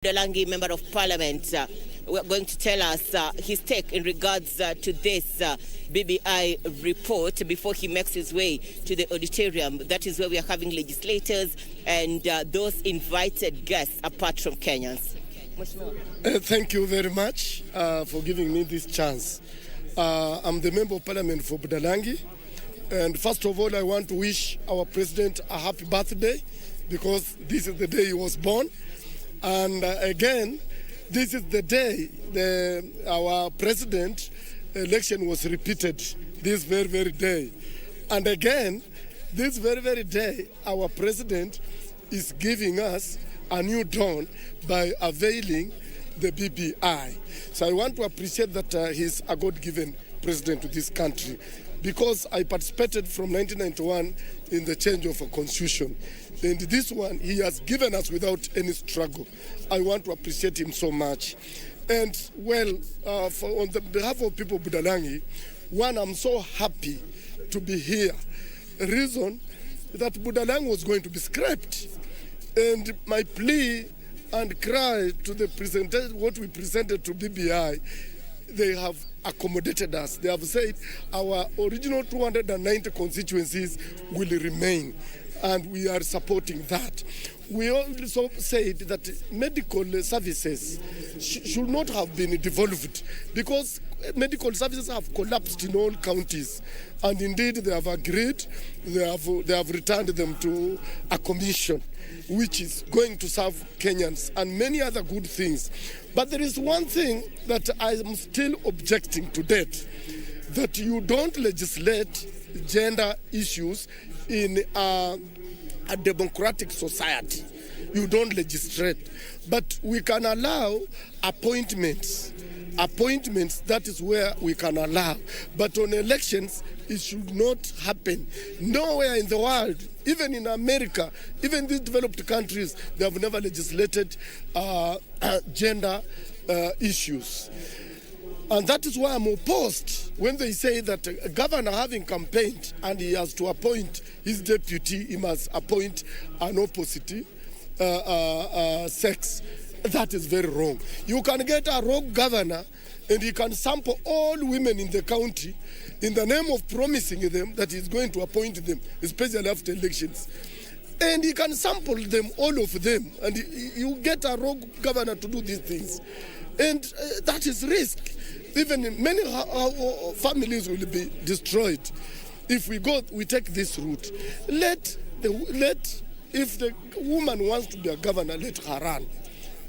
Budalangi, Member of Parliament, we're going to tell us his take in regards to this BBI report before he makes his way to the auditorium. That is where we are having legislators and those invited guests apart from Kenyans. Thank you very much for giving me this chance. I'm the Member of Parliament for Budalangi. And first of all, I want to wish our President a happy birthday because this is the day he was born. And again, this is the day our president election was repeated, this very, very day. And again, this very, very day, our president is giving us a new dawn by availing the BBI. So I want to appreciate that he's a God-given president to this country, because I participated from 1991 in the change of a constitution. And this one, he has given us without any struggle. I want to appreciate him so much. And well, on the behalf of people of Budalangi, one, I'm so happy to be here. The reason that Budalangi was going to be scrapped. And my plea and cry to the what we presented to BBI, they have accommodated us. They have said our original 290 constituencies will remain, and we are supporting that. We also said that medical services should not have been devolved because medical services have collapsed in all counties, and indeed they have agreed, they have returned them to a commission which is going to serve Kenyans and many other good things. But there is one thing that I am still objecting to date, that you don't legislate gender issues in a democratic society. You don't legislate. But we can allow appointments. Appointments, that is where we can allow. But on elections, it should not happen. Nowhere in the world, even in America, even these developed countries, they have never legislated gender issues. And that is why I'm opposed when they say that a governor having campaigned and he has to appoint his deputy, he must appoint an opposite sex. That is very wrong. You can get a rogue governor and he can sample all women in the county in the name of promising them that he's going to appoint them, especially after elections. And he can sample them, all of them, and you get a rogue governor to do these things. And that is risk. Even many families will be destroyed if we take this route. If the woman wants to be a governor, let her run.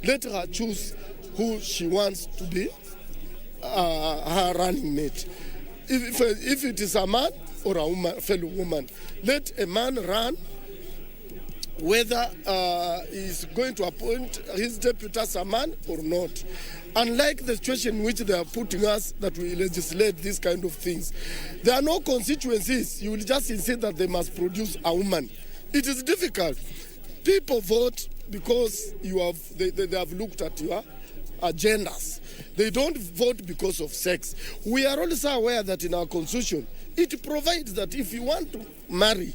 Let her choose who she wants to be her running mate. If it is a man or a fellow woman, let a man run, whether he's going to appoint his deputy as a man or not. Unlike the situation in which they are putting us, that we legislate these kind of things. There are no constituencies. You will just insist that they must produce a woman. It is difficult. People vote because they have looked at your agendas. They don't vote because of sex. We are also aware that in our constitution, it provides that if you want to marry,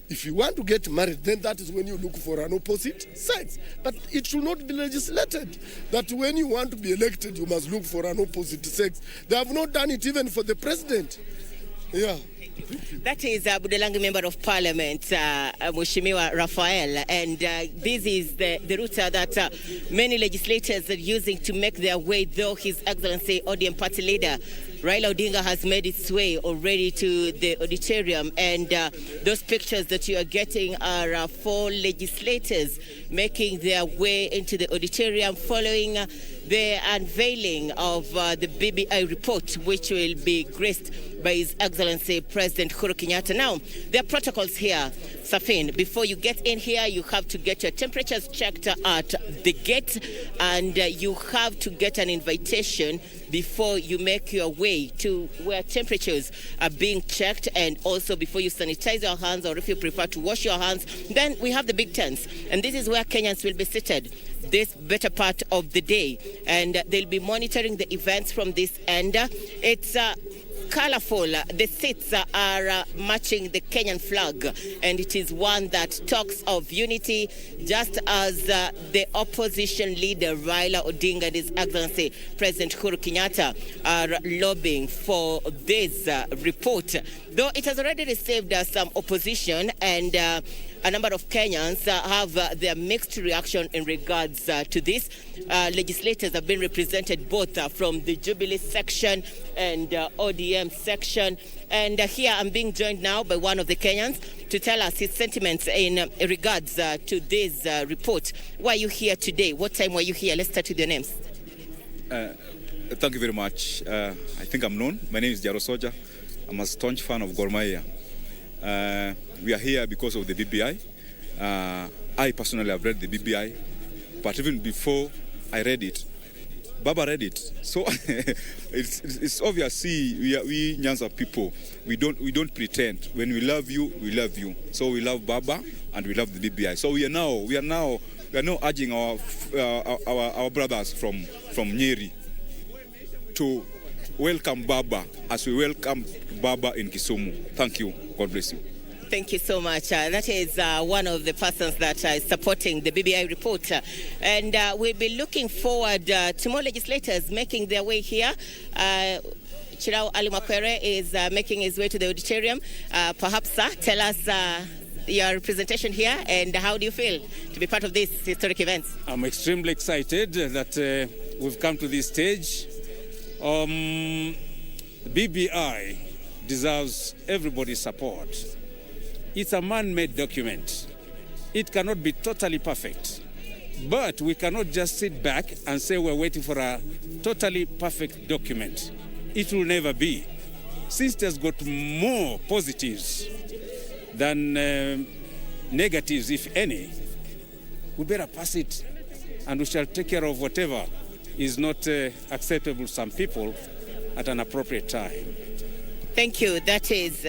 if you want to get married, then that is when you look for an opposite sex. But it should not be legislated that when you want to be elected, you must look for an opposite sex. They have not done it even for the president. Yeah. That is Budalangi Member of Parliament, Mheshimiwa Raphael, and this is the route that many legislators are using to make their way, though His Excellency ODM Party Leader Raila Odinga has made its way already to the auditorium, and those pictures that you are getting are 4 legislators making their way into the auditorium following the unveiling of the BBI report, which will be graced by His Excellency President Uhuru Kenyatta. Now, there are protocols here, Safin. Before you get in here, you have to get your temperatures checked at the gate, and you have to get an invitation before you make your way to where temperatures are being checked, and also before you sanitize your hands, or if you prefer to wash your hands. Then we have the big tents, and this is where Kenyans will be seated this better part of the day, and they'll be monitoring the events from this end. It's colorful. The seats are matching the Kenyan flag, and it is one that talks of unity, just as the opposition leader Raila Odinga and His Excellency President Uhuru Kenyatta are lobbying for this report. Though it has already received some opposition, and a number of Kenyans have their mixed reaction in regards to this. Legislators have been represented both from the Jubilee section and ODM section. And here I'm being joined now by one of the Kenyans to tell us his sentiments in regards to this report. Why are you here today? What time were you here? Let's start with your names. Thank you very much. I think I'm known. My name is Jaro Soja. I'm a staunch fan of Gor Mahia. We are here because of the BBI. I personally have read the BBI, but even before I read it, Baba read it. So it's obvious. See, we Nyanza people, we don't pretend. When we love you, we love you. So we love Baba and we love the BBI. So we are now urging our brothers from Nyeri to welcome Baba as we welcome Baba in Kisumu. Thank you. God bless you. Thank you so much. That is one of the persons that is supporting the BBI report. And we'll be looking forward to more legislators making their way here. Chirao Ali Makwere is making his way to the auditorium. Perhaps, sir, tell us your representation here and how do you feel to be part of this historic event? I'm extremely excited that we've come to this stage. BBI deserves everybody's support. It's a man-made document. It cannot be totally perfect. But we cannot just sit back and say we're waiting for a totally perfect document. It will never be. Since it has got more positives than negatives, if any, we better pass it and we shall take care of whatever is not acceptable to some people at an appropriate time. Thank you. That is...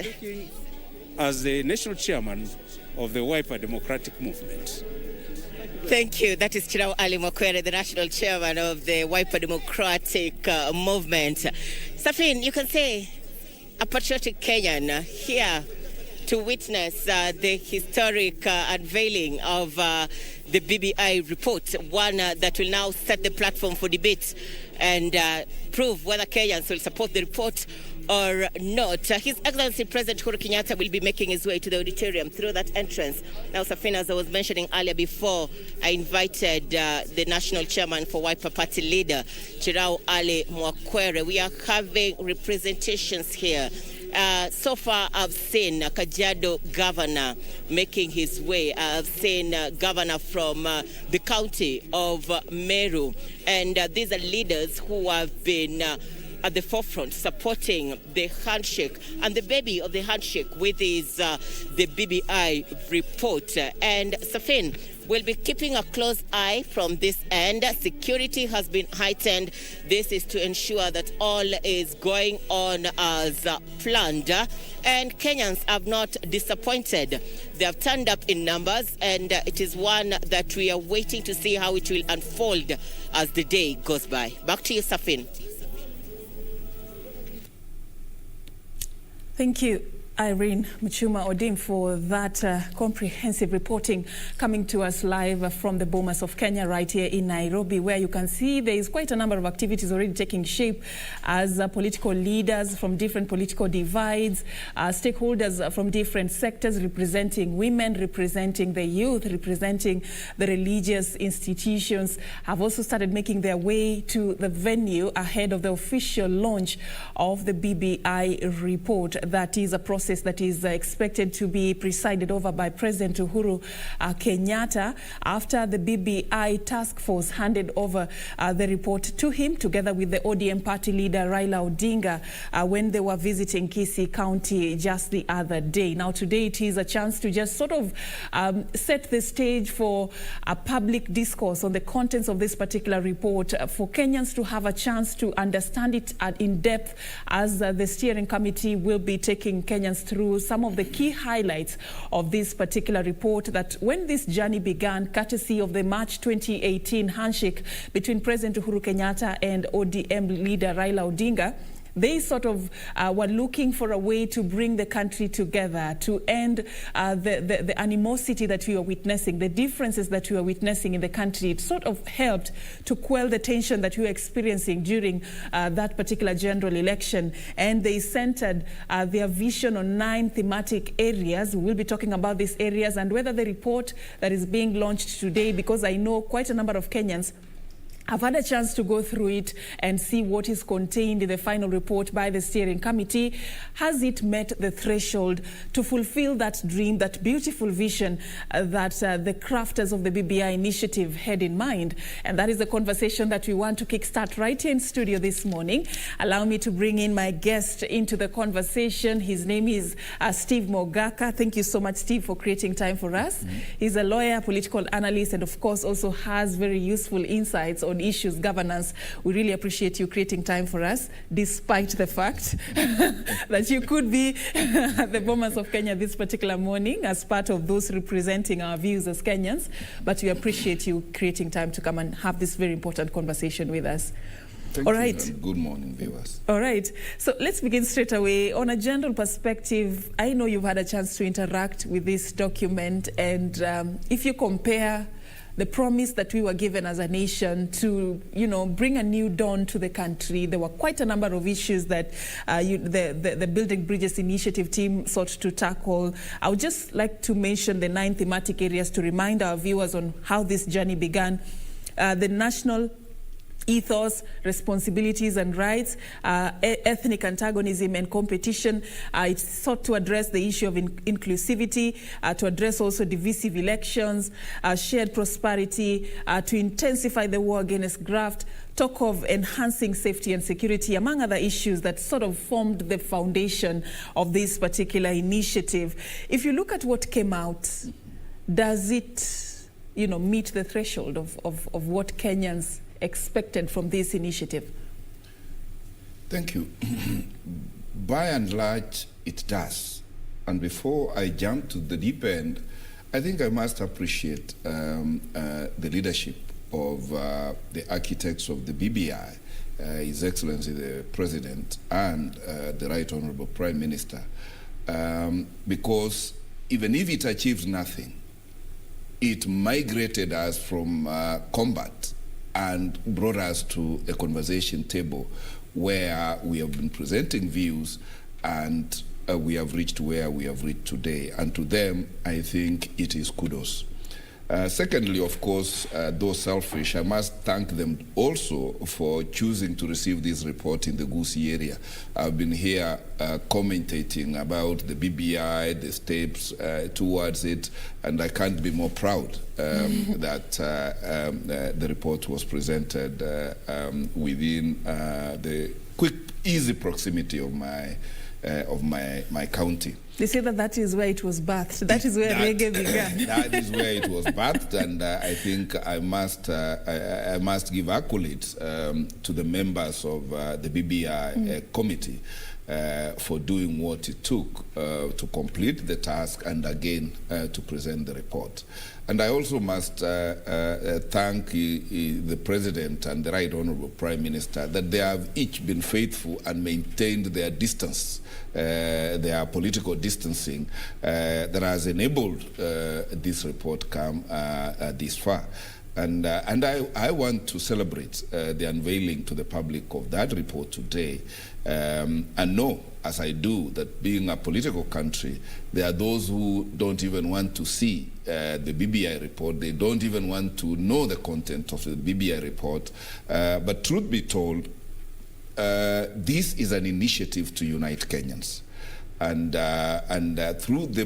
As the national chairman of the Wiper Democratic Movement. Thank you. That is Chirao Ali Makwere, the national chairman of the Wiper Democratic Movement. Safin, you can say a patriotic Kenyan here to witness the historic unveiling of the BBI report, one that will now set the platform for debate and prove whether Kenyans will support the report or not. His Excellency President Uhuru Kenyatta will be making his way to the auditorium through that entrance. Now, Safina, as I was mentioning earlier before, I invited the national chairman for Wiper Party leader, Chirao Ali Makwere. We are having representations here. So far, I've seen Kajiado governor making his way. I've seen governor from the county of Meru. And these are leaders who have been at the forefront supporting the handshake and the baby of the handshake with his the BBI report. And Safin, we'll be keeping a close eye from this end. Security has been heightened. This is to ensure that all is going on as planned. And Kenyans have not disappointed. They have turned up in numbers, and it is one that we are waiting to see how it will unfold as the day goes by. Back to you, Safin. Thank you, Irene Muchuma Odin, for that comprehensive reporting coming to us live from the Bomas of Kenya right here in Nairobi, where you can see there is quite a number of activities already taking shape as political leaders from different political divides, stakeholders from different sectors representing women, representing the youth, representing the religious institutions have also started making their way to the venue ahead of the official launch of the BBI report. That is a process that is expected to be presided over by President Uhuru Kenyatta after the BBI task force handed over the report to him together with the ODM party leader Raila Odinga when they were visiting Kisii County just the other day. Now today it is a chance to just sort of set the stage for a public discourse on the contents of this particular report, for Kenyans to have a chance to understand it in depth as the steering committee will be taking Kenyans through some of the key highlights of this particular report, that when this journey began, courtesy of the March 2018 handshake between President Uhuru Kenyatta and ODM leader Raila Odinga, they sort of were looking for a way to bring the country together, to end the animosity that we are witnessing, the differences that we are witnessing in the country. It sort of helped to quell the tension that we were experiencing during that particular general election. And they centered their vision on 9 thematic areas. We'll be talking about these areas and whether the report that is being launched today, because I know quite a number of Kenyans I've had a chance to go through it and see what is contained in the final report by the steering committee. Has it met the threshold to fulfill that dream, that beautiful vision that the crafters of the BBI initiative had in mind? And that is the conversation that we want to kickstart right here in studio this morning. Allow me to bring in my guest into the conversation. His name is Steve Mogaka. Thank you so much, Steve, for creating time for us. He's a lawyer, political analyst, and of course also has very useful insights on issues governance. We really appreciate you creating time for us, despite the fact that you could be at the Bomas of Kenya this particular morning as part of those representing our views as Kenyans. But we appreciate you creating time to come and have this very important conversation with us. All right. Good morning, viewers. All right. So let's begin straight away. On a general perspective, I know you've had a chance to interact with this document, and if you compare the promise that we were given as a nation to, bring a new dawn to the country, there were quite a number of issues that the Building Bridges Initiative team sought to tackle. I would just like to mention the 9 thematic areas to remind our viewers on how this journey began. The national ethos, responsibilities and rights, ethnic antagonism and competition. It sought to address the issue of inclusivity, to address also divisive elections, shared prosperity, to intensify the war against graft, talk of enhancing safety and security, among other issues that sort of formed the foundation of this particular initiative. If you look at what came out, does it, meet the threshold of what Kenyans expected from this initiative? Thank you. By and large, it does. And before I jump to the deep end, I think I must appreciate the leadership of the architects of the BBI, His Excellency the President and the Right Honorable Prime Minister, because even if it achieved nothing, it migrated us from combat and brought us to a conversation table where we have been presenting views and we have reached where we have reached today. And to them, I think it is kudos. Secondly, of course, though selfish, I must thank them also for choosing to receive this report in the Gusii area. I've been here commentating about the BBI, the steps towards it, and I can't be more proud that the report was presented within the quick, easy proximity of my county. They say that is where it was birthed. That is where reggae began. That is where it was birthed, and I think I must give accolades to the members of the BBI committee for doing what it took to complete the task and again to present the report. And I also must thank the President and the Right Honorable Prime Minister that they have each been faithful and maintained their distance, their political distancing that has enabled this report come this far. And I want to celebrate the unveiling to the public of that report today, and know, as I do, that being a political country, there are those who don't even want to see the BBI report. They don't even want to know the content of the BBI report. But truth be told, this is an initiative to unite Kenyans. And through the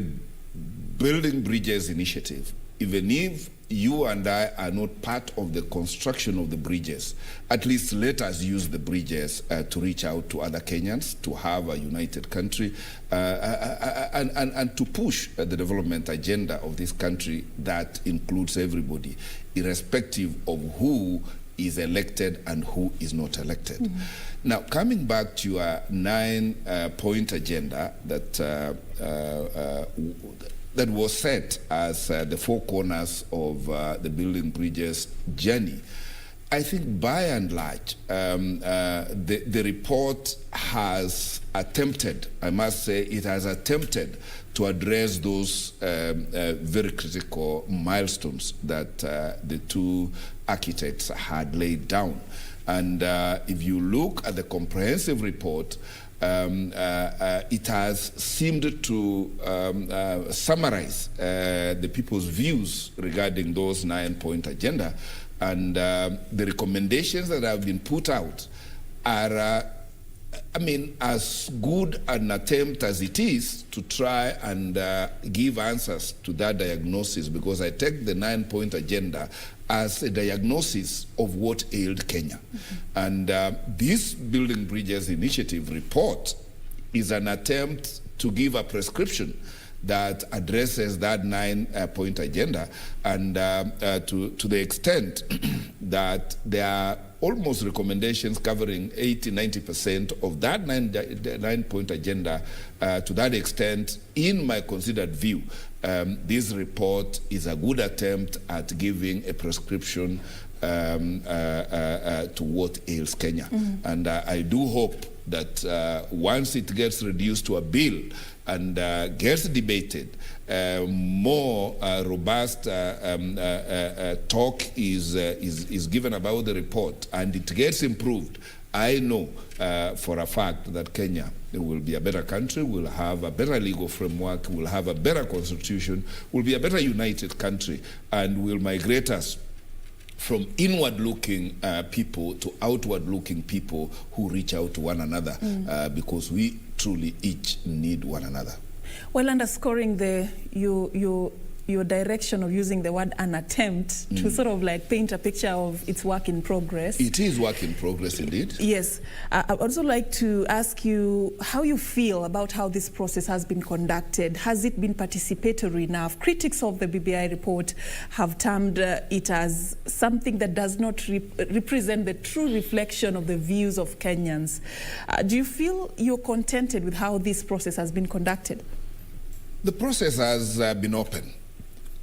Building Bridges initiative, even if you and I are not part of the construction of the bridges, at least let us use the bridges to reach out to other Kenyans, to have a united country, and to push the development agenda of this country that includes everybody, irrespective of who is elected and who is not elected. Now, coming back to your 9-point agenda that was set as the 4 corners of the Building Bridges journey, I think by and large, the report has attempted, I must say, it has attempted to address those very critical milestones that the two architects had laid down. And if you look at the comprehensive report, it has seemed to summarize the people's views regarding those 9-point agenda. And the recommendations that have been put out are, as good an attempt as it is to try and give answers to that diagnosis, because I take the 9-point agenda as a diagnosis of what ailed Kenya. And this Building Bridges Initiative report is an attempt to give a prescription that addresses that 9-point agenda, and to the extent that there are almost recommendations covering 80-90% of that 9-point agenda. To that extent, in my considered view, this report is a good attempt at giving a prescription to what ails Kenya. And I do hope that once it gets reduced to a bill and gets debated, more robust talk is given about the report, and it gets improved. I know for a fact that Kenya will be a better country, will have a better legal framework, will have a better constitution, will be a better united country, and will migrate us from inward-looking people to outward-looking people who reach out to one another, because we truly each need one another. Well, underscoring your direction of using the word an attempt to sort of like paint a picture of its work in progress. It is work in progress indeed. Yes. I'd also like to ask you how you feel about how this process has been conducted. Has it been participatory enough? Critics of the BBI report have termed it as something that does not represent the true reflection of the views of Kenyans. Do you feel you're contented with how this process has been conducted? The process has been open,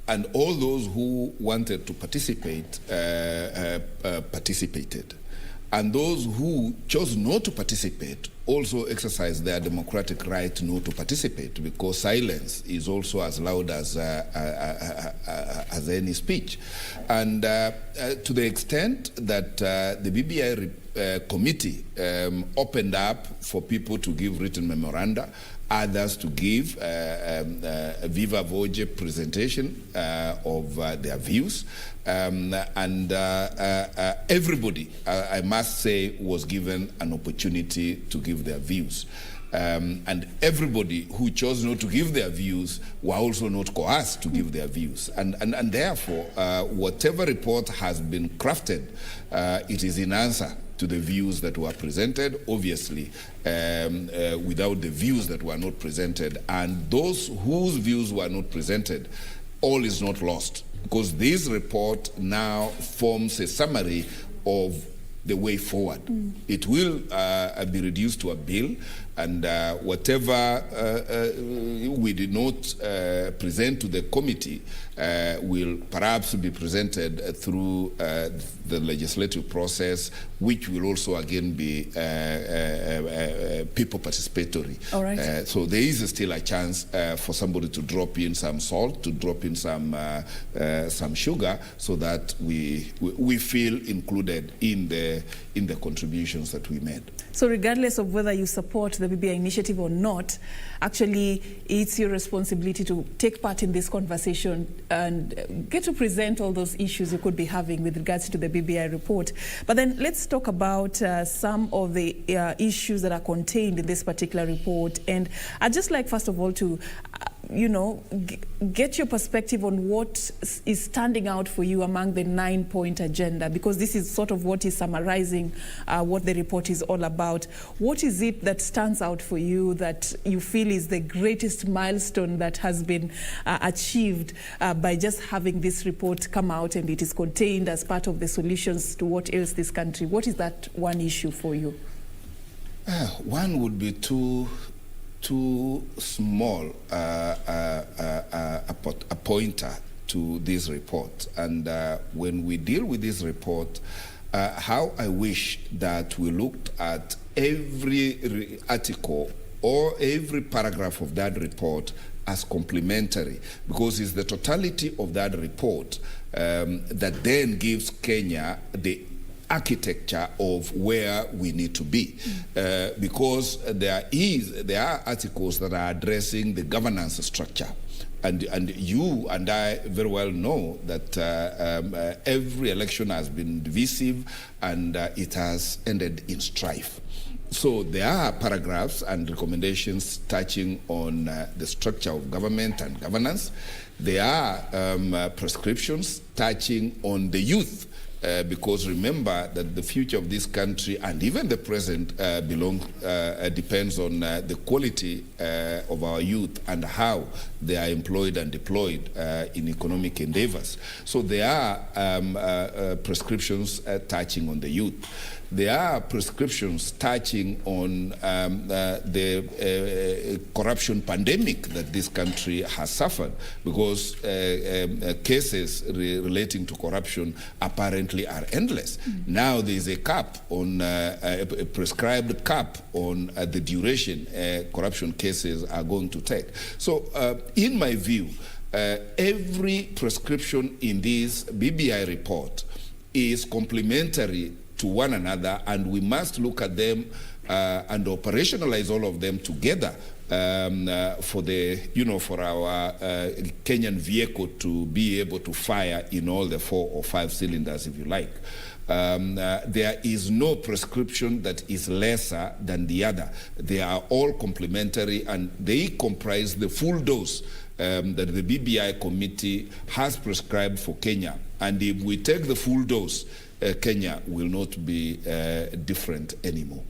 and all those who wanted to participate participated. And those who chose not to participate also exercised their democratic right not to participate, because silence is also as loud as any speech. And to the extent that the BBI committee opened up for people to give written memoranda, others to give a viva voce presentation of their views. And everybody, I must say, was given an opportunity to give their views. And everybody who chose not to give their views were also not coerced to give their views. And therefore, whatever report has been crafted, it is in answer to the views that were presented, obviously, without the views that were not presented. And those whose views were not presented, all is not lost, because this report now forms a summary of the way forward. It will be reduced to a bill, and whatever we did not present to the committee will perhaps be presented through the legislative process, which will also again be people participatory. All right. So there is still a chance for somebody to drop in some salt, to drop in some sugar, so that we feel included in the contributions that we made. So regardless of whether you support the BBI initiative or not, actually it's your responsibility to take part in this conversation and get to present all those issues you could be having with regards to the BBI report. But then let's talk about some of the issues that are contained in this particular report. And I'd just like, first of all, to get your perspective on what is standing out for you among the 9-point agenda, because this is sort of what is summarizing what the report is all about. What is it that stands out for you that you feel is the greatest milestone that has been achieved by just having this report come out, and it is contained as part of the solutions to what ails this country? What is that one issue for you? One would be too small a pointer to this report. And when we deal with this report, how I wish that we looked at every article or every paragraph of that report as complementary, because it's the totality of that report that then gives Kenya the architecture of where we need to be, because there are articles that are addressing the governance structure. And you and I very well know that every election has been divisive and it has ended in strife. So there are paragraphs and recommendations touching on the structure of government and governance. There are prescriptions touching on the youth, because remember that the future of this country and even the present depends on the quality of our youth and how they are employed and deployed in economic endeavors. So there are prescriptions touching on the youth. There are prescriptions touching on the corruption pandemic that this country has suffered, because cases relating to corruption apparently are endless. Now there is a cap on a prescribed cap on the duration corruption cases are going to take. So in my view, every prescription in this BBI report is complementary to one another, and we must look at them and operationalize all of them together for our Kenyan vehicle to be able to fire in all the 4 or 5 cylinders, if you like. There is no prescription that is lesser than the other. They are all complementary, and they comprise the full dose that the BBI committee has prescribed for Kenya. And if we take the full dose, Kenya will not be different anymore.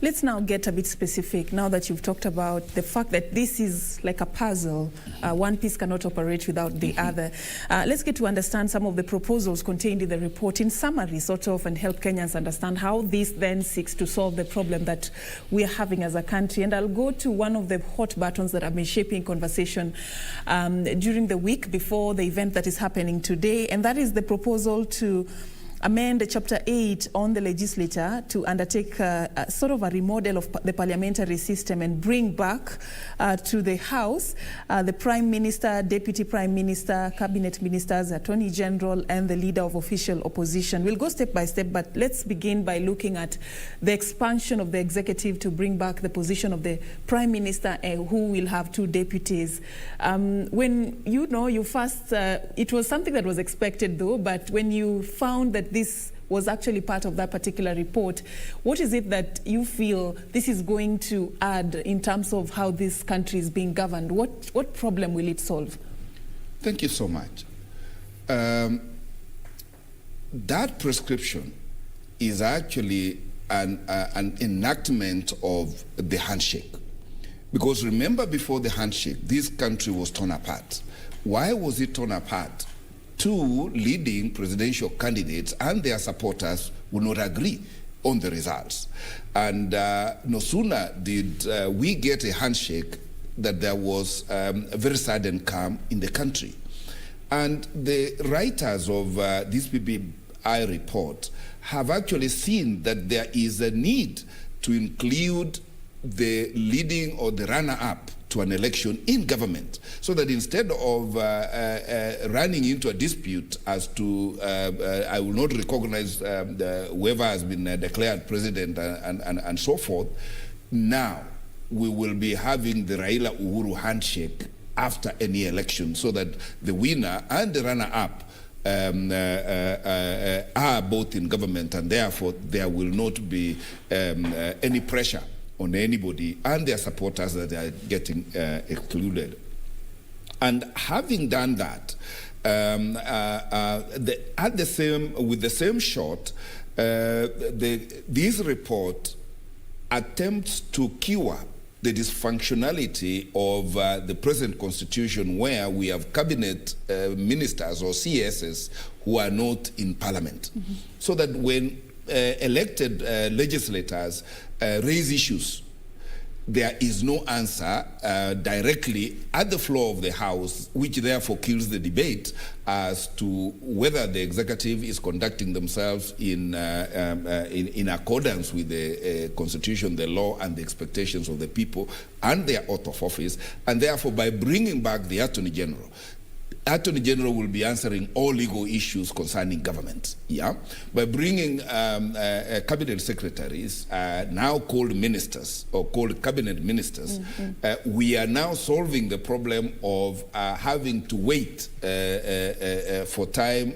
Let's now get a bit specific, now that you've talked about the fact that this is like a puzzle. One piece cannot operate without the other. Let's get to understand some of the proposals contained in the report in summary, sort of, and help Kenyans understand how this then seeks to solve the problem that we are having as a country. And I'll go to one of the hot buttons that have been shaping conversation during the week before the event that is happening today, and that is the proposal to amend Chapter 8 on the legislature to undertake sort of a remodel of the parliamentary system and bring back to the House the Prime Minister, Deputy Prime Minister, Cabinet Ministers, Attorney General, and the Leader of Official Opposition. We'll go step by step, but let's begin by looking at the expansion of the executive to bring back the position of the Prime Minister, who will have 2 deputies. When you first, it was something that was expected though, but when you found that this was actually part of that particular report, what is it that you feel this is going to add in terms of how this country is being governed? What problem will it solve? Thank you so much. That prescription is actually an enactment of the handshake. Because remember, before the handshake, this country was torn apart. Why was it torn apart? 2 leading presidential candidates and their supporters would not agree on the results. And no sooner did we get a handshake that there was a very sudden calm in the country. And the writers of this BBI report have actually seen that there is a need to include the leading or the runner-up to an election in government, so that instead of running into a dispute as to I will not recognize whoever has been declared president and so forth, now we will be having the Raila Uhuru handshake after any election, so that the winner and the runner-up are both in government, and therefore there will not be any pressure on anybody and their supporters that are getting excluded. And having done that, with the same shot, this report attempts to cure the dysfunctionality of the present constitution, where we have cabinet ministers or CSs who are not in parliament. So that when elected legislators raise issues, there is no answer directly at the floor of the House, which therefore kills the debate as to whether the executive is conducting themselves in accordance with the Constitution, the law, and the expectations of the people and their oath of office. And therefore, by bringing back the Attorney General will be answering all legal issues concerning government. Yeah, by bringing cabinet secretaries, now called ministers or called cabinet ministers, we are now solving the problem of having to wait for time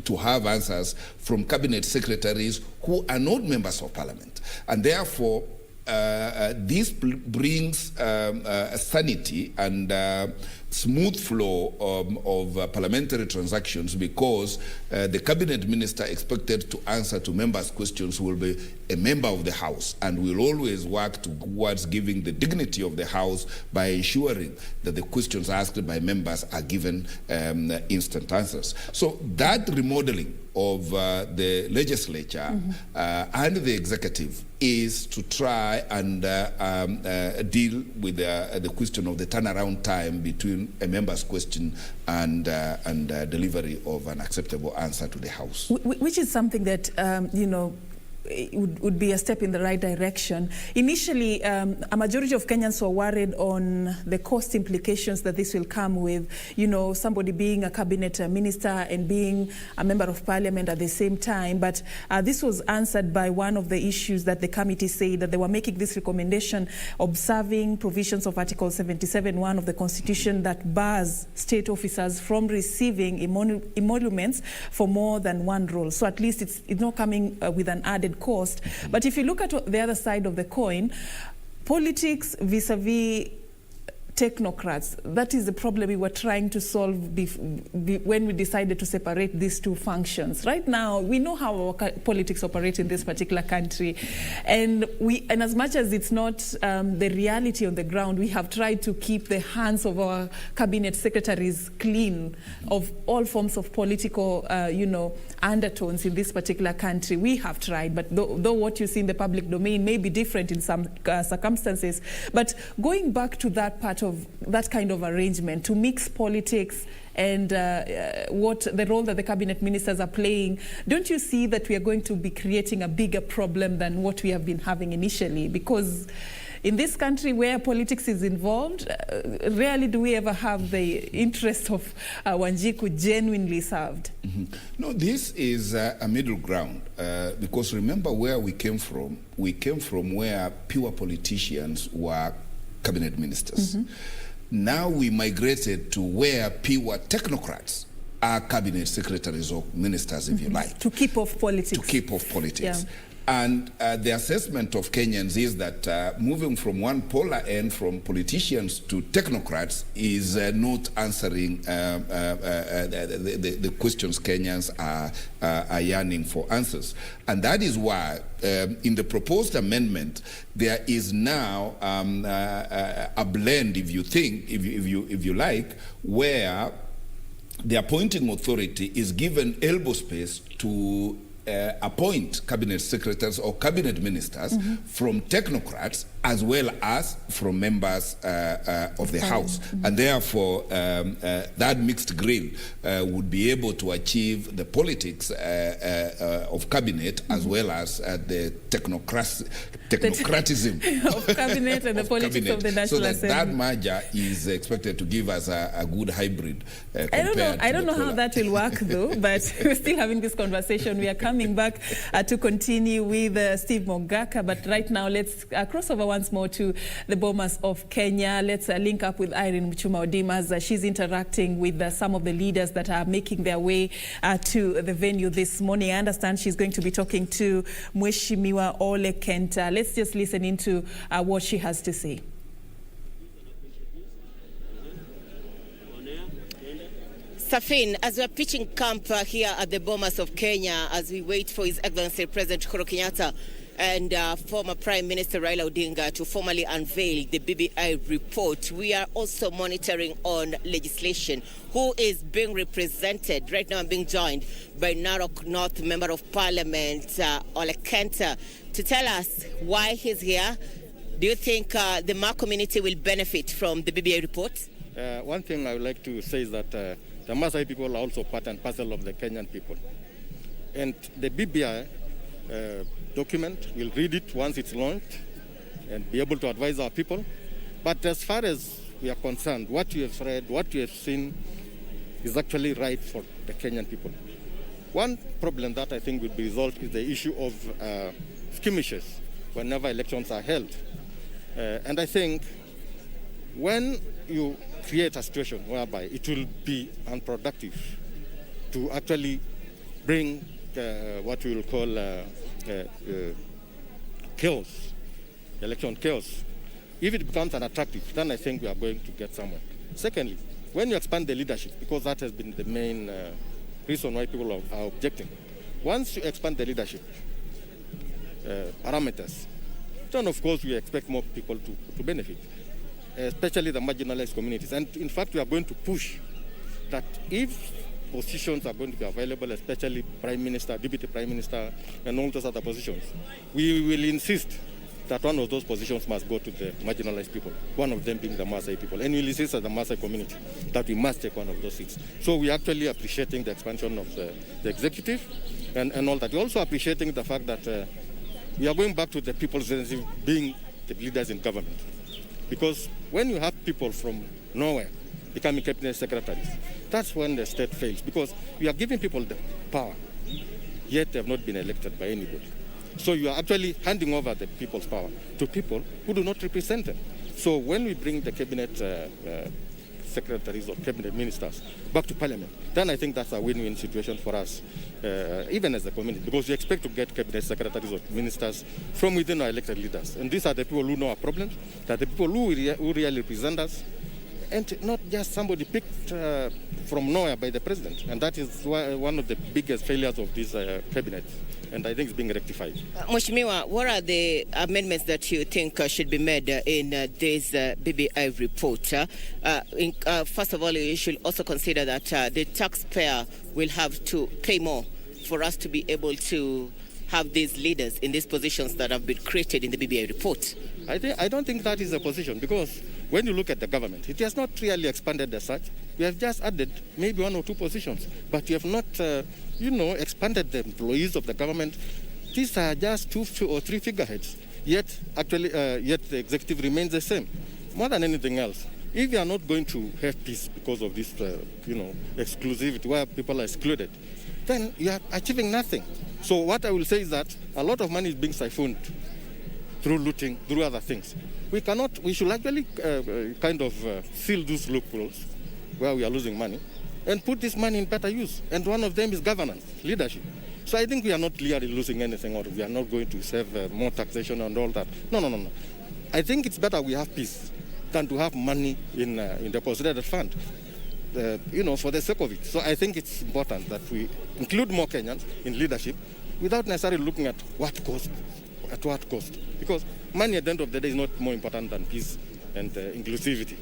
to have answers from cabinet secretaries who are not members of parliament, and therefore. This brings sanity and smooth flow of parliamentary transactions, because the cabinet minister expected to answer to members' questions will be a member of the House, and will always work towards giving the dignity of the House by ensuring that the questions asked by members are given instant answers. So that remodeling of the legislature and the executive is to try and deal with the question of the turnaround time between a member's question and delivery of an acceptable answer to the House. Which is something that, would be a step in the right direction. Initially, a majority of Kenyans were worried on the cost implications that this will come with, somebody being a cabinet minister and being a member of parliament at the same time. But this was answered by one of the issues that the committee said, that they were making this recommendation observing provisions of Article 77(1) of the Constitution that bars state officers from receiving emoluments for more than one role. So at least it's not coming with an added cost. But if you look at the other side of the coin, politics vis-a-vis technocrats, that is the problem we were trying to solve when we decided to separate these two functions. Right now, we know how our politics operate in this particular country, and as much as it's not the reality on the ground, we have tried to keep the hands of our cabinet secretaries clean of all forms of political, undertones in this particular country. We have tried, but though what you see in the public domain may be different in some circumstances. But going back to that part of that kind of arrangement, to mix politics and what the role that the cabinet ministers are playing, don't you see that we are going to be creating a bigger problem than what we have been having initially? Because in this country where politics is involved, rarely do we ever have the interest of Wanjiku genuinely served. No, this is a middle ground, because remember where we came from. We came from where pure politicians were cabinet ministers. Now we migrated to where pure technocrats are cabinet secretaries or ministers, if you like. To keep off politics. To keep off politics. Yeah. And the assessment of Kenyans is that moving from one polar end, from politicians to technocrats, is not answering the questions Kenyans are yearning for answers. And that is why in the proposed amendment, there is now a blend, if you like, where the appointing authority is given elbow space to appoint cabinet secretaries or cabinet ministers from technocrats as well as from members of the House. And therefore, that mixed grill would be able to achieve the politics of cabinet as well as the technocratism of cabinet and the politics of the National Assembly. So that merger is expected to give us a good hybrid. I don't know how that will work though, but we're still having this conversation. We are coming back to continue with Steve Mogaka, but right now let's cross over once more to the Bomas of Kenya. Let's link up with Irene Muchuma-Odim as she's interacting with some of the leaders that are making their way to the venue this morning. I understand she's going to be talking to Mheshimiwa Ole Kenta. Let's just listen into what she has to say. Safin, as we're pitching camp here at the Bomas of Kenya, as we wait for His Excellency President Uhuru Kenyatta and former Prime Minister Raila Odinga to formally unveil the BBI report, we are also monitoring on legislation. Who is being represented? Right now I'm being joined by Narok North Member of Parliament, Ole Kenta, to tell us why he's here, Do you think the Ma community will benefit from the BBI report? One thing I would like to say is that the Maasai people are also part and parcel of the Kenyan people. And the BBI document, we'll read it once it's launched and be able to advise our people. But as far as we are concerned, what you have read, what you have seen is actually right for the Kenyan people. One problem that I think will be resolved is the issue of skirmishes whenever elections are held. And I think when you create a situation whereby it will be unproductive to actually bring what we will call chaos, election chaos, if it becomes unattractive, then I think we are going to get somewhere. Secondly, when you expand the leadership, because that has been the main reason why people are objecting, once you expand the leadership parameters, then of course we expect more people to benefit, especially the marginalized communities. And in fact, we are going to push that if positions are going to be available, especially Prime Minister, Deputy Prime Minister, and all those other positions, we will insist that one of those positions must go to the marginalized people, one of them being the Maasai people. And we will insist as the Maasai community that we must take one of those seats. So we are actually appreciating the expansion of the executive and all that. We're also appreciating the fact that we are going back to the people's representative being the leaders in government. Because when you have people from nowhere becoming cabinet secretaries, that's when the state fails. Because we are giving people the power, yet they have not been elected by anybody. So you are actually handing over the people's power to people who do not represent them. So when we bring the cabinet secretaries or cabinet ministers back to parliament, then I think that's a win-win situation for us, even as a community, because we expect to get cabinet secretaries or ministers from within our elected leaders. And these are the people who know our problems, they are the people who really represent us, and not just somebody picked from nowhere by the president. And that is one of the biggest failures of this cabinet. And I think it's being rectified. Mheshimiwa, what are the amendments that you think should be made in this BBI report? First of all, you should also consider that the taxpayer will have to pay more for us to be able to have these leaders in these positions that have been created in the BBI report. I don't think that is a position, because when you look at the government, it has not really expanded as such. We have just added maybe 1 or 2 positions, but we have not, expanded the employees of the government. These are just 2 or 3 figureheads, yet the executive remains the same. More than anything else, if you are not going to have peace because of this, exclusivity where people are excluded, then you are achieving nothing. So what I will say is that a lot of money is being siphoned through looting, through other things. We should actually seal those loopholes where we are losing money and put this money in better use. And one of them is governance, leadership. So I think we are not clearly losing anything, or we are not going to save more taxation and all that. No. I think it's better we have peace than to have money in the consolidated fund, for the sake of it. So I think it's important that we include more Kenyans in leadership without necessarily looking at what cost. At what cost? Because money at the end of the day is not more important than peace and inclusivity.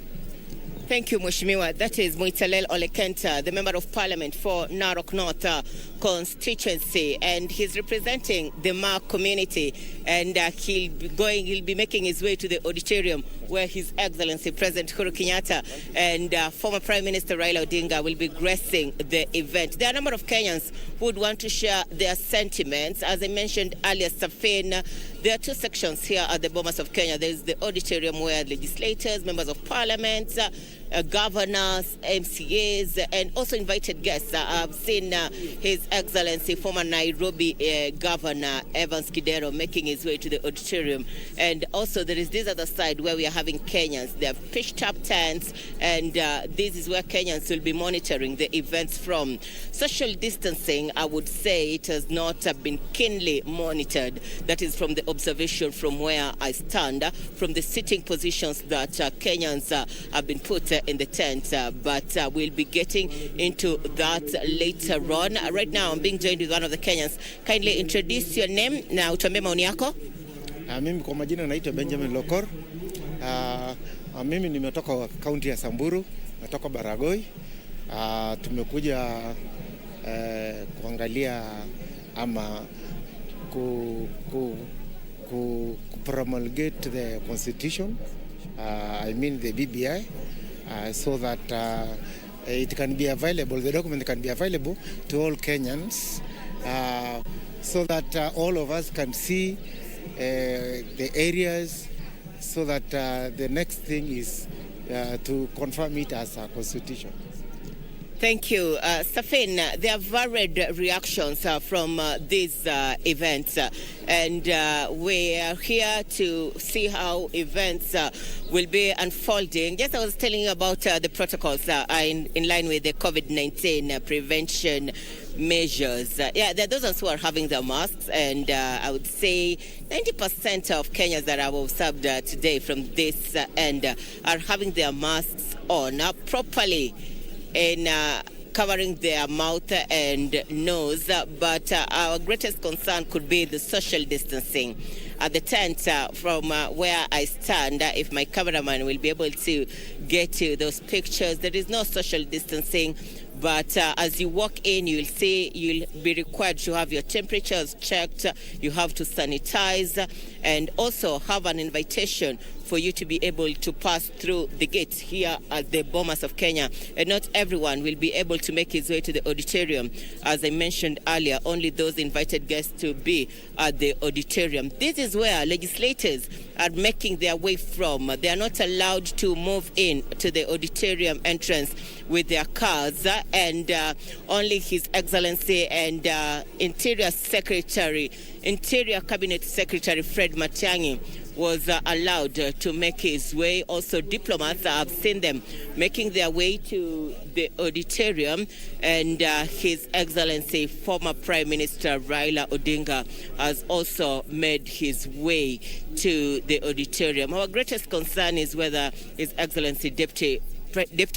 Thank you, Mheshimiwa. That is Moitalel Olekenta, the Member of Parliament for Narok North constituency, and he's representing the Ma community, and he'll be making his way to the auditorium where His Excellency President Uhuru Kenyatta and former Prime Minister Raila Odinga will be gracing the event. There are a number of Kenyans who would want to share their sentiments. As I mentioned earlier, Safin, there are 2 sections here at the Bomas of Kenya. There is the auditorium where legislators, members of parliament, governors, MCAs, and also invited guests. I've seen His Excellency former Nairobi Governor Evans Kidero making his way to the auditorium. And also there is this other side where we are having Kenyans. They have pitched up tents, and this is where Kenyans will be monitoring the events from. Social distancing, I would say it has not been keenly monitored. That is from the observation from where I stand, from the sitting positions that Kenyans have been put in the tent, but we'll be getting into that later on. Right now I'm being joined with one of the Kenyans. Kindly introduce your name na utuambie maoni yako. Mimi kwa majina naitwa Benjamin Lokor. Mimi nimetoka kaunti ya Samburu, natoka Baragoi. Tumekuja kuangalia ama promulgate the constitution, I mean the BBI, so that it can be available, the document can be available to all Kenyans, so that all of us can see the areas, so that the next thing is to confirm it as a constitution. Thank you. Safin, there are varied reactions from these events, and we are here to see how events will be unfolding. Yes, I was telling you about the protocols in line with the COVID-19 prevention measures. Yeah, there are those who are having their masks, and I would say 90% of Kenyans that I've observed today from this end are having their masks on properly in covering their mouth and nose, but our greatest concern could be the social distancing. At the tent from where I stand, if my cameraman will be able to get to those pictures, there is no social distancing, but as you walk in, you'll see you'll be required to have your temperatures checked, you have to sanitize, and also have an invitation for you to be able to pass through the gates here at the Bomas of Kenya. And not everyone will be able to make his way to the auditorium. As I mentioned earlier, only those invited guests to be at the auditorium. This is where legislators are making their way from. They are not allowed to move in to the auditorium entrance with their cars, and only His Excellency and Interior Cabinet Secretary Fred Matiang'i was allowed to make his way. Also diplomats, I've seen them making their way to the auditorium, and His Excellency former Prime Minister Raila Odinga has also made his way to the auditorium. Our greatest concern is whether His Excellency Deputy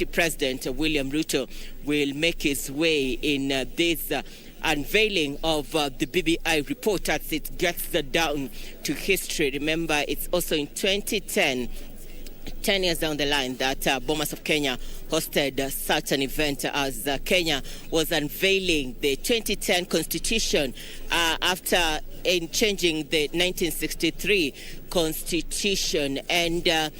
President William Ruto will make his way in this unveiling of the BBI report as it gets down to history. Remember, it's also in 2010, 10 years down the line, that Bomas of Kenya hosted such an event as Kenya was unveiling the 2010 constitution after changing the 1963 constitution. And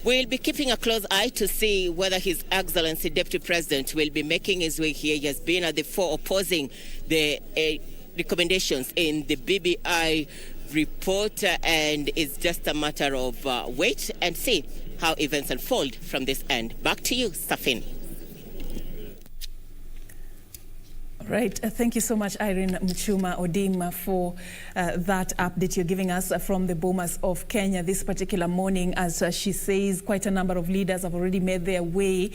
we'll be keeping a close eye to see whether His Excellency Deputy President will be making his way here. He has been at the fore opposing the recommendations in the BBI report, and it's just a matter of wait and see how events unfold from this end. Back to you, Safin. Right. Thank you so much, Irene Mchuma Odim, for that update you're giving us from the Bomas of Kenya this particular morning. As she says, quite a number of leaders have already made their way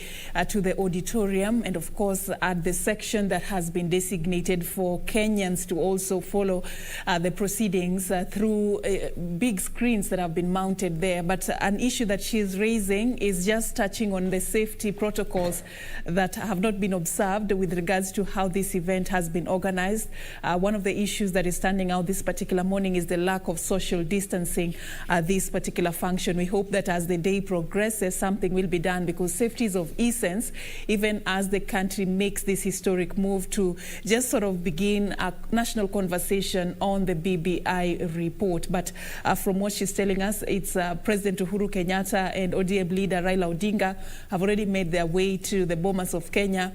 to the auditorium, and of course at the section that has been designated for Kenyans to also follow the proceedings through big screens that have been mounted there. But an issue that she's raising is just touching on the safety protocols that have not been observed with regards to how this event has been organized. One of the issues that is standing out this particular morning is the lack of social distancing at this particular function. We hope that as the day progresses, something will be done, because safety is of essence, even as the country makes this historic move to just sort of begin a national conversation on the BBI report. But from what she's telling us, it's President Uhuru Kenyatta and ODM leader Raila Odinga have already made their way to the Bomas of Kenya.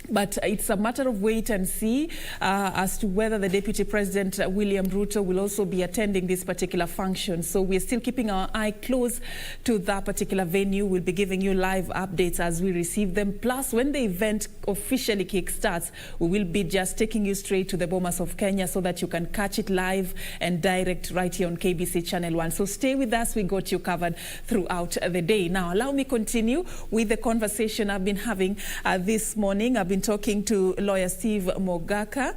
But it's a matter of wait and see as to whether the Deputy President, William Ruto, will also be attending this particular function. So we're still keeping our eye close to that particular venue. We'll be giving you live updates as we receive them. Plus, when the event officially kickstarts, we will be just taking you straight to the Bomas of Kenya so that you can catch it live and direct right here on KBC Channel 1. So stay with us. We got you covered throughout the day. Now, allow me continue with the conversation I've been having this morning. I've been talking to lawyer Steve Mogaka.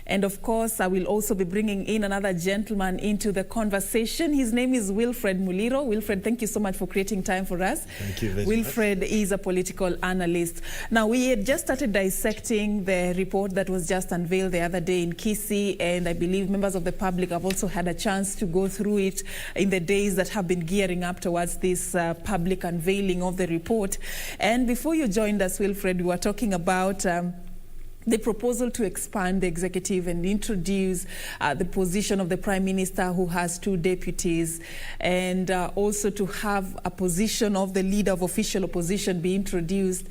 And of course, I will also be bringing in another gentleman into the conversation. His name is Wilfred Muliro. Wilfred, thank you so much for creating time for us. Thank you very Wilfred much. is a political analyst. Now, we had just started dissecting the report that was just unveiled the other day in Kisii, and I believe members of the public have also had a chance to go through it in the days that have been gearing up towards this public unveiling of the report. And before you joined us, Wilfred, we were talking about the proposal to expand the executive and introduce the position of the Prime Minister, who has 2 deputies, and also to have a position of the leader of official opposition be introduced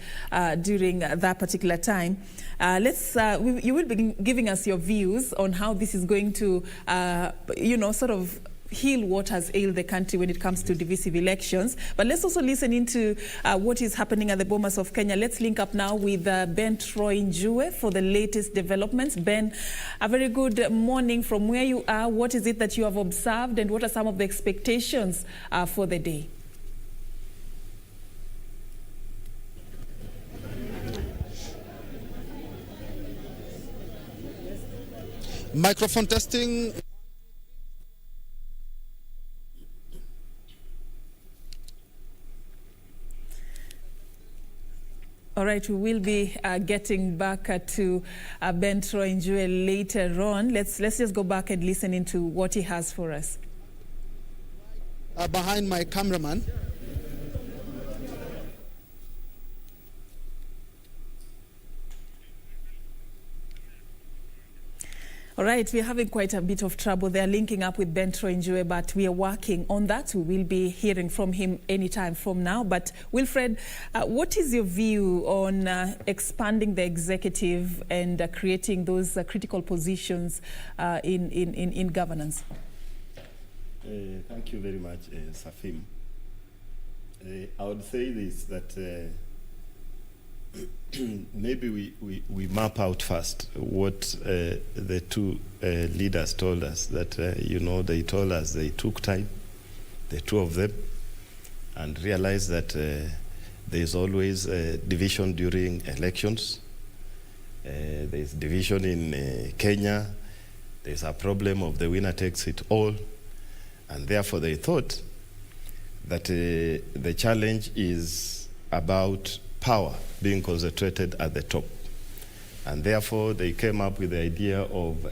during that particular time. You will be giving us your views on how this is going to, sort of heal what has ailed the country when it comes to divisive elections. But let's also listen into what is happening at the Bomas of Kenya. Let's link up now with Ben Troy Njue for the latest developments. Ben, a very good morning from where you are. What is it that you have observed, and what are some of the expectations for the day? Microphone testing. All right, we will be getting back to Ben Troy Njue later on. Let's just go back and listen into what he has for us. Behind my cameraman. All right, we're having quite a bit of trouble. They're linking up with Ben Troy Njue, but we are working on that. We will be hearing from him anytime from now. But Wilfred, what is your view on expanding the executive and creating those critical positions in governance? Thank you very much, Safim. I would say this, that maybe we map out first what the 2 leaders told us, that, they told us they took time, the 2 of them, and realized that there's always a division during elections. There's division in Kenya. There's a problem of the winner takes it all. And therefore they thought that the challenge is about power being concentrated at the top. And therefore they came up with the idea of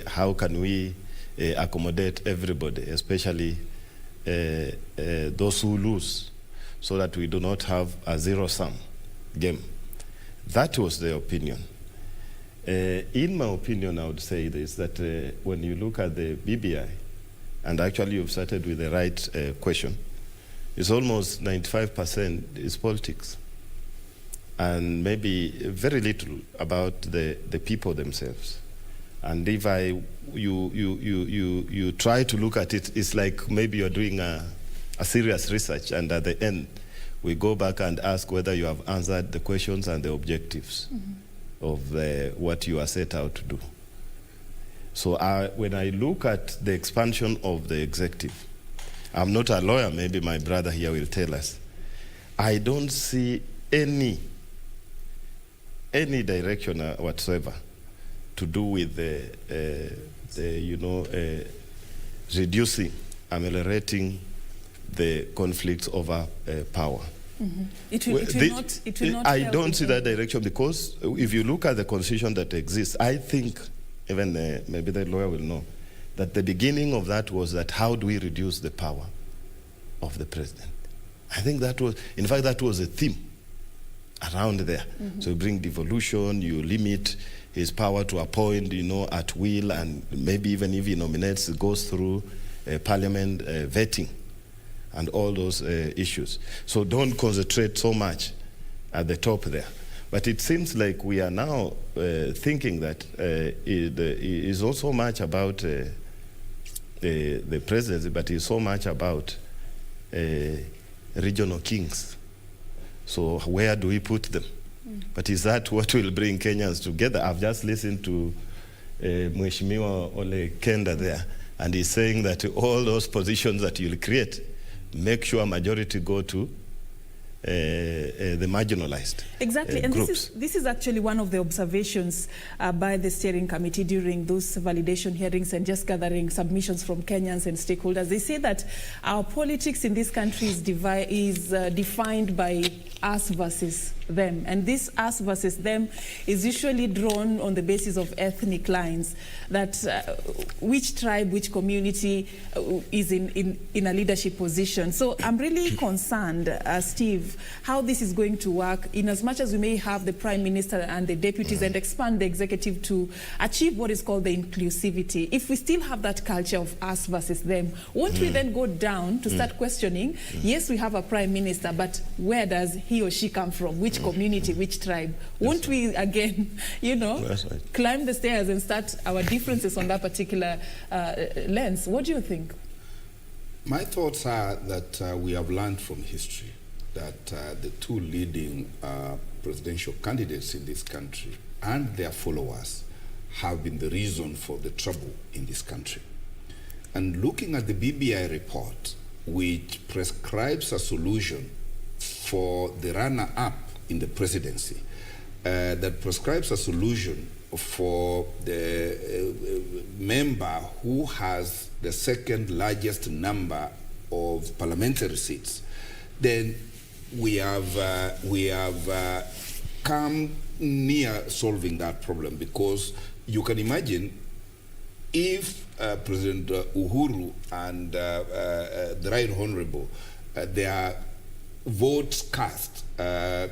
how can we accommodate everybody, especially those who lose, so that we do not have a zero-sum game. That was their opinion. In my opinion, I would say this, that when you look at the BBI, and actually you've started with the right question, it's almost 95% is politics, and maybe very little about the people themselves. And if you try to look at it, it's like maybe you're doing a serious research, and at the end we go back and ask whether you have answered the questions and the objectives of what you are set out to do. So when I look at the expansion of the executive, I'm not a lawyer, maybe my brother here will tell us, I don't see any direction whatsoever to do with reducing, ameliorating the conflicts over power. It will not I don't see that direction, because if you look at the constitution that exists, I think, even maybe the lawyer will know, that the beginning of that was that how do we reduce the power of the president? I think that was, in fact, that was a theme around there. So you bring devolution, you limit his power to appoint, at will, and maybe even if he nominates, it goes through parliament vetting and all those issues. So don't concentrate so much at the top there. But it seems like we are now thinking that it is also much about the presidency, but it's so much about regional kings. So where do we put them? But is that what will bring Kenyans together? I've just listened to Mheshimiwa Ole Kenda there, and he's saying that all those positions that you'll create, make sure majority go to the marginalized and groups. This is actually one of the observations by the steering committee during those validation hearings and just gathering submissions from Kenyans and stakeholders. They say that our politics in this country is defined by us versus them. And this us versus them is usually drawn on the basis of ethnic lines, that which tribe, which community is in a leadership position. So I'm really concerned, Steve, how this is going to work, in as much as we may have the Prime Minister and the deputies and expand the executive to achieve what is called the inclusivity. If we still have that culture of us versus them, won't we then go down to start questioning, yes, we have a Prime Minister, but where does he or she come from? Which community, which tribe? Won't we again, climb the stairs and start our differences on that particular lens? What do you think? My thoughts are that we have learned from history that the two leading presidential candidates in this country and their followers have been the reason for the trouble in this country. And looking at the BBI report, which prescribes a solution for the runner-up in the presidency, that prescribes a solution for the member who has the second largest number of parliamentary seats, then we have come near solving that problem, because you can imagine if President Uhuru and the Right Honorable, their votes cast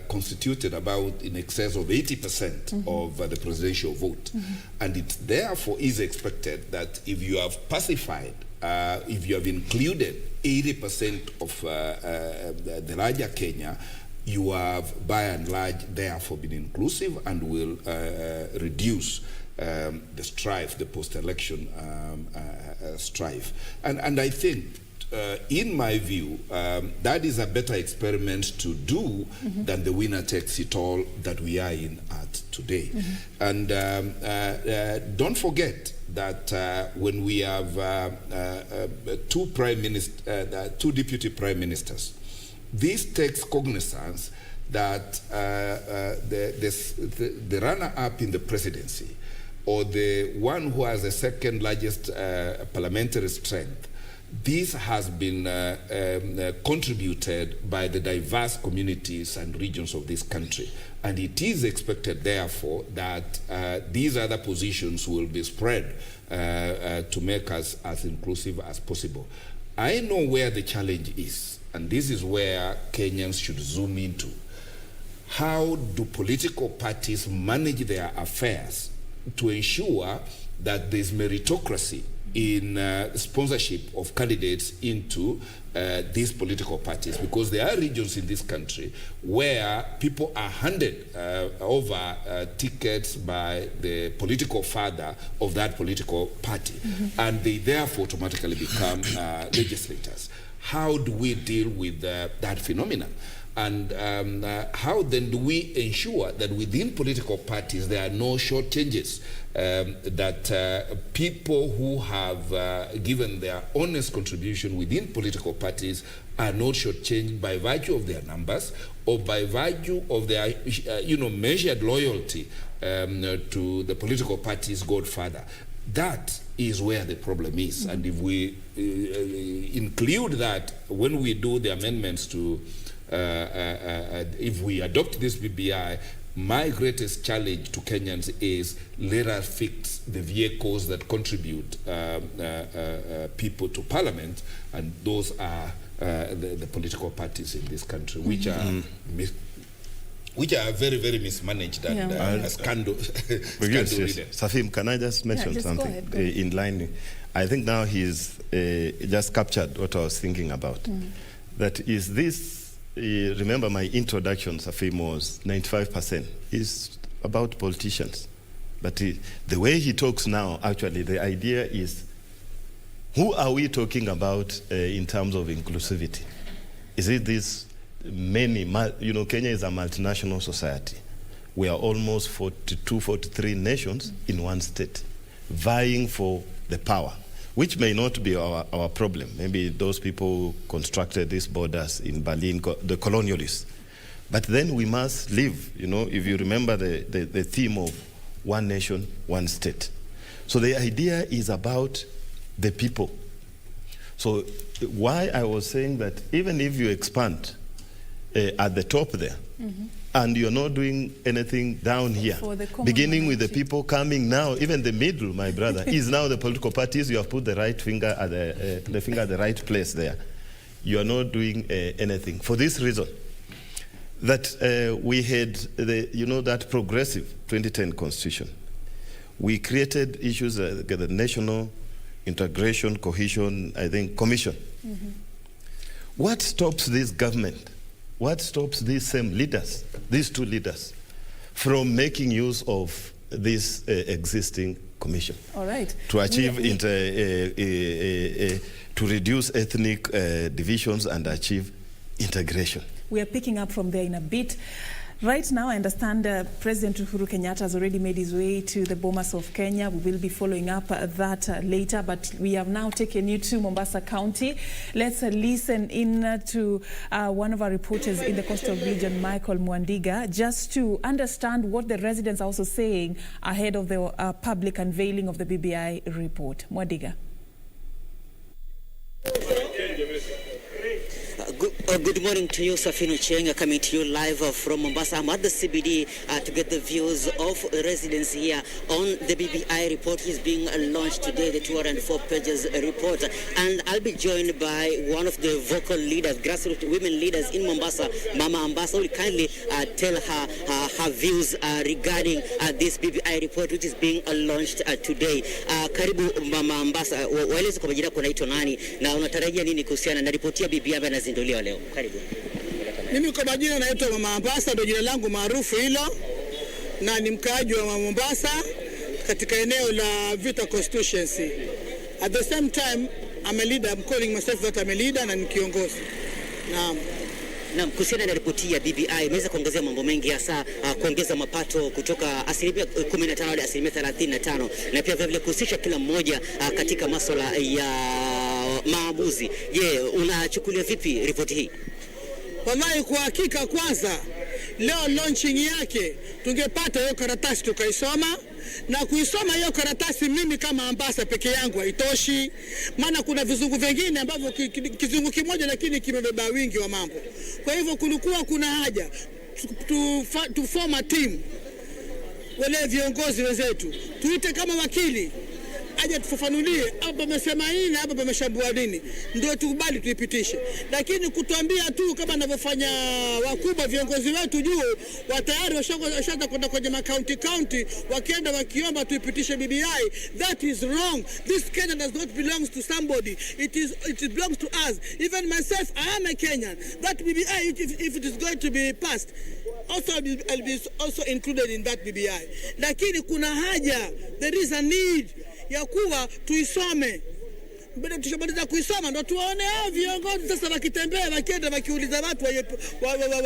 constituted about in excess of 80% of the presidential vote. And it therefore is expected that if you have pacified, if you have included 80% of the larger Kenya, you have by and large therefore been inclusive and will reduce the strife, the post-election strife. And I think, in my view, that is a better experiment to do than the winner takes it all that we are in at today. And don't forget that when we have two deputy prime ministers, this takes cognizance that the runner-up in the presidency, or the one who has the second largest parliamentary strength, this has been contributed by the diverse communities and regions of this country. And it is expected, therefore, that these other positions will be spread to make us as inclusive as possible. I know where the challenge is, and this is where Kenyans should zoom into. How do political parties manage their affairs to ensure that there's meritocracy in sponsorship of candidates into these political parties? Because there are regions in this country where people are handed over tickets by the political father of that political party, and they therefore automatically become legislators. How do we deal with that phenomenon? And how then do we ensure that within political parties there are no short changes, that people who have given their honest contribution within political parties are not shortchanged by virtue of their numbers or by virtue of their measured loyalty to the political party's godfather? That is where the problem is. And if we include that when we do the amendments to if we adopt this BBI, my greatest challenge to Kenyans is let us fix the vehicles that contribute people to parliament, and those are the political parties in this country, which are very, very mismanaged and scandal ridden. Safim, can I just mention something in line? I think now he's just captured what I was thinking about. That is this. Remember my introduction, Safim, was 95% is about politicians. But the way he talks now, actually, the idea is, who are we talking about in terms of inclusivity? Is it this many, Kenya is a multinational society. We are almost 42, 43 nations in one state, vying for the power, which may not be our problem. Maybe those people who constructed these borders in Berlin, the colonialists. But then we must live, if you remember the theme of one nation, one state. So the idea is about the people. So why I was saying that even if you expand at the top there, and you're not doing anything down here, beginning with the people coming now, even the middle, my brother, is now the political parties. You have put the right finger at the finger at the right place there. You are not doing anything. For this reason, that we had that progressive 2010 constitution. We created issues the National Integration, Cohesion, I think, Commission. What stops this government? What stops these same leaders, these two leaders, from making use of this existing commission? All right. To achieve, to reduce ethnic divisions and achieve integration. We are picking up from there in a bit. Right now, I understand President Uhuru Kenyatta has already made his way to the Bomas of Kenya. We will be following up that later, but we have now taken you to Mombasa County. Let's listen in to one of our reporters in the coastal region, Michael Mwandiga, just to understand what the residents are also saying ahead of the public unveiling of the BBI report. Mwandiga. Good morning to you, Safino Chenga, coming to you live from Mombasa. I'm at the CBD to get the views of residents here on the BBI report. Is being launched today, the 204 pages report. And I'll be joined by one of the vocal leaders, grassroots women leaders in Mombasa, Mama Ambassa, who will kindly tell her views regarding this BBI report, which is being launched today. Karibu Mama Ambassa, waeleze kwa majina kunaitwa nani na unatarajia nini kuhusiana na ripoti ya BBI ambayo inazinduliwa leo? Karibu. Mimi kwa majina naitwa Mama Ambassa, ndio jina langu maarufu hilo, na ni mkaaji wa Mombasa katika eneo la Vita Constituency. At the same time, I'm a leader. I'm calling myself that I'm a leader na ni kiongozi. Naam, kuhusiana na ripoti ya BBI imeweza kuongezea mambo mengi, hasa kuongeza mapato kutoka 15% hadi 35%, na pia vile kuhusisha kila mmoja katika masuala ya maamuzi. Je, unachukulia vipi ripoti hii? Wallahi, kwa hakika kwanza leo launching yake tungepata hiyo karatasi tukaisoma, na kuisoma hiyo karatasi mimi kama Ambassa peke yangu haitoshi, maana kuna vizungu vingine ambavyo kizungu kimoja lakini kimebeba wingi wa mambo. Kwa hivyo kulikuwa kuna haja to form a team, wale viongozi wenzetu tuite kama wakili aje tufafanulie hapa amesema nini, hapa pameshambua nini, ndio tukubali tuipitishe. Lakini kutuambia tu kama anavyofanya wakubwa viongozi wetu juu, watayari washaanza kwenda kwenye county wakienda wakiomba tuipitishe BBI, that is wrong. This Kenya does not belong to somebody, it belongs to us. Even myself, I am a Kenyan. That BBI, if it is going to be passed, also I'll be also included in that BBI. Lakini kuna haja, there is a need ya kuwa tuisome. Baada tushamaliza kuisoma ndo tuone hao viongozi sasa wakitembea wakienda wakiuliza watu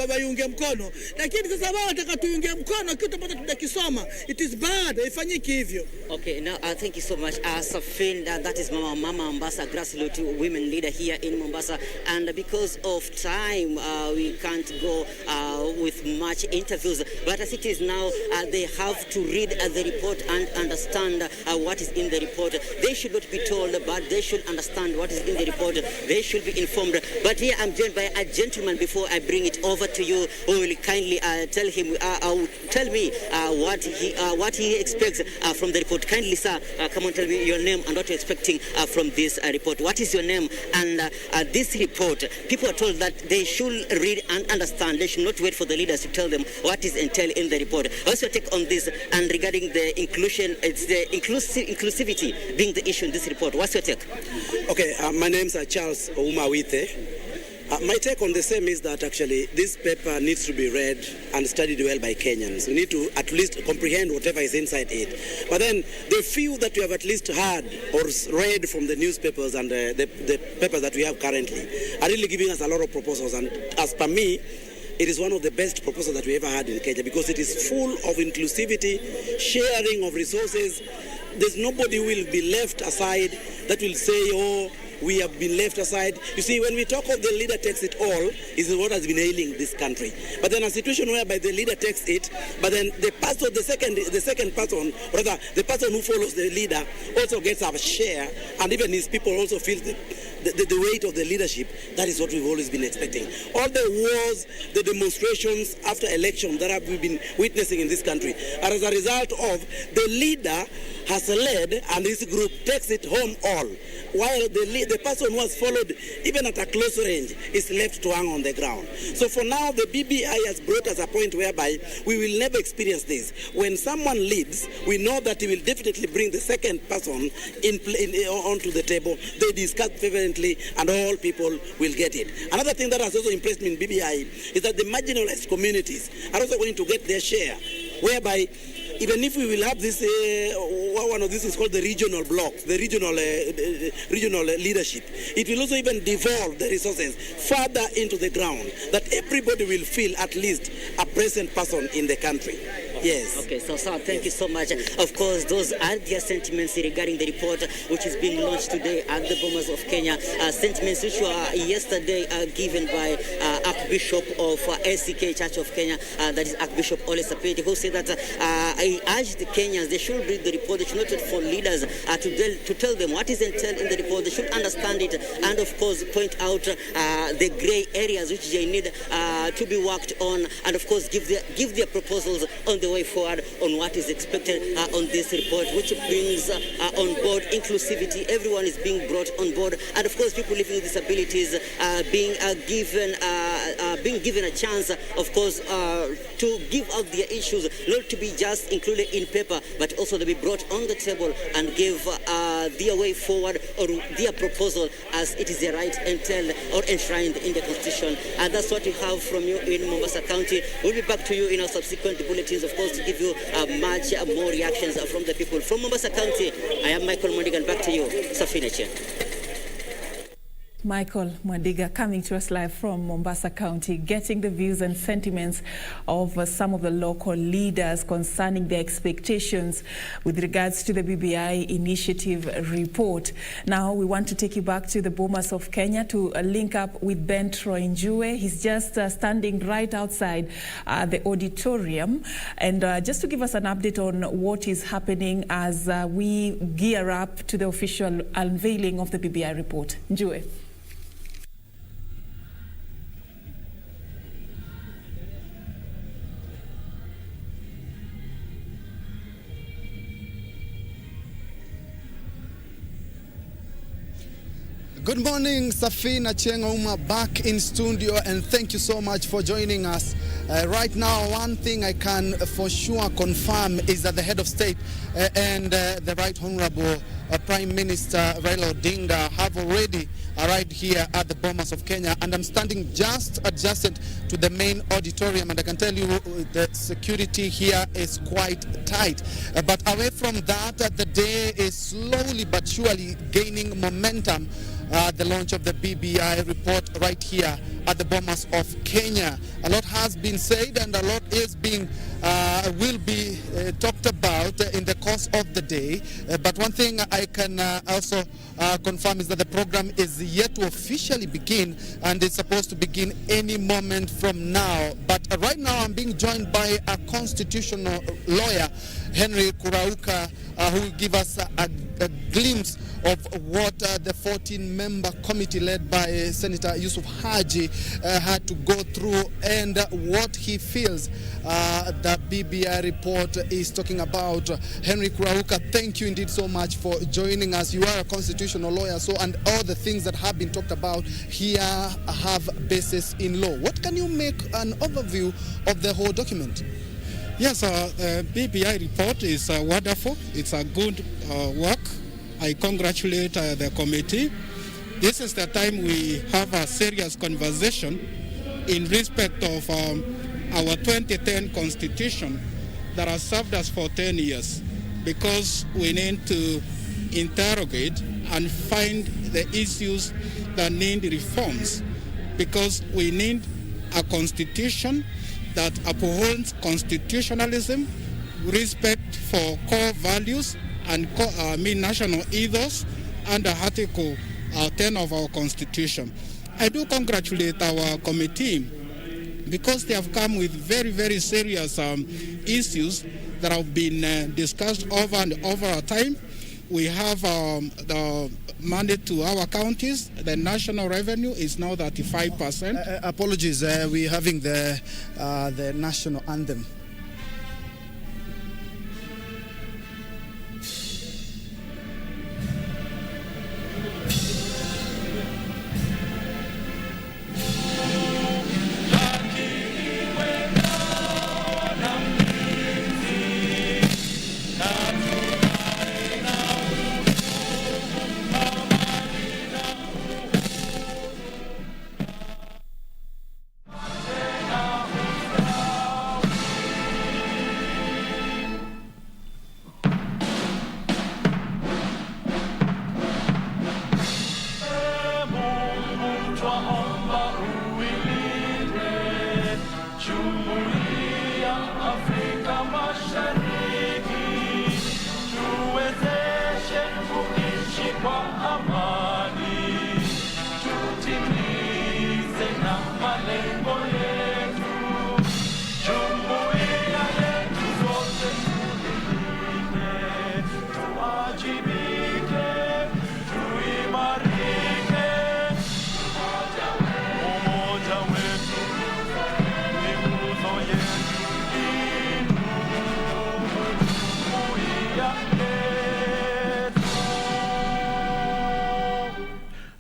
waiunge mkono. Lakini sasa wao wataka tuunge mkono kitu ambacho tutakisoma. It is bad, haifanyiki hivyo. Okay, now thank you so much. Safin, that is Mama Ambassa, grassroots women leader here in Mombasa, and because of time we can't go with much interviews, but as it is now they have to read the report and understand what is in the report. They should not be told, but they should understand what is in the report. They should be informed. But here I'm joined by a gentleman before I bring it over to you, who will kindly tell me what he expects from the report. Kindly, sir, come on, tell me your name and what you're expecting from this report. What is your name? And this report, people are told that they should read and understand. They should not wait for the leaders to tell them what is entailed in the report. What's your take on this? And regarding the inclusion, it's the inclusivity being the issue in this report. What's your take? Okay, my name is Charles Oumawithe. My take on the same is that actually this paper needs to be read and studied well by Kenyans. We need to at least comprehend whatever is inside it. But then the few that we have at least heard or read from the newspapers and the papers that we have currently are really giving us a lot of proposals. And as per me, it is one of the best proposals that we ever had in Kenya, because it is full of inclusivity, sharing of resources. There's nobody who will be left aside that will say, oh, we have been left aside. You see, when we talk of the leader takes it all, is what has been ailing this country. But then a situation whereby the leader takes it, but then the second person, rather the person who follows the leader also gets a share, and even his people also feel the weight of the leadership, that is what we've always been expecting. All the wars, the demonstrations after election that we've been witnessing in this country are as a result of the leader has led and his group takes it home all, while the person who has followed, even at a close range, is left to hang on the ground. So for now, the BBI has brought us a point whereby we will never experience this. When someone leads, we know that he will definitely bring the second person onto the table. They discuss fervently and all people will get it. Another thing that has also impressed me in BBI is that the marginalized communities are also going to get their share, whereby even if we will have this, one of this is called the regional blocks, the regional leadership, it will also even devolve the resources further into the ground, that everybody will feel at least a present person in the country. Yes. Okay, so thank you so much. Of course, those are their sentiments regarding the report which is being launched today at the Bomas of Kenya. Sentiments which were yesterday given by Archbishop of LCK Church of Kenya, that is Archbishop Ole Sapeti, who said that I urge the Kenyans, they should read the report. They should not wait for leaders to tell them what is entailed in the report. They should understand it and, of course, point out the grey areas which they need to be worked on, and, of course, give their proposals on the way forward on what is expected on this report, which brings on board inclusivity. Everyone is being brought on board, and, of course, people living with disabilities being given a chance, of course, to give out their issues, not to be just included in paper, but also to be brought on the table and give their way forward or their proposal as it is their right entailed or enshrined in the Constitution. And that's what we have from you in Mombasa County. We'll be back to you in our subsequent bulletins, of course, to give you much more reactions from the people. From Mombasa County, I am Michael Mondigan. Back to you, Safina Chen. Michael Mwandiga coming to us live from Mombasa County, getting the views and sentiments of some of the local leaders concerning their expectations with regards to the BBI initiative report. Now we want to take you back to the Bomas of Kenya to link up with Ben Troinjue. He's just standing right outside the auditorium, and just to give us an update on what is happening as we gear up to the official unveiling of the BBI report. Njue. Good morning, Safina Chengauma, back in studio, and thank you so much for joining us. Right now, one thing I can for sure confirm is that the head of state and the Right Honorable Prime Minister Raila Odinga have already arrived here at the Bomas of Kenya, and I'm standing just adjacent to the main auditorium, and I can tell you the security here is quite tight. But away from that, the day is slowly but surely gaining momentum. The launch of the BBI report right here at the Bomas of Kenya. A lot has been said and a lot is being will be talked about in the course of the day. But one thing I can also confirm is that the program is yet to officially begin, and it's supposed to begin any moment from now. But right now I'm being joined by a constitutional lawyer, Henry Kurauka, who will give us a glimpse of what the 14-member committee led by Senator Yusuf Haji had to go through, and what he feels the BBI report is talking about. Henry Kurauka, thank you indeed so much for joining us. You are a constitutional lawyer, so and all the things that have been talked about here have basis in law. What can you make an overview of the whole document? Yes, BBI report is wonderful. It's a good work. I congratulate the committee. This is the time we have a serious conversation in respect of our 2010 constitution that has served us for 10 years, because we need to interrogate and find the issues that need reforms, because we need a constitution that upholds constitutionalism, respect for core values and national ethos under Article 10 of our Constitution. I do congratulate our committee because they have come with very, very serious issues that have been discussed over and over time. we have the money to our counties. The national revenue is now 35%. Apologies, we're having the national anthem.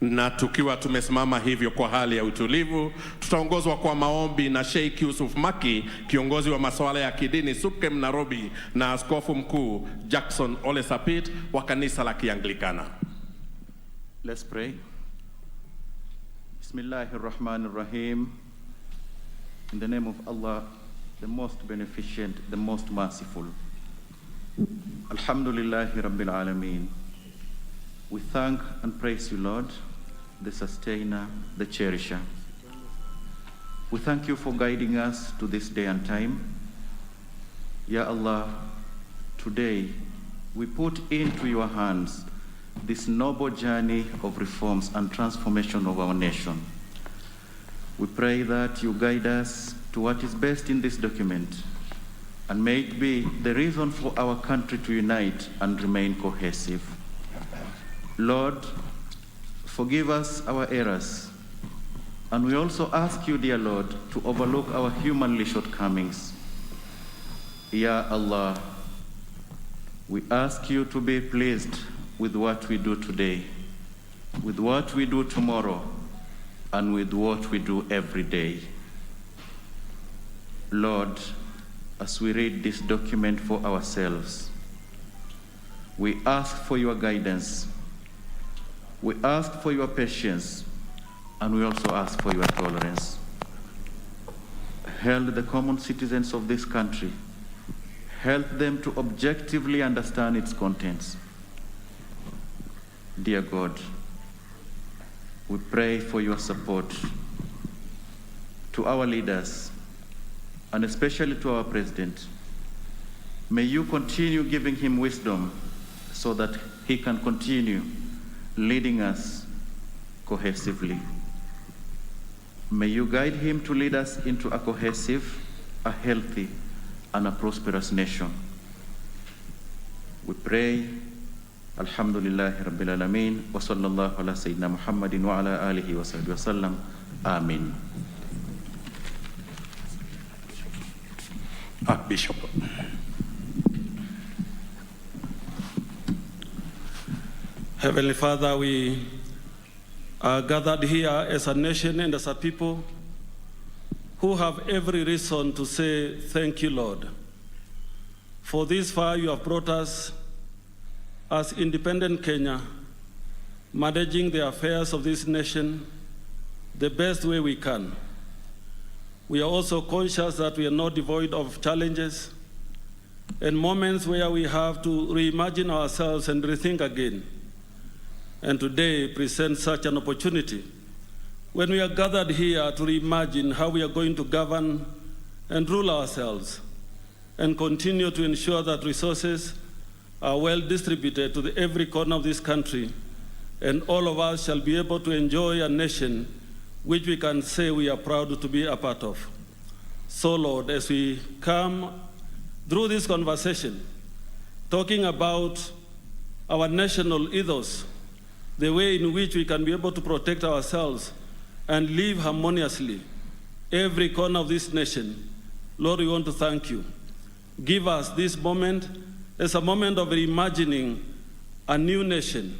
Na tukiwa tumesimama hivyo kwa hali ya utulivu, tutaongozwa kwa maombi na Sheikh Yusuf Maki, kiongozi wa masuala ya kidini SUPKEM Nairobi, na askofu mkuu Jackson Ole Sapit wa kanisa la Kianglikana. Let's pray. Bismillahirrahmanirrahim. In the name of Allah, the most beneficent, the most merciful. Alhamdulillahi Rabbil Alameen. We thank and praise you, Lord, the sustainer, the cherisher. We thank you for guiding us to this day and time. Ya Allah, today we put into your hands this noble journey of reforms and transformation of our nation. We pray that you guide us to what is best in this document, and may it be the reason for our country to unite and remain cohesive. Lord, forgive us our errors, and we also ask you, dear Lord, to overlook our humanly shortcomings. Ya Allah, we ask you to be pleased with what we do today, with what we do tomorrow, and with what we do every day. Lord, as we read this document for ourselves, we ask for your guidance. We ask for your patience, and we also ask for your tolerance. Help the common citizens of this country. Help them to objectively understand its contents. Dear God, we pray for your support to our leaders, and especially to our president. May you continue giving him wisdom so that he can continue leading us cohesively. May you guide him to lead us into a cohesive, a healthy, and a prosperous nation. We pray, Alhamdulillahi Rabbil Alameen, wa sallallahu ala Sayyidina Muhammadin wa ala alihi wa sahbihi wa sallam. Amen. Bishop. Heavenly Father, we are gathered here as a nation and as a people who have every reason to say thank you, Lord. For this far you have brought us as independent Kenya, managing the affairs of this nation the best way we can. We are also conscious that we are not devoid of challenges and moments where we have to reimagine ourselves and rethink again. And today presents such an opportunity when we are gathered here to reimagine how we are going to govern and rule ourselves and continue to ensure that resources are well distributed to every corner of this country, and all of us shall be able to enjoy a nation which we can say we are proud to be a part of. So, Lord, as we come through this conversation, talking about our national ethos, the way in which we can be able to protect ourselves and live harmoniously every corner of this nation. Lord, we want to thank you. Give us this moment as a moment of reimagining a new nation,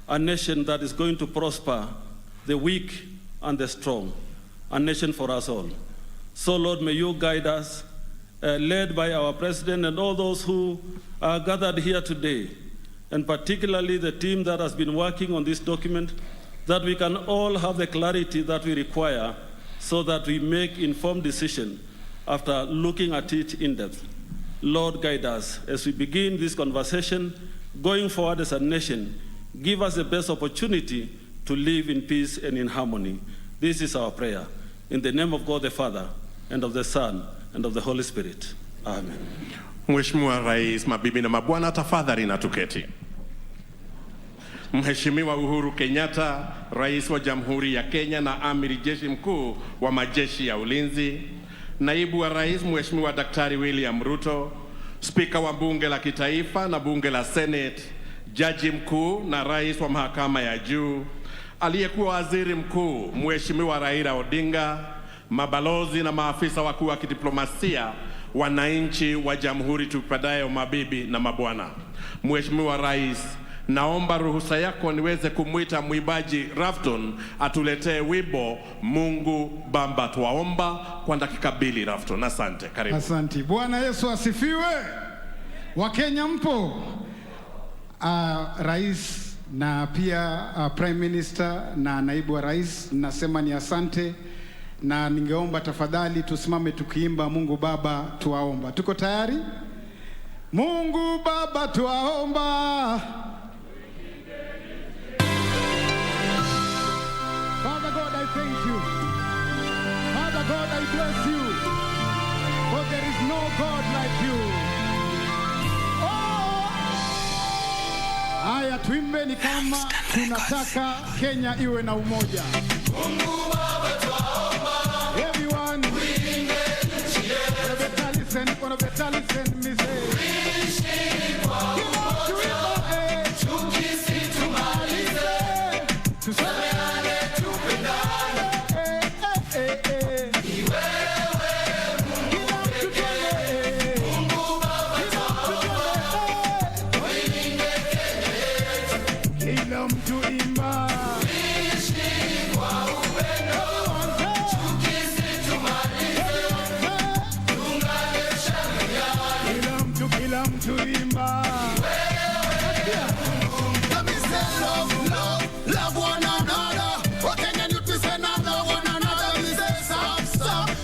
a nation that is going to prosper the weak and the strong, a nation for us all. So, Lord, may you guide us, led by our president and all those who are gathered here today, and particularly the team that has been working on this document, that we can all have the clarity that we require so that we make informed decisions after looking at it in depth. Lord, guide us as we begin this conversation, going forward as a nation. Give us the best opportunity to live in peace and in harmony. This is our prayer. In the name of God the Father, and of the Son, and of the Holy Spirit. Amen. Mheshimiwa Rais, mabibi na mabwana, tafadhali na tuketi. Mheshimiwa Uhuru Kenyatta, Rais wa Jamhuri ya Kenya na Amiri Jeshi Mkuu wa Majeshi ya Ulinzi, Naibu wa Rais Mheshimiwa Daktari William Ruto, Spika wa Bunge la Kitaifa na Bunge la Senate, Jaji Mkuu na Rais wa Mahakama ya Juu, aliyekuwa Waziri Mkuu Mheshimiwa Raila Odinga, mabalozi na maafisa wakuu wa kidiplomasia, wananchi wa Jamhuri tupadayo, mabibi na mabwana. Mheshimiwa Rais, naomba ruhusa yako niweze kumwita mwimbaji Rafton atuletee wimbo Mungu Baba Twaomba kwa dakika 2. Rafton, asante. Karibu. Asante. Bwana Yesu asifiwe. Wakenya mpo? Rais na pia Prime Minister na naibu wa rais, nasema ni asante, na ningeomba tafadhali tusimame tukiimba Mungu Baba Twaomba. Tuko tayari? Mungu Baba Twaomba. Father God, I thank you. Father God, I bless you. For there is no God like you. Oh! Haya, tuimbe ni kama tunataka Kenya iwe na umoja. Mungu Baba Twaomba. Everyone, uilinde nchi yetu. Wanna better listen, me say. Uishi kwa umoja. Tukisitumalize. Tusameane, tupendane. Ni wewe Mungu pekee. Mungu Baba Twaomba. Uilinde Kenya yetu. Kila mtu imba. Uishi kwa upendo. Tukisitumalize. Tuungane shangiliane. Kila mtu imba. Let me say love one another. What can you do? Say love one another. We say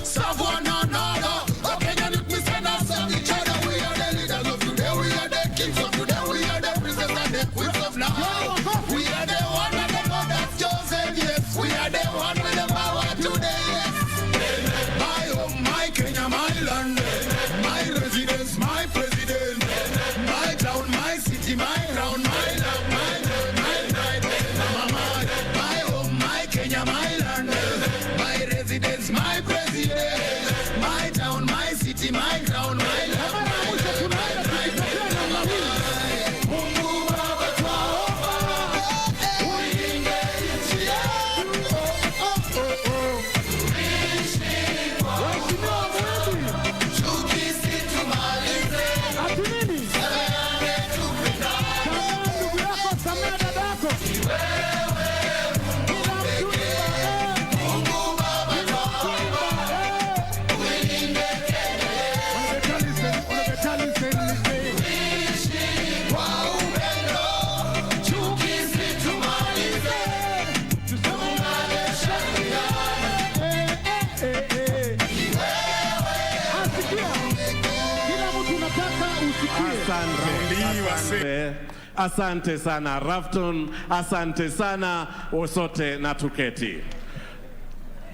serve one another. What can you do? Say serve each other. We are the leaders of today. We are the kings of today. We are the princes and the queens of now. We are the one and the God that's chosen. Yes, we are the one with the power today. Yes. My home, my Kenya, my land, my residence, my president, my town, my city, my crown, my love, my home, my Kenya, my land, my residence, my president, my town, my city, my crown, my love, Mungu Baba Twaomba, uilinde nchi yetu. Uishi kwa umoja. Tukisitumalize. Sameane, tupendane. Ni wewe Mungu pekee. Mungu Baba Twaomba. Uilinde Kenya yetu. Uishi kwa upendo. Tukisitumalize. Tuungane shangiliane. Ni wewe Asante sana Rafton, asante sana wote na tuketi.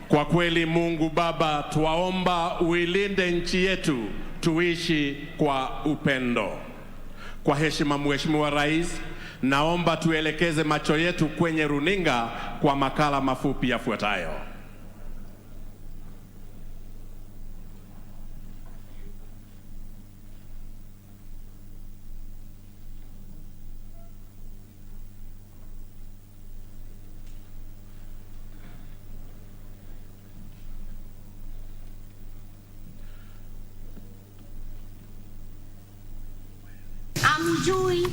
Kwa kweli Mungu Baba Twaomba, uilinde nchi yetu, tuishi kwa upendo. Kwa heshima Mheshimiwa Rais, naomba tuelekeze macho yetu kwenye runinga kwa makala mafupi yafuatayo. Amjui.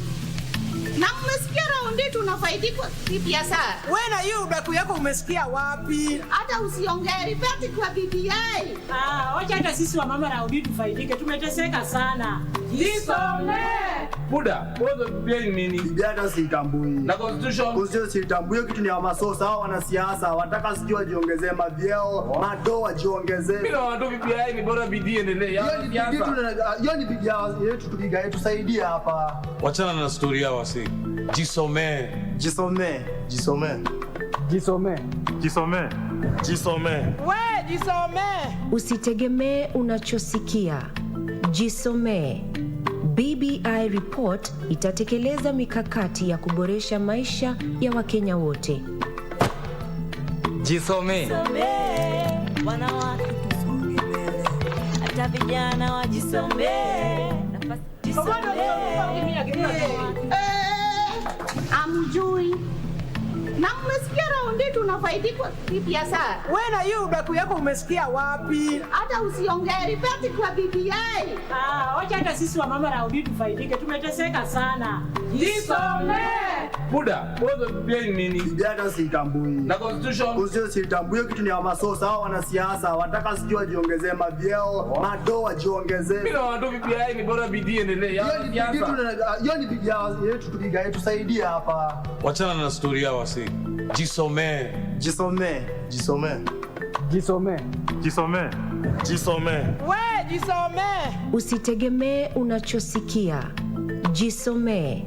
Na mmesikia raundi tunafaidika vipi sasa? Wewe na hiyo udaku yako umesikia wapi? Hata usiongee ripoti kwa BBI. Wacha hata sisi wa mama raundi tufaidike. Tumeteseka sana. Jisome. Buda, wewe BBI nini? BBI hata sitambui. Na constitution sitambui. Hiyo kitu ni ya masosa, hao wanasiasa wataka sijui wajiongezee mavyeo, madoa wajiongezee. Bila watu BBI ni bora bidii endelee. Hiyo ni bidii yetu tupiga yetu saidia hapa. Wachana na story yao wasi. Jisome. Jisome. Jisome. Jisome. Jisome. Jisome. We, jisome. Usitegemee unachosikia. Jisome. BBI report itatekeleza mikakati ya kuboresha maisha ya Wakenya wote. Jisome. Wanawake tusonge mbele. Hata vijana wajisome. Amjui. Na mmesikia raundi tunafaidika vipi sasa? Wewe na hiyo udaku yako umesikia wapi? Hata usiongee ripoti kwa BBI. Wacha hata sisi wa mama raundi tufaidike. Tumeteseka sana. Jisome. Buda, wewe BBI nini? BBI hata sitambui. Na constitution sitambui. Hiyo kitu ni ya masosa, hao wanasiasa wataka sijui wajiongezee mavyeo, madoa wajiongezee. Bila watu BBI ni bora bidii endelee. Hiyo ni bidii yetu tupiga yetu saidia hapa. Wachana na story yao wasi. Jisome. Jisome. Jisome. Jisome. Jisome. Jisome. We, jisome. Usitegemee unachosikia. Jisome.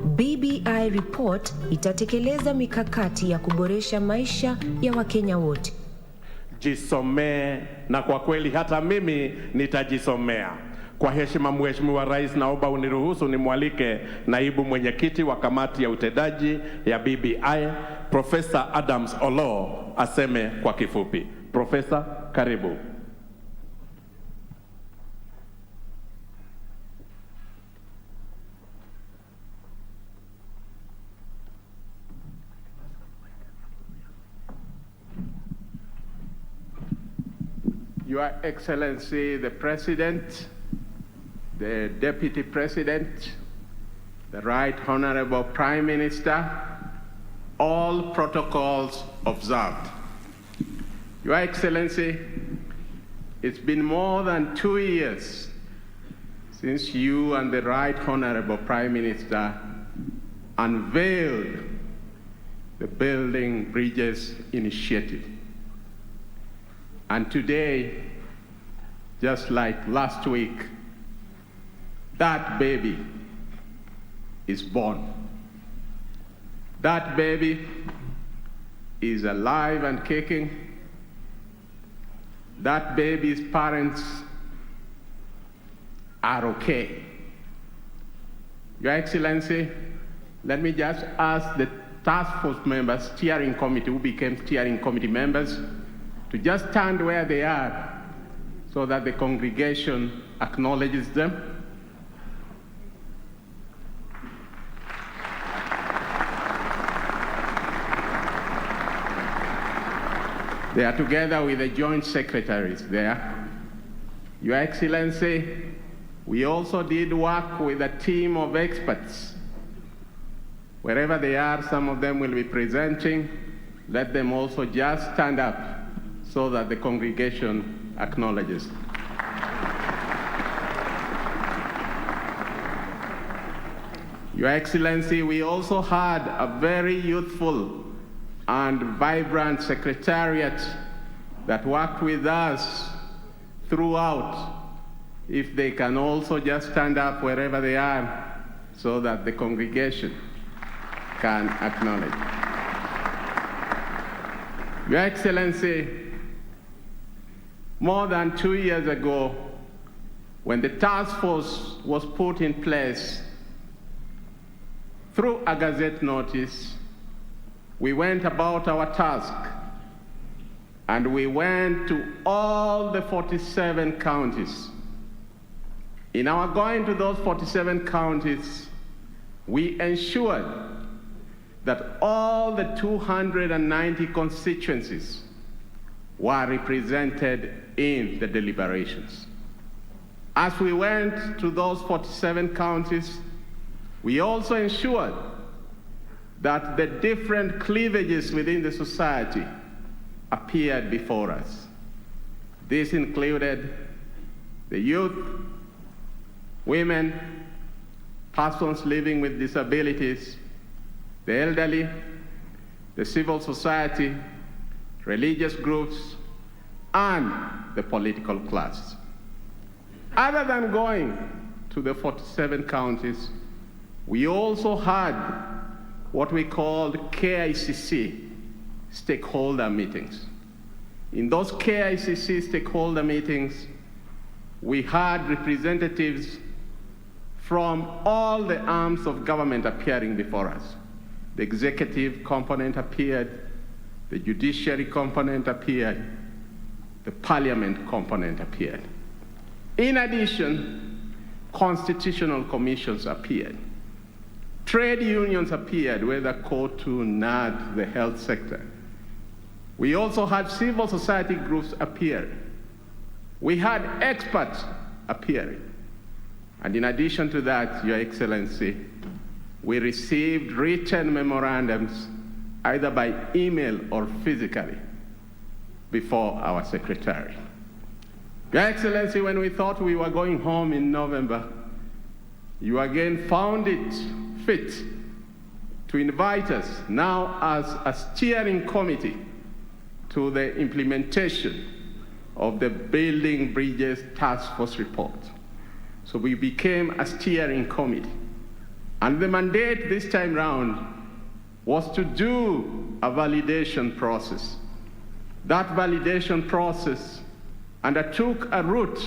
BBI report itatekeleza mikakati ya kuboresha maisha ya Wakenya wote. Jisomee, na kwa kweli hata mimi nitajisomea. Kwa heshima Mheshimiwa Rais, naomba uniruhusu nimwalike naibu mwenyekiti wa kamati ya utendaji ya BBI, Profesa Adams Olo, aseme kwa kifupi. Profesa, karibu. Your Excellency, the President, the Deputy President, the Right Honorable Prime Minister, all protocols observed. Your Excellency, it's been more than 2 years since you and the Right Honorable Prime Minister unveiled the Building Bridges Initiative. And today, just like last week, that baby is born. That baby is alive and kicking. That baby's parents are okay. Your Excellency, let me just ask the task force members, steering committee, who became steering committee members, to just stand where they are so that the congregation acknowledges them. They are together with the joint secretaries there. Your Excellency, we also did work with a team of experts. Wherever they are, some of them will be presenting. Let them also just stand up so that the congregation acknowledges. Your Excellency, we also had a very youthful and vibrant secretariat that worked with us throughout. If they can also just stand up wherever they are so that the congregation can acknowledge. Your Excellency, more than 2 years ago, when the task force was put in place, through a Gazette notice, we went about our task, and we went to all the 47 counties. In our going to those 47 counties, we ensured that all the 290 constituencies were represented in the deliberations. As we went to those 47 counties, We also ensured that the different cleavages within the society appeared before us. This included the youth, women, persons living with disabilities, the elderly, the civil society, religious groups, and the political class. Other than going to the 47 counties, we also had what we called KICC stakeholder meetings. In those KICC stakeholder meetings, we had representatives from all the arms of government appearing before us. The executive component appeared, the judiciary component appeared, the parliament component appeared. In addition, constitutional commissions appeared. Trade unions appeared, whether COTU, NAD, the health sector. We also had civil society groups appear. We had experts appearing. And in addition to that, Your Excellency, we received written memorandums either by email or physically before our secretary. Your Excellency, when we thought we were going home in November, you again found it fit to invite us now as a steering committee to the implementation of the Building Bridges Task Force report. So we became a steering committee. And the mandate this time round was to do a validation process. That validation process undertook a route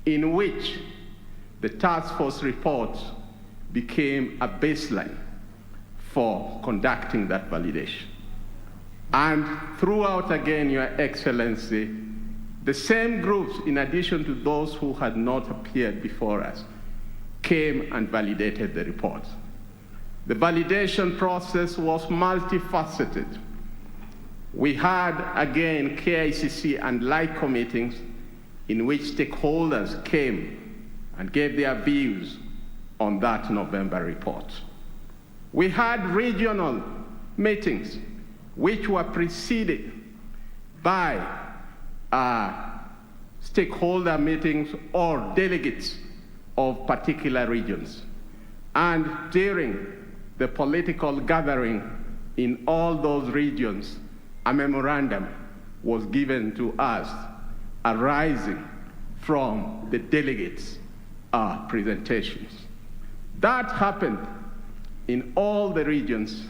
in which the task force report became a baseline for conducting that validation. And throughout, again, Your Excellency, the same groups, in addition to those who had not appeared before us, came and validated the report. The validation process was multifaceted. We had, again, KICC and like committees in which stakeholders came and gave their views on that November report. We had regional meetings which were preceded by stakeholder meetings or delegates of particular regions. And during the political gathering in all those regions, a memorandum was given to us arising from the delegates' presentations. That happened in all the regions,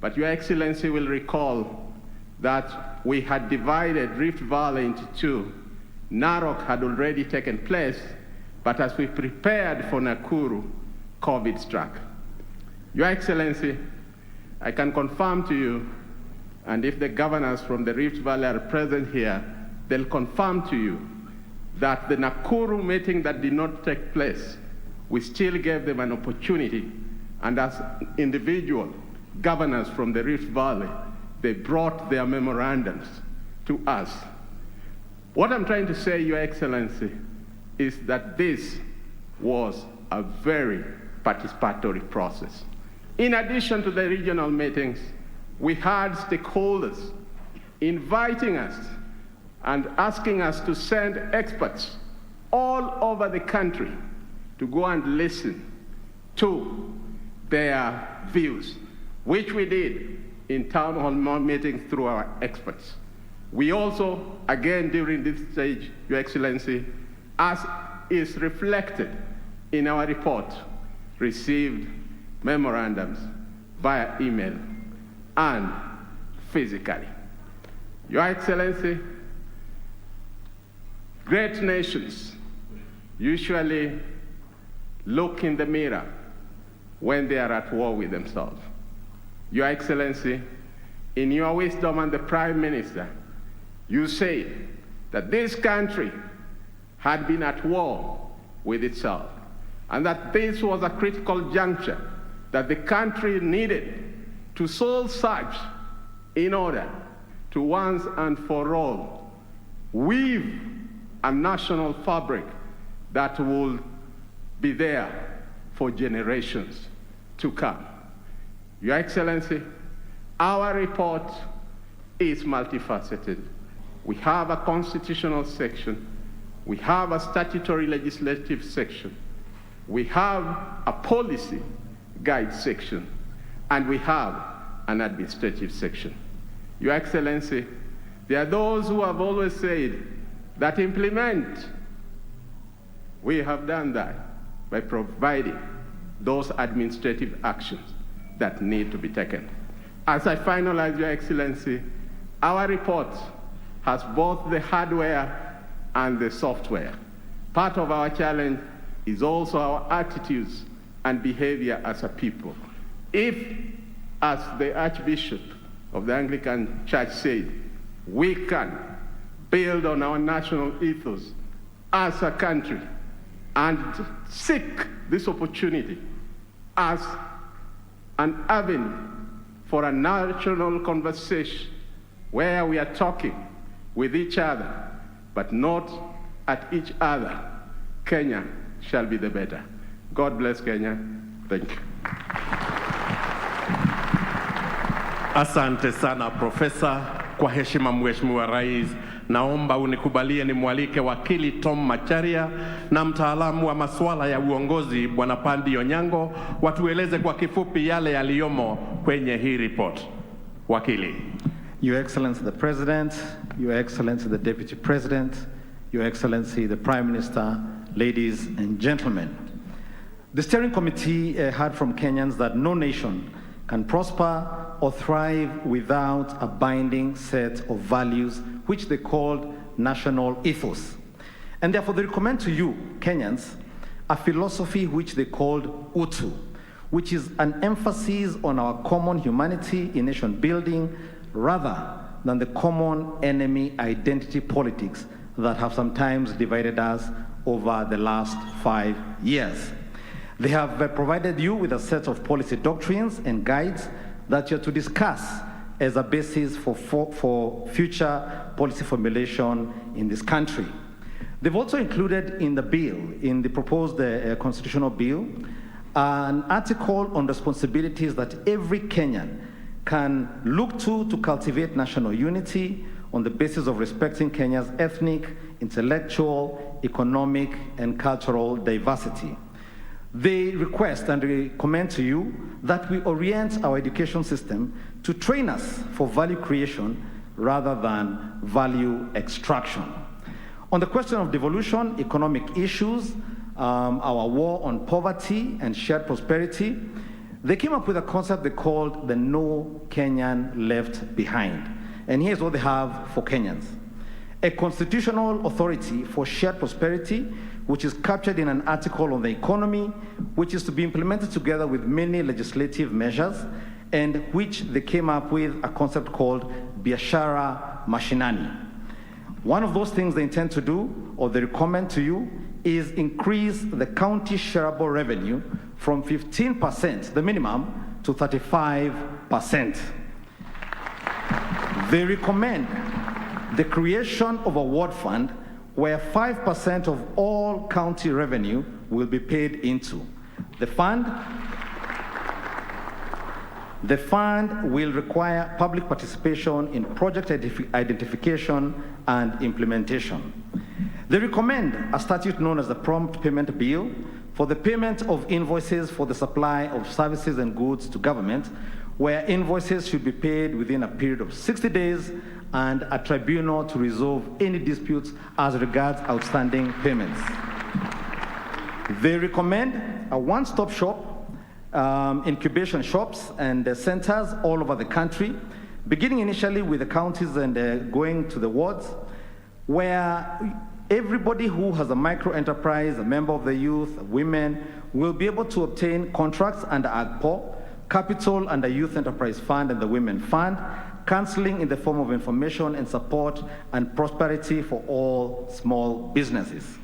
but Your Excellency will recall that we had divided Rift Valley into two. Narok had already taken place, but as we prepared for Nakuru, COVID struck. Your Excellency, I can confirm to you, and if the governors from the Rift Valley are present here, they'll confirm to you that the Nakuru meeting that did not take place, we still gave them an opportunity, and as individual governors from the Rift Valley, they brought their memorandums to us. What I'm trying to say, Your Excellency, is that this was a very participatory process. In addition to the regional meetings, we had stakeholders inviting us and asking us to send experts all over the country to go and listen to their views, which we did in town hall meetings through our experts. We also, again during this stage, Your Excellency, as is reflected in our report, received memorandums via email and physically. Your Excellency, great nations usually look in the mirror when they are at war with themselves. Your Excellency, in your wisdom and the Prime Minister, you say that this country had been at war with itself, and that this was a critical juncture that the country needed to soul search in order to once and for all weave a national fabric that will be there for generations to come. Your Excellency, our report is multifaceted. We have a constitutional section, we have a statutory legislative section, we have a policy guide section, and we have an administrative section. Your Excellency, there are those who have always said that implement. We have done that by providing those administrative actions that need to be taken. As I finalize, Your Excellency, our report has both the hardware and the software. Part of our challenge is also our attitudes and behavior as a people. If, as the Archbishop of the Anglican Church said, we can build on our national ethos as a country and seek this opportunity as an avenue for a national conversation where we are talking with each other, but not at each other, Kenya shall be the better. God bless Kenya. Thank you. Asante sana Profesa. Kwa heshima Mheshimiwa Rais, naomba unikubalie nimwalike wakili Tom Macharia na mtaalamu wa masuala ya uongozi Bwana Pandi Onyango watueleze kwa kifupi yale yaliyomo kwenye hii report. Wakili. Your Excellency the President, Your Excellency the Deputy President, Your Excellency the Prime Minister, ladies and gentlemen. The steering committee heard from Kenyans that no nation can prosper or thrive without a binding set of values which they called national ethos. And therefore they recommend to you, Kenyans, a philosophy which they called Utu, which is an emphasis on our common humanity in nation building rather than the common enemy identity politics that have sometimes divided us over the last 5 years. They have provided you with a set of policy doctrines and guides that you're to discuss as a basis for future policy formulation in this country. They've also included in the bill, in the proposed constitutional bill, an article on responsibilities that every Kenyan can look to cultivate national unity on the basis of respecting Kenya's ethnic, intellectual, economic, and cultural diversity. They request and recommend to you that we orient our education system to train us for value creation rather than value extraction. On the question of devolution, economic issues, our war on poverty and shared prosperity, they came up with a concept they called the No Kenyan Left Behind. And here's what they have for Kenyans. A constitutional authority for shared prosperity, which is captured in an article on the economy, which is to be implemented together with many legislative measures, and which they came up with a concept called Biashara Mashinani. One of those things they intend to do, or they recommend to you, is increase the county shareable revenue from 15%, the minimum, to 35%. They recommend the creation of a ward fund where 5% of all county revenue will be paid into. The fund will require public participation in project identification and implementation. They recommend a statute known as the Prompt Payment Bill for the payment of invoices for the supply of services and goods to government, where invoices should be paid within a period of 60 days and a tribunal to resolve any disputes as regards outstanding payments. They recommend a one-stop shop, incubation shops and centers all over the country, beginning initially with the counties and going to the wards, where everybody who has a micro-enterprise, a member of the youth, women, will be able to obtain contracts under AGPO, capital under Youth Enterprise Fund and the Women Fund, counseling in the form of information and support and prosperity for all small businesses.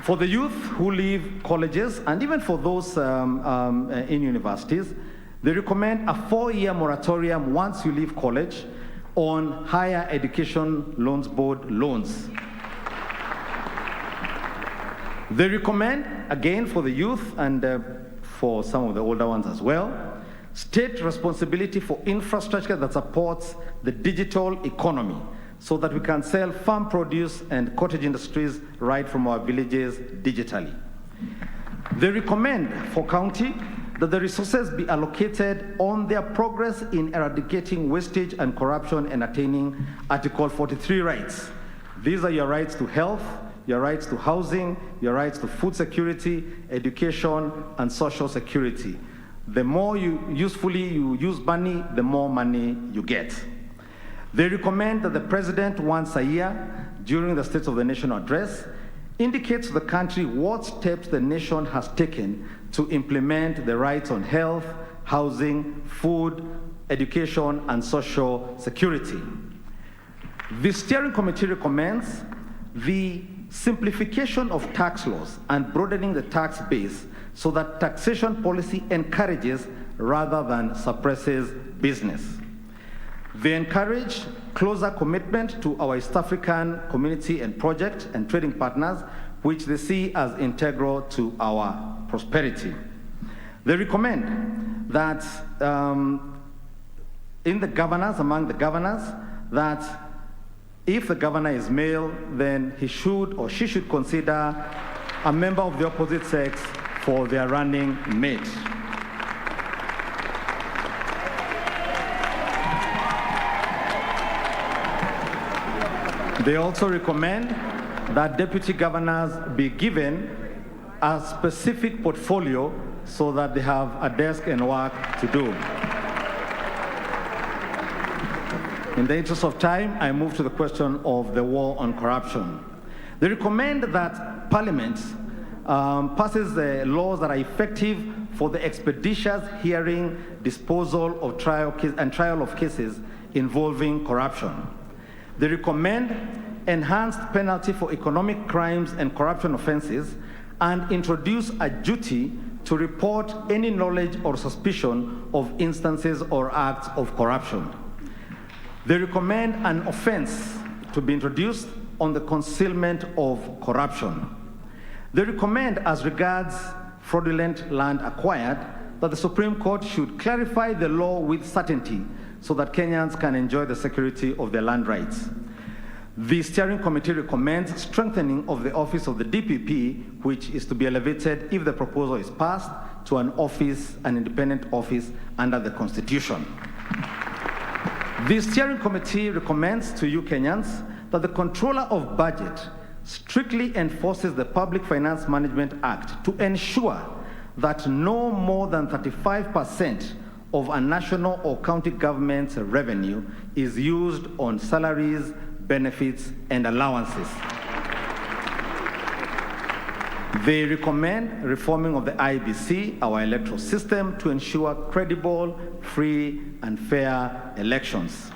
For the youth who leave colleges and even for those in universities, they recommend a 4-year moratorium once you leave college on higher education loans board loans. They recommend, again for the youth and for some of the older ones as well, state responsibility for infrastructure that supports the digital economy so that we can sell farm produce and cottage industries right from our villages digitally. They recommend for county that the resources be allocated on their progress in eradicating wastage and corruption and attaining Article 43 rights. These are your rights to health, your rights to housing, your rights to food security, education, and social security. The more you use money, the more money you get. They recommend that the president once a year, during the State of the Nation address, indicates to the country what steps the nation has taken to implement the rights on health, housing, food, education, and social security. The steering committee recommends the simplification of tax laws and broadening the tax base so that taxation policy encourages rather than suppresses business. They encourage closer commitment to our East African community and project and trading partners, which they see as integral to our prosperity. They recommend that in the governors, among the governors, that if the governor is male, then he should or she should consider a member of the opposite sex for their running mate. They also recommend that deputy governors be given a specific portfolio so that they have a desk and work to do. In the interest of time, I move to the question of the war on corruption. They recommend that Parliament passes the laws that are effective for the expeditious hearing, disposal of trial of cases involving corruption. They recommend enhanced penalty for economic crimes and corruption offenses and introduce a duty to report any knowledge or suspicion of instances or acts of corruption. They recommend an offense to be introduced on the concealment of corruption. They recommend, as regards fraudulent land acquired, that the Supreme Court should clarify the law with certainty so that Kenyans can enjoy the security of their land rights. The steering committee recommends strengthening of the office of the DPP, which is to be elevated if the proposal is passed to an independent office under the Constitution. The steering committee recommends to you Kenyans that the Controller of Budget strictly enforces the Public Finance Management Act to ensure that no more than 35% of a national or county government's revenue is used on salaries, benefits, and allowances. They recommend reforming of the IBC, our electoral system, to ensure credible, free, and fair elections.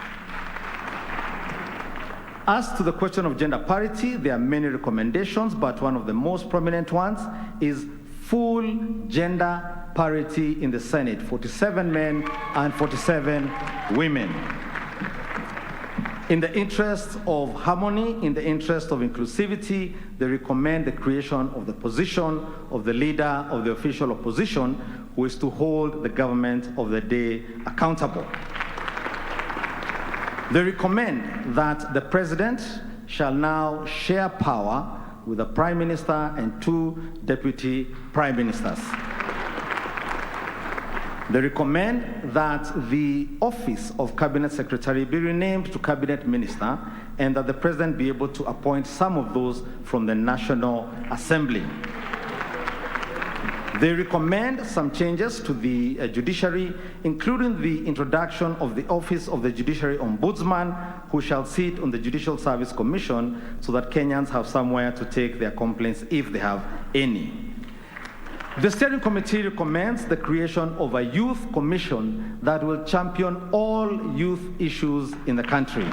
As to the question of gender parity, there are many recommendations, but one of the most prominent ones is full gender parity in the Senate, 47 men and 47 women. In the interest of harmony, in the interest of inclusivity, they recommend the creation of the position of the leader of the official opposition, who is to hold the government of the day accountable. They recommend that the president shall now share power with the prime minister and 2 deputy prime ministers. They recommend that the office of cabinet secretary be renamed to cabinet minister and that the president be able to appoint some of those from the National Assembly. They recommend some changes to the judiciary, including the introduction of the office of the Judiciary Ombudsman, who shall sit on the Judicial Service Commission so that Kenyans have somewhere to take their complaints if they have any. The steering committee recommends the creation of a youth commission that will champion all youth issues in the country.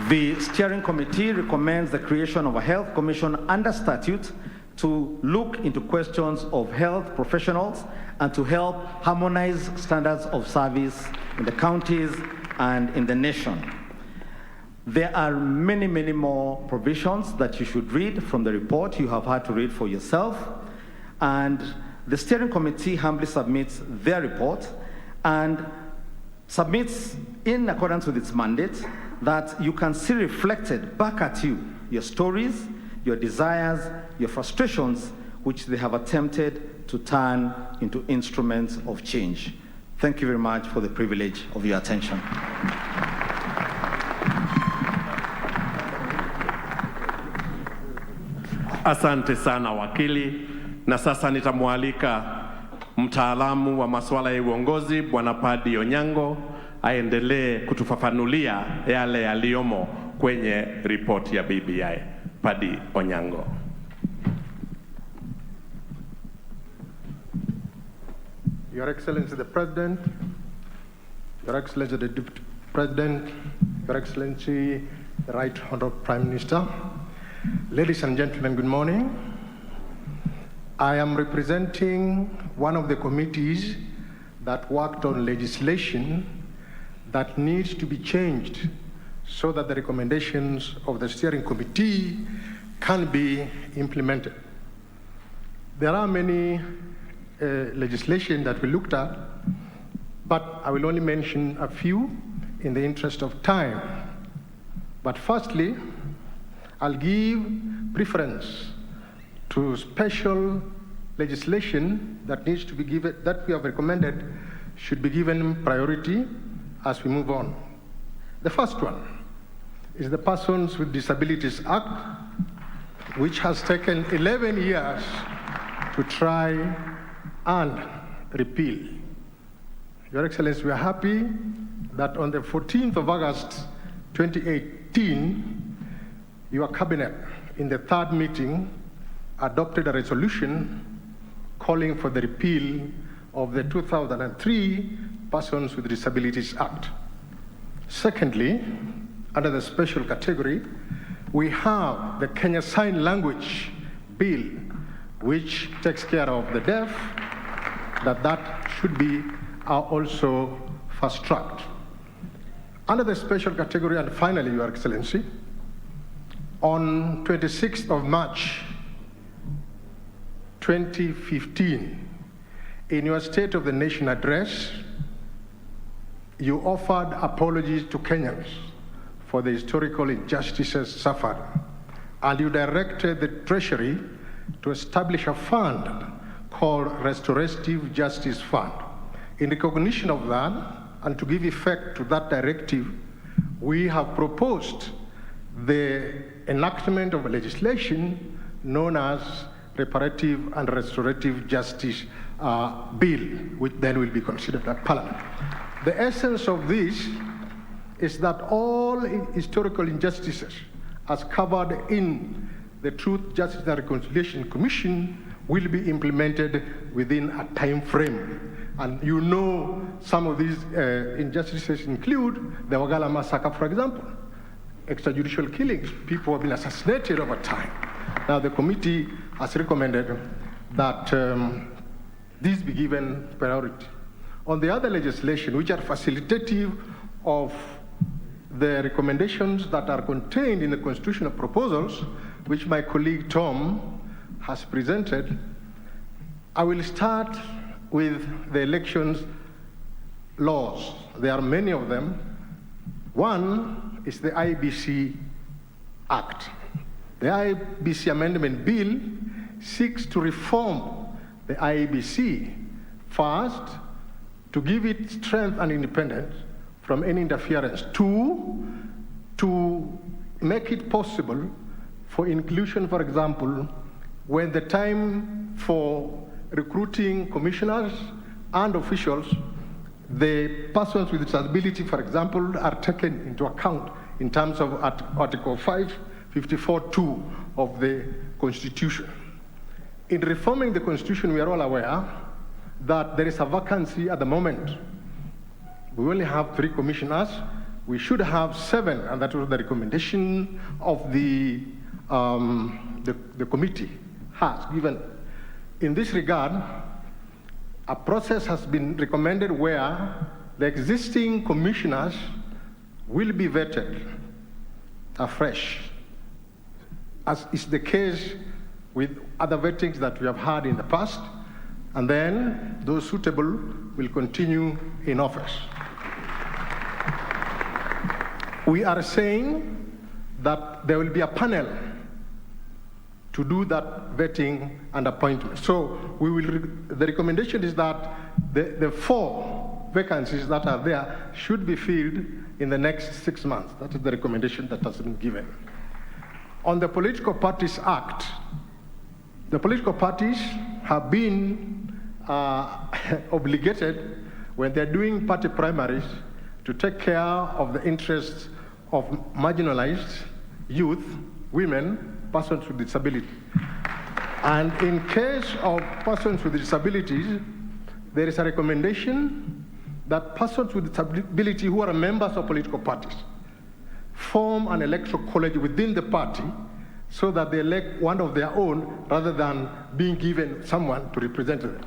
The steering committee recommends the creation of a health commission under statute to look into questions of health professionals and to help harmonize standards of service in the counties and in the nation. There are many, many more provisions that you should read from the report. You have had to read for yourself. And the steering committee humbly submits their report and submits in accordance with its mandate that you can see reflected back at you your stories, your desires, your frustrations, which they have attempted to turn into instruments of change. Thank you very much for the privilege of your attention. Asante sana wakili, na sasa nitamwalika mtaalamu wa masuala ya uongozi Bwana Padi Onyango aendelee kutufafanulia yale yaliyomo kwenye ripoti ya BBI. Padi Onyango. Your Excellency the President, Your Excellency the Deputy President, Your Excellency the Right Honorable Prime Minister, ladies and gentlemen, good morning. I am representing one of the committees that worked on legislation that needs to be changed so that the recommendations of the steering committee can be implemented. There are many legislation that we looked at, but I will only mention a few in the interest of time. But firstly, I'll give preference to special legislation that needs to be given, that we have recommended should be given priority as we move on. The first one is the Persons with Disabilities Act, which has taken 11 years to try and repeal. Your Excellency, we are happy that on the 14th of August 2018, your cabinet in the third meeting adopted a resolution calling for the repeal of the 2003 Persons with Disabilities Act. Secondly, under the special category, we have the Kenya Sign Language Bill, which takes care of the deaf, that should be also fast-tracked. Under the special category, and finally, Your Excellency, on 26th of March 2015, in your State of the Nation address, you offered apologies to Kenyans for the historical injustices suffered, and you directed the Treasury to establish a fund called Restorative Justice Fund. In recognition of that, and to give effect to that directive, we have proposed the enactment of a legislation known as Reparative and Restorative Justice Bill, which then will be considered at Parliament. The essence of this is that all historical injustices, as covered in the Truth, Justice and Reconciliation Commission, will be implemented within a time frame. And you know some of these injustices include the Wagala massacre, for example, extrajudicial killings. People have been assassinated over time. Now the committee has recommended that these be given priority. On the other legislation, which are facilitative of the recommendations that are contained in the constitutional proposals, which my colleague Tom has presented, I will start with the elections laws. There are many of them. One is the IBC Act. The IBC Amendment Bill seeks to reform the IBC. First, to give it strength and independence from any interference. Two, to make it possible for inclusion, for example, when the time for recruiting commissioners and officials, the persons with disability, for example, are taken into account in terms of Article 554(2) of the Constitution. In reforming the Constitution, we are all aware that there is a vacancy at the moment. We only have 3 commissioners. We should have 7, and that was the recommendation of the committee has given. In this regard, a process has been recommended where the existing commissioners will be vetted. afresh, as is the case with other vettings that we have had in the past, and then those suitable will continue in office. We are saying that there will be a panel to do that vetting and appointment. So the recommendation is that the 4 vacancies that are there should be filled in the next 6 months. That is the recommendation that has been given. On the Political Parties Act, the political parties have been obligated, when they're doing party primaries, to take care of the interests of marginalized youth, women, persons with disability. And in case of persons with disabilities, there is a recommendation that persons with disability who are members of political parties form an electoral college within the party so that they elect one of their own rather than being given someone to represent them.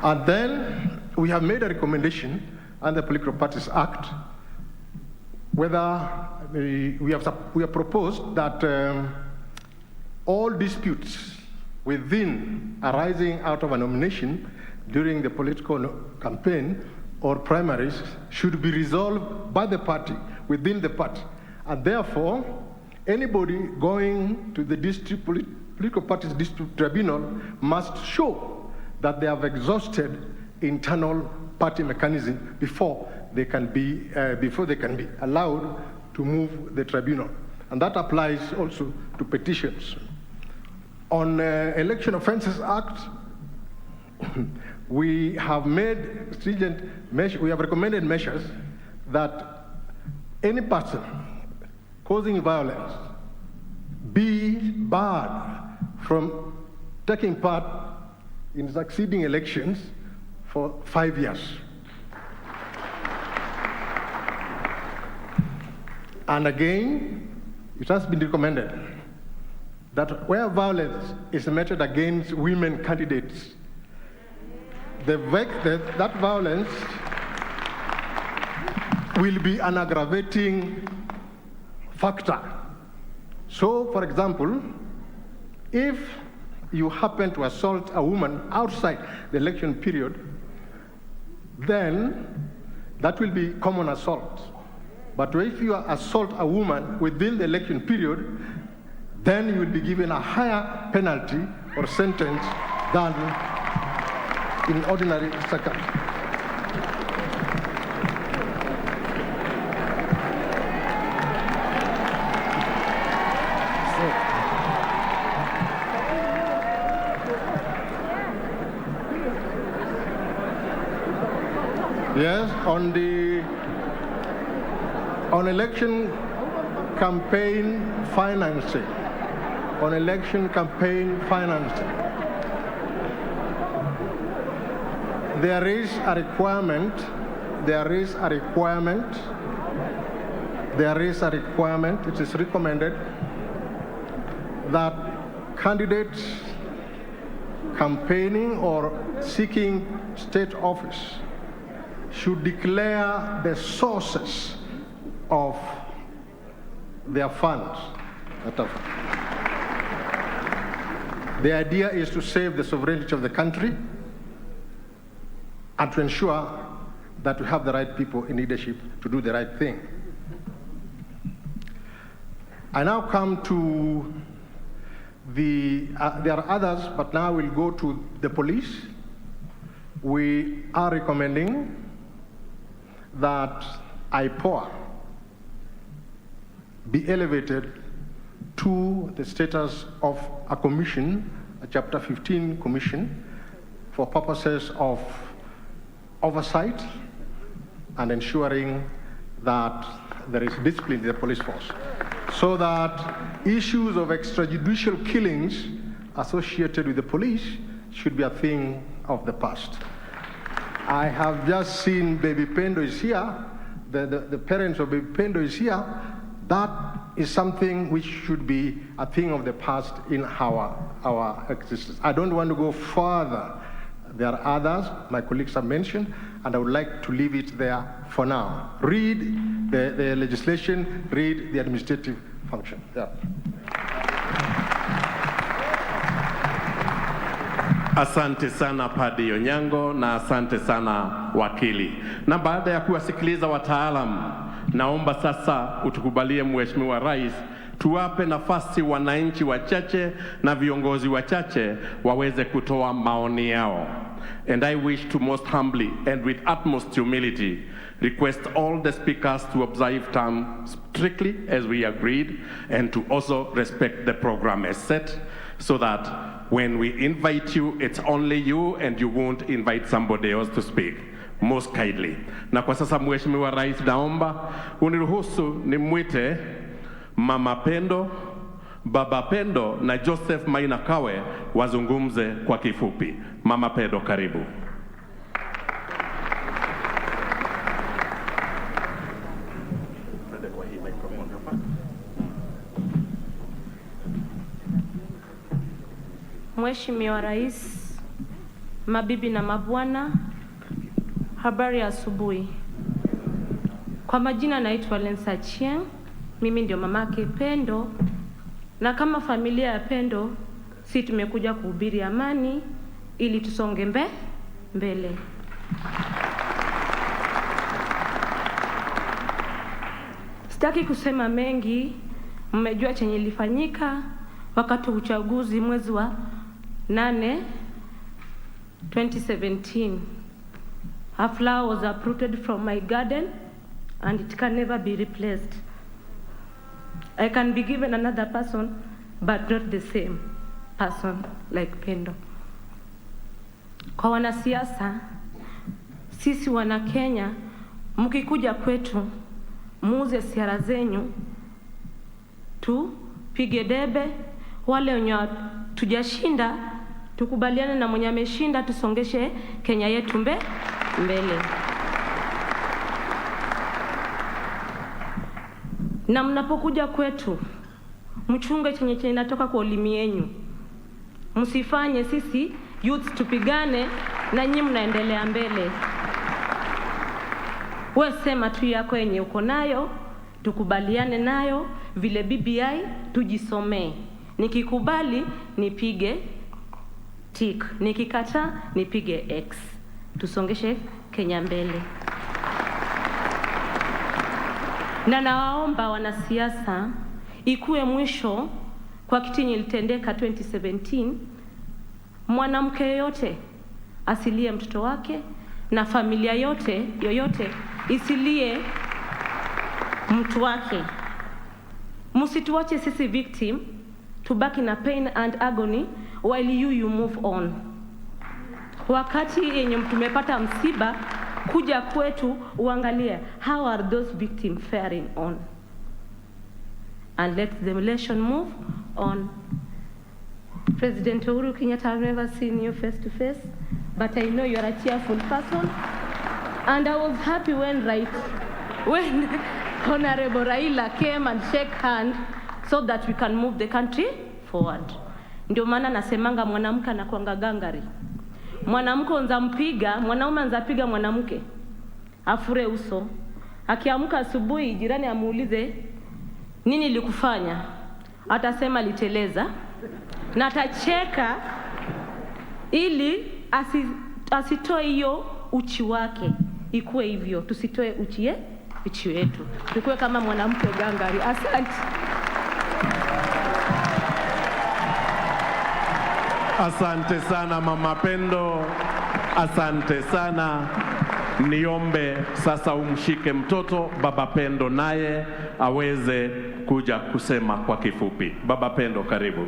And then we have made a recommendation under the Political Parties Act whether we have proposed that all disputes arising out of a nomination during the political campaign or primaries should be resolved by the party, within the party. And therefore, anybody going to the political parties dispute tribunal must show that they have exhausted internal party mechanism before they can be allowed to move the tribunal. And that applies also to petitions. On Election Offences Act, we have made stringent measures, we have recommended measures that any person causing violence be barred from taking part in succeeding elections for 5 years. And again, it has been recommended that where violence is meted against women candidates, that violence will be an aggravating factor. So, for example, if you happen to assault a woman outside the election period, then that will be common assault. But if you assault a woman within the election period, then you will be given a higher penalty or sentence than in ordinary circumstances. Yes, on election campaign financing, there is a requirement, it is recommended that candidates campaigning or seeking state office should declare the sources of their funds. The idea is to save the sovereignty of the country and to ensure that we have the right people in leadership to do the right thing. I now come to there are others, but now we'll go to the police. We are recommending that IPOA be elevated to the status of a commission, a Chapter 15 commission, for purposes of oversight and ensuring that there is discipline in the police force, so that issues of extrajudicial killings associated with the police should be a thing of the past. I have just seen Baby Pendo is here, the parents of Baby Pendo is here. That is something which should be a thing of the past in our existence. I don't want to go further There are others my colleagues have mentioned, and I would like to leave it there for now. Read the legislation, read the administrative function. Yeah. Asante sana Padri Onyango na asante sana wakili. Na baada ya kuwasikiliza wataalam, naomba sasa utukubalie Mheshimiwa Rais tuwape nafasi wananchi wachache na viongozi wachache waweze kutoa maoni yao. And I wish to most humbly and with utmost humility request all the speakers to observe time strictly as we agreed, and to also respect the program as set, so that when we invite you, it's only you and you won't invite somebody else to speak. Most kindly. Na kwa sasa Mheshimiwa Rais, naomba uniruhusu nimwite Mama Pendo, Baba Pendo na Joseph Maina Kawe wazungumze kwa kifupi. Mama Pendo, karibu. Mheshimiwa Rais, mabibi na mabwana, habari ya asubuhi. Kwa majina naitwa Lensa Chieng, mimi ndio mamake Pendo, na kama familia ya Pendo, si tumekuja kuhubiri amani ili tusonge mbele. Sitaki kusema mengi, mmejua chenye ilifanyika wakati wa uchaguzi mwezi wa 8 2017. A flower was uprooted from my garden and it can never be replaced. I can be given another person, but not the same person like Pendo. Kwa wanasiasa, sisi wana Kenya, mkikuja kwetu, muuze siara zenyu, tupige debe, wale wenye tujashinda, tukubaliane na mwenye ameshinda, tusongeshe Kenya yetu mbele. Na mnapokuja kwetu, mchunge chenye inatoka kwa ulimi yenu. Msifanye sisi youth tupigane na nyinyi mnaendelea mbele. Wewe sema tu yako yenye uko nayo, tukubaliane nayo, vile BBI tujisomee. Nikikubali nipige tick, nikikata nipige X. Tusongeshe Kenya mbele. Na nawaomba wanasiasa, ikuwe mwisho kwa kitu ilitendeka 2017, mwanamke yoyote asilie mtoto wake, na familia yoyote isilie mtu wake. Msituache sisi victim tubaki na pain and agony while you move on. Wakati yenye tumepata msiba, kuja kwetu uangalie how are those victims faring on, and let the relation move on. President Uhuru Kenyatta, I've never seen you face to face, but I know you are a cheerful person, and I was happy when Honorable Raila came and shake hand so that we can move the country forward. Ndio maana nasemanga mwanamke anakuanga gangari. Mwanamke unzampiga, mwanaume anzapiga mwanamke afure uso. Akiamka asubuhi jirani amuulize nini nilikufanya, atasema liteleza, na atacheka ili asitoe hiyo uchi wake. Ikuwe hivyo, tusitoe uchi wetu, tukue kama mwanamke gangari. Asante. Asante sana Mama Pendo, asante sana. Niombe sasa umshike mtoto Baba Pendo naye aweze kuja kusema kwa kifupi. Baba Pendo, karibu.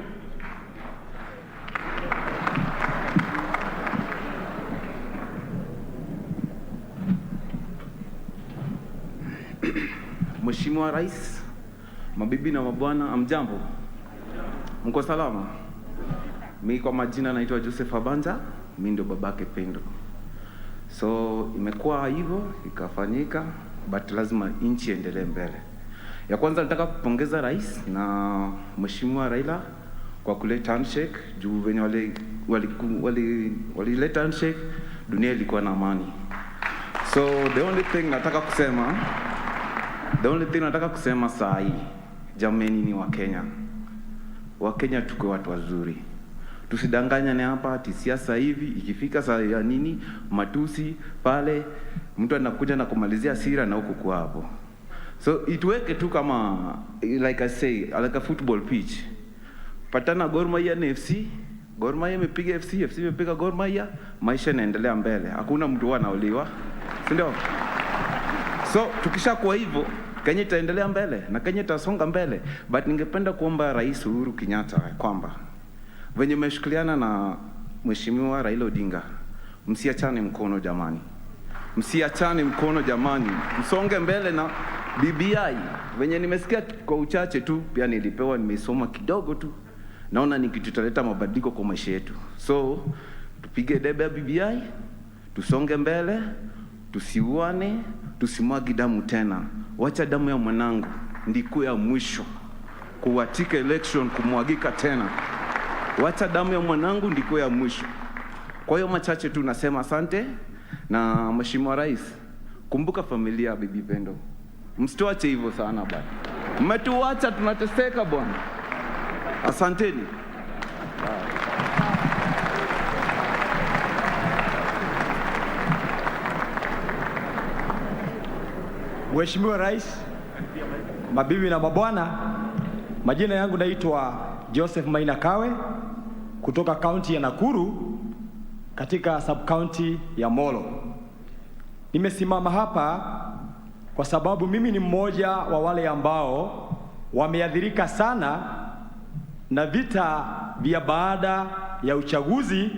Mheshimiwa Rais, mabibi na mabwana, amjambo? Mko salama? Mimi kwa majina naitwa Joseph Abanja, mimi ndio babake Pendo. So imekuwa hivyo, ikafanyika, but lazima nchi endelee mbele. Ya kwanza nataka kupongeza Rais na Mheshimiwa Raila kwa kuleta handshake, juu venye walileta handshake, dunia ilikuwa na amani. So the only thing nataka kusema saa hii, jameni, ni Wakenya tuko watu wazuri. Tusidanganyane hapa ati siasa hivi ikifika saa ya nini matusi pale mtu anakuja na kumalizia hasira na huko kwa hapo. So ituweke tu kama like I say like a football pitch. Patana Gor Mahia na FC, Gor Mahia imepiga FC imepiga Gor Mahia, maisha yanaendelea mbele. Hakuna mtu anauliwa. Si ndio? So tukishakuwa hivyo Kenya itaendelea mbele na Kenya itasonga mbele. But ningependa kuomba Rais Uhuru Kenyatta kwamba venye mmeshikiliana na Mheshimiwa Raila Odinga, msiachane mkono jamani. Msiachane mkono jamani. Msonge mbele na BBI. Venye nimesikia kwa uchache tu, pia nilipewa nimesoma kidogo tu. Naona ni kitu kitaleta mabadiliko kwa maisha yetu. So tupige debe ya BBI, tusonge mbele, tusiuane, tusimwagi damu tena. Wacha damu ya mwanangu ndiko ya mwisho kuwatika election kumwagika tena. Wacha damu ya mwanangu ndiko ya mwisho. Kwa hiyo machache tu nasema asante, na Mheshimiwa Rais, kumbuka familia ya Bibi Pendo. Msituache hivyo sana bwana. Mmetuacha tunateseka bwana. Asanteni. Mheshimiwa Rais, mabibi na mabwana, majina yangu naitwa Joseph Maina Kawe kutoka kaunti ya Nakuru katika sub-county ya Molo. Nimesimama hapa kwa sababu mimi ni mmoja wa wale ambao wameathirika sana na vita vya baada ya uchaguzi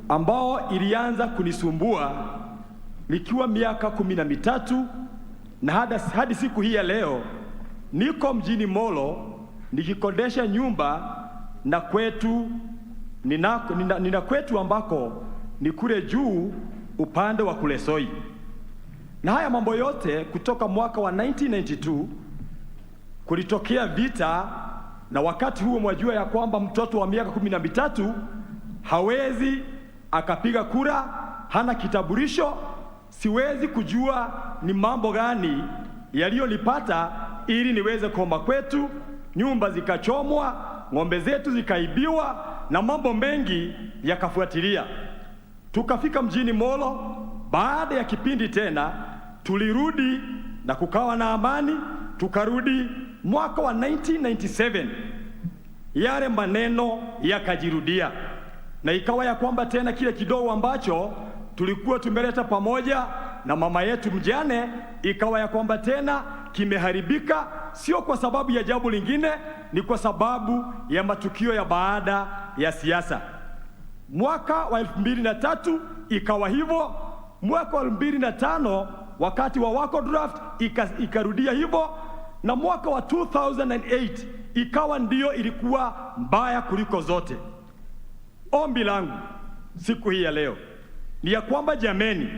ambao ilianza kunisumbua nikiwa miaka 13 na hadi siku hii ya leo niko mjini Molo nikikodesha nyumba na kwetu nina kwetu ambako ni kule juu upande wa Kulesoi. Na haya mambo yote kutoka mwaka wa 1992 kulitokea vita, na wakati huo mwajua ya kwamba mtoto wa miaka 13 hawezi akapiga kura, hana kitambulisho. Siwezi kujua ni mambo gani yaliyonipata ili niweze kuomba kwetu, nyumba zikachomwa, ng'ombe zetu zikaibiwa na mambo mengi yakafuatilia. Tukafika mjini Molo, baada ya kipindi tena tulirudi na kukawa na amani. Tukarudi mwaka wa 1997, yale maneno yakajirudia, na ikawa ya kwamba tena kile kidogo ambacho tulikuwa tumeleta pamoja na mama yetu mjane, ikawa ya kwamba tena kimeharibika, sio kwa sababu ya jambo lingine, ni kwa sababu ya matukio ya baada ya siasa. Mwaka wa 2003 ikawa hivyo, mwaka wa 2005 wakati wa wako draft ikarudia hivyo, na mwaka wa 2008 ikawa ndio ilikuwa mbaya kuliko zote. Ombi langu siku hii ya leo ni ya kwamba jameni,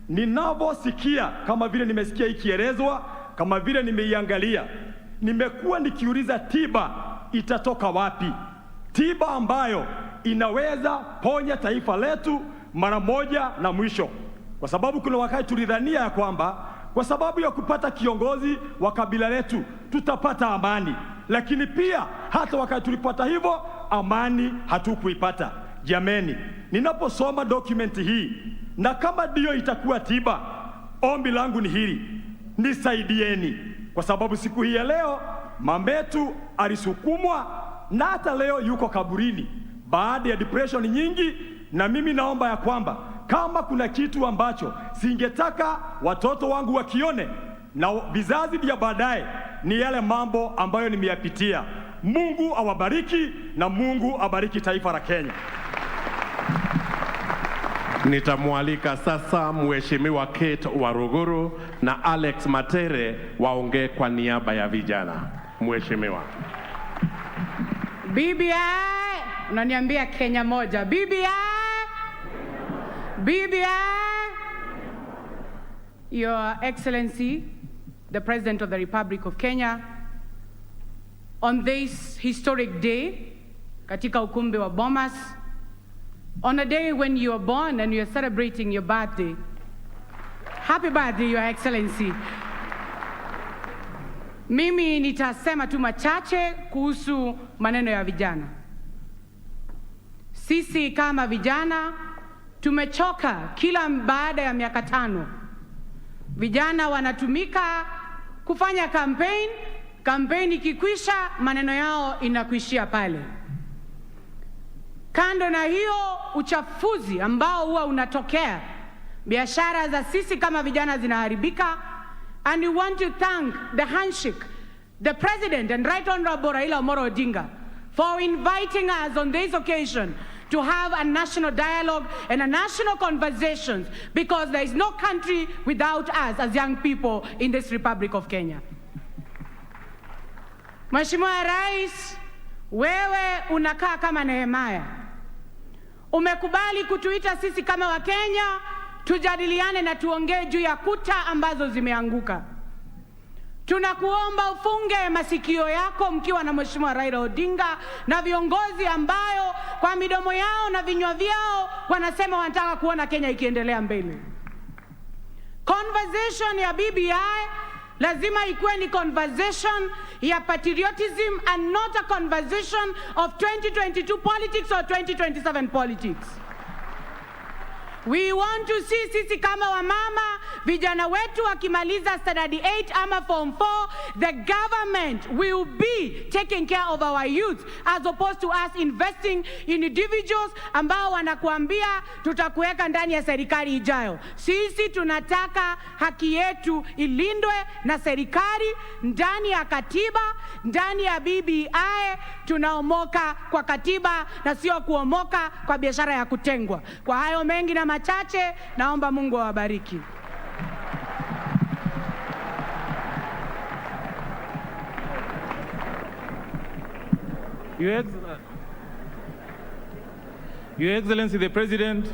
ninavyosikia kama vile nimesikia ikielezwa, kama vile nimeiangalia, nimekuwa nikiuliza tiba itatoka wapi? Tiba ambayo inaweza ponya taifa letu mara moja na mwisho. Kwa sababu kuna wakati tulidhania ya kwamba kwa sababu ya kupata kiongozi wa kabila letu tutapata amani, lakini pia hata wakati tulipata hivyo amani hatukuipata. Jameni, ninaposoma dokumenti hii na kama ndio itakuwa tiba, ombi langu ni hili: nisaidieni, kwa sababu siku hii ya leo mametu alisukumwa na hata leo yuko kaburini baada ya depression nyingi. Na mimi naomba ya kwamba kama kuna kitu ambacho singetaka watoto wangu wakione na vizazi vya baadaye, ni yale mambo ambayo nimeyapitia. Mungu awabariki na Mungu abariki taifa la Kenya. Nitamwalika sasa Mheshimiwa Kate Waruguru na Alex Matere waongee kwa niaba ya vijana. Mheshimiwa. BBI, unaniambia Kenya moja. BBI, Your Excellency, the President of the Republic of Kenya, on this historic day, katika ukumbi wa Bomas on a day when you are born and you are celebrating your birthday. Happy birthday, Your Excellency. Mimi nitasema tu machache kuhusu maneno ya vijana. Sisi kama vijana tumechoka kila baada ya miaka 5. Vijana wanatumika kufanya campaign ikikwisha maneno yao inakuishia pale. Kando na hiyo uchafuzi ambao huwa unatokea, biashara za sisi kama vijana zinaharibika, and we want to thank the handshake, the President and Right Honorable Raila Amolo Odinga for inviting us on this occasion to have a national dialogue and a national conversations, because there is no country without us as young people in this Republic of Kenya. Mheshimiwa Rais, wewe unakaa kama Nehemia. Umekubali kutuita sisi kama Wakenya tujadiliane na tuongee juu ya kuta ambazo zimeanguka. Tunakuomba ufunge masikio yako mkiwa na Mheshimiwa Raila Odinga na viongozi ambayo kwa midomo yao na vinywa vyao wanasema wanataka kuona Kenya ikiendelea mbele. Conversation ya BBI lazima ikuwe ni conversation ya patriotism and not a conversation of 2022 politics or 2027 politics. We want to see sisi kama wamama, vijana wetu wakimaliza standard 8 ama form 4, the government will be taking care of our youth as opposed to us investing in individuals ambao wanakuambia tutakuweka ndani ya serikali ijayo. Sisi tunataka haki yetu ilindwe na serikali ndani ya katiba, ndani ya BBI. Tunaomoka kwa katiba na sio kuomoka kwa biashara ya kutengwa. Kwa hayo mengi na machache, naomba Mungu awabariki. Your Excellency the President,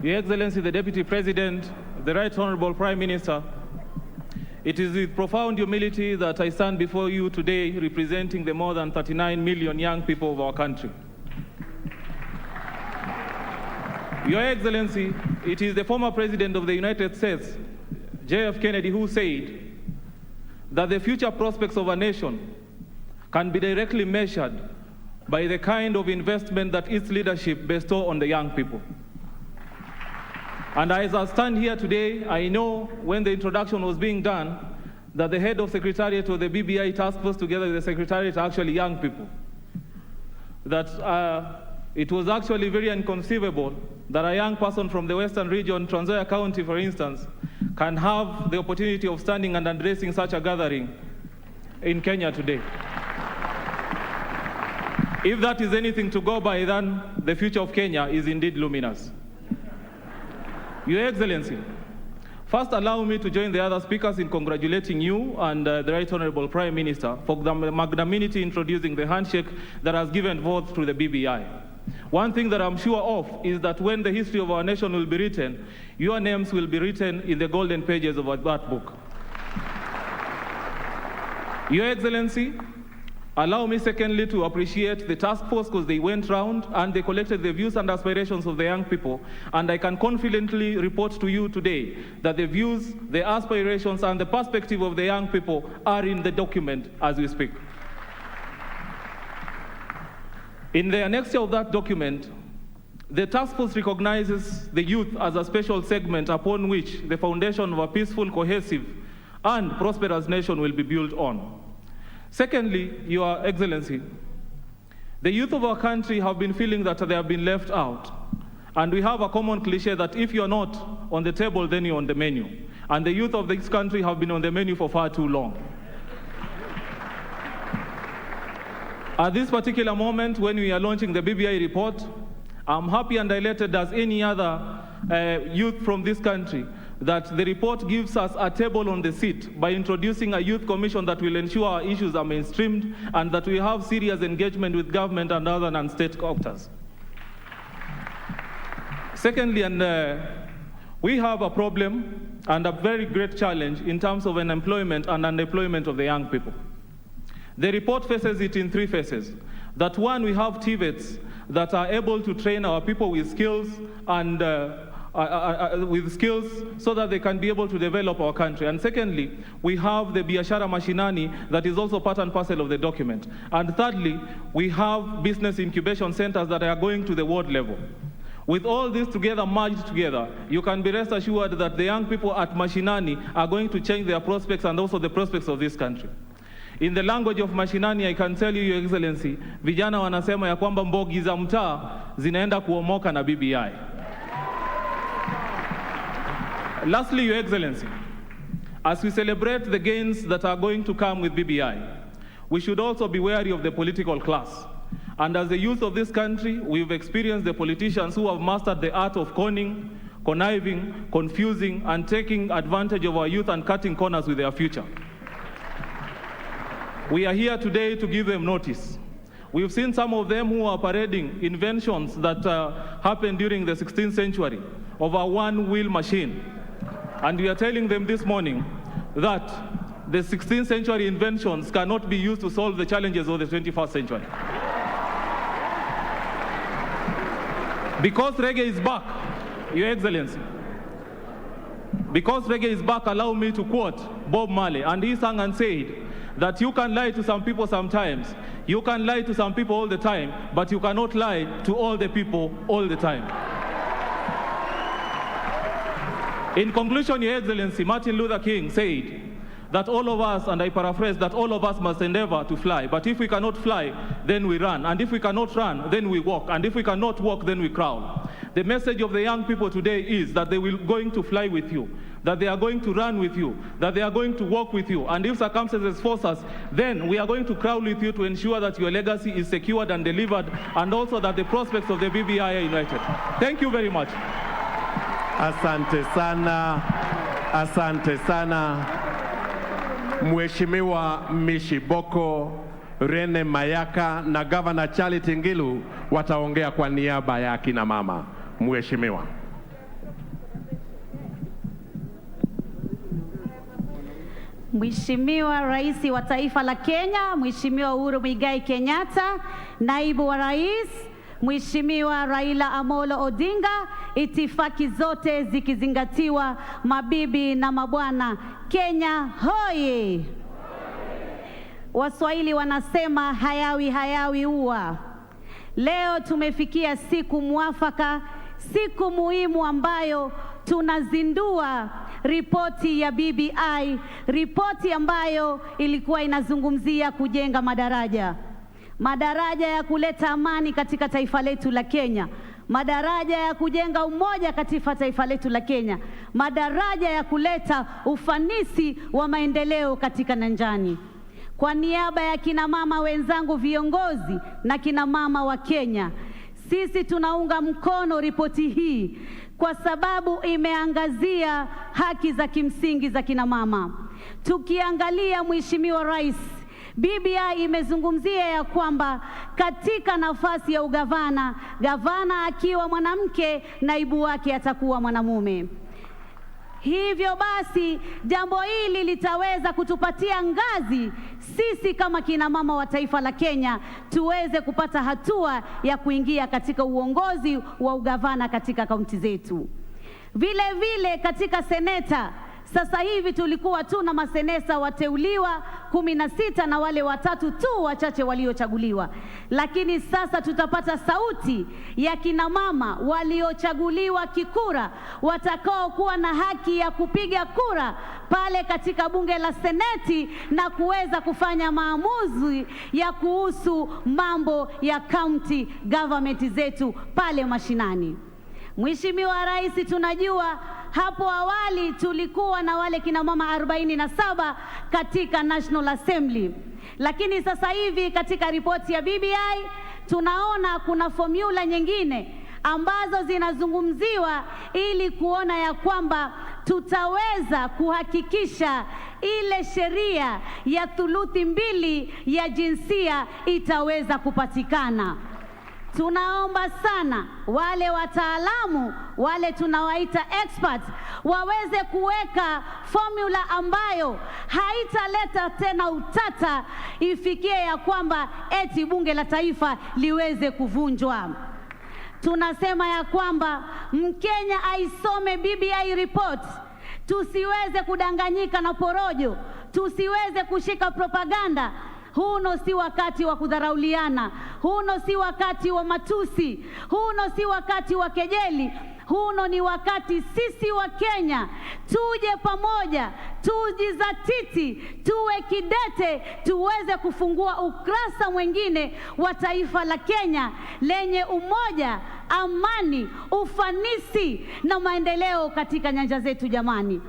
Your Excellency the Deputy President, the Right Honorable Prime Minister, it is with profound humility that I stand before you today representing the more than 39 million young people of our country. Your Excellency, it is the former President of the United States, J.F. Kennedy, who said that the future prospects of a nation can be directly measured by the kind of investment that its leadership bestows on the young people. And as I stand here today, I know when the introduction was being done that the head of Secretariat of the BBI task force together with the Secretariat are actually young people. That it was actually very inconceivable that a young person from the Western region, Trans Nzoia County, for instance, can have the opportunity of standing and addressing such a gathering in Kenya today. If that is anything to go by, then the future of Kenya is indeed luminous. Your Excellency, first allow me to join the other speakers in congratulating you and the Right Honorable Prime Minister for the magnanimity introducing the handshake that has given birth to the BBI. One thing that I'm sure of is that when the history of our nation will be written, your names will be written in the golden pages of that book. Your Excellency, allow me secondly to appreciate the task force because they went round and they collected the views and aspirations of the young people. And I can confidently report to you today that the views, the aspirations, and the perspective of the young people are in the document as we speak. In the annexure of that document, the task force recognizes the youth as a special segment upon which the foundation of a peaceful, cohesive, and prosperous nation will be built on. Secondly, Your Excellency, the youth of our country have been feeling that they have been left out. And we have a common cliche that if you're not on the table, then you're on the menu. And the youth of this country have been on the menu for far too long. At this particular moment, when we are launching the BBI report, I'm happy and elated as any other youth from this country that the report gives us a table on the seat by introducing a youth commission that will ensure our issues are mainstreamed and that we have serious engagement with government and other non-state actors. Secondly, we have a problem and a very great challenge in terms of unemployment and unemployment of the young people. The report faces it in 3 phases. That one, we have TVETs that are able to train our people with skills and so that they can be able to develop our country. And secondly, we have the Biashara Mashinani that is also part and parcel of the document. And thirdly, we have business incubation centers that are going to the ward level. With all this together, merged together, you can be rest assured that the young people at Mashinani are going to change their prospects and also the prospects of this country. In the language of Mashinani, I can tell you, Your Excellency, vijana wanasema ya kwamba mbogi za mtaa zinaenda kuomoka na BBI. Lastly, Your Excellency, as we celebrate the gains that are going to come with BBI, we should also be wary of the political class. And as the youth of this country, we've experienced the politicians who have mastered the art of conning, conniving, confusing, and taking advantage of our youth and cutting corners with their future. We are here today to give them notice. We've seen some of them who are parading inventions that happened during the 16th century of a one-wheel machine. And we are telling them this morning that the 16th century inventions cannot be used to solve the challenges of the 21st century. Because reggae is back, Your Excellency, because reggae is back, allow me to quote Bob Marley, and he sang and said that you can lie to some people sometimes, you can lie to some people all the time, but you cannot lie to all the people all the time. In conclusion, Your Excellency, Martin Luther King said that all of us, and I paraphrase, that all of us must endeavor to fly. But if we cannot fly, then we run. And if we cannot run, then we walk. And if we cannot walk, then we crawl. The message of the young people today is that they will going to fly with you, that they are going to run with you, that they are going to walk with you. And if circumstances force us, then we are going to crawl with you to ensure that your legacy is secured and delivered, and also that the prospects of the BBI are united. Thank you very much. Asante sana, asante sana. Mheshimiwa Mishiboko, Rene Mayaka na Governor Charity Ngilu wataongea kwa niaba ya kina mama. Mheshimiwa. Mheshimiwa Rais wa Taifa la Kenya, Mheshimiwa Uhuru Muigai Kenyatta, Naibu wa Rais, Mheshimiwa Raila Amolo Odinga, itifaki zote zikizingatiwa, mabibi na mabwana, Kenya hoye! Waswahili wanasema hayawi huwa. Leo tumefikia siku mwafaka, siku muhimu ambayo tunazindua ripoti ya BBI, ripoti ambayo ilikuwa inazungumzia kujenga madaraja ya kuleta amani katika taifa letu la Kenya, madaraja ya kujenga umoja katika taifa letu la Kenya, madaraja ya kuleta ufanisi wa maendeleo katika nyanjani. Kwa niaba ya kina mama wenzangu viongozi na kina mama wa Kenya, sisi tunaunga mkono ripoti hii kwa sababu imeangazia haki za kimsingi za kina mama. Tukiangalia, Mheshimiwa Rais, BBI imezungumzia ya kwamba katika nafasi ya ugavana, gavana akiwa mwanamke, naibu wake atakuwa mwanamume. Hivyo basi, jambo hili litaweza kutupatia ngazi sisi kama kina mama wa taifa la Kenya tuweze kupata hatua ya kuingia katika uongozi wa ugavana katika kaunti zetu. Vile vile katika seneta, sasa hivi tulikuwa tuna masenesa wateuliwa 16 na wale watatu tu wachache waliochaguliwa. Lakini sasa tutapata sauti ya kina mama waliochaguliwa kikura, watakao kuwa na haki ya kupiga kura pale katika bunge la seneti na kuweza kufanya maamuzi ya kuhusu mambo ya county government zetu pale mashinani. Mheshimiwa Rais, tunajua hapo awali tulikuwa na wale kina mama 47 katika National Assembly. Lakini sasa hivi katika ripoti ya BBI tunaona kuna formula nyingine ambazo zinazungumziwa ili kuona ya kwamba tutaweza kuhakikisha ile sheria ya thuluthi mbili ya jinsia itaweza kupatikana. Tunaomba sana wale wataalamu, wale tunawaita experts, waweze kuweka formula ambayo haitaleta tena utata ifikie ya kwamba eti bunge la taifa liweze kuvunjwa. Tunasema ya kwamba Mkenya aisome BBI report, tusiweze kudanganyika na porojo, tusiweze kushika propaganda. Huno si wakati wa kudharauliana, huno si wakati wa matusi, huno si wakati wa kejeli. Huno ni wakati sisi wa Kenya tuje pamoja, tujizatiti, tuwe kidete, tuweze kufungua ukurasa mwingine wa taifa la Kenya lenye umoja, amani, ufanisi na maendeleo katika nyanja zetu. Jamani,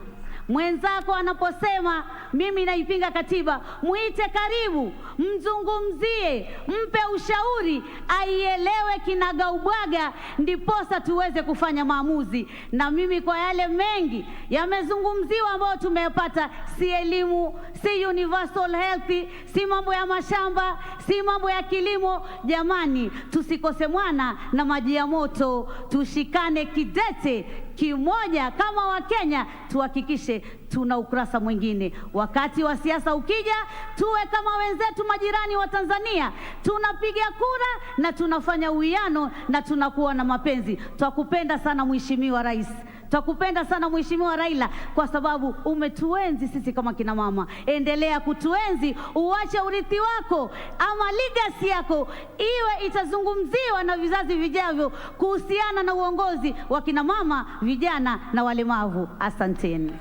mwenzako anaposema mimi naipinga katiba, muite karibu, mzungumzie, mpe ushauri, aielewe kinagaubaga, ndiposa tuweze kufanya maamuzi. Na mimi kwa yale mengi yamezungumziwa ambayo tumeyapata, si elimu, si universal health, si mambo ya mashamba, si mambo ya kilimo. Jamani, tusikose mwana na maji ya moto, tushikane kidete kimoja kama Wakenya, tuhakikishe tuna ukurasa mwingine. Wakati wa siasa ukija, tuwe kama wenzetu majirani wa Tanzania, tunapiga kura na tunafanya uwiano na tunakuwa na mapenzi. Twakupenda sana Mheshimiwa Rais, twakupenda sana Mheshimiwa Raila, kwa sababu umetuenzi sisi kama kina mama. Endelea kutuenzi, uache urithi wako ama legacy yako iwe itazungumziwa na vizazi vijavyo kuhusiana na uongozi wa kina mama, vijana na walemavu. Asanteni.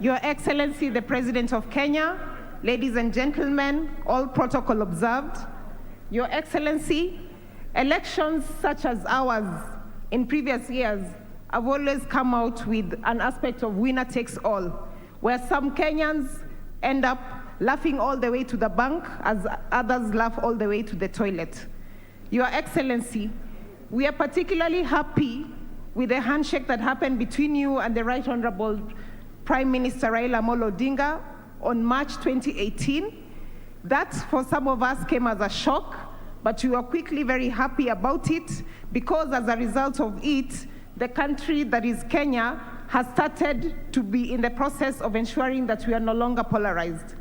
Your Excellency, the President of Kenya, ladies and gentlemen, all protocol observed. Your Excellency, elections such as ours in previous years have always come out with an aspect of winner takes all, where some Kenyans end up laughing all the way to the bank as others laugh all the way to the toilet. Your Excellency, we are particularly happy with the handshake that happened between you and the Right Honorable Prime Minister Raila Amolo Odinga on March 2018. That for some of us came as a shock, but we were quickly very happy about it, because as a result of it, the country that is Kenya has started to be in the process of ensuring that we are no longer polarized.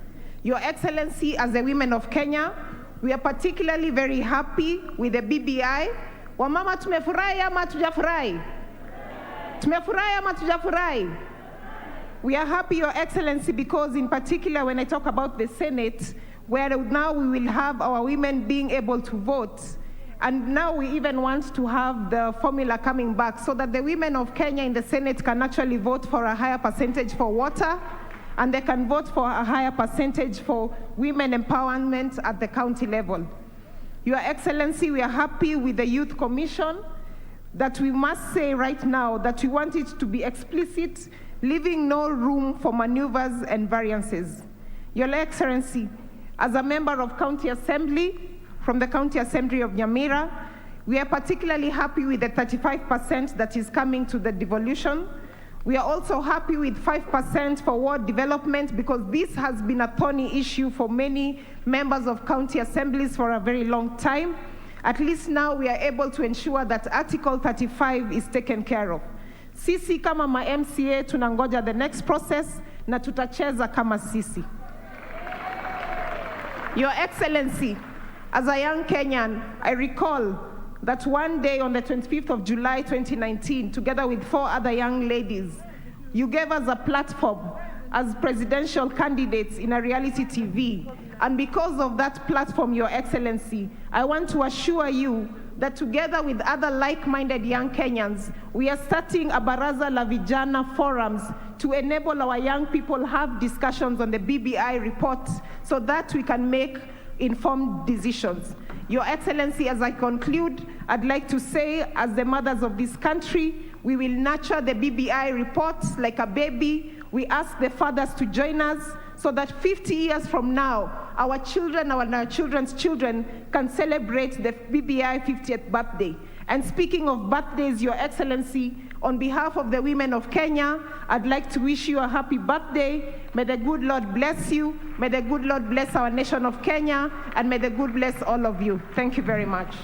Your Excellency, as the women of Kenya, we are particularly very happy with the BBI. Wamama tumefurahi ama tujafurahi? Tumefurahi ama tujafurahi? We are happy, Your Excellency, because in particular when I talk about the Senate, where now we will have our women being able to vote, and now we even want to have the formula coming back so that the women of Kenya in the Senate can actually vote for a higher percentage for water, and they can vote for a higher percentage for women empowerment at the county level. Your Excellency, we are happy with the Youth Commission, that we must say right now that we want it to be explicit, leaving no room for maneuvers and variances. Your Excellency, as a member of County Assembly, from the County Assembly of Nyamira, we are particularly happy with the 35% that is coming to the devolution. We are also happy with 5% for ward development, because this has been a thorny issue for many members of county assemblies for a very long time. At least now we are able to ensure that Article 35 is taken care of. Sisi kama ma MCA tunangoja the next process na tutacheza kama sisi. Your Excellency, as a young Kenyan, I recall that one day on the 25th of July 2019, together with 4 other young ladies, you gave us a platform as presidential candidates in a reality TV. And because of that platform, Your Excellency, I want to assure you that together with other like-minded young Kenyans, we are starting a Baraza la Vijana forums to enable our young people have discussions on the BBI report so that we can make informed decisions. Your Excellency, as I conclude, I'd like to say, as the mothers of this country, we will nurture the BBI reports like a baby. We ask the fathers to join us so that 50 years from now, our children and our children's children can celebrate the BBI 50th birthday. And speaking of birthdays, Your Excellency, on behalf of the women of Kenya, I'd like to wish you a happy birthday. May the good Lord bless you. May the good Lord bless our nation of Kenya, and may the good bless all of you. Thank you very much.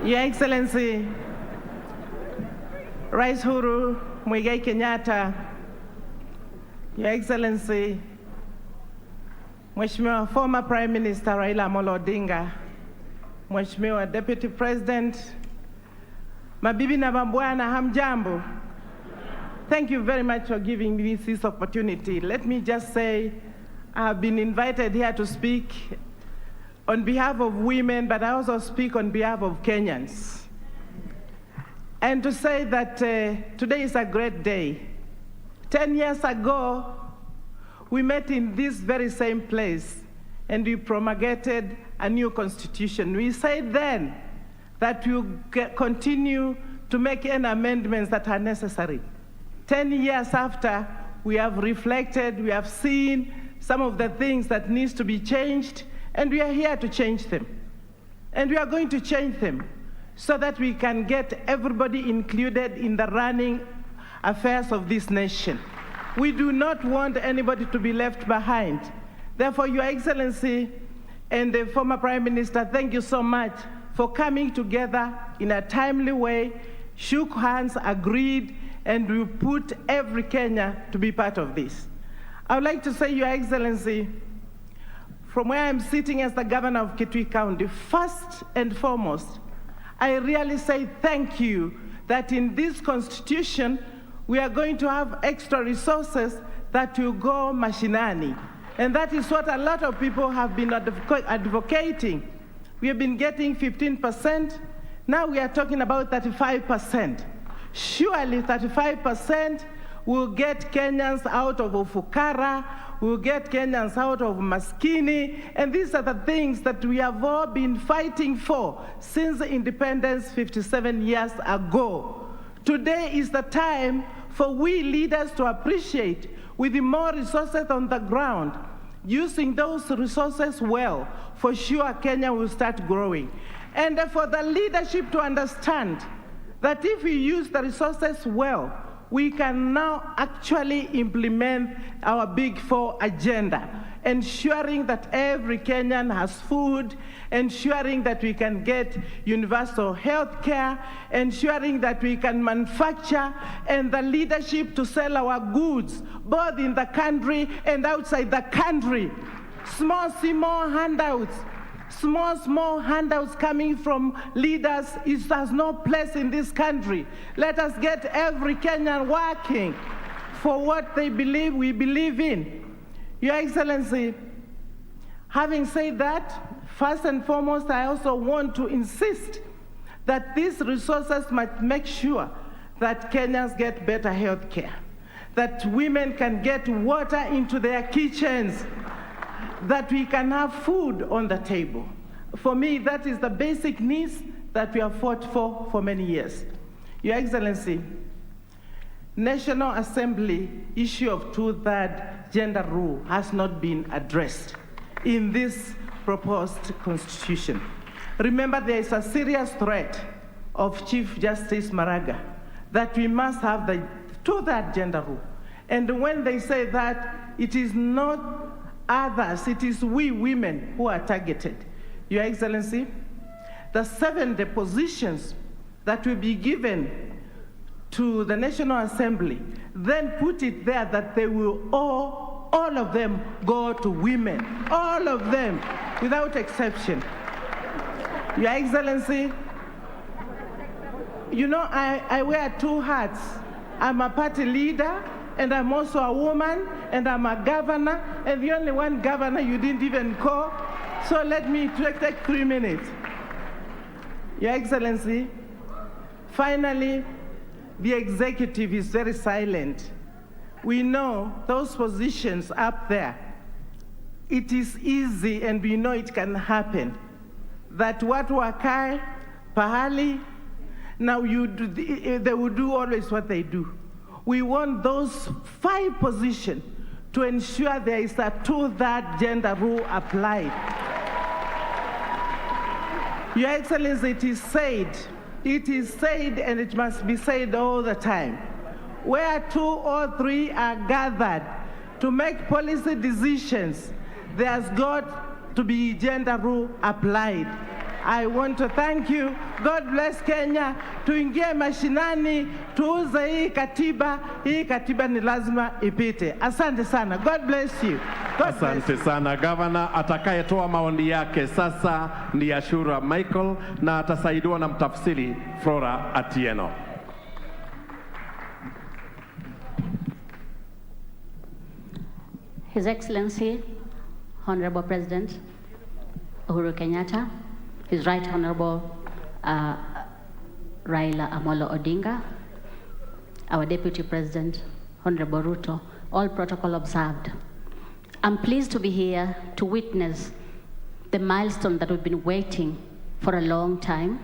Your Excellency, Rais Uhuru Muigai Kenyatta, Your Excellency, Mheshimiwa former Prime Minister Raila Amolo Odinga, Mheshimiwa Deputy President, mabibi na mabwana, hamjambo. Thank you very much for giving me this opportunity. Let me just say, I have been invited here to speak on behalf of women, but I also speak on behalf of Kenyans. And to say that today is a great day. 10 years ago, we met in this very same place, and we promulgated a new constitution. We said then that we will continue to make any amendments that are necessary. 10 years after, we have reflected, we have seen some of the things that needs to be changed, and we are here to change them. And we are going to change them so that we can get everybody included in the running affairs of this nation. We do not want anybody to be left behind. Therefore, Your Excellency and the former Prime Minister, thank you so much for coming together in a timely way, shook hands, agreed, and we put every Kenya to be part of this. I would like to say, Your Excellency, from where I'm sitting as the governor of Kitui County, first and foremost, I really say thank you that in this constitution, we are going to have extra resources that will go mashinani. And that is what a lot of people have been advocating. We have been getting 15%. Now we are talking about 35%. Surely 35% will get Kenyans out of ufukara, will get Kenyans out of maskini, and these are the things that we have all been fighting for since independence 57 years ago. Today is the time for we leaders to appreciate, with more resources on the ground, using those resources well, for sure Kenya will start growing. And for the leadership to understand that if we use the resources well, we can now actually implement our Big Four agenda, ensuring that every Kenyan has food, ensuring that we can get universal health care, ensuring that we can manufacture, and the leadership to sell our goods, both in the country and outside the country. Small handouts. Small handouts coming from leaders, it has no place in this country. Let us get every Kenyan working for what they believe we believe in. Your Excellency, having said that, first and foremost, I also want to insist that these resources must make sure that Kenyans get better health care, that women can get water into their kitchens, that we can have food on the table. For me, that is the basic needs that we have fought for many years. Your Excellency, National Assembly issue of 2/3 gender rule has not been addressed in this proposed constitution. Remember, there is a serious threat of Chief Justice Maraga that we must have the 2/3 gender rule. And when they say that, it is not others, it is we women who are targeted. Your Excellency, the 7 depositions that will be given to the National Assembly, then put it there that they will all of them go to women, all of them, without exception. Your Excellency, you know, I wear two hats. I'm a party leader, and I'm also a woman, and I'm a governor, and the only one governor you didn't even call. So let me take 3 minutes. Your Excellency, finally, the executive is very silent. We know those positions up there, it is easy, and we know it can happen, that watu wakae pahali, now they will do always what they do. We want those 5 positions to ensure there is a 2/3 gender rule applied. Your Excellency, it is said, and it must be said all the time, where 2 or 3 are gathered to make policy decisions, there's got to be gender rule applied. I want to thank you. God bless Kenya. Tuingie mashinani, tuuze hii katiba. Hii katiba ni lazima ipite. Asante sana. God bless you. Asante sana Governor. Atakayetoa maoni yake sasa ni Ashura Michael na atasaidiwa na mtafsiri Flora Atieno. His Excellency, Honorable President Uhuru Kenyatta, His Right Honorable Raila Amolo Odinga, our Deputy President, Honorable Ruto, all protocol observed. I'm pleased to be here to witness the milestone that we've been waiting for a long time.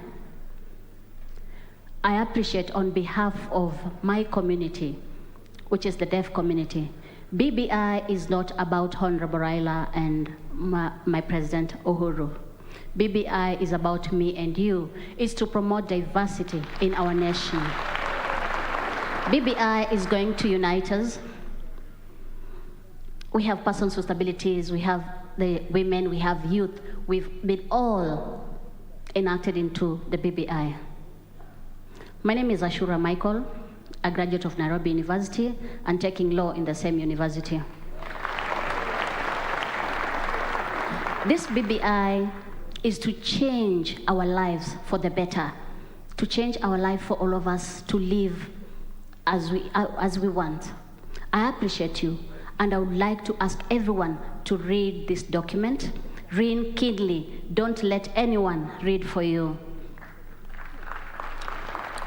I appreciate on behalf of my community, which is the deaf community, BBI is not about Honorable Raila and my President Uhuru. BBI is about me and you. It's to promote diversity in our nation. BBI is going to unite us. We have persons with disabilities, we have the women, we have youth. We've been all enacted into the BBI. My name is Ashura Michael, a graduate of Nairobi University and taking law in the same university. This BBI is to change our lives for the better, to change our life for all of us to live as we want. I appreciate you, and I would like to ask everyone to read this document. Read keenly. Don't let anyone read for you.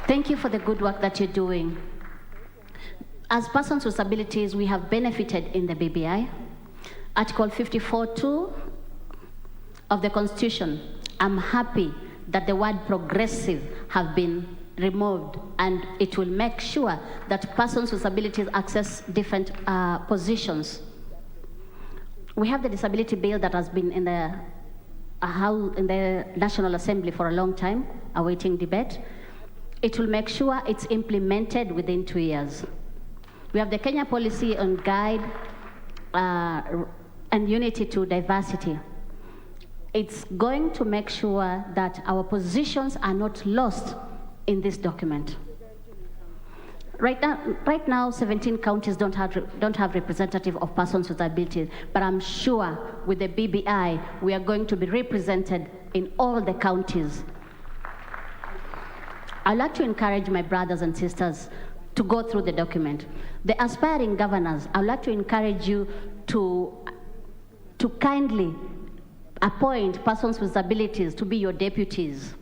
Thank you for the good work that you're doing. As persons with disabilities, we have benefited in the BBI. Article 54(2) of the Constitution, I'm happy that the word progressive have been removed, and it will make sure that persons with disabilities access different positions. We have the disability bill that has been in the National Assembly for a long time, awaiting debate. It will make sure it's implemented within 2 years. We have the Kenya policy on guide and unity to diversity. It's going to make sure that our positions are not lost in this document. Right now, 17 counties don't have representative of persons with disabilities, but I'm sure with the BBI, we are going to be represented in all the counties. I'd like to encourage my brothers and sisters to go through the document. The aspiring governors, I'd like to encourage you to kindly appoint persons with disabilities to be your deputies.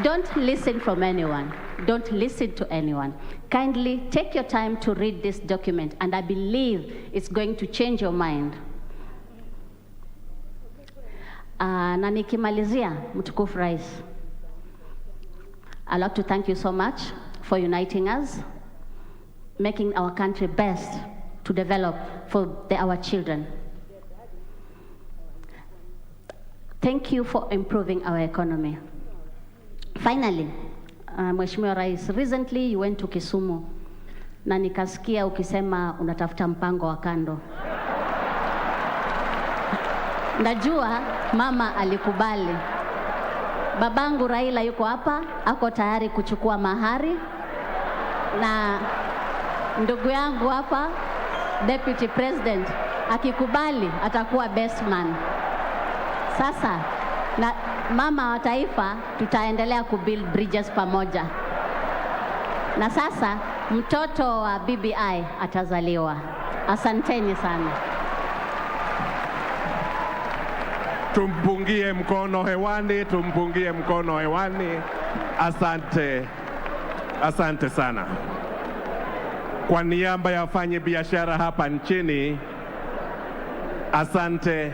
Don't listen from anyone. Don't listen to anyone. Kindly take your time to read this document, and I believe it's going to change your mind. Na nikimalizia, mtukufu Rais, I'd like to thank you so much for uniting us, making our country best to develop for our children. Thank you for improving our economy. Finally, Mheshimiwa Rais, recently you went to Kisumu na nikasikia ukisema unatafuta mpango wa kando. Najua mama alikubali. Babangu Raila yuko hapa, ako tayari kuchukua mahari, na ndugu yangu hapa Deputy President akikubali atakuwa best man. Sasa na mama wa taifa tutaendelea kubuild bridges pamoja. Na sasa mtoto wa BBI atazaliwa. Asanteni sana. Tumpungie mkono hewani, tumpungie mkono hewani. Asante, asante sana. Kwa niaba ya wafanya biashara hapa nchini, asante,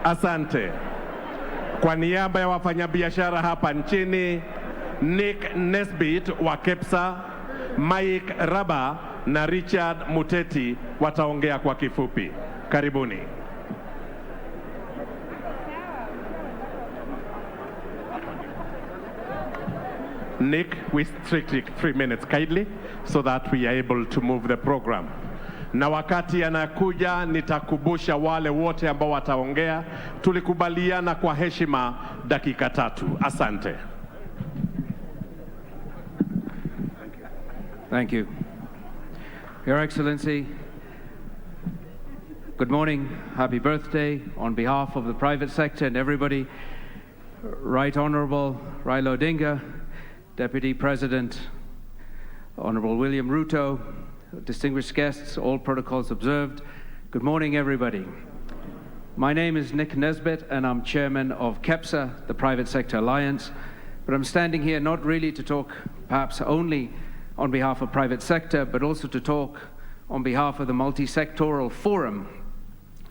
asante. Kwa niaba ya wafanyabiashara hapa nchini, Nick Nesbitt wa KEPSA, Mike Raba na Richard Muteti wataongea kwa kifupi. Karibuni. Nick, we strictly 3 minutes kindly so that we are able to move the program. Na wakati anakuja nitakubusha wale wote ambao wataongea, tulikubaliana kwa heshima dakika 3. Asante. Thank you. Your Excellency, good morning, happy birthday on behalf of the private sector and everybody. Right Honourable Raila Odinga, Deputy President, Honourable William Ruto, distinguished guests, all protocols observed. Good morning, everybody. My name is Nick Nesbitt, and I'm chairman of KEPSA, the Private Sector Alliance. But I'm standing here not really to talk perhaps only on behalf of private sector, but also to talk on behalf of the Multi-Sectoral Forum.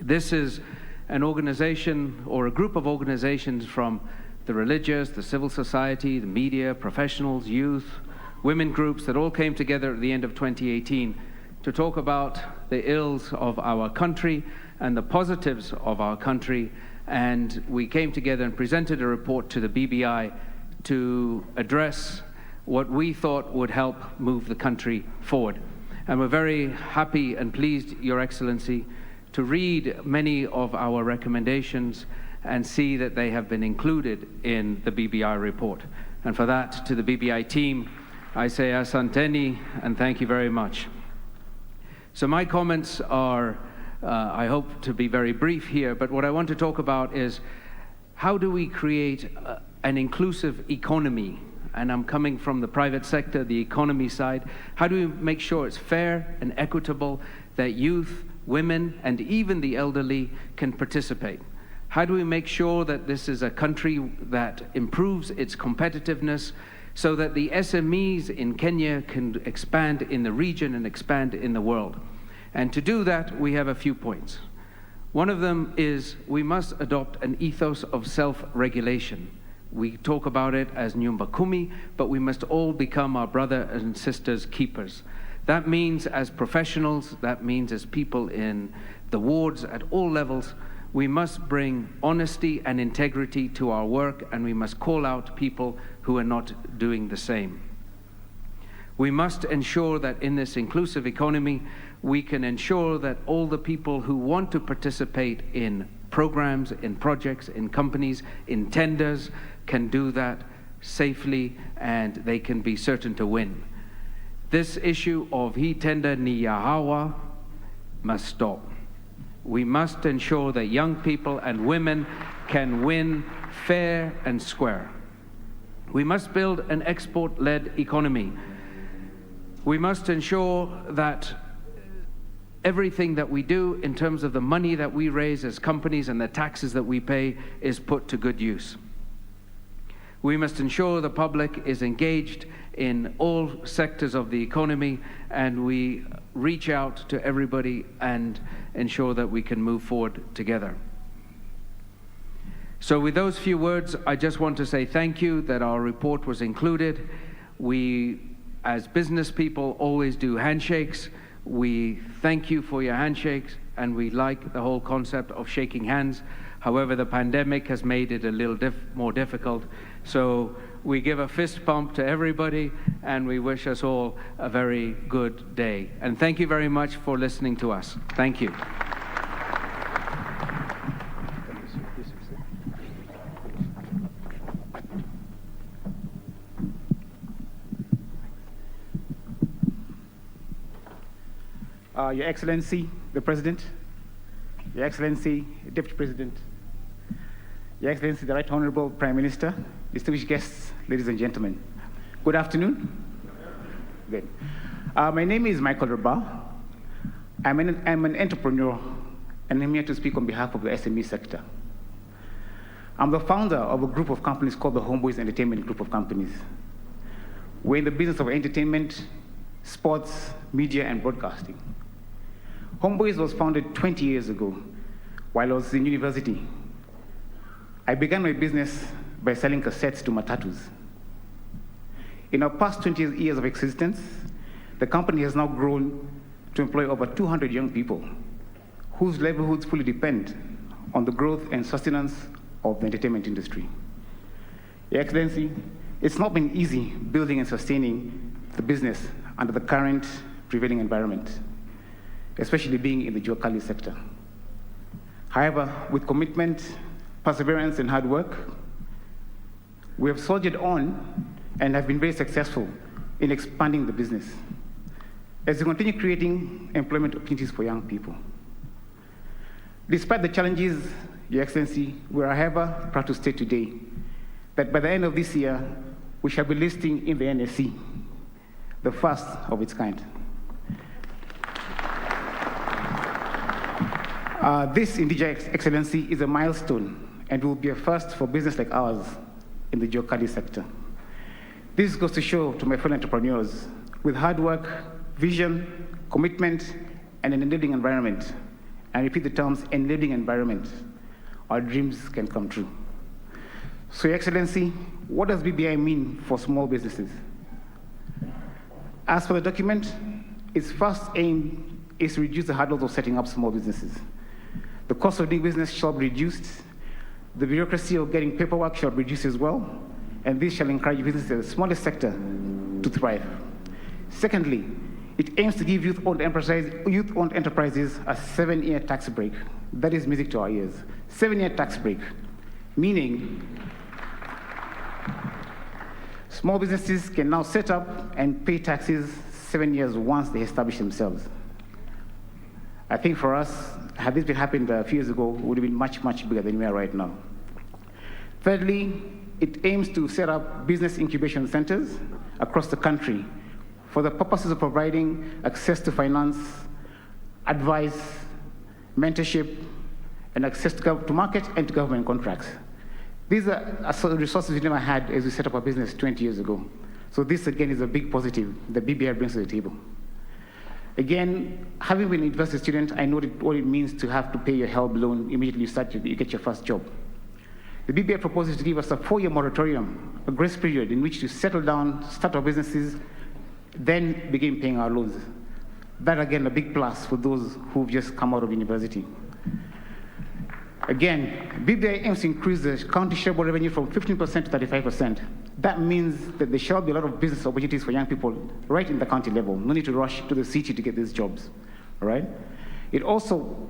This is an organization or a group of organizations from the religious, the civil society, the media, professionals, youth, women groups that all came together at the end of 2018 to talk about the ills of our country and the positives of our country. And we came together and presented a report to the BBI to address what we thought would help move the country forward. And we're very happy and pleased, Your Excellency, to read many of our recommendations and see that they have been included in the BBI report. And for that, to the BBI team, I say asanteni and thank you very much. So my comments are, I hope to be very brief here, but what I want to talk about is how do we create an inclusive economy? And I'm coming from the private sector, the economy side. How do we make sure it's fair and equitable, that youth, women, and even the elderly can participate? How do we make sure that this is a country that improves its competitiveness so that the SMEs in Kenya can expand in the region and expand in the world? And to do that, we have a few points. One of them is we must adopt an ethos of self-regulation. We talk about it as Nyumba Kumi, but we must all become our brother and sisters keepers. That means as professionals, that means as people in the wards at all levels, we must bring honesty and integrity to our work, and we must call out people who are not doing the same. We must ensure that in this inclusive economy, we can ensure that all the people who want to participate in programs, in projects, in companies, in tenders, can do that safely and they can be certain to win. This issue of hii tender ni ya hawa must stop. We must ensure that young people and women can win fair and square. We must build an export-led economy. We must ensure that everything that we do in terms of the money that we raise as companies and the taxes that we pay is put to good use. We must ensure the public is engaged in all sectors of the economy, and we reach out to everybody and ensure that we can move forward together. So with those few words, I just want to say thank you that our report was included. We, as business people, always do handshakes. We thank you for your handshakes, and we like the whole concept of shaking hands. However, the pandemic has made it a little more difficult. So we give a fist bump to everybody, and we wish us all a very good day. And thank you very much for listening to us. Thank you. Your Excellency, the President, Your Excellency, Deputy President, Your Excellency, the Right Honorable Prime Minister, distinguished guests, ladies and gentlemen. Good afternoon. Good. My name is Michael Rabah. I'm an entrepreneur, and I'm here to speak on behalf of the SME sector. I'm the founder of a group of companies called the Homeboys Entertainment Group of Companies. We're in the business of entertainment, sports, media, and broadcasting. Homeboys was founded 20 years ago while I was in university. I began my business by selling cassettes to matatus. In our past 20 years of existence, the company has now grown to employ over 200 young people whose livelihoods fully depend on the growth and sustenance of the entertainment industry. Your Excellency, it's not been easy building and sustaining the business under the current prevailing environment, especially being in the Juakali sector. However, with commitment, perseverance, and hard work, we have soldiered on and have been very successful in expanding the business as we continue creating employment opportunities for young people. Despite the challenges, Your Excellency, we are, however, proud to state today that by the end of this year, we shall be listing in the NSE, the first of its kind. This, indeed, Your Excellency, is a milestone and will be a first for business like ours in the Juakali sector. This goes to show to my fellow entrepreneurs, with hard work, vision, commitment, and an enabling environment, and repeat the terms, enabling environment, our dreams can come true. So, Your Excellency, what does BBI mean for small businesses? As for the document, its first aim is to reduce the hurdles of setting up small businesses. The cost of doing business shall be reduced, the bureaucracy of getting paperwork shall be reduced as well, and this shall encourage businesses in the smallest sector to thrive. Secondly, it aims to give youth-owned enterprises a 7-year tax break. That is music to our ears. 7-year tax break, meaning small businesses can now set up and pay taxes 7 years once they establish themselves. I think for us, had this been happened a few years ago, it would have been much, much bigger than we are right now. Thirdly, it aims to set up business incubation centers across the country for the purposes of providing access to finance, advice, mentorship, and access to market and to government contracts. These are resources we never had as we set up our business 20 years ago. So this, again, is a big positive that BBI brings to the table. Again, having been a university student, I know what it means to have to pay your HELB loan immediately you get your first job. The BBI proposes to give us a 4-year moratorium, a grace period in which to settle down, start our businesses, then begin paying our loans. That, again, a big plus for those who've just come out of university. Again, BBI aims to increase the county shareable revenue from 15% to 35%. That means that there shall be a lot of business opportunities for young people right in the county level. No need to rush to the city to get these jobs, all right? It also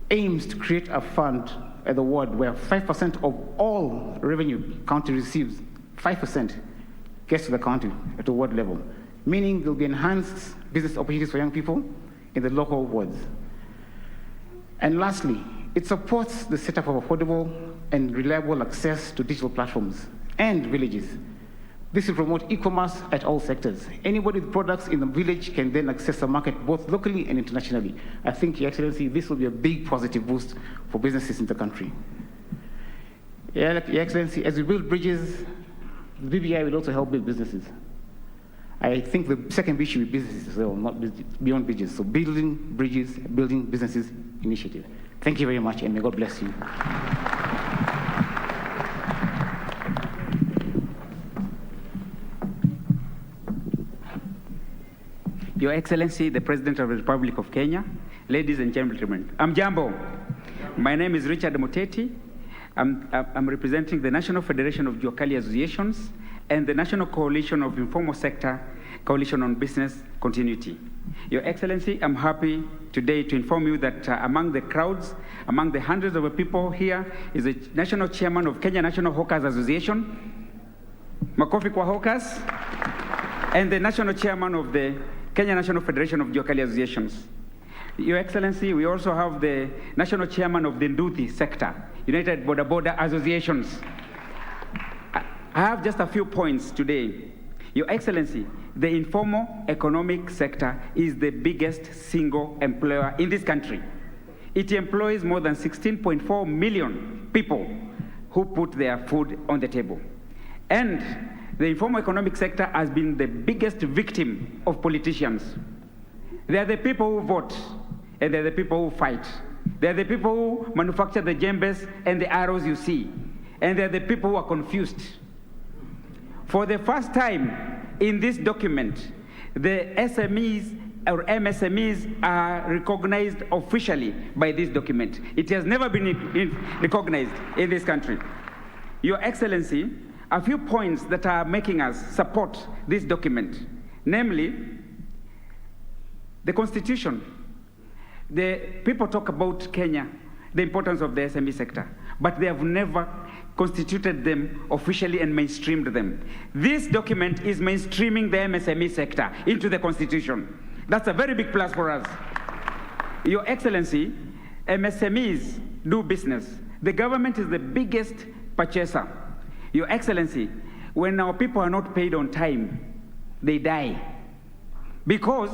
aims to create a fund at the ward where 5% of all revenue county receives, 5% gets to the county at the ward level, meaning there will be enhanced business opportunities for young people in the local wards. And lastly, it supports the setup of affordable and reliable access to digital platforms and villages. This will promote e-commerce at all sectors. Anybody with products in the village can then access the market both locally and internationally. I think, Your Excellency, this will be a big positive boost for businesses in the country. Your Excellency, as we build bridges, the BBI will also help build businesses. I think the second issue with businesses as well, not beyond bridges. So building bridges, building businesses initiative. Thank you very much, and may God bless you. Your Excellency, the President of the Republic of Kenya, ladies and gentlemen, Jambo. My name is Richard Muteti. I'm representing the National Federation of Juakali Associations and the National Coalition of Informal Sector Coalition on Business Continuity. Your Excellency, I'm happy today to inform you that among the crowds, among the hundreds of people here, is the National Chairman of Kenya National Hawkers Association, Makofi kwa Hawkers, and the National Chairman of the Kenya National Federation of Juakali Associations. Your Excellency, we also have the national chairman of the Nduthi sector, United Border Associations. I have just a few points today. Your Excellency, the informal economic sector is the biggest single employer in this country. It employs more than 16.4 million people who put their food on the table. And the informal economic sector has been the biggest victim of politicians. They are the people who vote, and they're the people who fight. They're the people who manufacture the djembes and the arrows you see. And they're the people who are confused. For the first time in this document, the SMEs or MSMEs are recognized officially by this document. It has never been recognized in this country. Your Excellency, a few points that are making us support this document, namely, the Constitution. The people talk about Kenya, the importance of the SME sector, but they have never constituted them officially and mainstreamed them. This document is mainstreaming the MSME sector into the Constitution. That's a very big plus for us. Your Excellency, MSMEs do business. The government is the biggest purchaser. Your Excellency, when our people are not paid on time, they die. Because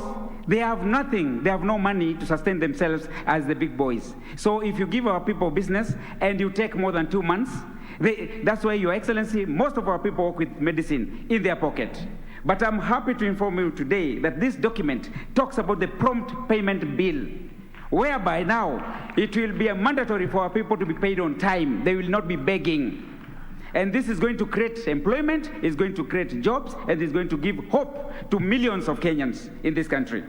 they have nothing, they have no money to sustain themselves as the big boys. So if you give our people business and you take more than 2 months, that's why, Your Excellency, most of our people work with medicine in their pocket. But I'm happy to inform you today that this document talks about the prompt payment bill, whereby now it will be mandatory for our people to be paid on time. They will not be begging. And this is going to create employment, is going to create jobs, and is going to give hope to millions of Kenyans in this country.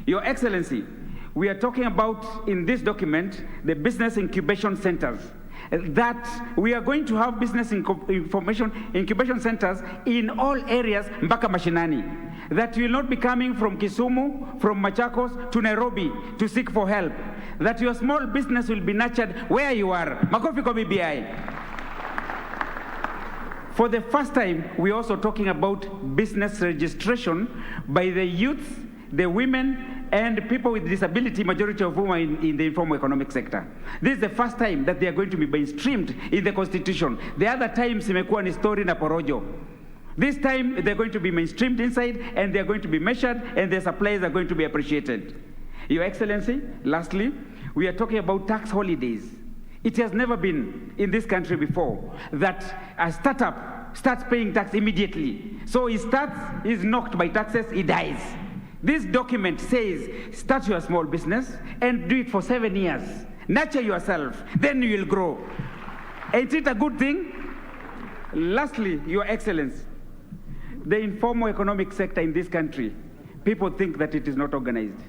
Your Excellency, we are talking about, in this document, the business incubation centers. That we are going to have business information incubation centers in all areas, mpaka mashinani. That will not be coming from Kisumu, from Machakos to Nairobi to seek for help. That your small business will be nurtured where you are. Makofi kwa BBI. For the first time, we're also talking about business registration by the youth, the women, and people with disability, majority of whom are in the informal economic sector. This is the first time that they are going to be mainstreamed in the Constitution. The other times, imekuwa ni story na porojo. This time, they're going to be mainstreamed inside, and they're going to be measured, and their supplies are going to be appreciated. Your Excellency, lastly, we are talking about tax holidays. It has never been in this country before that a startup starts paying tax immediately. So he is knocked by taxes, he dies. This document says, start your small business and do it for 7 years. Nurture yourself, then you will grow. Ain't it a good thing? Lastly, Your Excellency, the informal economic sector in this country, people think that it is not organized.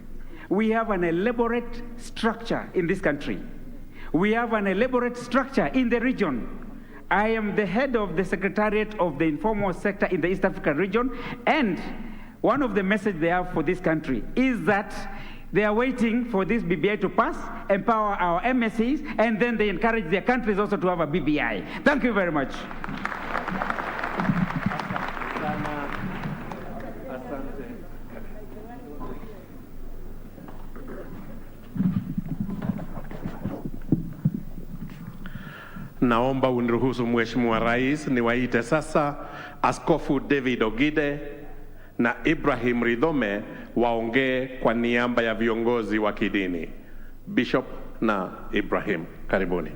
We have an elaborate structure in this country. We have an elaborate structure in the region. I am the head of the Secretariat of the Informal Sector in the East Africa region, and one of the messages they have for this country is that they are waiting for this BBI to pass, empower our MSCs, and then they encourage their countries also to have a BBI. Thank you very much. Naomba uniruhusu Mheshimiwa Rais niwaite sasa Askofu David Ogide na Ibrahim Ridhome waongee kwa niaba ya viongozi wa kidini. Bishop na Ibrahim, karibuni.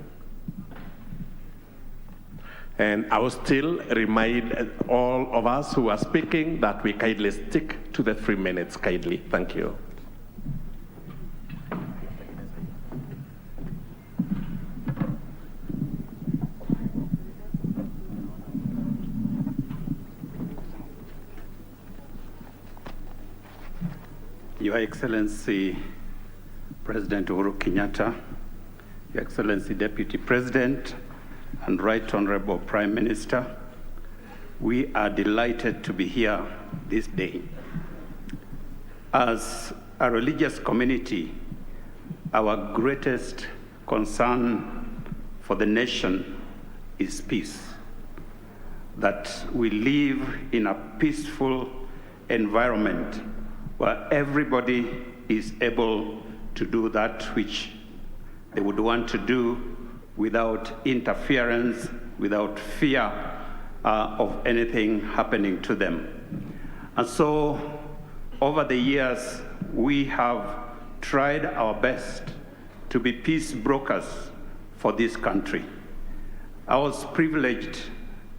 And I will still remind all of us who are speaking that we kindly stick to the 3 minutes, kindly. Thank you. Your Excellency, President Uhuru Kenyatta, Your Excellency Deputy President, and Right Honorable Prime Minister, we are delighted to be here this day. As a religious community, our greatest concern for the nation is peace. That we live in a peaceful environment where everybody is able to do that which they would want to do without interference, without fear of anything happening to them. And so, over the years, we have tried our best to be peace brokers for this country. I was privileged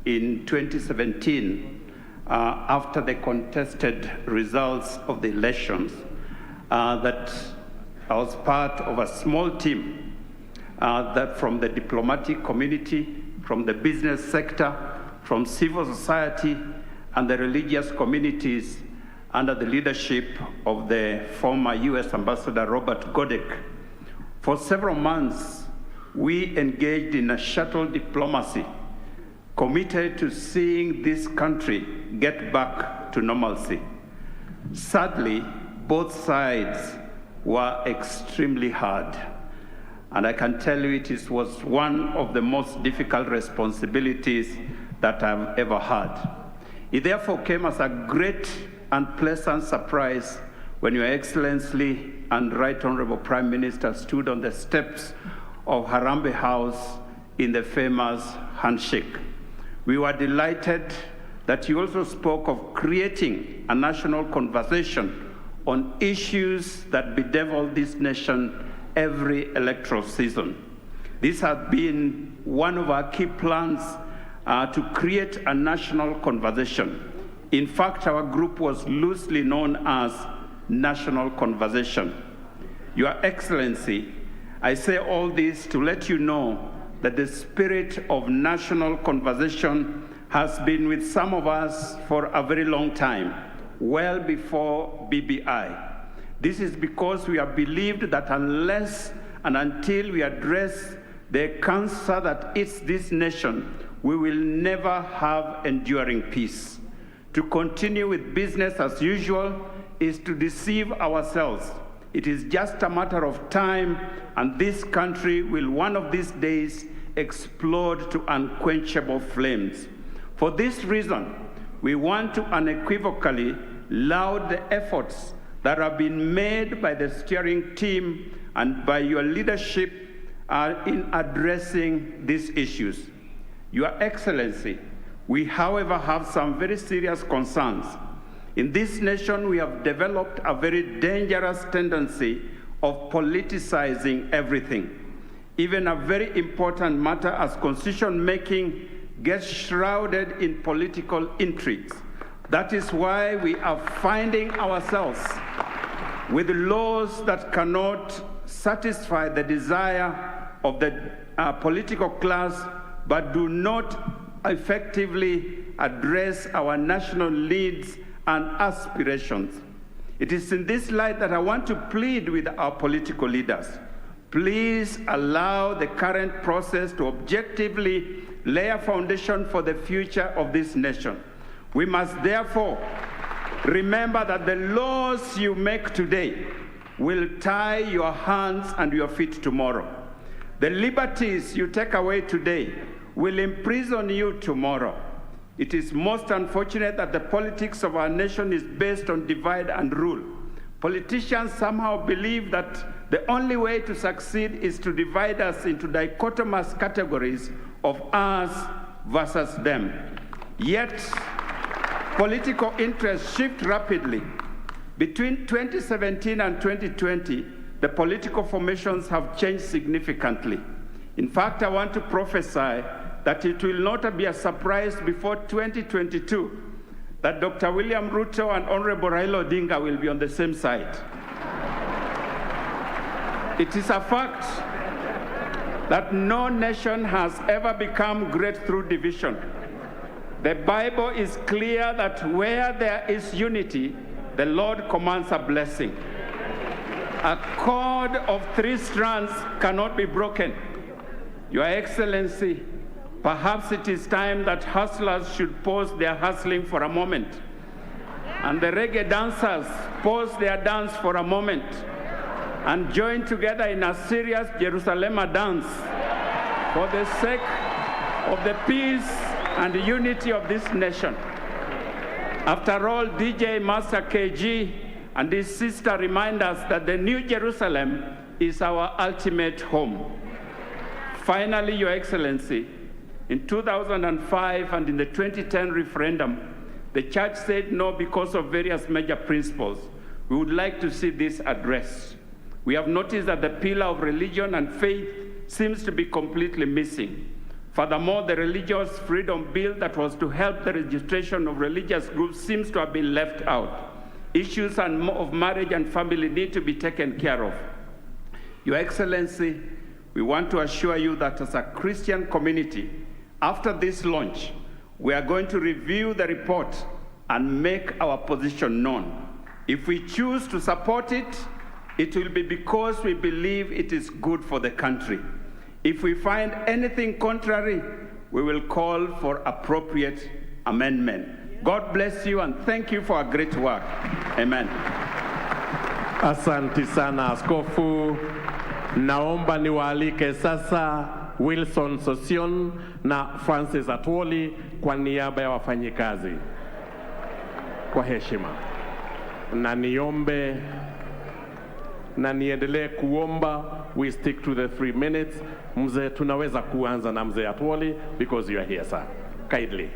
in 2017, after the contested results of the elections, that I was part of a small team that from the diplomatic community, from the business sector, from civil society, and the religious communities under the leadership of the former US Ambassador Robert Godek. For several months, we engaged in a shuttle diplomacy, committed to seeing this country get back to normalcy. Sadly, both sides were extremely hard. And I can tell you it was one of the most difficult responsibilities that I've ever had. It therefore came as a great and pleasant surprise when Your Excellency and Right Honorable Prime Minister stood on the steps of Harambee House in the famous handshake. We were delighted that you also spoke of creating a national conversation on issues that bedevil this nation every electoral season. This has been one of our key plans to create a national conversation. In fact, our group was loosely known as National Conversation. Your Excellency, I say all this to let you know that the spirit of national conversation has been with some of us for a very long time, well before BBI. This is because we have believed that unless and until we address the cancer that eats this nation, we will never have enduring peace. To continue with business as usual is to deceive ourselves. It is just a matter of time, and this country will one of these days explode to unquenchable flames. For this reason, we want to unequivocally laud the efforts that have been made by the steering team and by your leadership in addressing these issues. Your Excellency, we, however, have some very serious concerns. In this nation, we have developed a very dangerous tendency of politicizing everything. Even a very important matter as constitution making gets shrouded in political intrigues. That is why we are finding ourselves with laws that cannot satisfy the desire of the political class, but do not effectively address our national needs and aspirations. It is in this light that I want to plead with our political leaders. Please allow the current process to objectively lay a foundation for the future of this nation. We must therefore remember that the laws you make today will tie your hands and your feet tomorrow. The liberties you take away today will imprison you tomorrow. It is most unfortunate that the politics of our nation is based on divide and rule. Politicians somehow believe that the only way to succeed is to divide us into dichotomous categories of us versus them. Yet, political interests shift rapidly. Between 2017 and 2020, the political formations have changed significantly. In fact, I want to prophesy that it will not be a surprise before 2022 that Dr. William Ruto and Honorable Raila Odinga will be on the same side. It is a fact that no nation has ever become great through division. The Bible is clear that where there is unity, the Lord commands a blessing. A cord of 3 strands cannot be broken. Your Excellency, perhaps it is time that hustlers should pause their hustling for a moment, and the reggae dancers pause their dance for a moment, and join together in a serious Jerusalem dance for the sake of the peace and the unity of this nation. After all, DJ Master KG and his sister remind us that the New Jerusalem is our ultimate home. Finally, Your Excellency, in 2005 and in the 2010 referendum, the church said no because of various major principles. We would like to see this addressed. We have noticed that the pillar of religion and faith seems to be completely missing. Furthermore, the Religious Freedom Bill that was to help the registration of religious groups seems to have been left out. Issues of marriage and family need to be taken care of. Your Excellency, we want to assure you that as a Christian community, after this launch, we are going to review the report and make our position known. If we choose to support it, it will be because we believe it is good for the country. If we find anything contrary, we will call for appropriate amendment. God bless you and thank you for a great work. Amen. Asante sana Askofu. Naomba niwaalike sasa Wilson Sosion na Francis Atwoli kwa niaba ya wafanyikazi. Kwa heshima. Na niombe na niendelee kuomba we stick to the 3 minutes. Mzee, tunaweza kuanza na Mzee Atwoli because you are here, sir. Kindly.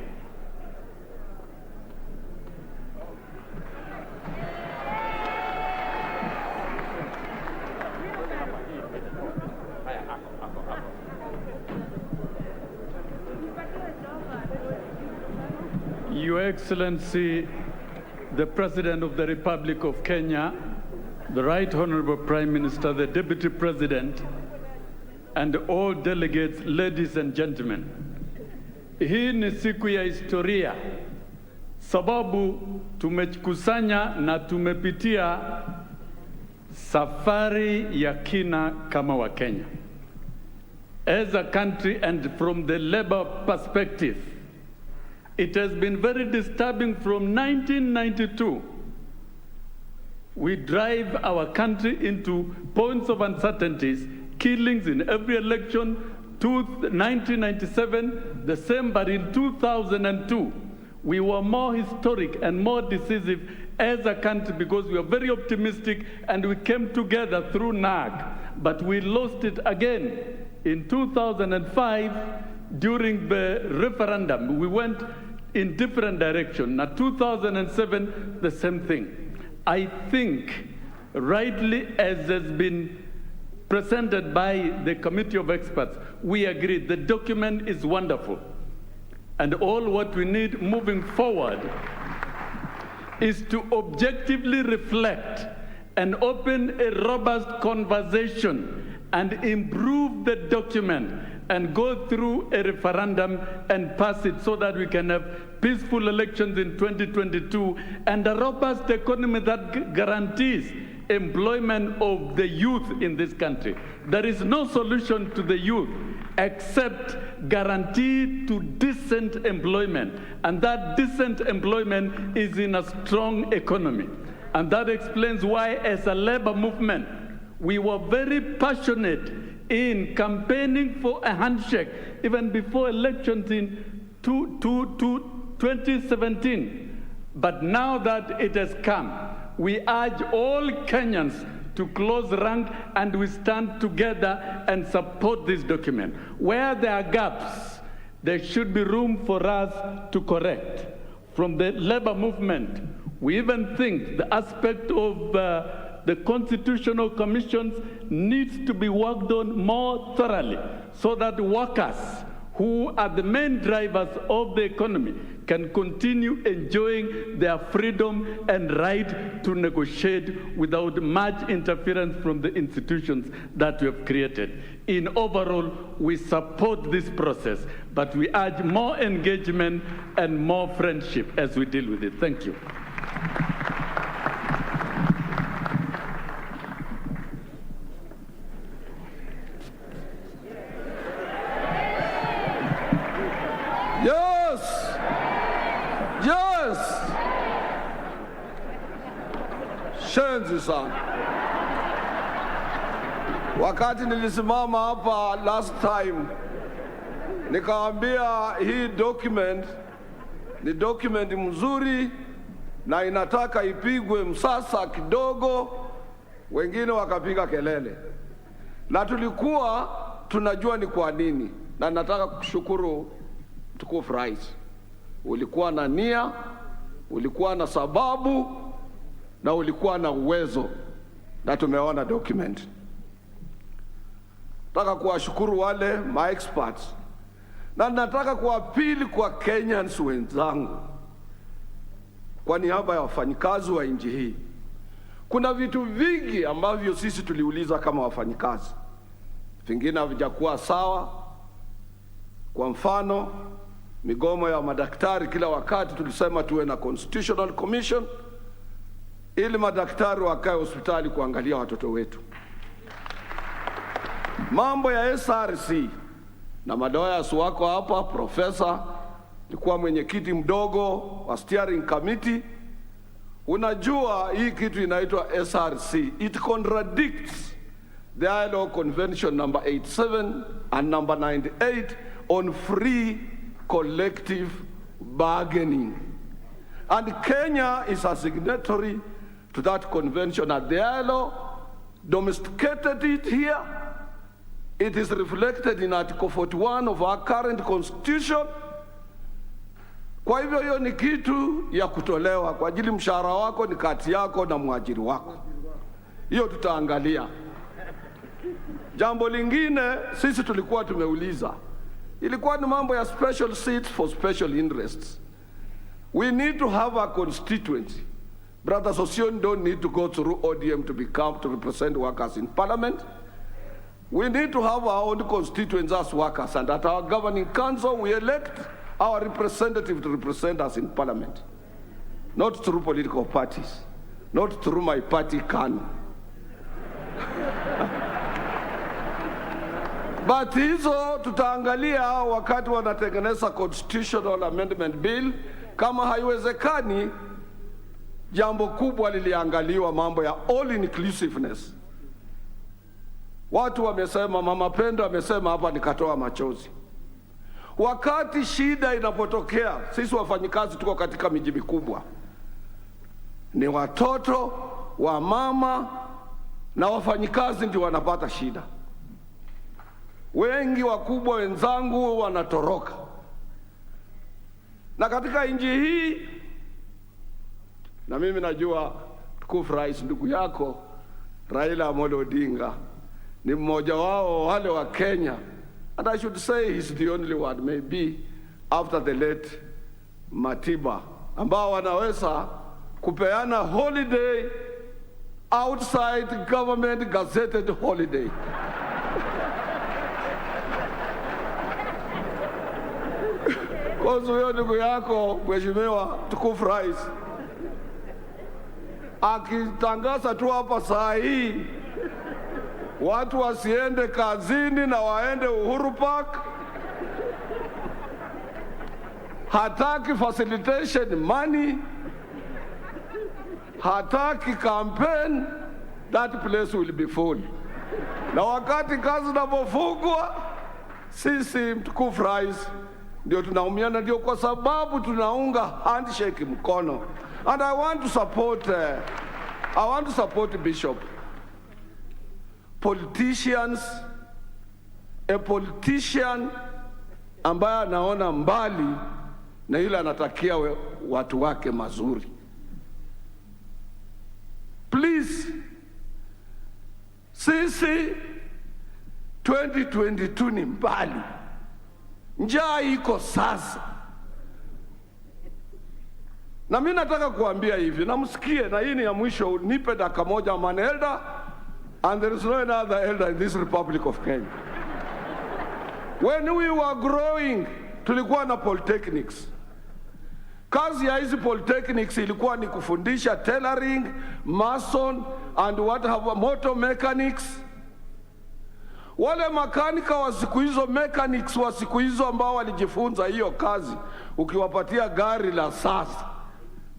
Your Excellency, the President of the Republic of Kenya, the Right Honorable Prime Minister, the Deputy President, and all delegates, ladies and gentlemen. Hii ni siku ya historia, sababu tumekusanya na tumepitia safari ya kina kama wa Kenya. As a country and from the labor perspective, it has been very disturbing from 1992. We drive our country into points of uncertainties, killings in every election. 1997, the same, but in 2002, we were more historic and more decisive as a country because we were very optimistic and we came together through NAG. But we lost it again in 2005 during the referendum. We went in different direction. Now 2007, the same thing. I think, rightly as has been presented by the committee of experts, we agree the document is wonderful. And all what we need moving forward is to objectively reflect and open a robust conversation and improve the document and go through a referendum and pass it so that we can have peaceful elections in 2022 and a robust economy that guarantees employment of the youth in this country. There is no solution to the youth except guarantee to decent employment. And that decent employment is in a strong economy. And that explains why, as a labor movement, we were very passionate in campaigning for a handshake, even before elections in 2017. But now that it has come, we urge all Kenyans to close rank and we stand together and support this document. Where there are gaps, there should be room for us to correct. From the labor movement, we even think the aspect of the constitutional commissions needs to be worked on more thoroughly so that workers who are the main drivers of the economy can continue enjoying their freedom and right to negotiate without much interference from the institutions that we have created. In overall, we support this process, but we urge more engagement and more friendship as we deal with it. Thank you. Yes! Yes! Shenzi sana. Wakati nilisimama hapa last time, nikaambia hii document ni document mzuri na inataka ipigwe msasa kidogo, wengine wakapiga kelele, na tulikuwa tunajua ni kwa nini. Na nataka kushukuru mtukufu rais, ulikuwa na nia, ulikuwa na sababu, na ulikuwa na uwezo, na tumeona document. Nataka kuwashukuru wale ma-experts, na nataka kuapili kwa Kenyans wenzangu kwa niaba ya wafanyikazi wa nchi hii. Kuna vitu vingi ambavyo sisi tuliuliza kama wafanyikazi, vingine havijakuwa sawa. Kwa mfano, migomo ya madaktari, kila wakati tulisema tuwe na constitutional commission ili madaktari wakae hospitali kuangalia watoto wetu. Mambo ya SRC na madoyas wako hapa, profesa nilikuwa mwenyekiti mdogo wa steering committee. Unajua hii kitu inaitwa SRC, it contradicts the ILO Convention number 87 and number 98 on free collective bargaining. And Kenya is a signatory to that convention, and the ILO domesticated it here. It is reflected in Article 41 of our current constitution. Kwa hivyo hiyo ni kitu ya kutolewa kwa ajili mshahara wako ni kati yako na mwajiri wako. Hiyo tutaangalia. Jambo lingine sisi tulikuwa tumeuliza, ilikuwa ni mambo ya special seats for special interests. We need to have a constituency. Brothers Osion don't need to go through ODM to represent workers in parliament. We need to have our own constituents as workers, and at our governing council we elect our representative to represent us in parliament, not through political parties, not through my party KANU. But hizo tutaangalia wakati wanatengeneza constitutional amendment bill. Kama haiwezekani, jambo kubwa liliangaliwa, mambo ya all inclusiveness. Watu wamesema, Mama Pendo amesema hapa, nikatoa machozi. Wakati shida inapotokea, sisi wafanyikazi tuko katika miji mikubwa, ni watoto wa mama na wafanyikazi ndio wanapata shida. Wengi wakubwa wenzangu wanatoroka. Na katika nchi hii, na mimi najua tukufu rais, ndugu yako Raila Amolo Odinga ni mmoja wao wale wa Kenya, and I should say he's the only one maybe after the late Matiba, ambao wanaweza kupeana holiday outside government gazetted holiday. Kwa hiyo ndugu yako mheshimiwa tukufu rais akitangaza tu hapa saa hii watu wasiende kazini na waende Uhuru Park, hataki facilitation money, hataki campaign, that place will be full. Na wakati kazi zinapofungwa, sisi mtukufu rais ndio tunaumiana. Ndio kwa sababu tunaunga handshake mkono. And I want to support Bishop. A politician ambaye anaona mbali na ile anatakia watu wake mazuri. Please, sisi 2022 ni mbali. Njaa iko sasa. Na mimi nataka kuambia hivi, na msikie, na hii ni ya mwisho, nipe dakika moja. I'm an elder and there is no another elder in this Republic of Kenya. When we were growing, tulikuwa na polytechnics. Kazi ya hizi polytechnics ilikuwa ni kufundisha tailoring, mason and motor mechanics. Wale makanika wa siku hizo, mechanics wa siku hizo ambao walijifunza hiyo kazi, ukiwapatia gari la sasa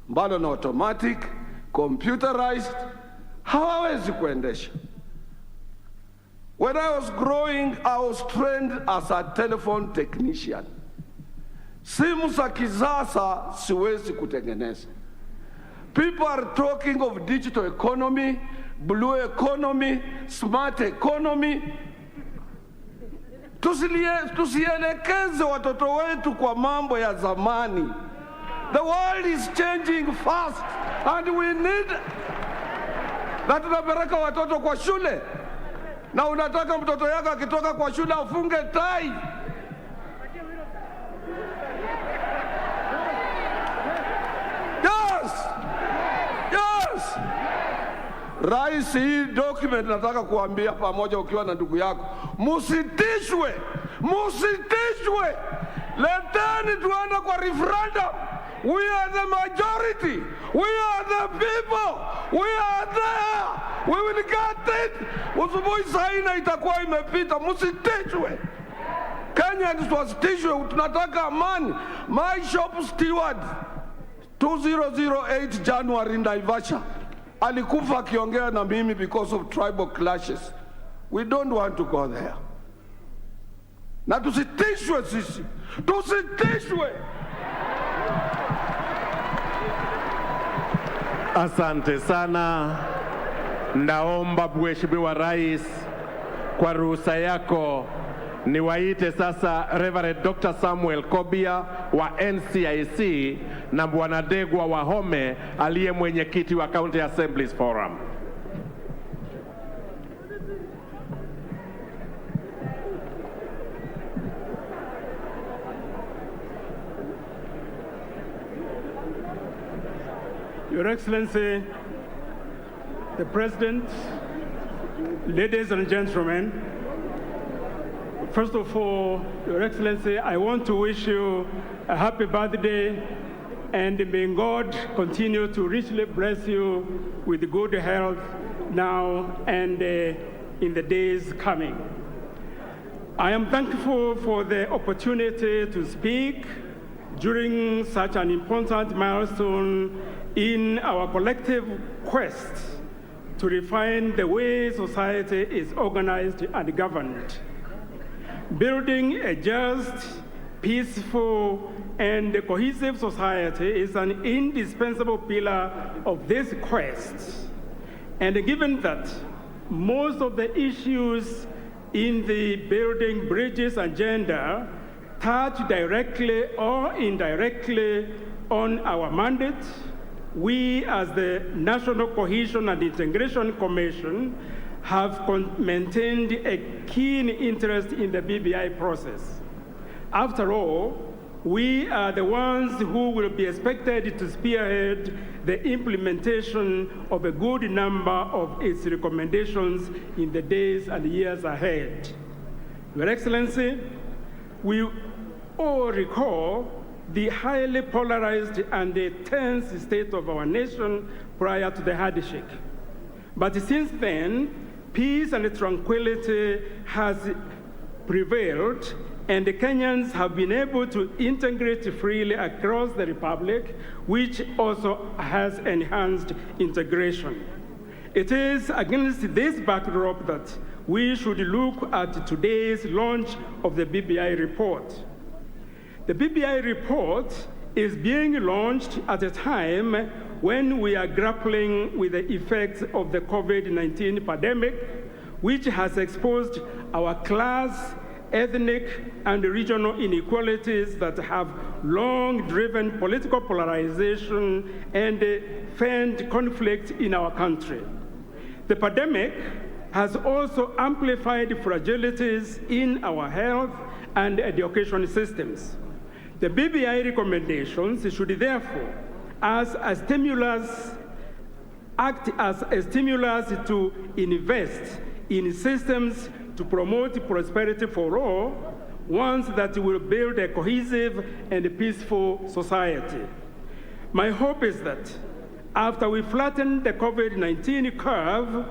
ambalo na automatic, computerized, hawawezi kuendesha. When I was growing, I was trained as a telephone technician. Simu za kisasa siwezi kutengeneza. People are talking of digital economy, blue economy, smart economy. Tusielekeze watoto wetu kwa mambo ya zamani. The world is changing fast and we need. Na tunapeleka watoto kwa shule. Na unataka mtoto yako akitoka kwa shule afunge tai. Yes. Rais, hii document nataka kuambia pamoja ukiwa na ndugu yako. Musitishwe. Leteni tuende kwa referendum. We are the majority. We are the people. We are there. We will get it. Usubuhi saina itakuwa imepita. Musitishwe. Kenyans wasitishwe. Tunataka amani. My shop steward 2008 January in Naivasha alikufa akiongea na mimi because of tribal clashes. We don't want to go there. Na tusitishwe sisi. Tusitishwe. Asante sana. Naomba Mheshimiwa Rais, kwa ruhusa yako niwaite sasa Reverend Dr. Samuel Kobia wa NCIC na Bwana Degwa Wahome aliye mwenyekiti wa County Assemblies Forum. Your Excellency, the President, ladies and gentlemen, first of all, Your Excellency, I want to wish you a happy birthday, and may God continue to richly bless you with good health now and in the days coming. I am thankful for the opportunity to speak during such an important milestone in our collective quest to refine the way society is organized and governed. Building a just, peaceful, and cohesive society is an indispensable pillar of this quest. And given that most of the issues in the Building Bridges agenda touch directly or indirectly on our mandate, we as the National Cohesion and Integration Commission have maintained a keen interest in the BBI process. After all, we are the ones who will be expected to spearhead the implementation of a good number of its recommendations in the days and years ahead. Your Excellency, we all recall the highly polarized and tense state of our nation prior to the handshake. But since then, peace and tranquility has prevailed, and the Kenyans have been able to integrate freely across the Republic, which also has enhanced integration. It is against this backdrop that we should look at today's launch of the BBI report. The BBI report is being launched at a time when we are grappling with the effects of the COVID-19 pandemic, which has exposed our class, ethnic, and regional inequalities that have long driven political polarization and fanned conflict in our country. The pandemic has also amplified fragilities in our health and education systems. The BBI recommendations should therefore act as a stimulus to invest in systems to promote prosperity for all, ones that will build a cohesive and peaceful society. My hope is that after we flatten the COVID-19 curve,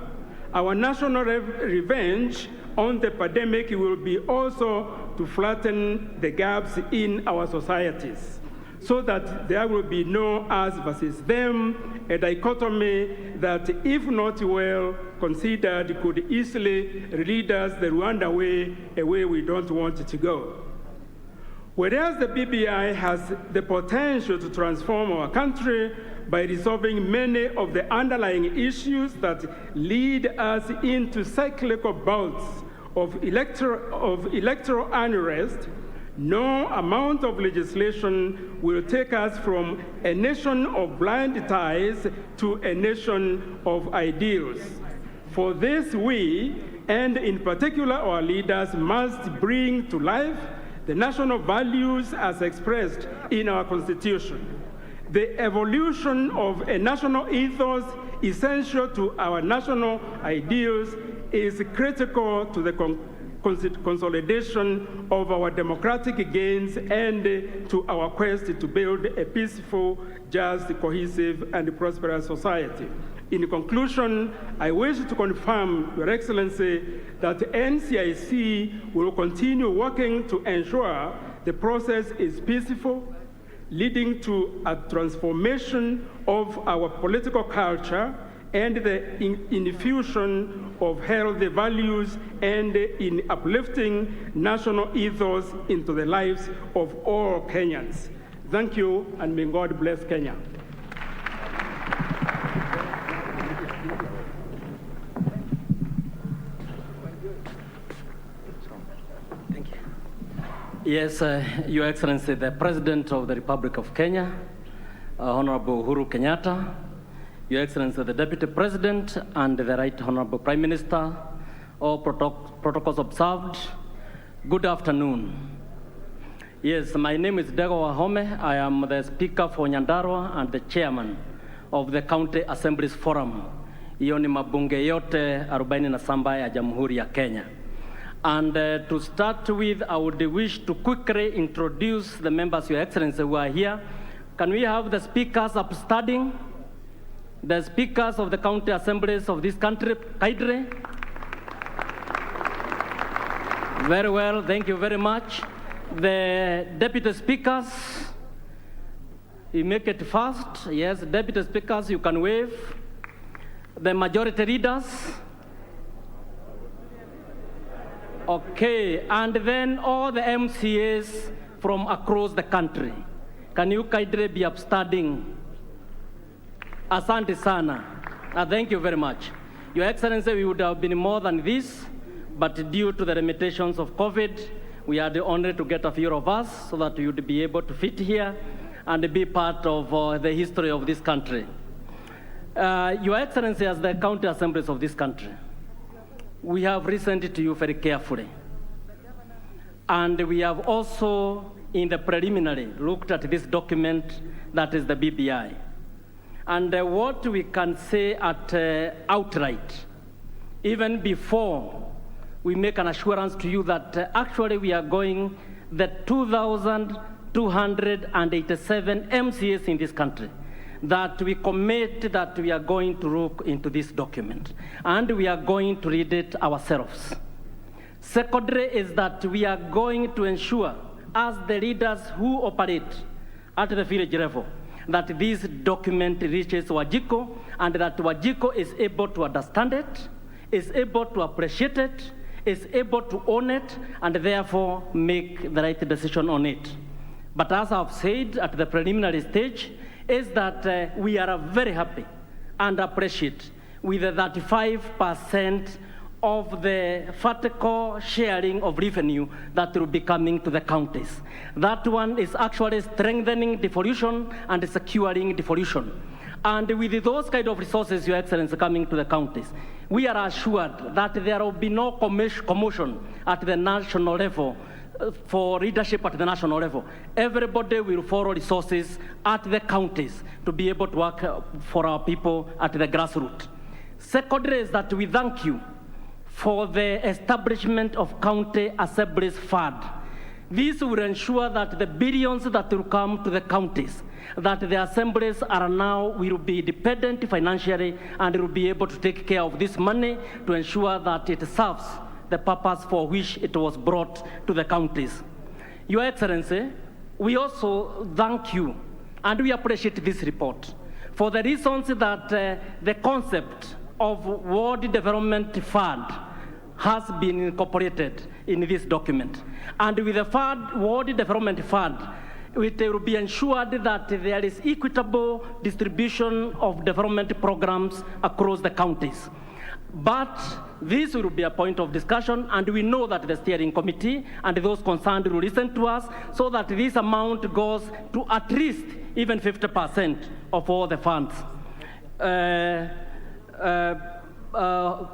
our national revenge on the pandemic will be also to flatten the gaps in our societies, so that there will be no us versus them, a dichotomy that, if not well considered, could easily lead us the Rwanda way, a way we don't want it to go. Whereas the BBI has the potential to transform our country by resolving many of the underlying issues that lead us into cyclical bouts of electoral unrest, no amount of legislation will take us from a nation of blind ties to a nation of ideals. For this, we, and in particular our leaders, must bring to life the national values as expressed in our Constitution. The evolution of a national ethos essential to our national ideals is critical to the consolidation of our democratic gains and to our quest to build a peaceful, just, cohesive, and prosperous society. In conclusion, I wish to confirm, Your Excellency, that NCIC will continue working to ensure the process is peaceful, leading to a transformation of our political culture and the infusion of healthy values and in uplifting national ethos into the lives of all Kenyans. Thank you, and may God bless Kenya. Yes, Your Excellency, the President of the Republic of Kenya, Honorable Uhuru Kenyatta, Your Excellency, the Deputy President and the Right Honorable Prime Minister, all protocols observed, good afternoon. Yes, my name is Dego Wahome. I am the Speaker for Nyandarua and the Chairman of the County Assemblies Forum. Hiyo ni mabunge yote 47 ya Jamhuri ya Kenya. And to start with, I would wish to quickly introduce the members, Your Excellency, who are here. Can we have the speakers upstanding? The speakers of the county assemblies of this country, kindly. Very well, thank you very much. The deputy speakers, you make it fast. Yes, deputy speakers, you can wave. The majority leaders. Okay, and then all the MCAs from across the country. Can you kindly be upstanding? Asante sana. Thank you very much. Your Excellency, we would have been more than this, but due to the limitations of COVID, we are only to get a few of us so that you would be able to fit here and be part of the history of this country. Your Excellency, as the county assemblies of this country, we have listened to you very carefully. And we have also, in the preliminary, looked at this document that is the BBI. And what we can say at outright, even before we make an assurance to you that actually we are going the 2,287 MCAs in this country, that we commit that we are going to look into this document and we are going to read it ourselves. Secondly is that we are going to ensure, as the leaders who operate at the village level, that this document reaches Wajiko and that Wajiko is able to understand it, is able to appreciate it, is able to own it, and therefore make the right decision on it. But as I've said at the preliminary stage, is that we are very happy and appreciate with the 35% of the vertical sharing of revenue that will be coming to the counties. That one is actually strengthening devolution and securing devolution. And with those kind of resources, Your Excellency, coming to the counties, we are assured that there will be no commotion at the national level for leadership at the national level. Everybody will follow resources at the counties to be able to work for our people at the grassroots. Secondly is that we thank you for the establishment of county assemblies fund. This will ensure that the billions that will come to the counties, that the assemblies are now will be independent financially and will be able to take care of this money to ensure that it serves the purpose for which it was brought to the counties. Your Excellency, we also thank you and we appreciate this report for the reasons that the concept of World Development Fund has been incorporated in this document. And with the World Development Fund, it will be ensured that there is equitable distribution of development programs across the counties. But this will be a point of discussion, and we know that the steering committee and those concerned will listen to us so that this amount goes to at least even 50% of all the funds.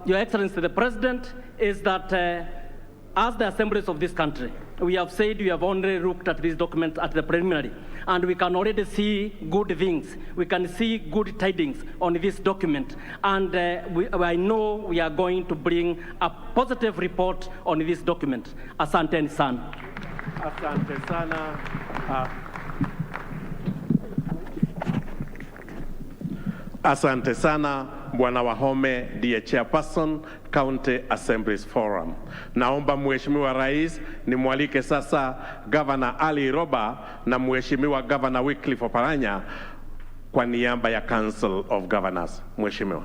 Your Excellency, the President, is that as the assemblies of this country, we have said we have only looked at this document at the preliminary, and we can already see good things. We can see good tidings on this document, and I know we are going to bring a positive report on this document. Asante sana. Asante sana. Asante sana. Bwana Wahome ndiye chairperson County Assemblies Forum. Naomba Mheshimiwa Rais nimwalike sasa Governor Ali Roba na Mheshimiwa Governor Wycliffe Oparanya kwa niaba ya Council of Governors. Mheshimiwa.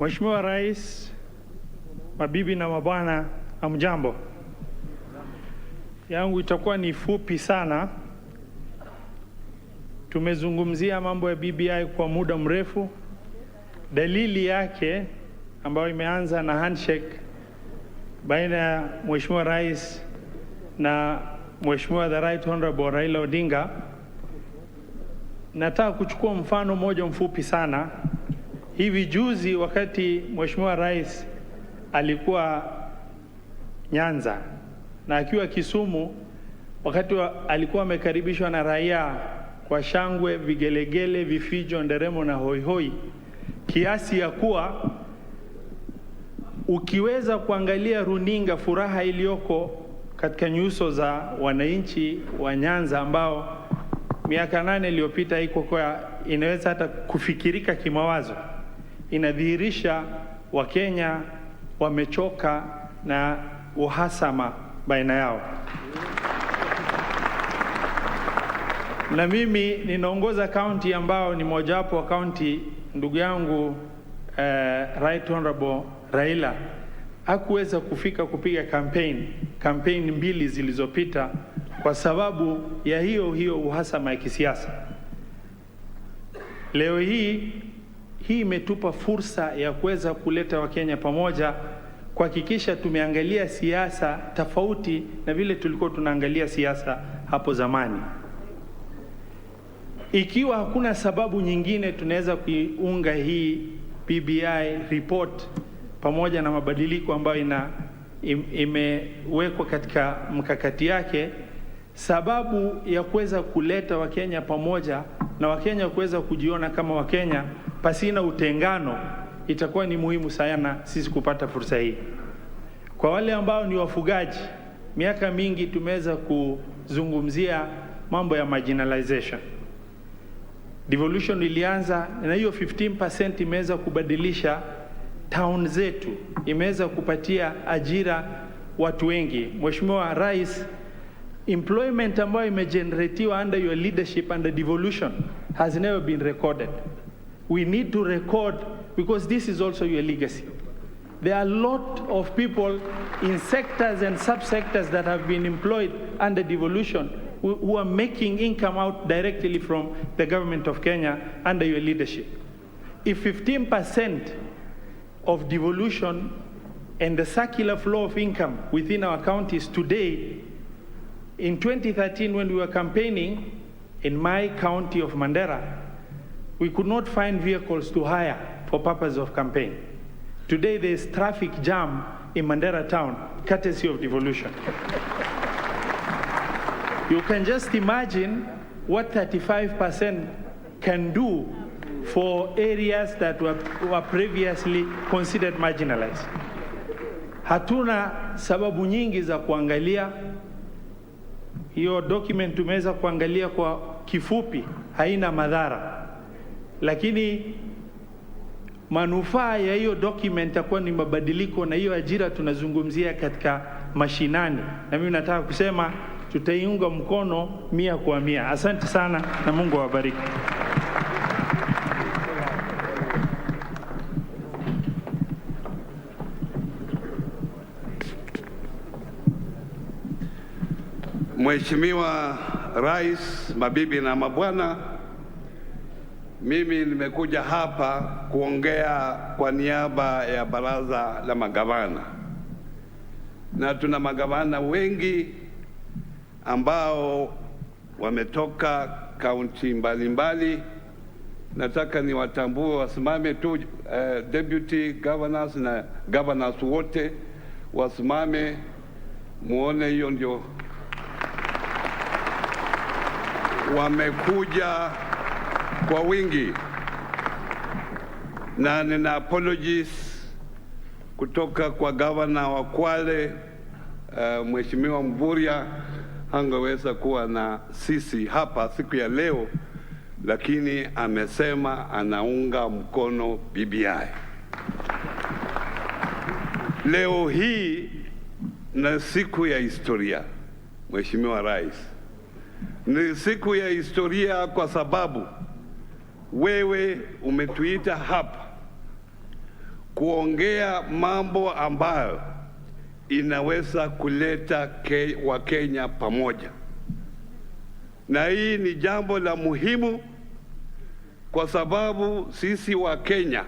Mheshimiwa Rais, mabibi na mabwana, hamjambo. Yangu itakuwa ni fupi sana. Tumezungumzia mambo ya BBI kwa muda mrefu. Dalili yake ambayo imeanza na handshake baina ya Mheshimiwa Rais na Mheshimiwa the Right Honorable Raila Odinga. Nataka kuchukua mfano moja mfupi sana. Hivi juzi wakati Mheshimiwa Rais alikuwa Nyanza na akiwa Kisumu, wakati alikuwa amekaribishwa na raia kwa shangwe, vigelegele, vifijo, nderemo na hoihoi, kiasi ya kuwa ukiweza kuangalia runinga furaha iliyoko katika nyuso za wananchi wa Nyanza ambao miaka 8 iliyopita iko kwa inaweza hata kufikirika kimawazo, inadhihirisha Wakenya wamechoka na uhasama baina yao. Na mimi ninaongoza county ambao ni mojawapo wa county ndugu yangu Right Honorable Raila hakuweza kufika kupiga campaign 2 zilizopita kwa sababu ya hiyo uhasama ya kisiasa. Leo hii imetupa fursa ya kuweza kuleta Wakenya pamoja, kuhakikisha tumeangalia siasa tofauti na vile tulikuwa tunaangalia siasa hapo zamani. Ikiwa hakuna sababu nyingine, tunaweza kuiunga hii BBI report pamoja na mabadiliko ambayo imewekwa katika mkakati yake, sababu ya kuweza kuleta Wakenya pamoja na Wakenya kuweza kujiona kama Wakenya pasina utengano. Itakuwa ni muhimu sana sisi kupata fursa hii. Kwa wale ambao ni wafugaji, miaka mingi tumeweza kuzungumzia mambo ya marginalization. Devolution ilianza na hiyo 15% imeweza kubadilisha town zetu, imeweza kupatia ajira watu wengi. Mheshimiwa Rais, employment ambayo imegeneratiwa under your leadership under devolution has never been recorded. We need to record because this is also your legacy. There are a lot of people in sectors and subsectors that have been employed under devolution who are making income out directly from the government of Kenya under your leadership. If 15% of devolution and the circular flow of income within our counties today, in 2013 when we were campaigning in my county of Mandera, we could not find vehicles to hire for purpose of campaign. Today there is traffic jam in Mandera town, courtesy of devolution. You can just imagine what 35% can do for areas that were previously considered marginalized. Hatuna sababu nyingi za kuangalia. Hiyo document tumeweza kuangalia kwa kifupi, haina madhara. Lakini manufaa ya hiyo document itakuwa ni mabadiliko, na hiyo ajira tunazungumzia katika mashinani. Na mimi nataka kusema tutaiunga mkono 100%. Asante sana na Mungu awabariki. Mheshimiwa Rais, mabibi na mabwana, mimi nimekuja hapa kuongea kwa niaba ya baraza la magavana, na tuna magavana wengi ambao wametoka kaunti mbalimbali. Nataka niwatambue, wasimame tu, deputy governors na governors wote wasimame, muone hiyo ndio wamekuja kwa wingi. Na nina apologies kutoka kwa governor wa Kwale, Mheshimiwa Mvurya hangeweza kuwa na sisi hapa siku ya leo, lakini amesema anaunga mkono BBI. Leo hii na siku ya historia, Mheshimiwa Rais. Ni siku ya historia kwa sababu wewe umetuita hapa kuongea mambo ambayo inaweza kuleta Wakenya pamoja. Na hii ni jambo la muhimu kwa sababu sisi wa Kenya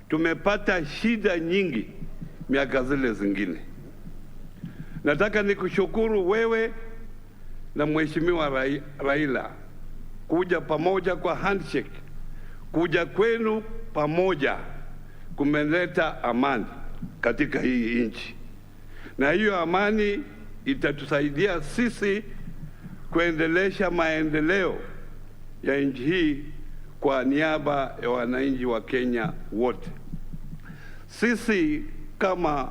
tumepata shida nyingi miaka zile zingine. Nataka nikushukuru wewe na Mheshimiwa Raila kuja pamoja kwa handshake. Kuja kwenu pamoja kumeleta amani katika hii nchi, na hiyo amani itatusaidia sisi kuendelesha maendeleo ya nchi hii kwa niaba ya wananchi wa Kenya wote. Sisi kama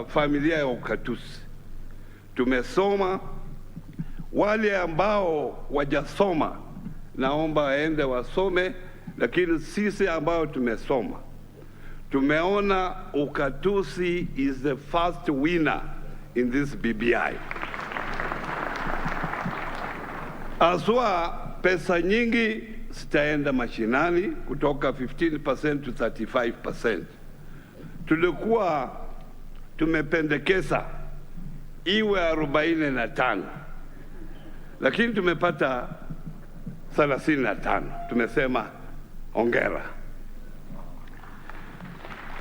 familia ya ukatusi tumesoma. Wale ambao wajasoma naomba waende wasome, lakini sisi ambao tumesoma tumeona ukatusi is the first winner in this BBI. Aswa pesa nyingi zitaenda mashinani kutoka 15% to 35%. Tulikuwa tumependekeza iwe 45, lakini tumepata 35. Tumesema hongera.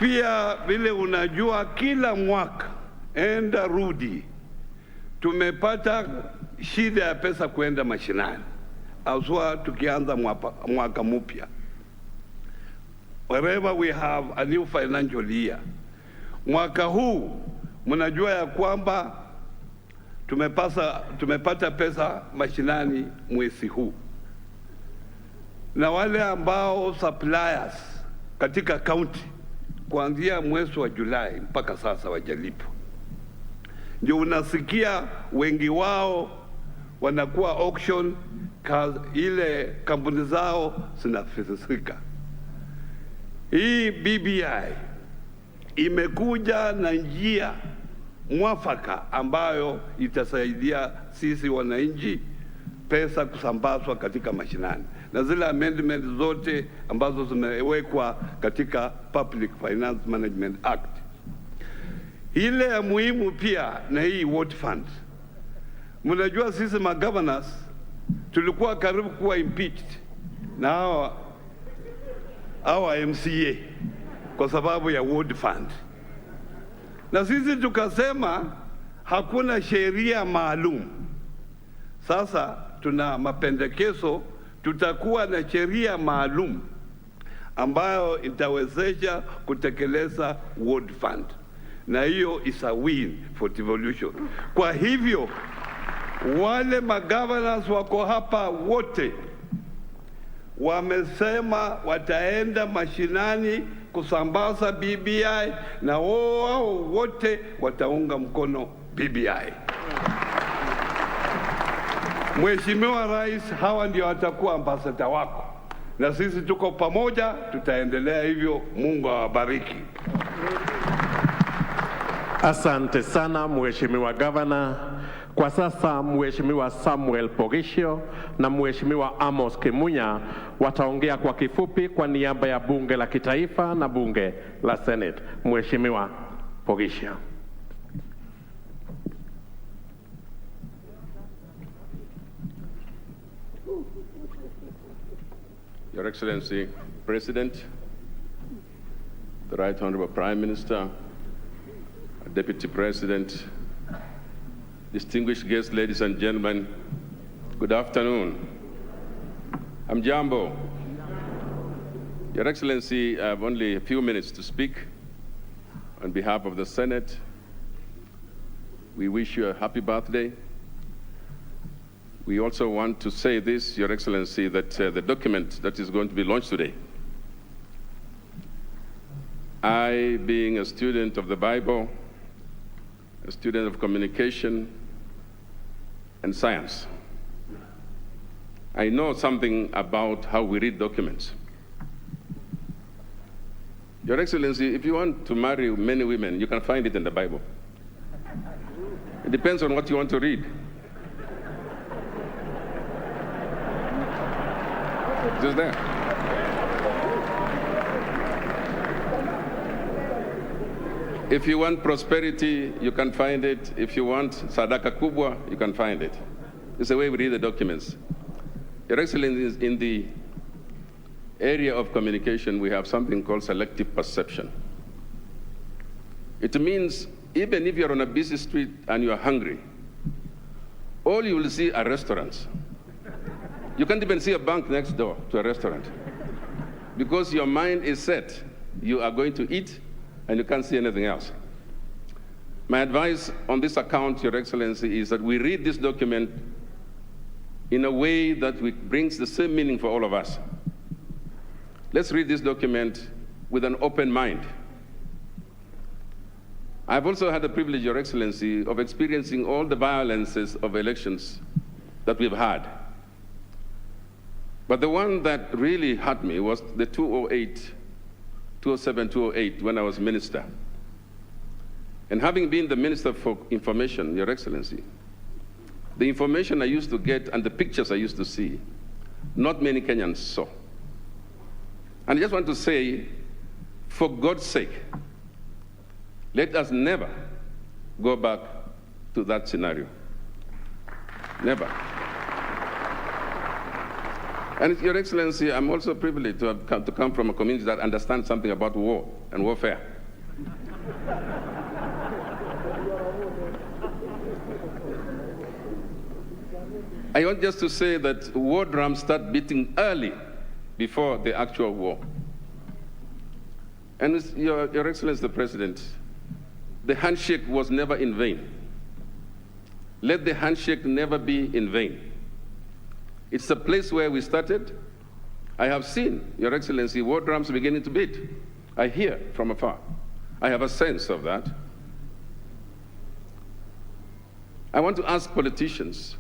Pia vile unajua, kila mwaka enda rudi tumepata shida ya pesa kwenda mashinani, aswa tukianza mwaka mpya. Wherever we have a new financial year. Mwaka huu mnajua ya kwamba tumepata pesa mashinani mwezi huu, na wale ambao suppliers katika county kuanzia mwezi wa Julai mpaka sasa wajalipo. Ndio unasikia wengi wao wanakuwa auction, ile kampuni zao zinafisika. Hii BBI imekuja na njia mwafaka ambayo itasaidia sisi wananchi pesa kusambazwa katika mashinani, na zile amendments zote ambazo zimewekwa katika Public Finance Management Act. Ile ya muhimu pia na hii Ward Fund. Mnajua sisi governors tulikuwa karibu kuwa impeached na hawa MCA kwa sababu ya Ward Fund. Na sisi tukasema hakuna sheria maalum. Sasa tuna mapendekezo, tutakuwa na sheria maalum ambayo itawezesha kutekeleza Ward Fund, na hiyo is a win for devolution. Kwa hivyo wale governors wako hapa wote wamesema wataenda mashinani kusambaza BBI, na wao wote wataunga mkono BBI. Mheshimiwa Rais, hawa ndio watakuwa ambassador wako, na sisi tuko pamoja, tutaendelea hivyo. Mungu awabariki. Asante sana Mheshimiwa Gavana. Kwa sasa Mheshimiwa Samuel Pogishio na Mheshimiwa Amos Kimunya wataongea kwa kifupi kwa niaba ya Bunge la Kitaifa na Bunge la Senate. Mheshimiwa Pogishio. Your Excellency, President, the Right Honorable Prime Minister, Deputy President, distinguished guests, ladies and gentlemen, good afternoon. I'm Jambo. Your Excellency, I have only a few minutes to speak. On behalf of the Senate, we wish you a happy birthday. We also want to say this, Your Excellency, that the document that is going to be launched today, I, being a student of the Bible, a student of communication and science, I know something about how we read documents. Your Excellency, if you want to marry many women, you can find it in the Bible. It depends on what you want to read. Just there. If you want prosperity, you can find it. If you want sadaka kubwa, you can find it. It's the way we read the documents. Your Excellency, in the area of communication, we have something called selective perception. It means even if you're on a busy street and you're hungry, all you will see are restaurants. You can't even see a bank next door to a restaurant because your mind is set. You are going to eat and you can't see anything else. My advice on this account, Your Excellency, is that we read this document in a way that brings the same meaning for all of us. Let's read this document with an open mind. I've also had the privilege, Your Excellency, of experiencing all the violences of elections that we've had. But the one that really hurt me was the 2007, 2008, when I was minister. And having been the Minister for Information, Your Excellency, the information I used to get and the pictures I used to see, not many Kenyans saw. And I just want to say, for God's sake, let us never go back to that scenario. Never. And Your Excellency, I'm also privileged to have come from a community that understands something about war and warfare. I want just to say that war drums start beating early before the actual war. And Your Excellency, the President, the handshake was never in vain. Let the handshake never be in vain. It's a place where we started. I have seen, Your Excellency, war drums beginning to beat. I hear from afar. I have a sense of that. I want to ask politicians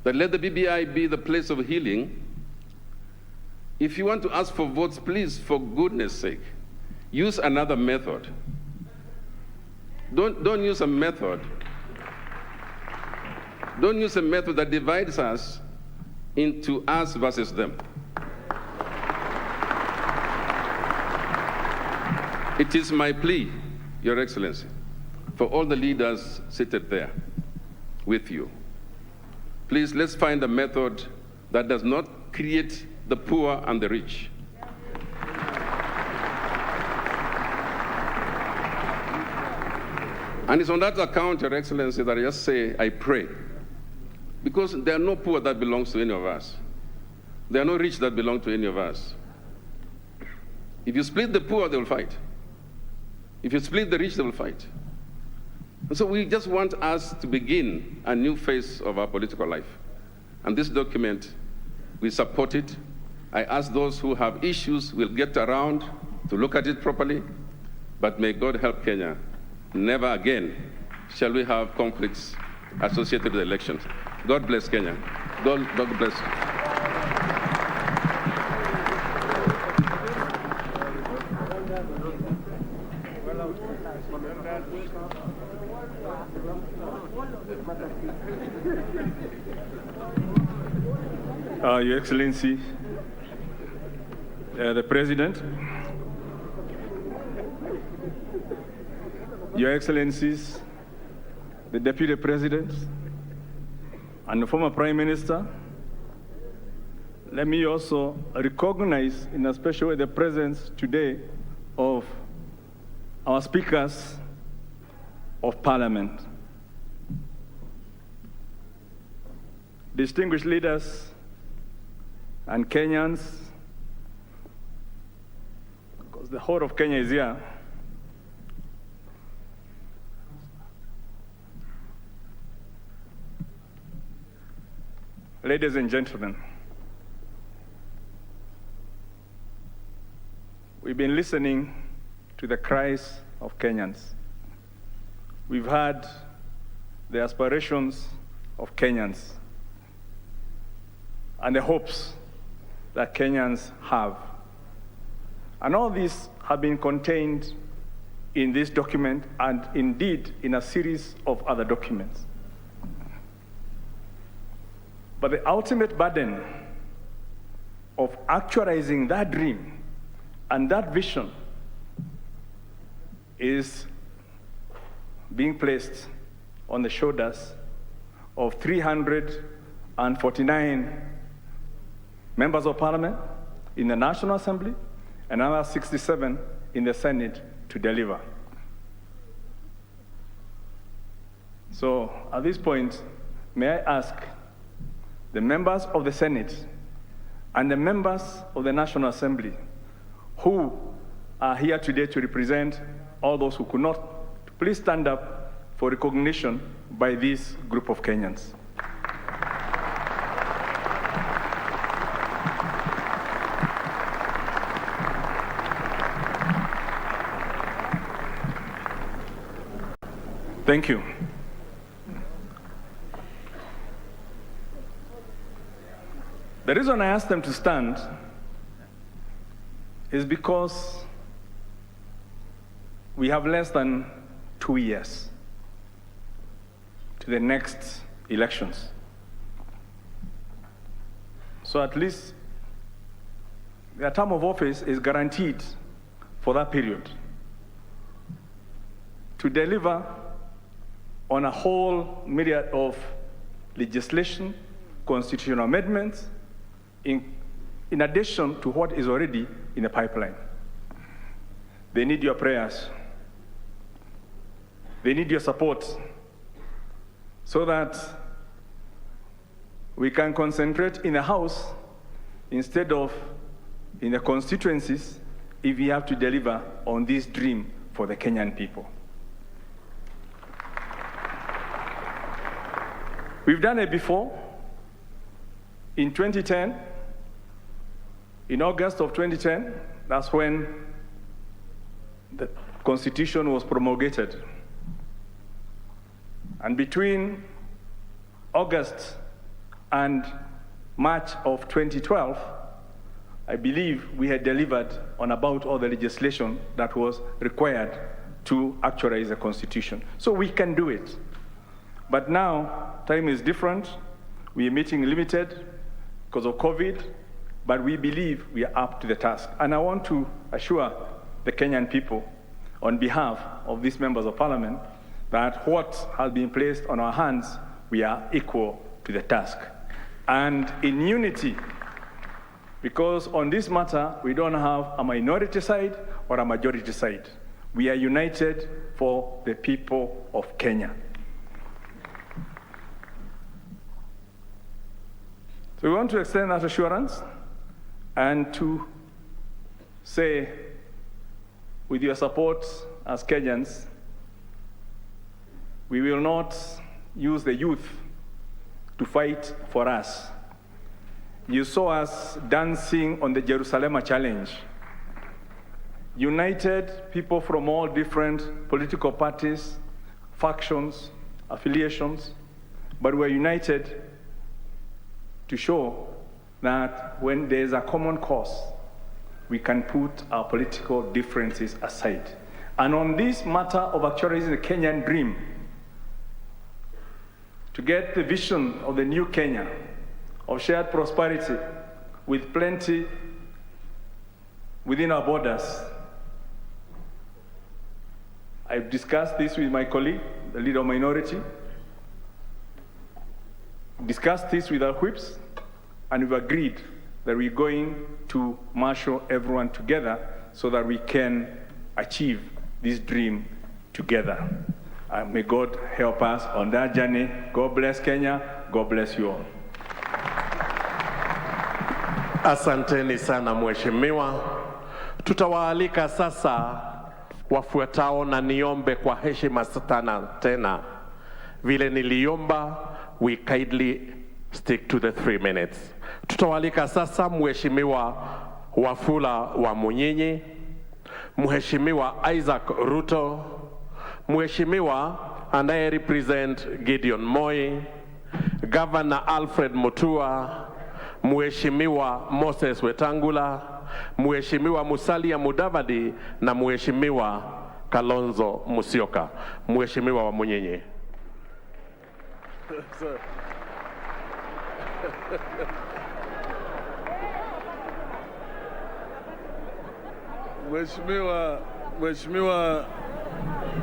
that let the BBI be the place of healing. If you want to ask for votes, please, for goodness sake, use another method. Don't use a method. Don't use a method that divides us into us versus them. It is my plea, Your Excellency, for all the leaders seated there with you. Please, let's find a method that does not create the poor and the rich. And it's on that account, Your Excellency, that I just say, I pray. Because there are no poor that belongs to any of us. There are no rich that belong to any of us. If you split the poor, they will fight. If you split the rich, they will fight. And so we just want us to begin a new phase of our political life. And this document, we support it. I ask those who have issues, will get around to look at it properly. But may God help Kenya. Never again shall we have conflicts associated with elections. God bless Kenya. God bless. Your Excellency, the President, Your Excellencies, the Deputy President, and the former Prime Minister, let me also recognize in a special way the presence today of our speakers of Parliament, distinguished leaders and Kenyans, because the whole of Kenya is here. Ladies and gentlemen, we've been listening to the cries of Kenyans. We've heard the aspirations of Kenyans and the hopes that Kenyans have. And all these have been contained in this document and indeed in a series of other documents. But the ultimate burden of actualizing that dream and that vision is being placed on the shoulders of 349 members of Parliament in the National Assembly and another 67 in the Senate to deliver. So at this point, may I ask the members of the Senate and the members of the National Assembly who are here today to represent all those who could not, to please stand up for recognition by this group of Kenyans. Thank you. The reason I asked them to stand is because we have less than 2 years to the next elections. So at least their term of office is guaranteed for that period to deliver on a whole myriad of legislation, constitutional amendments, in addition to what is already in the pipeline. They need your prayers. They need your support so that we can concentrate in the House instead of in the constituencies if we have to deliver on this dream for the Kenyan people. We've done it before. In 2010, in August of 2010, that's when the Constitution was promulgated. And between August and March of 2012, I believe we had delivered on about all the legislation that was required to actualize the Constitution. So we can do it. But now, time is different. We are meeting limited because of COVID, but we believe we are up to the task. And I want to assure the Kenyan people, on behalf of these members of Parliament, that what has been placed on our hands, we are equal to the task. And in unity, because on this matter, we don't have a minority side or a majority side. We are united for the people of Kenya. So we want to extend that assurance and to say, with your support as Kenyans, we will not use the youth to fight for us. You saw us dancing on the Jerusalem Challenge. United people from all different political parties, factions, affiliations, but we're united to show that when there's a common cause, we can put our political differences aside. And on this matter of actualizing the Kenyan dream, to get the vision of the new Kenya, of shared prosperity with plenty within our borders, I've discussed this with my colleague, the leader of minority, discussed this with our whips, and we've agreed that we're going to marshal everyone together so that we can achieve this dream together. May God help us on that journey. God bless Kenya. God bless you all. Asanteni sana mheshimiwa. Tutawaalika sasa wafuatao na niombe kwa heshima sana tena. Vile niliomba, we kindly stick to the 3 minutes. Tutawaalika sasa mheshimiwa Wafula wa Munyinyi, mheshimiwa Isaac Ruto, mheshimiwa anaye represent Gideon Moi, Governor Alfred Mutua, Mheshimiwa Moses Wetangula, Mheshimiwa Musalia Mudavadi na Mheshimiwa Kalonzo Musyoka. Mheshimiwa wa Munyinyi. Mheshimiwa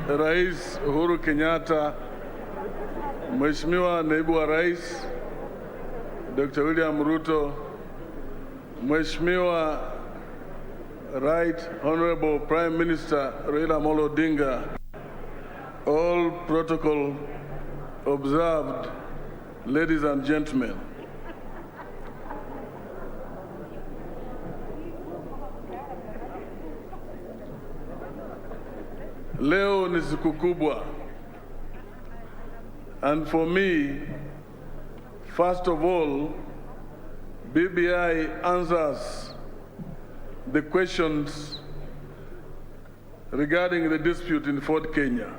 Rais Uhuru Kenyatta, Mheshimiwa Naibu wa Rais Dr. William Ruto, Mheshimiwa Right Honorable Prime Minister Raila Amolo Odinga, all protocol observed, ladies and gentlemen. Leo ni siku kubwa, and for me, first of all, BBI answers the questions regarding the dispute in Fort Kenya.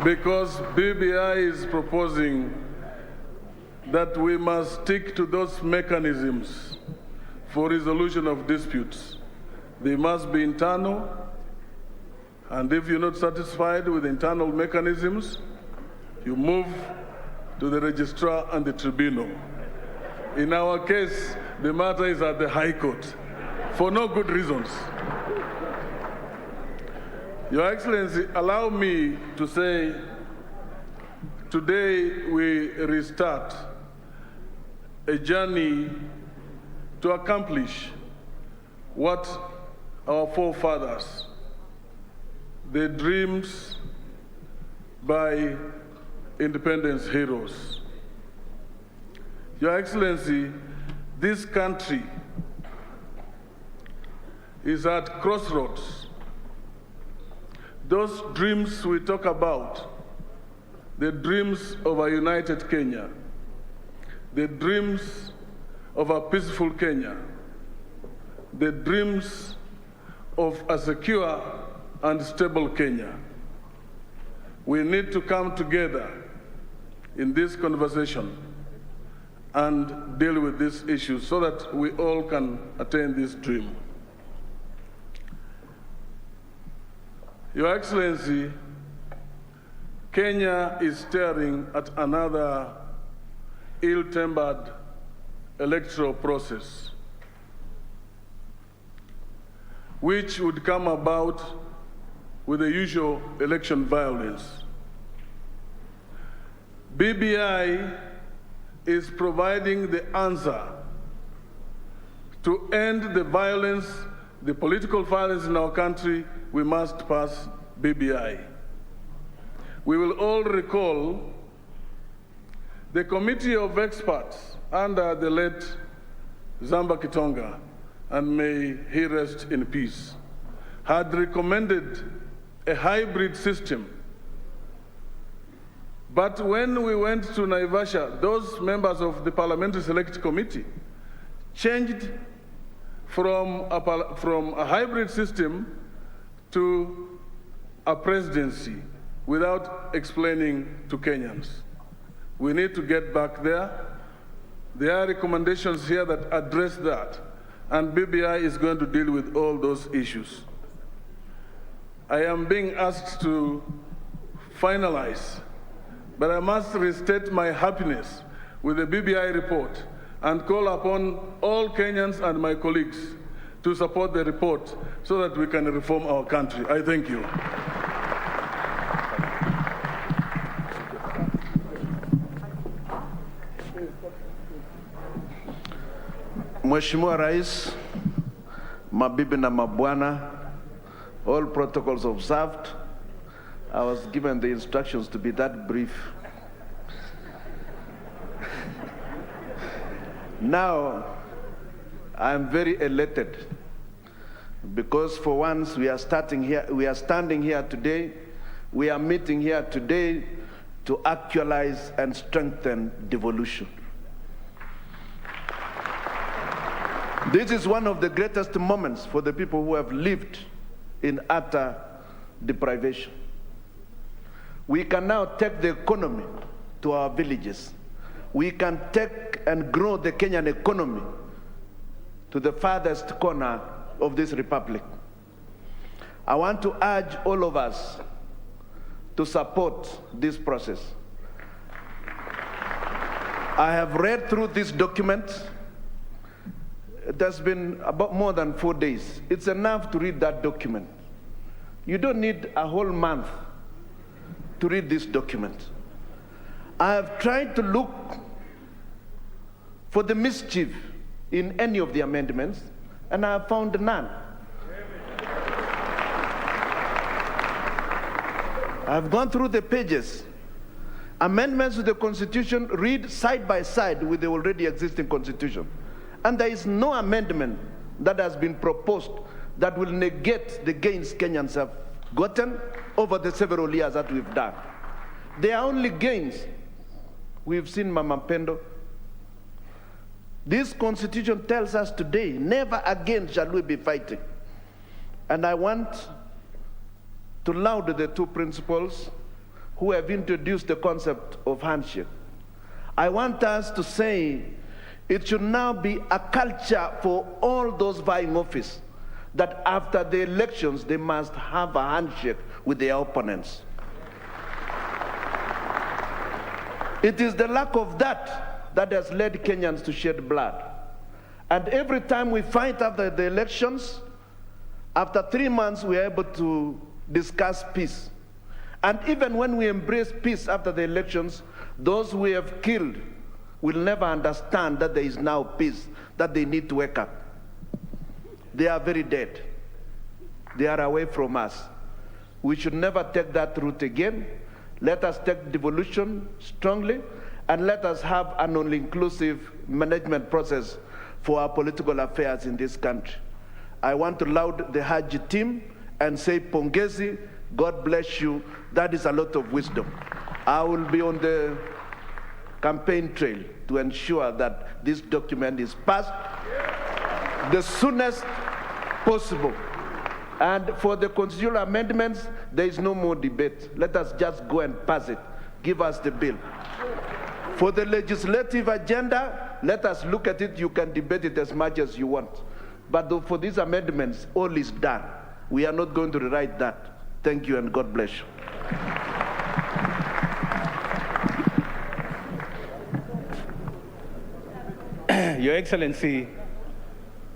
Because BBI is proposing that we must stick to those mechanisms for resolution of disputes. They must be internal, and if you're not satisfied with internal mechanisms, you move to the registrar and the tribunal. In our case, the matter is at the High Court, for no good reasons. Your Excellency, allow me to say, today we restart a journey to accomplish what our forefathers, their dreams by independence heroes. Your Excellency, this country is at crossroads. Those dreams we talk about, the dreams of a united Kenya, the dreams of a peaceful Kenya, the dreams of a secure and stable Kenya. We need to come together in this conversation and deal with these issues so that we all can attain this dream. Your Excellency, Kenya is staring at another ill-tempered electoral process, which would come about with the usual election violence. BBI is providing the answer to end the violence, the political violence in our country. We must pass BBI. We will all recall the committee of experts under the late Zamba Kitonga, and may he rest in peace, had recommended a hybrid system. But when we went to Naivasha, those members of the Parliamentary Select Committee changed from a hybrid system to a presidency without explaining to Kenyans. We need to get back there. There are recommendations here that address that, and BBI is going to deal with all those issues. I am being asked to finalize, but I must restate my happiness with the BBI report and call upon all Kenyans and my colleagues to support the report so that we can reform our country. I thank you. Mheshimiwa Rais, mabibi na mabwana, all protocols observed. I was given the instructions to be that brief. Now, I'm very elated because for once we are standing here today, we are meeting here today to actualize and strengthen devolution. This is one of the greatest moments for the people who have lived in utter deprivation. We can now take the economy to our villages. We can take and grow the Kenyan economy to the farthest corner of this republic. I want to urge all of us to support this process. I have read through this document. It has been about more than 4 days. It's enough to read that document. You don't need a whole month to read this document. I have tried to look for the mischief in any of the amendments, and I have found none. I have gone through the pages. Amendments to the Constitution read side by side with the already existing Constitution. And there is no amendment that has been proposed that will negate the gains Kenyans have gotten over the several years that we've done. They are only gains. We've seen Mama Pendo. This Constitution tells us today, never again shall we be fighting. And I want to laud the two principals who have introduced the concept of handshake. I want us to say it should now be a culture for all those vying office that after the elections, they must have a handshake with their opponents. It is the lack of that that has led Kenyans to shed blood. And every time we fight after the elections, after 3 months, we are able to discuss peace. And even when we embrace peace after the elections, those we have killed will never understand that there is now peace, that they need to wake up. They are very dead. They are away from us. We should never take that route again. Let us take devolution strongly, and let us have an all-inclusive management process for our political affairs in this country. I want to laud the Haji team and say, Pongezi, God bless you. That is a lot of wisdom. I will be on the campaign trail to ensure that this document is passed the soonest possible. And for the constitutional amendments, there is no more debate. Let us just go and pass it. Give us the bill. For the legislative agenda, let us look at it. You can debate it as much as you want. But for these amendments, all is done. We are not going to rewrite that. Thank you, and God bless you. Your Excellency,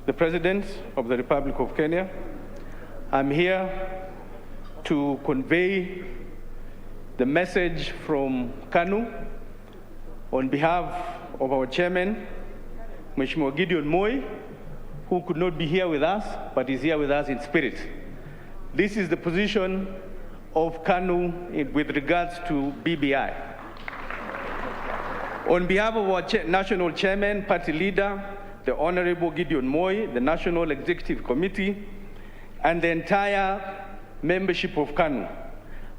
the President of the Republic of Kenya, I'm here to convey the message from KANU on behalf of our chairman, Mheshimiwa Gideon Moi, who could not be here with us, but is here with us in spirit. This is the position of KANU with regards to BBI. On behalf of our national chairman, party leader, the Honorable Gideon Moi, the National Executive Committee, and the entire membership of KANU,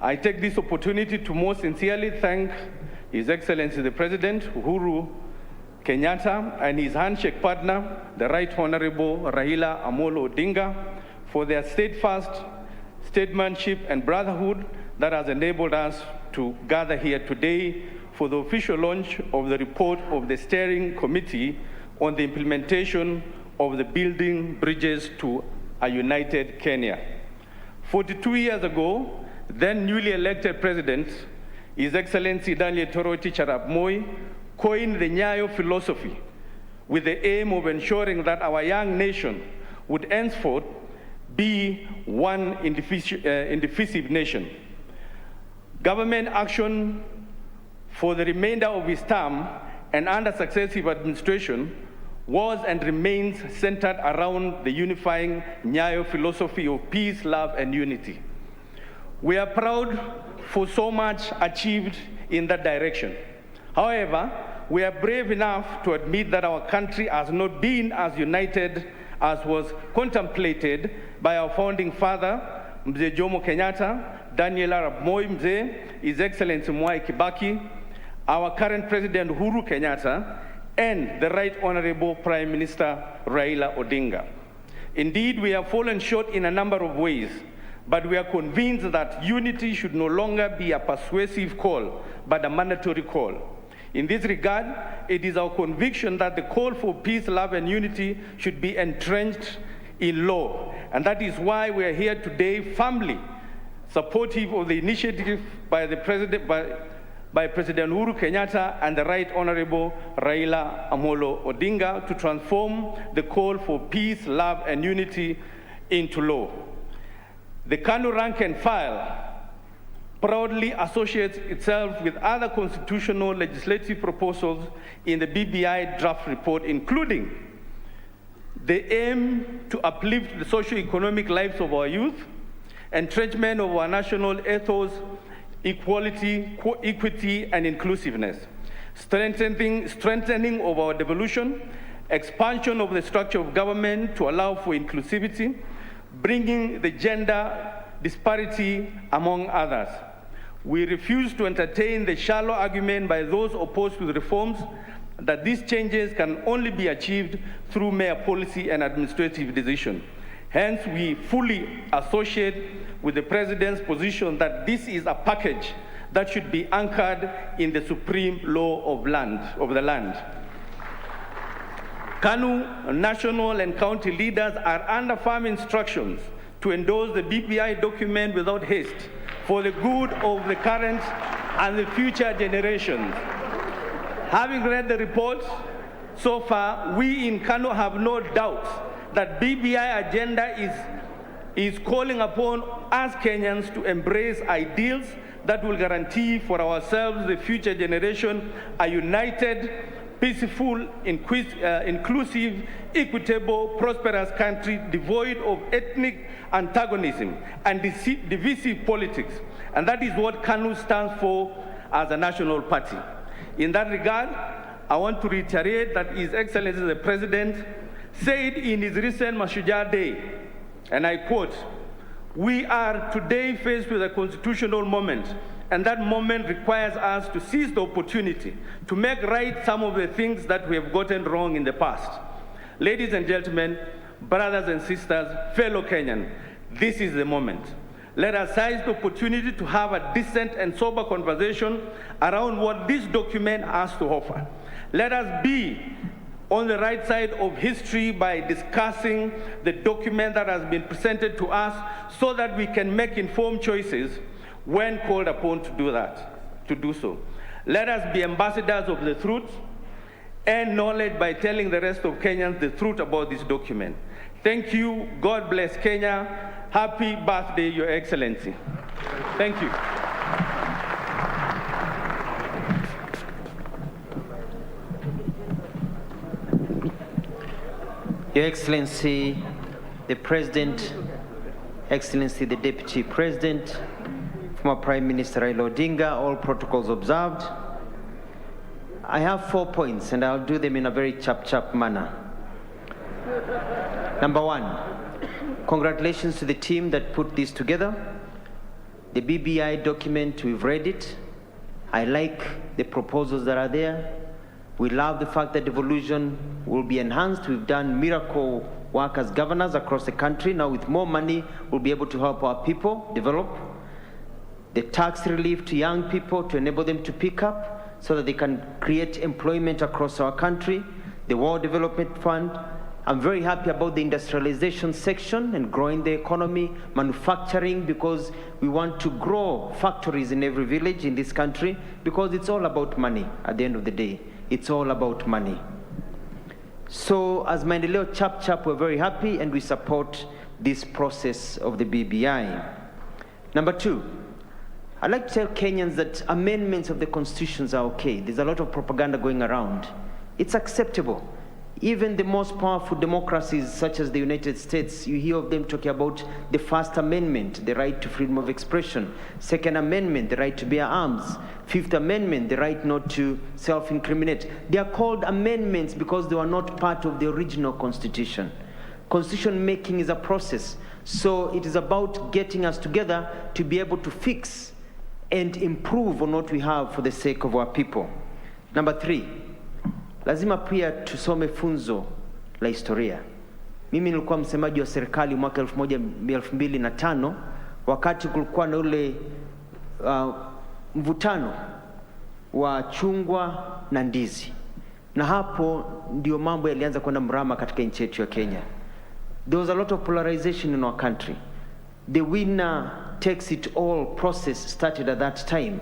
I take this opportunity to most sincerely thank His Excellency the President, Uhuru Kenyatta, and his handshake partner, the Right Honorable Raila Amolo Odinga, for their steadfast statesmanship and brotherhood that has enabled us to gather here today for the official launch of the report of the Steering Committee on the implementation of the Building Bridges to a United Kenya. 42 years ago, then newly elected President, His Excellency Daniel Toroitich Arap Moi, coined the Nyayo philosophy with the aim of ensuring that our young nation would henceforth be one indivisible nation. Government action for the remainder of his term and under successive administration was and remains centered around the unifying Nyayo philosophy of peace, love, and unity. We are proud for so much achieved in that direction. However, we are brave enough to admit that our country has not been as united as was contemplated by our founding father, Mzee Jomo Kenyatta, Daniel Arap Moi Mzee, His Excellency Mwai Kibaki, our current President Uhuru Kenyatta, and the Right Honorable Prime Minister Raila Odinga. Indeed, we have fallen short in a number of ways, but we are convinced that unity should no longer be a persuasive call, but a mandatory call. In this regard, it is our conviction that the call for peace, love, and unity should be entrenched in law. And that is why we are here today, firmly supportive of the initiative by President Uhuru Kenyatta and the Right Honorable Raila Amolo Odinga to transform the call for peace, love, and unity into law. The KANU rank and file proudly associates itself with other constitutional legislative proposals in the BBI draft report, including the aim to uplift the socio-economic lives of our youth, entrenchment of our national ethos, equality, equity, and inclusiveness, strengthening of our devolution, expansion of the structure of government to allow for inclusivity, bringing the gender disparity, among others. We refuse to entertain the shallow argument by those opposed to the reforms that these changes can only be achieved through mere policy and administrative decision. Hence, we fully associate with the President's position that this is a package that should be anchored in the supreme law of the land. KANU national and county leaders are under firm instructions to endorse the BBI document without haste for the good of the current and the future generations. Having read the report so far, we in KANU have no doubt that BBI agenda is calling upon us Kenyans to embrace ideals that will guarantee for ourselves, the future generation, a united, peaceful, inclusive, equitable, prosperous country devoid of ethnic antagonism and divisive politics. And that is what KANU stands for as a national party. In that regard, I want to reiterate that His Excellency the President said in his recent Mashujaa Day, and I quote, "We are today faced with a constitutional moment, and that moment requires us to seize the opportunity to make right some of the things that we have gotten wrong in the past." Ladies and gentlemen, brothers and sisters, fellow Kenyans, this is the moment. Let us seize the opportunity to have a decent and sober conversation around what this document has to offer. Let us be on the right side of history by discussing the document that has been presented to us so that we can make informed choices when called upon to do so. Let us be ambassadors of the truth and knowledge by telling the rest of Kenyans the truth about this document. Thank you. God bless Kenya. Happy birthday, Your Excellency. Thank you. Your Excellency, the President, Excellency, the Deputy President, former Prime Minister Raila Odinga, all protocols observed. I have 4 points, and I'll do them in a very chap-chap manner. Number one, congratulations to the team that put this together. The BBI document, we've read it. I like the proposals that are there. We love the fact that devolution will be enhanced. We've done miracle work as governors across the country. Now with more money, we'll be able to help our people develop. The tax relief to young people to enable them to pick up so that they can create employment across our country. The World Development Fund. I'm very happy about the industrialization section and growing the economy, manufacturing, because we want to grow factories in every village in this country, because it's all about money at the end of the day. It's all about money. So as Maendeleo Chap, we're very happy and we support this process of the BBI. Number two, I'd like to tell Kenyans that amendments of the constitutions are okay. There's a lot of propaganda going around. It's acceptable. Even the most powerful democracies, such as the United States, you hear of them talking about the First Amendment, the right to freedom of expression, Second Amendment, the right to bear arms, Fifth Amendment, the right not to self-incriminate. They are called amendments because they were not part of the original Constitution. Constitution making is a process, so it is about getting us together to be able to fix and improve on what we have for the sake of our people. Number 3, lazima pia tusome funzo la historia. Mimi nilikuwa msemaji wa serikali mwaka 2005 wakati kulikuwa na ule mvutano wa chungwa na ndizi, na hapo ndio mambo yalianza kwenda mrama katika nchi yetu ya Kenya. There was a lot of polarization in our country. The winner takes it all process started at that time.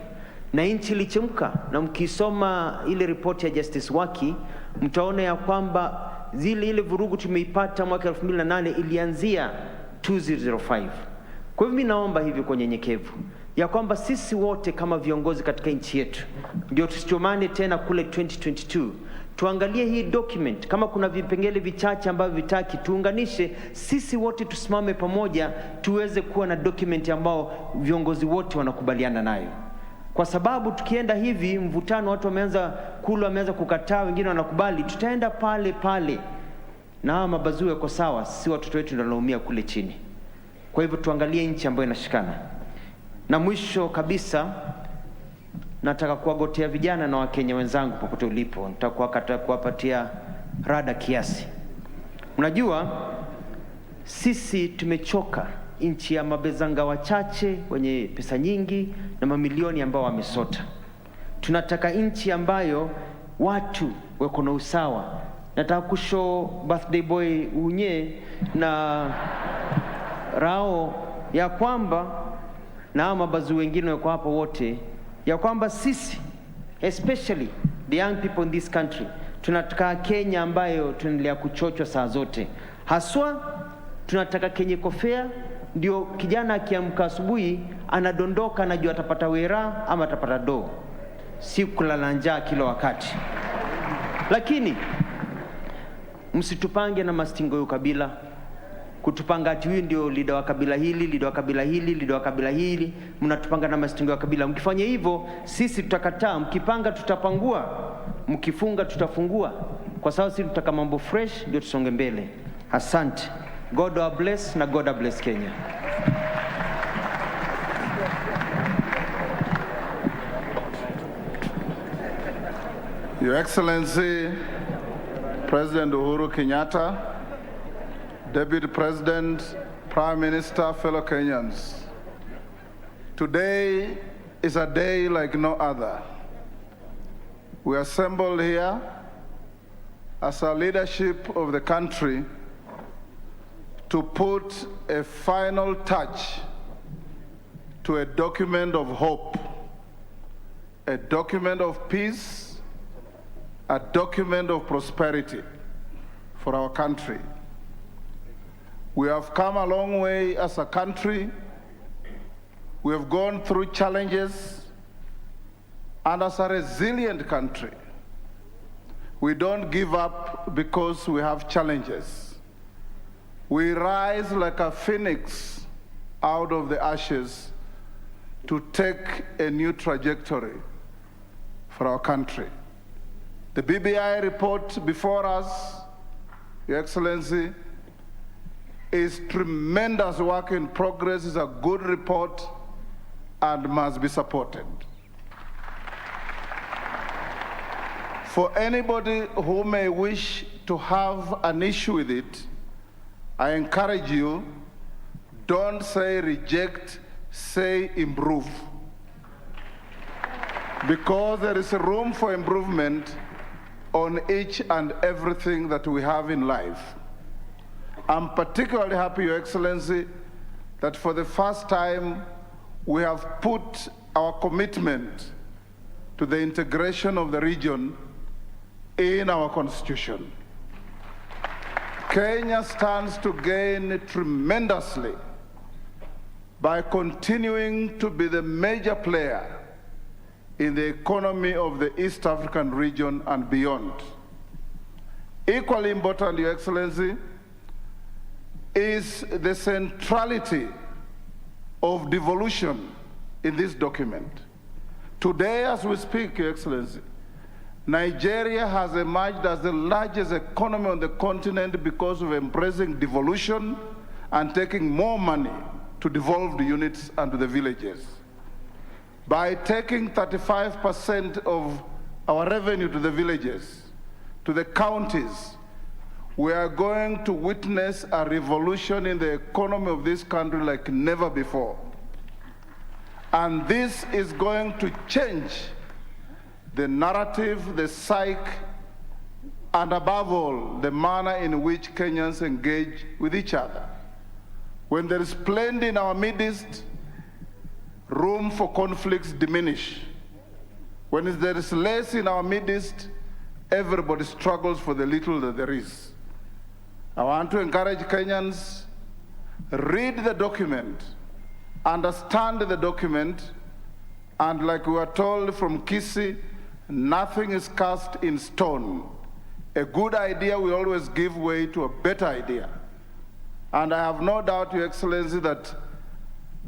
Na nchi ilichemka, na mkisoma ile ripoti ya Justice Waki mtaona ya kwamba ile vurugu tumeipata mwaka 2008 ilianzia 2005. Kwa hivyo mimi naomba hivi kwa nyenyekevu ya kwamba sisi wote kama viongozi katika nchi yetu ndio tusichomane tena kule 2022. Tuangalie hii document, kama kuna vipengele vichache ambavyo vitaki tuunganishe, sisi wote tusimame pamoja tuweze kuwa na document ambao viongozi wote wanakubaliana nayo. Kwa sababu tukienda hivi mvutano, watu wameanza kukataa, wengine wanakubali, tutaenda pale pale na hawa mabazuu yako sawa, si watoto wetu ndio wanaumia kule chini. Kwa hivyo tuangalie nchi ambayo inashikana. Na mwisho kabisa, nataka kuwagotea vijana na Wakenya wenzangu popote ulipo, nitakuwa kuwapatia rada kiasi. Unajua sisi tumechoka nchi ya mabezanga wachache wenye pesa nyingi na mamilioni ambao wamesota. Tunataka nchi ambayo watu wako na usawa. Nataka kushow birthday boy Unye na Rao ya kwamba na mabazu wengine wako hapo wote, ya kwamba sisi, especially the young people in this country, tunataka Kenya ambayo tunaendelea kuchochwa saa zote. Haswa tunataka Kenya kofea, ndio kijana akiamka asubuhi anadondoka anajua atapata wera ama atapata do, si kulala njaa kila wakati. Lakini msitupange na mastingo ya kabila, kutupanga ati huyu ndio leader wa kabila hili, leader wa kabila hili, leader wa kabila hili, mnatupanga na mastingo ya kabila. Mkifanya hivyo sisi tutakataa, mkipanga tutapangua, mkifunga tutafungua, kwa sababu sisi tutaka mambo fresh ndio tusonge mbele. Asante. God bless na God bless Kenya. Your Excellency, President Uhuru Kenyatta, Deputy President, Prime Minister, fellow Kenyans. Today is a day like no other. We assembled here as a leadership of the country to put a final touch to a document of hope, a document of peace, a document of prosperity for our country. We have come a long way as a country. We have gone through challenges, and as a resilient country, we don't give up because we have challenges. We rise like a phoenix out of the ashes to take a new trajectory for our country. The BBI report before us, Your Excellency, is tremendous work in progress, is a good report and must be supported. For anybody who may wish to have an issue with it, I encourage you, don't say reject, say improve. Because there is room for improvement on each and everything that we have in life. I'm particularly happy, Your Excellency, that for the first time we have put our commitment to the integration of the region in our Constitution. Kenya stands to gain tremendously by continuing to be the major player in the economy of the East African region and beyond. Equally important, Your Excellency, is the centrality of devolution in this document. Today, as we speak, Your Excellency, Nigeria has emerged as the largest economy on the continent because of embracing devolution and taking more money to devolve the units and to the villages. By taking 35% of our revenue to the villages, to the counties, we are going to witness a revolution in the economy of this country like never before. And this is going to change the narrative, the psyche, and above all, the manner in which Kenyans engage with each other. When there is plenty in our midst, room for conflicts diminish. When there is less in our midst, everybody struggles for the little that there is. I want to encourage Kenyans, read the document, understand the document, and like we were told from Kisii, nothing is cast in stone. A good idea will always give way to a better idea. And I have no doubt, Your Excellency, that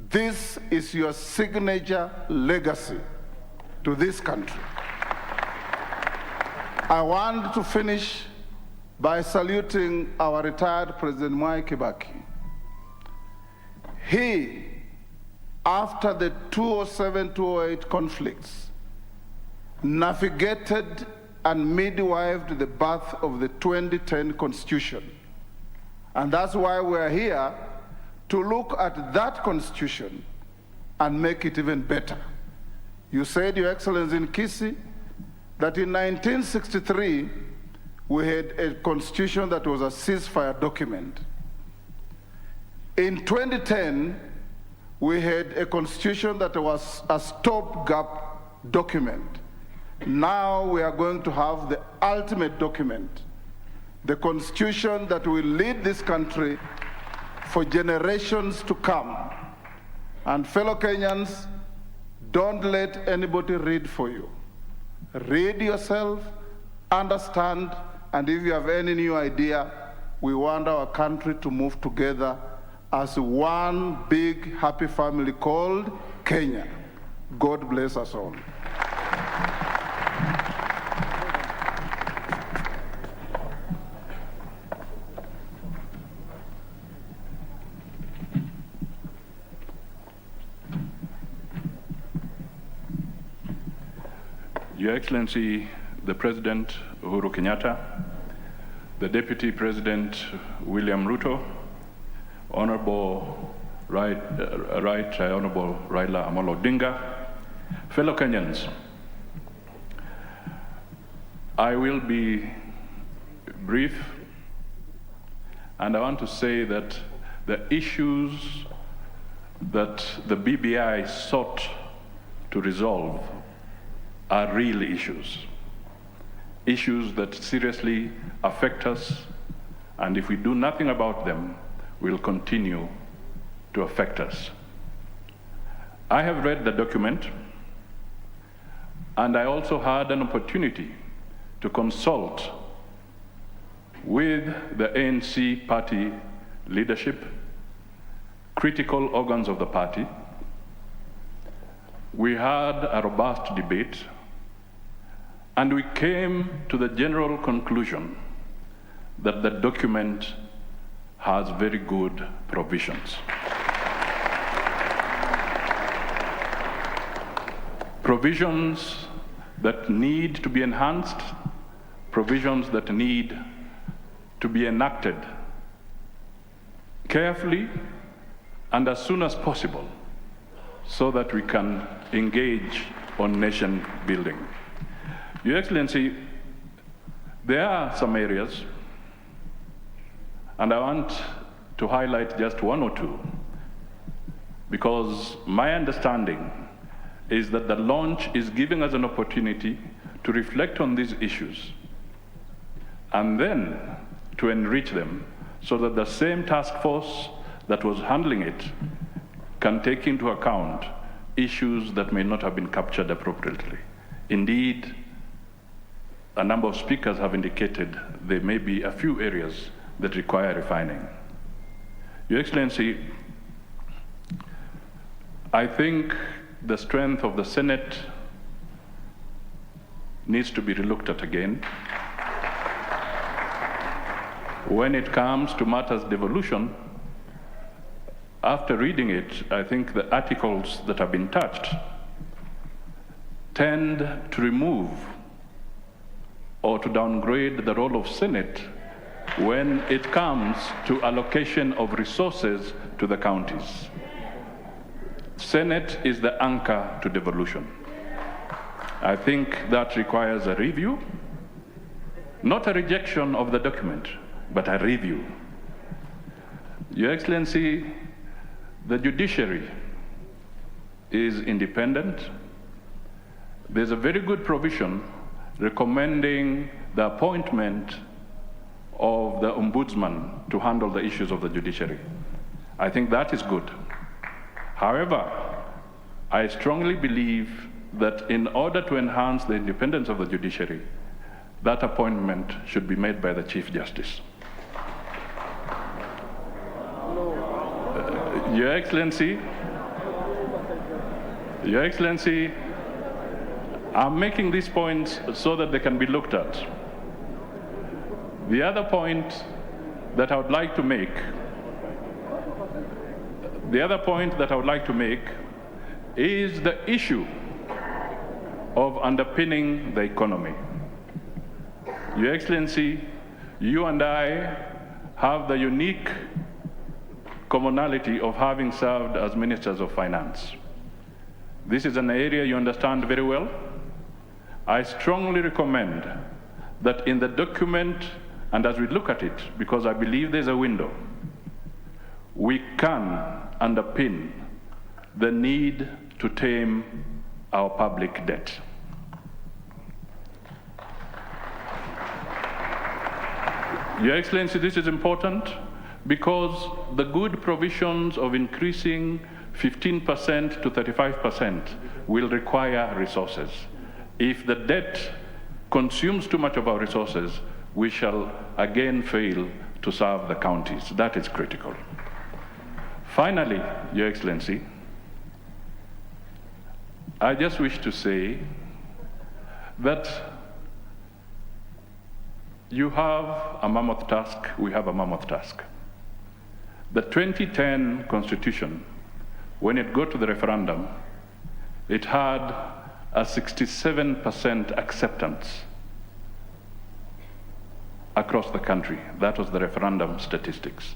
this is your signature legacy to this country. I want to finish by saluting our retired President Mwai Kibaki. He, after the 2007-2008 conflicts, navigated and midwifed the birth of the 2010 Constitution. And that's why we're here to look at that Constitution and make it even better. You said, Your Excellency, in Kisii, that in 1963, we had a Constitution that was a ceasefire document. In 2010, we had a Constitution that was a stopgap document. Now we are going to have the ultimate document, the Constitution that will lead this country for generations to come. And fellow Kenyans, don't let anybody read for you. Read yourself, understand, and if you have any new idea, we want our country to move together as one big happy family called Kenya. God bless us all. Your Excellency, the President Uhuru Kenyatta, the Deputy President William Ruto, Honorable Honorable Raila Amolo Odinga, fellow Kenyans, I will be brief, and I want to say that the issues that the BBI sought to resolve are real issues, issues that seriously affect us, and if we do nothing about them, will continue to affect us. I have read the document, and I also had an opportunity to consult with the ANC party leadership, critical organs of the party. We had a robust debate, and we came to the general conclusion that the document has very good provisions. Provisions that need to be enhanced, provisions that need to be enacted carefully and as soon as possible so that we can engage on nation building. Your Excellency, there are some areas, and I want to highlight just one or two, because my understanding is that the launch is giving us an opportunity to reflect on these issues and then to enrich them so that the same task force that was handling it can take into account issues that may not have been captured appropriately. Indeed, a number of speakers have indicated there may be a few areas that require refining. Your Excellency, I think the strength of the Senate needs to be relooked at again. When it comes to matters devolution, after reading it, I think the articles that have been touched tend to remove or to downgrade the role of Senate when it comes to allocation of resources to the counties. Senate is the anchor to devolution. I think that requires a review, not a rejection of the document, but a review. Your Excellency, the judiciary is independent. There's a very good provision recommending the appointment of the ombudsman to handle the issues of the judiciary. I think that is good. However, I strongly believe that in order to enhance the independence of the judiciary, that appointment should be made by the Chief Justice. Your Excellency, I'm making these points so that they can be looked at. The other point that I would like to make, is the issue of underpinning the economy. Your Excellency, you and I have the unique commonality of having served as ministers of finance. This is an area you understand very well. I strongly recommend that in the document, and as we look at it, because I believe there's a window, we can underpin the need to tame our public debt. Your Excellency, this is important because the good provisions of increasing 15% to 35% will require resources. If the debt consumes too much of our resources, we shall again fail to serve the counties. That is critical. Finally, Your Excellency, I just wish to say that you have a mammoth task, we have a mammoth task. The 2010 Constitution, when it got to the referendum, it had a 67% acceptance across the country. That was the referendum statistics.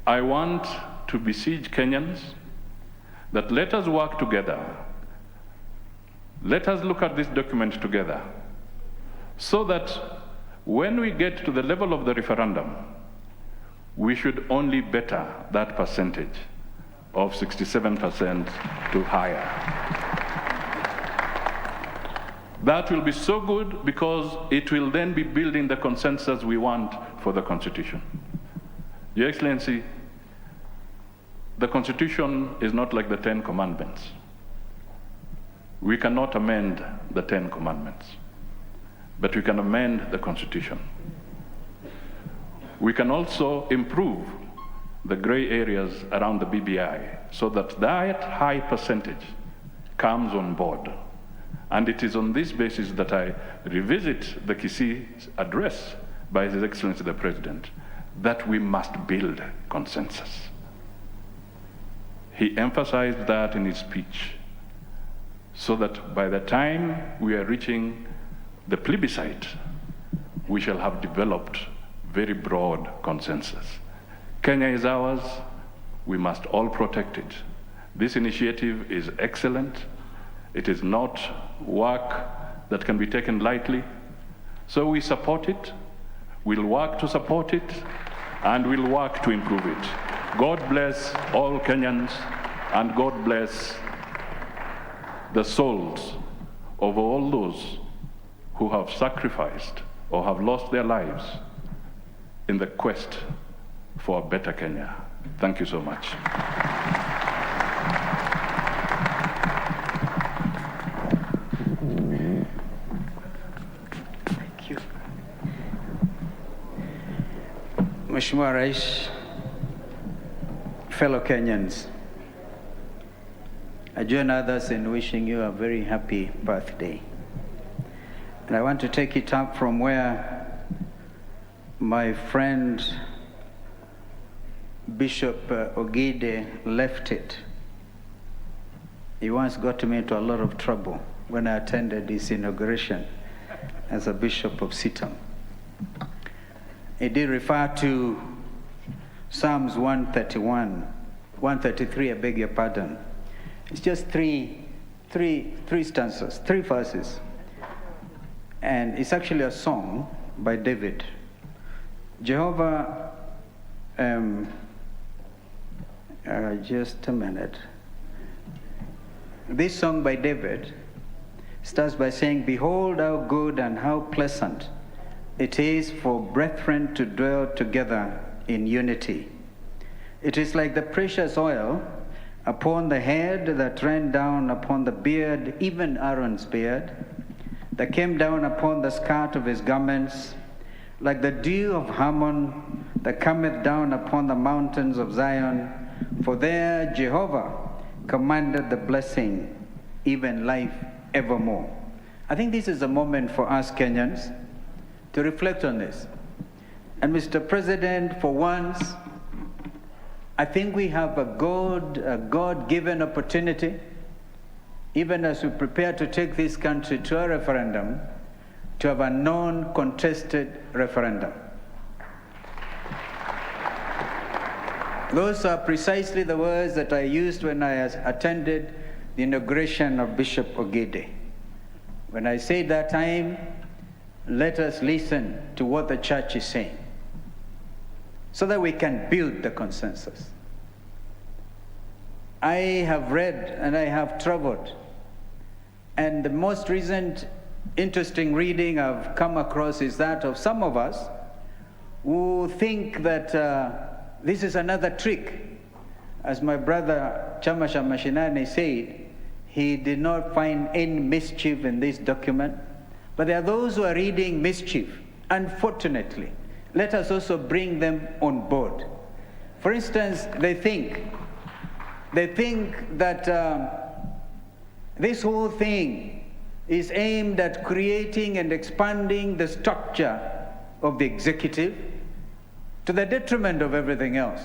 I want to beseech Kenyans that let us work together. Let us look at this document together so that when we get to the level of the referendum, we should only better that percentage of 67% to higher. That will be so good because it will then be building the consensus we want for the Constitution. Your Excellency, the Constitution is not like the 10 Commandments. We cannot amend the 10 Commandments, but we can amend the Constitution. We can also improve the gray areas around the BBI so that that high percentage comes on board. And it is on this basis that I revisit the Kisii address by His Excellency the President, that we must build consensus. He emphasized that in his speech, so that by the time we are reaching the plebiscite, we shall have developed very broad consensus. Kenya is ours, we must all protect it. This initiative is excellent. It is not work that can be taken lightly. So we support it, we'll work to support it, and we'll work to improve it. God bless all Kenyans, and God bless the souls of all those who have sacrificed or have lost their lives in the quest for a better Kenya. Thank you so much. Mheshimiwa Rais, fellow Kenyans, I join others in wishing you a very happy birthday. And I want to take it up from where my friend Bishop Ogide left it. He once got me into a lot of trouble when I attended his inauguration as a Bishop of Sitam. He did refer to Psalms 133, I beg your pardon. It's just three stanzas, 3 verses. And it's actually a song by David. Jehovah, just a minute. This song by David starts by saying, "Behold how good and how pleasant it is for brethren to dwell together in unity. It is like the precious oil upon the head that ran down upon the beard, even Aaron's beard, that came down upon the skirt of his garments, like the dew of Hermon that cometh down upon the mountains of Zion. For there Jehovah commanded the blessing, even life evermore." I think this is a moment for us Kenyans to reflect on this. And Mr. President, for once, I think we have a God-given opportunity, even as we prepare to take this country to a referendum, to have a non-contested referendum. Those are precisely the words that I used when I attended the inauguration of Bishop Ogide. When I said that time, let us listen to what the church is saying so that we can build the consensus. I have read and I have traveled, and the most recent interesting reading I've come across is that of some of us who think that this is another trick. As my brother Chamasha Mashinane said, he did not find any mischief in this document. But there are those who are reading mischief. Unfortunately, let us also bring them on board. For instance, they think that this whole thing is aimed at creating and expanding the structure of the executive to the detriment of everything else.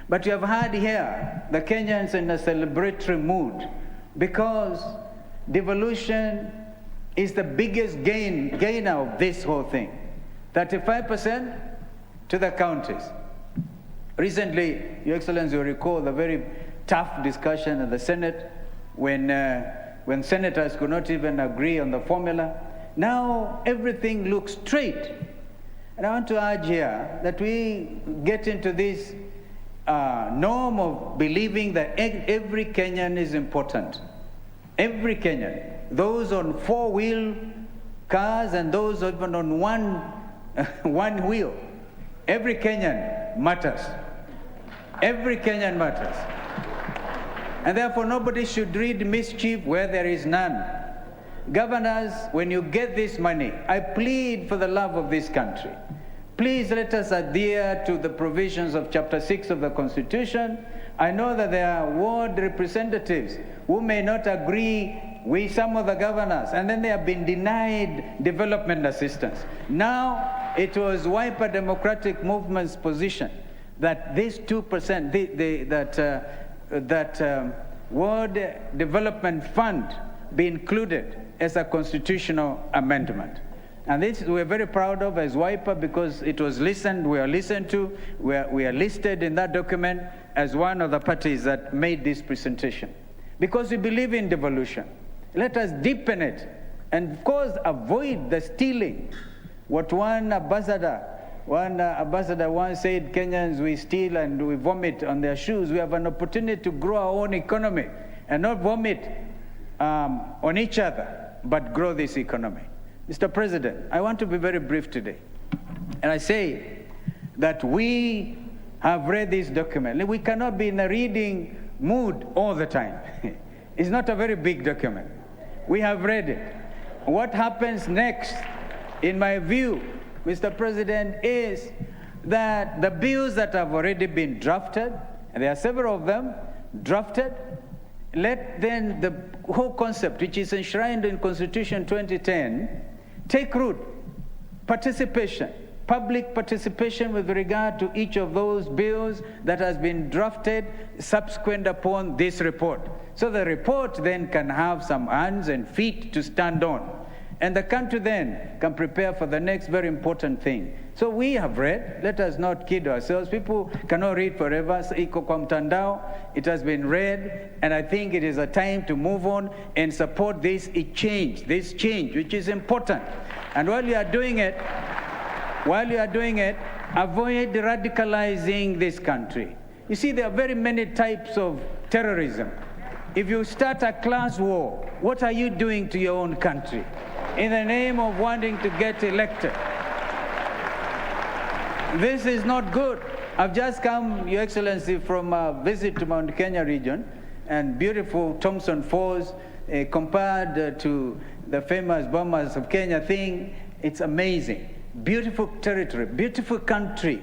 But you have heard here the Kenyans in a celebratory mood because devolution is the biggest gainer of this whole thing. 35% to the counties. Recently, Your Excellency will recall the very tough discussion in the Senate when senators could not even agree on the formula. Now everything looks straight. And I want to urge here that we get into this norm of believing that every Kenyan is important. Every Kenyan. Those on 4-wheel cars and those even on one wheel. Every Kenyan matters. Every Kenyan matters. And therefore nobody should read mischief where there is none. Governors, when you get this money, I plead for the love of this country. Please let us adhere to the provisions of Chapter 6 of the Constitution. I know that there are ward representatives who may not agree with some of the governors, and then they have been denied development assistance. Now, it was Wiper Democratic Movement's position that this 2%, that Ward Development Fund be included as a constitutional amendment. And this we're very proud of as Wiper because it was listened, we are listened to, we are listed in that document as one of the parties that made this presentation. Because we believe in devolution. Let us deepen it and of course avoid the stealing. What one ambassador once said, Kenyans, we steal and we vomit on their shoes. We have an opportunity to grow our own economy and not vomit on each other, but grow this economy. Mr. President, I want to be very brief today. And I say that we have read this document. We cannot be in a reading mood all the time. It's not a very big document. We have read it. What happens next, in my view, Mr. President, is that the bills that have already been drafted, and there are several of them drafted, let then the whole concept, which is enshrined in Constitution 2010, take root. Participation, public participation with regard to each of those bills that has been drafted subsequent upon this report. So the report then can have some hands and feet to stand on. And the country then can prepare for the next very important thing. So we have read, let us not kid ourselves. People cannot read forever. It has been read, and I think it is a time to move on and support this change, which is important. And while you are doing it, avoid radicalizing this country. You see, there are very many types of terrorism. If you start a class war, what are you doing to your own country in the name of wanting to get elected? This is not good. I've just come, Your Excellency, from a visit to Mount Kenya region, and beautiful Thompson Falls, compared to the famous Bomas of Kenya thing. It's amazing. Beautiful territory, beautiful country.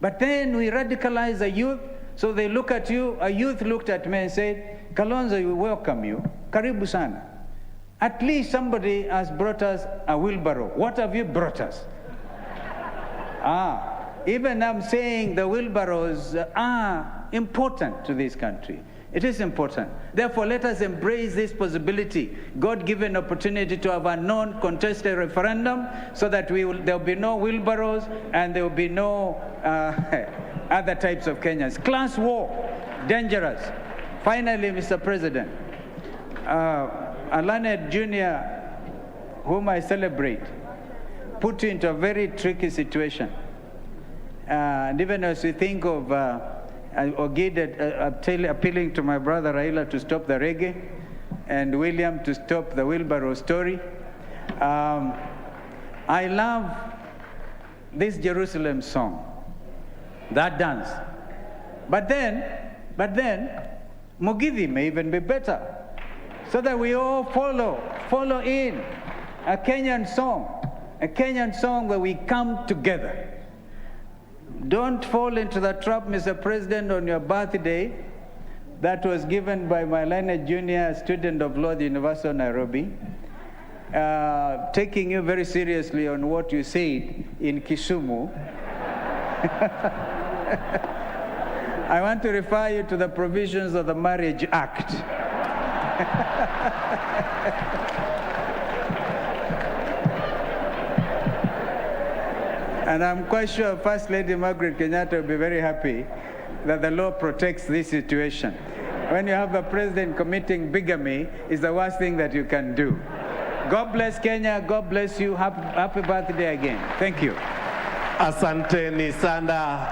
But then we radicalize the youth, so they look at you. A youth looked at me and said, Kalonzo, we welcome you. Karibu sana. At least somebody has brought us a wheelbarrow. What have you brought us? Even I'm saying the wheelbarrows are important to this country. It is important. Therefore, let us embrace this possibility, God-given opportunity to have a non-contested referendum, so that there will be no wheelbarrows and there will be no other types of Kenyans. Class war, dangerous. Finally, Mr. President, Alanet Jr., whom I celebrate, put you into a very tricky situation. And even as we think of appealing to my brother Raila to stop the reggae, and William to stop the wheelbarrow story, I love this Jerusalem song, that dance. But then, Mugithi may even be better, so that we all follow in a Kenyan song where we come together. Don't fall into the trap, Mr. President, on your birthday that was given by my Leonard Jr., student of law at the University of Nairobi, taking you very seriously on what you said in Kisumu. I want to refer you to the provisions of the Marriage Act. And I'm quite sure First Lady Margaret Kenyatta will be very happy that the law protects this situation. When you have a president committing bigamy, it's the worst thing that you can do. God bless Kenya. God bless you. Happy birthday again. Thank you. Asanteni sana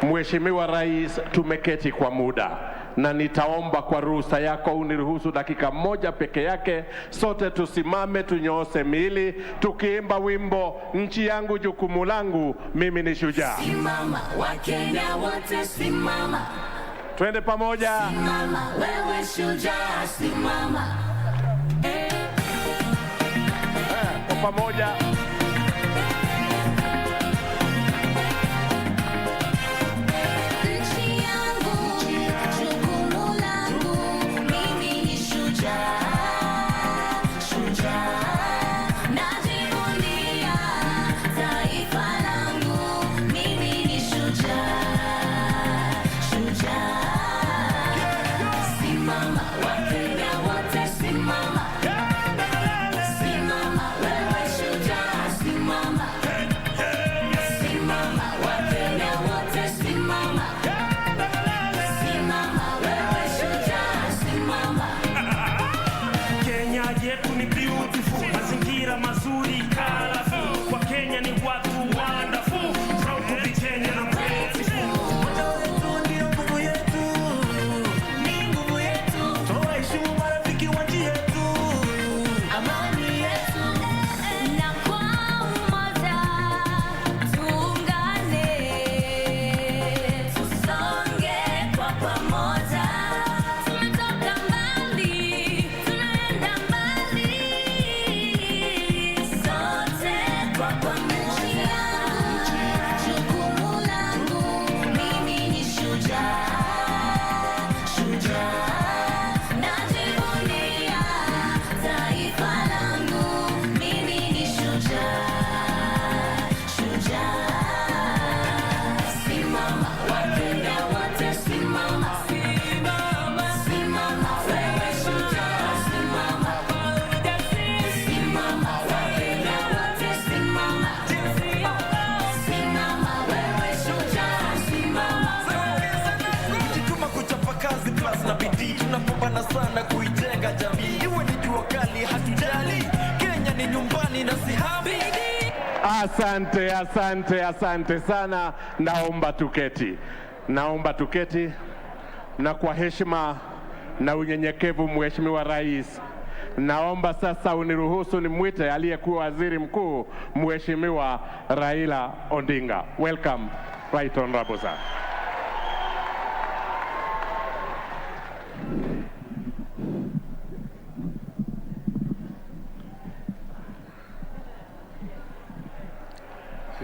Mheshimiwa Rais, tumeketi kwa muda na nitaomba kwa ruhusa yako uniruhusu dakika moja peke yake, sote tusimame tunyooshe miili tukiimba wimbo nchi yangu jukumu langu, mimi ni shujaa. Simama Wakenya wote simama, twende pamoja. Simama wewe shujaa, simama kwa pamoja. Simama wewe shujaa. kazi plus na bidii, tunapambana sana kuijenga jamii. Iwe ni jua kali hatujali, Kenya ni nyumbani na sihami. Asante, asante, asante sana. Naomba tuketi. Naomba tuketi. Na kwa heshima na unyenyekevu, Mheshimiwa Rais, naomba sasa uniruhusu nimwite aliyekuwa waziri mkuu, Mheshimiwa Raila Odinga. Welcome, Right Honorable Sir.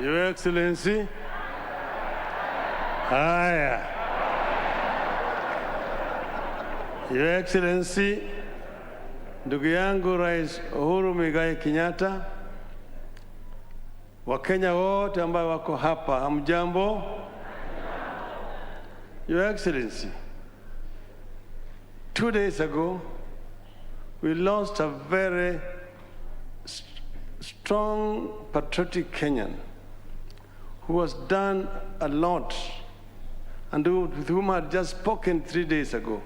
Your Excellency. Haya. Your Excellency, ndugu yangu Rais Uhuru Muigai Kenyatta, Wakenya wote ambao wako hapa, hamjambo? Your Excellency, 2 days ago, we lost a very strong, patriotic Kenyan who has done a lot and with whom I had just spoken 3 days ago.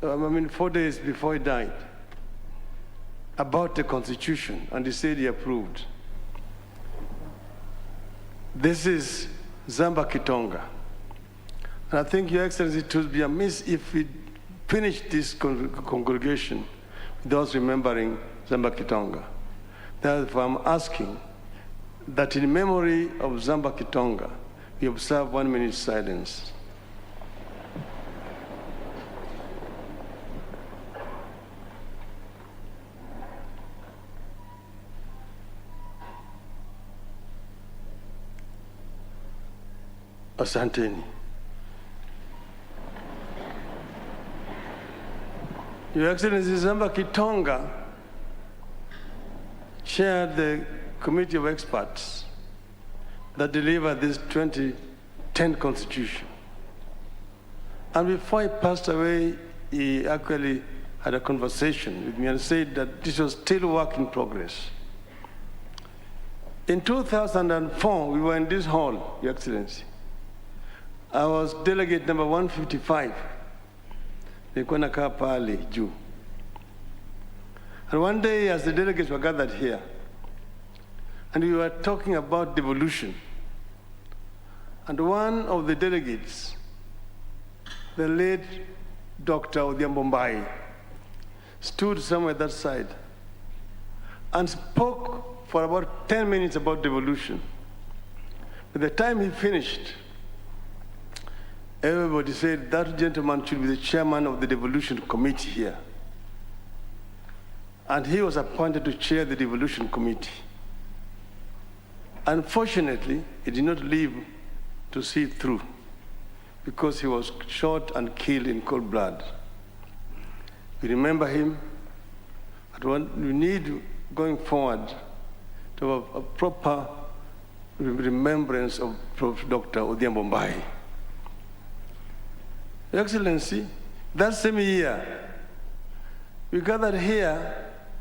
4 days before he died, about the Constitution, and he said he approved. This is Zamba Kitonga. And I think, Your Excellency, it would be amiss if we finish this congregation without remembering Zamba Kitonga. Therefore, I'm asking that in memory of Zamba Kitonga, we observe 1 minute silence. Asanteni. Your Excellency, Zamba Kitonga chaired the committee of experts that delivered this 2010 Constitution. And before he passed away, he actually had a conversation with me and said that this was still work in progress. In 2004, we were in this hall, Your Excellency. I was delegate number 155. Nilikuwa nakaa pale juu. And one day, as the delegates were gathered here, and we were talking about devolution, and one of the delegates, the late Dr. Odhiambo Mbai, stood somewhere that side and spoke for about 10 minutes about devolution. By the time he finished, everybody said that gentleman should be the chairman of the devolution committee here. And he was appointed to chair the devolution committee. Unfortunately, he did not live to see it through because he was shot and killed in cold blood. We remember him, but we need, going forward, to have a proper remembrance of Dr. Odhiambo Mbai. Your Excellency, that same year, we gathered here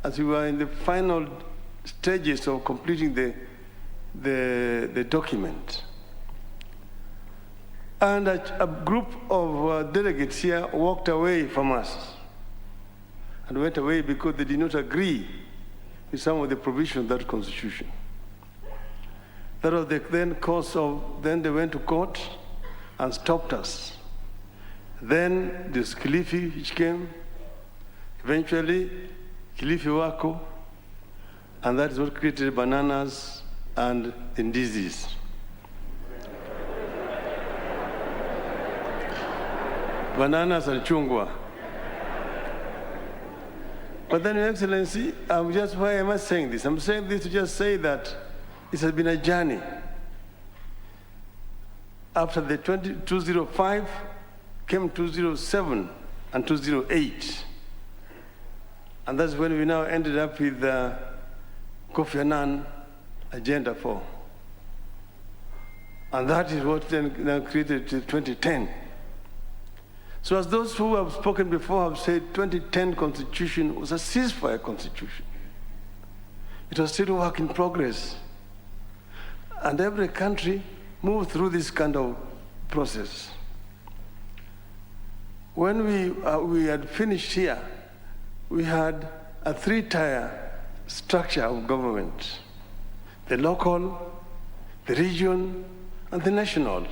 as we were in the final stages of completing the document. And a group of delegates here walked away from us and went away because they did not agree with some of the provisions of that Constitution. That was the then cause of, then they went to court and stopped us. Then this Kilifi which came, eventually Kilifi Wako, and that is what created bananas and indices. Bananas and chungwa. But then, Your Excellency, why am I saying this? I'm saying this to just say that it has been a journey. After the 205 came 207 and 208. And that's when we now ended up with Kofi Annan Agenda 4. And that is what then created 2010. So as those who have spoken before have said, 2010 Constitution was a ceasefire Constitution. It was still a work in progress. And every country moved through this kind of process. when we had finished here, we had a three-tier structure of government: the local, the region, and the national.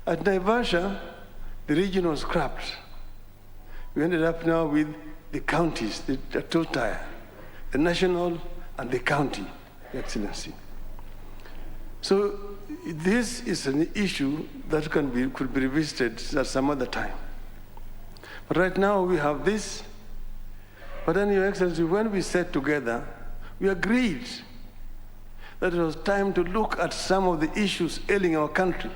At Naivasha, the region was scrapped. We ended up now with the counties, the two-tier, the national and the county, Your Excellency. So this is an issue that could be revisited at some other time. But right now we have this. But then, Your Excellency, when we sat together, we agreed that it was time to look at some of the issues ailing our country.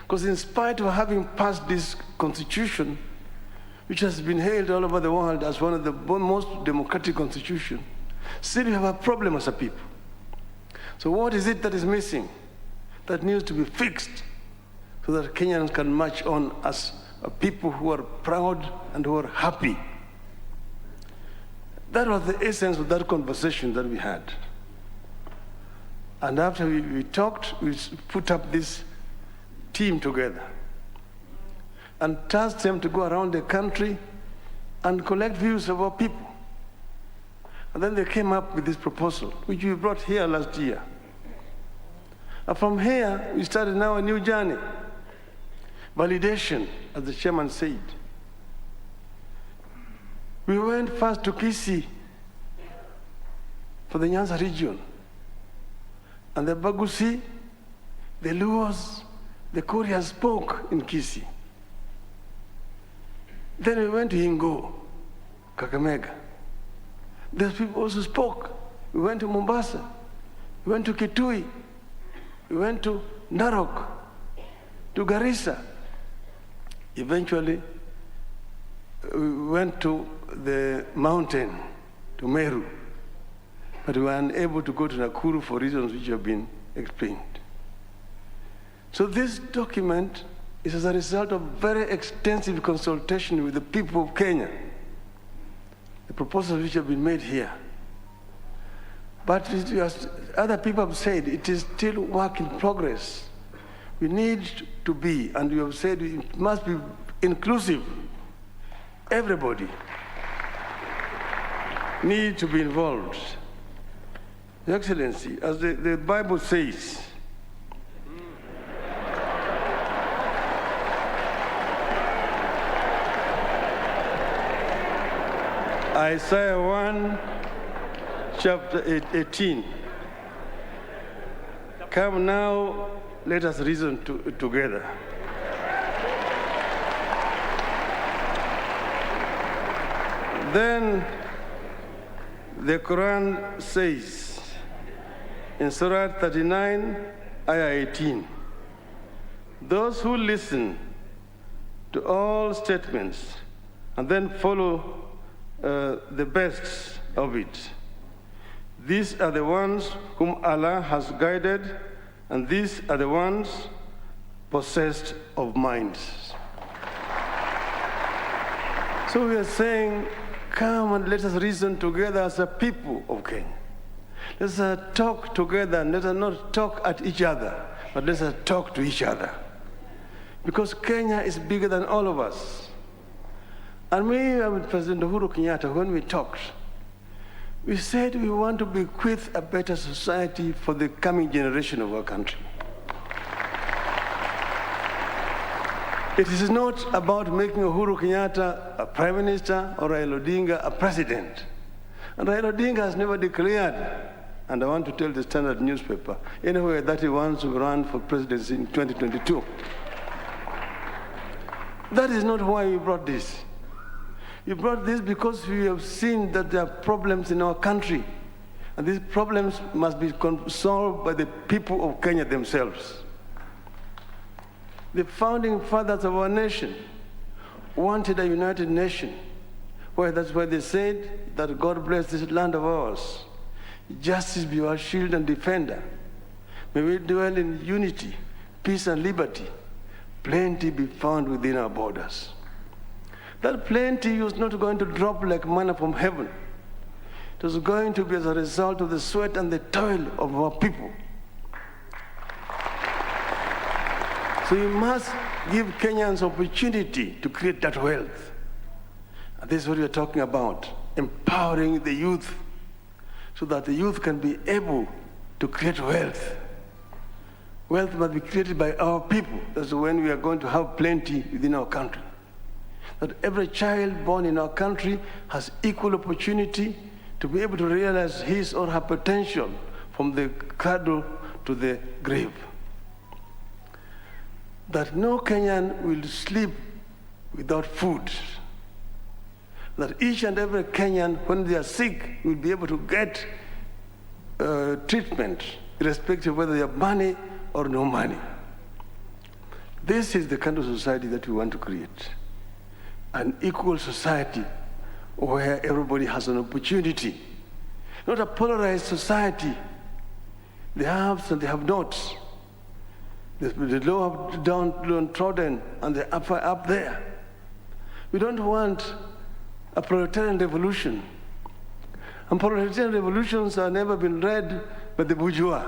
Because in spite of having passed this constitution, which has been hailed all over the world as one of the most democratic constitutions, still we have a problem as a people. So what is it that is missing, that needs to be fixed, so that Kenyans can march on as a people who are proud and who are happy? That was the essence of that conversation that we had. And after we talked, we put up this team together and tasked them to go around the country and collect views of our people. And then they came up with this proposal, which we brought here last year. And from here, we started now a new journey. Validation, as the chairman said. We went first to Kisii for the Nyanza region. And the Bagusi, the Luos, the Koreans spoke in Kisii. Then we went to Ingo, Kakamega. Those people also spoke. We went to Mombasa. We went to Kitui. We went to Narok, to Garissa. Eventually, we went to the mountain, to Meru. But we were unable to go to Nakuru for reasons which have been explained. So this document is as a result of very extensive consultation with the people of Kenya. The proposals which have been made here. But as other people have said, it is still work in progress. We need to be, and you have said it must be inclusive. Everybody needs to be involved. Your Excellency, as the Bible says, Isaiah 1, chapter 18. Come now, let us reason together. Then the Quran says, in Surah 39, Ayah 18, those who listen to all statements and then follow the best of it, these are the ones whom Allah has guided, and these are the ones possessed of minds. So we are saying, come and let us reason together as a people of Kenya. Let us talk together, and let us not talk at each other, but let us talk to each other. Because Kenya is bigger than all of us. And we, with President Uhuru Kenyatta, when we talked, we said we want to bequeath a better society for the coming generation of our country. It is not about making Uhuru Kenyatta a prime minister or Raila Odinga a president. And Raila Odinga has never declared, and I want to tell the Standard newspaper, anyway, that he wants to run for presidency in 2022. That is not why we brought this. We brought this because we have seen that there are problems in our country, and these problems must be solved by the people of Kenya themselves. The founding fathers of our nation wanted a united nation. Well, that's why they said that God bless this land of ours. Justice be our shield and defender. May we dwell in unity, peace, and liberty. Plenty be found within our borders. That plenty was not going to drop like manna from heaven. It was going to be as a result of the sweat and the toil of our people. So we must give Kenyans opportunity to create that wealth. And this is what we are talking about, empowering the youth so that the youth can be able to create wealth. Wealth must be created by our people. That's when we are going to have plenty within our country. That every child born in our country has equal opportunity to be able to realize his or her potential from the cradle to the grave. That no Kenyan will sleep without food. That each and every Kenyan, when they are sick, will be able to get treatment, irrespective of whether they have money or no money. This is the kind of society that we want to create. An equal society where everybody has an opportunity. Not a polarized society. The haves and the have-nots. The low downtrodden and the up there. We don't want a proletarian revolution. And proletarian revolutions have never been led by the bourgeois.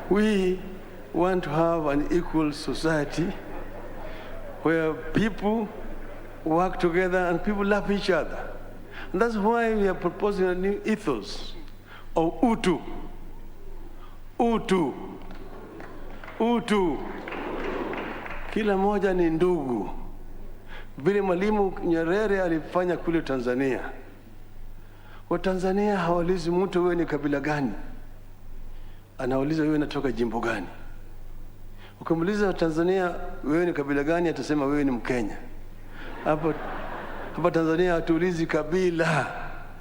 We want to have an equal society where people work together and people love each other. And that's why we are proposing a new ethos of Utu. Utu. Utu. Kila moja ni ndugu. Vile Mwalimu Nyerere alifanya kule Tanzania. Watanzania hawaulizi mtu wewe ni kabila gani. Anauliza wewe unatoka jimbo gani. Ukimuuliza Watanzania wewe ni kabila gani, atasema wewe ni Mkenya. Hapa Tanzania hatuulizi kabila.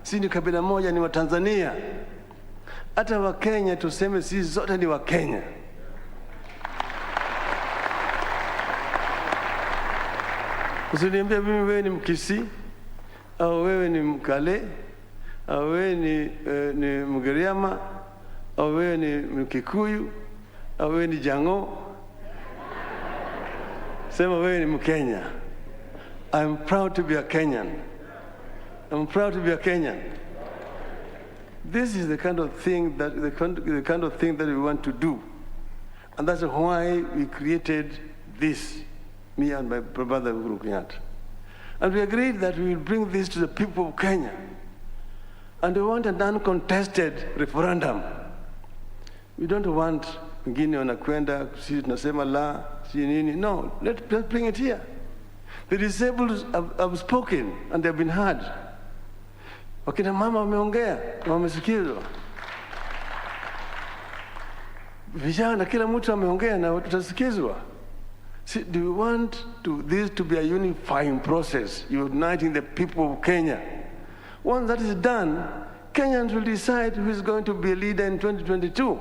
Si ni kabila moja, ni Watanzania. Hata Wakenya tuseme sisi zote ni Wakenya. Usiniambie mimi wewe ni Mkisii au wewe ni Mkale au wewe ni Mgiriama au wewe ni Mkikuyu au wewe ni Jango. Sema wewe ni Mkenya. I'm proud to be a Kenyan. I'm proud to be a Kenyan. This is the kind of thing that we want to do, and that's why we created this. Me and my brother Uhuru Kenyatta. And we agreed that we will bring this to the people of Kenya. And we want an uncontested referendum. We don't want wengine wanakwenda sisi tunasema la si nini. No, let's bring it here. The disabled have spoken and they've been heard. Wakina mama wameongea na wamesikizwa. Vijana kila mtu ameongea na tutasikizwa. See, do you want this to be a unifying process, uniting the people of Kenya? Once that is done, Kenyans will decide who is going to be a leader in 2022.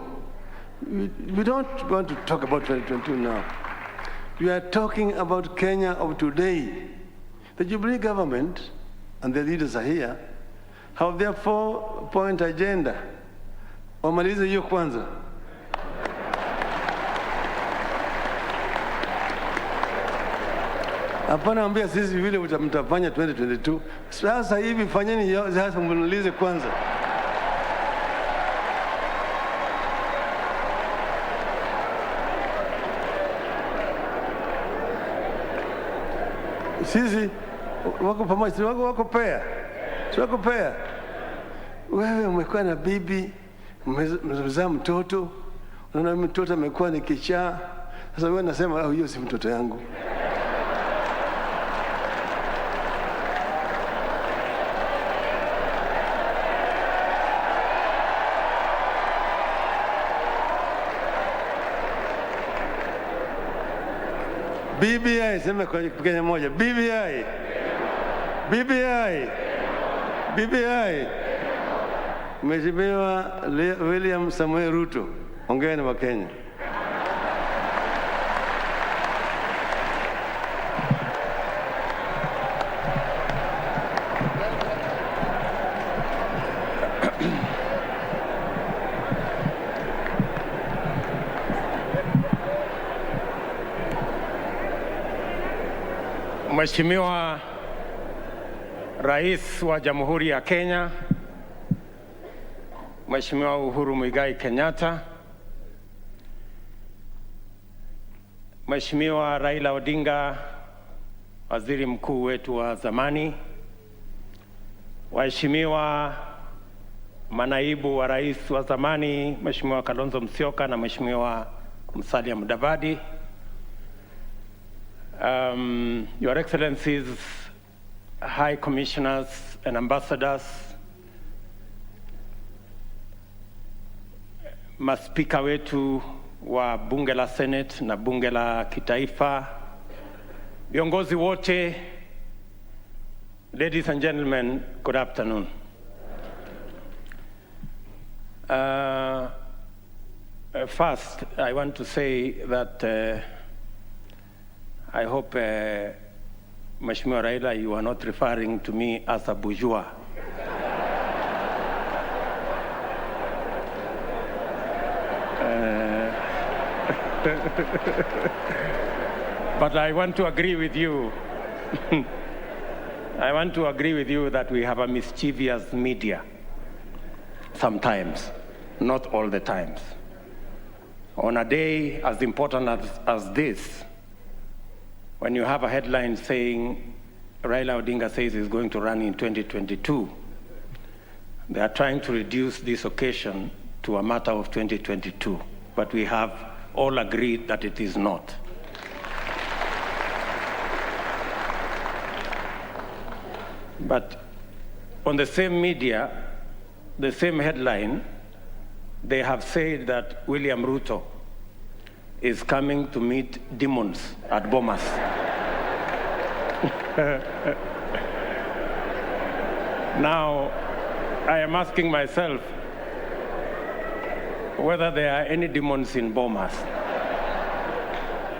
We don't want to talk about 2022 now. We are talking about Kenya of today. The Jubilee government, and the leaders are here, have their 4-point agenda. Wamalize hiyo kwanza. Hapana ambia sisi vile mtafanya 2022. Sasa hivi fanyeni sasa mlize kwanza. Sisi wako pamoja, wako pair. Wako pair. Wewe umekuwa na bibi, umezaa mtoto, unaona mtoto amekuwa ni kichaa. Sasa wewe unasema hiyo si mtoto yangu. BBI, sema kwa Kenya moja. BBI. BBI. BBI. Mheshimiwa William Samoei Ruto, ongea na Wakenya. Mheshimiwa Rais wa Jamhuri ya Kenya, Mheshimiwa Uhuru Muigai Kenyatta, Mheshimiwa Raila Odinga, waziri mkuu wetu wa zamani, waheshimiwa manaibu wa rais wa zamani, Mheshimiwa Kalonzo Musyoka na Mheshimiwa Musalia Mudavadi, Your Excellencies, High Commissioners and Ambassadors, maspika wetu wa bunge la Senate na bunge la kitaifa, viongozi wote, ladies and gentlemen, good afternoon. First, I want to say that I hope, Mheshimiwa Raila, you are not referring to me as a bourgeois. But I want to agree with you. I want to agree with you that we have a mischievous media sometimes, not all the times. On a day as important as this, when you have a headline saying Raila Odinga says he's going to run in 2022, they are trying to reduce this occasion to a matter of 2022, but we have all agreed that it is not. But on the same media, the same headline, they have said that William Ruto is coming to meet demons at Bomas. Now, I am asking myself whether there are any demons in Bomas.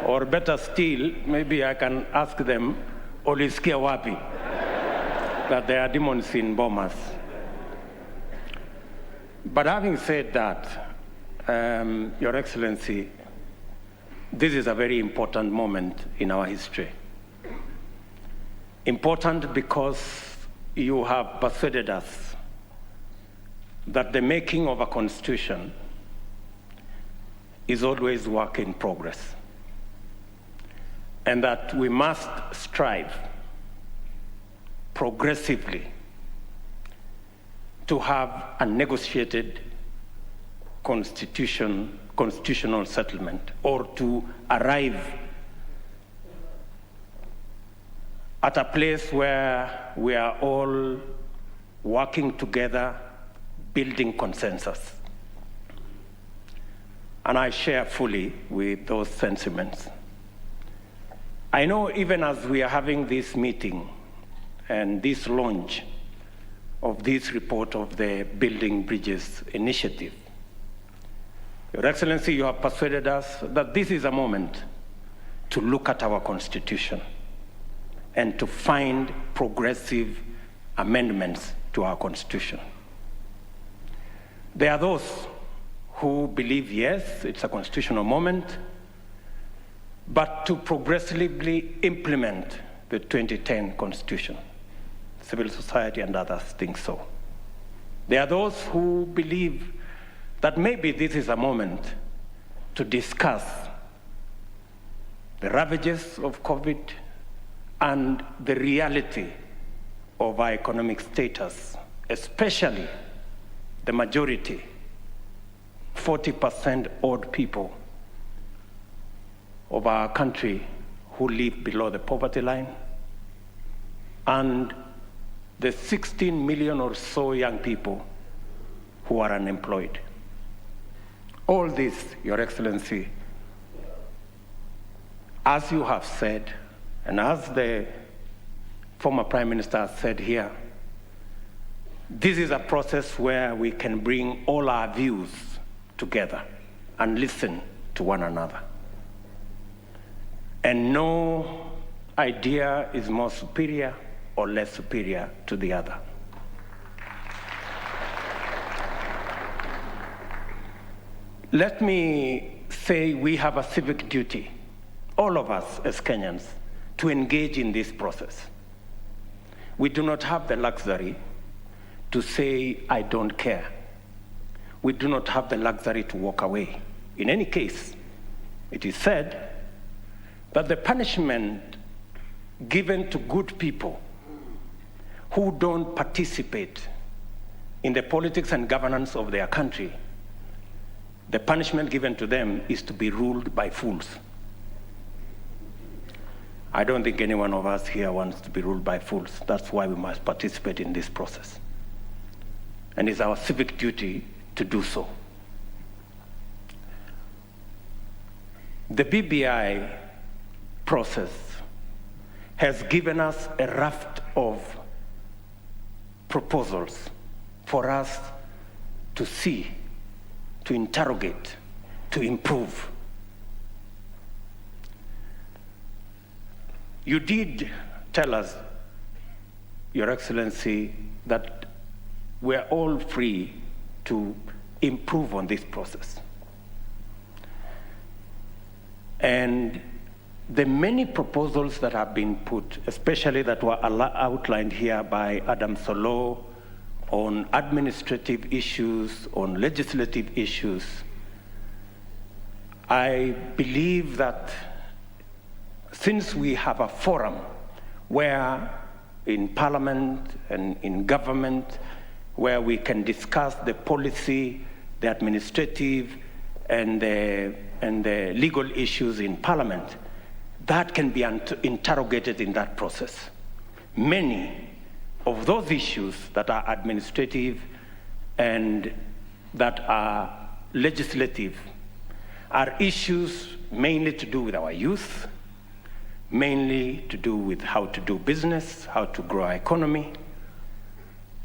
Or better still, maybe I can ask them, Olisikia wapi, that there are demons in Bomas. But having said that, Your Excellency, this is a very important moment in our history. Important because you have persuaded us that the making of a constitution is always work in progress, and that we must strive progressively to have a negotiated constitutional settlement, or to arrive at a place where we are all working together, building consensus. And I share fully with those sentiments. I know even as we are having this meeting and this launch of this report of the Building Bridges initiative, Your Excellency, you have persuaded us that this is a moment to look at our Constitution and to find progressive amendments to our Constitution. There are those who believe, yes, it's a constitutional moment, but to progressively implement the 2010 Constitution. Civil society and others think so. There are those who believe that maybe this is a moment to discuss the ravages of COVID and the reality of our economic status, especially the majority, 40% odd people of our country who live below the poverty line, and the 16 million or so young people who are unemployed. All this, Your Excellency, as you have said, and as the former Prime Minister said here, this is a process where we can bring all our views together and listen to one another. And no idea is more superior or less superior to the other. Let me say we have a civic duty, all of us as Kenyans, to engage in this process. We do not have the luxury to say, I don't care. we do not have the luxury to walk away. In any case, it is said that the punishment given to good people who don't participate in the politics and governance of their country, the punishment given to them is to be ruled by fools. I don't think any one of us here wants to be ruled by fools. That's why we must participate in this process. And it's our civic duty to do so. The BBI process has given us a raft of proposals for us to see, to interrogate, to improve. You did tell us, Your Excellency, that we're all free to improve on this process. And the many proposals that have been put, especially that were outlined here by Adam Solo on administrative issues, on legislative issues, I believe that since we have a forum where in Parliament and in government, where we can discuss the policy, the administrative, and the legal issues in Parliament, that can be interrogated in that process. Many of those issues that are administrative and that are legislative are issues mainly to do with our youth, mainly to do with how to do business, how to grow our economy.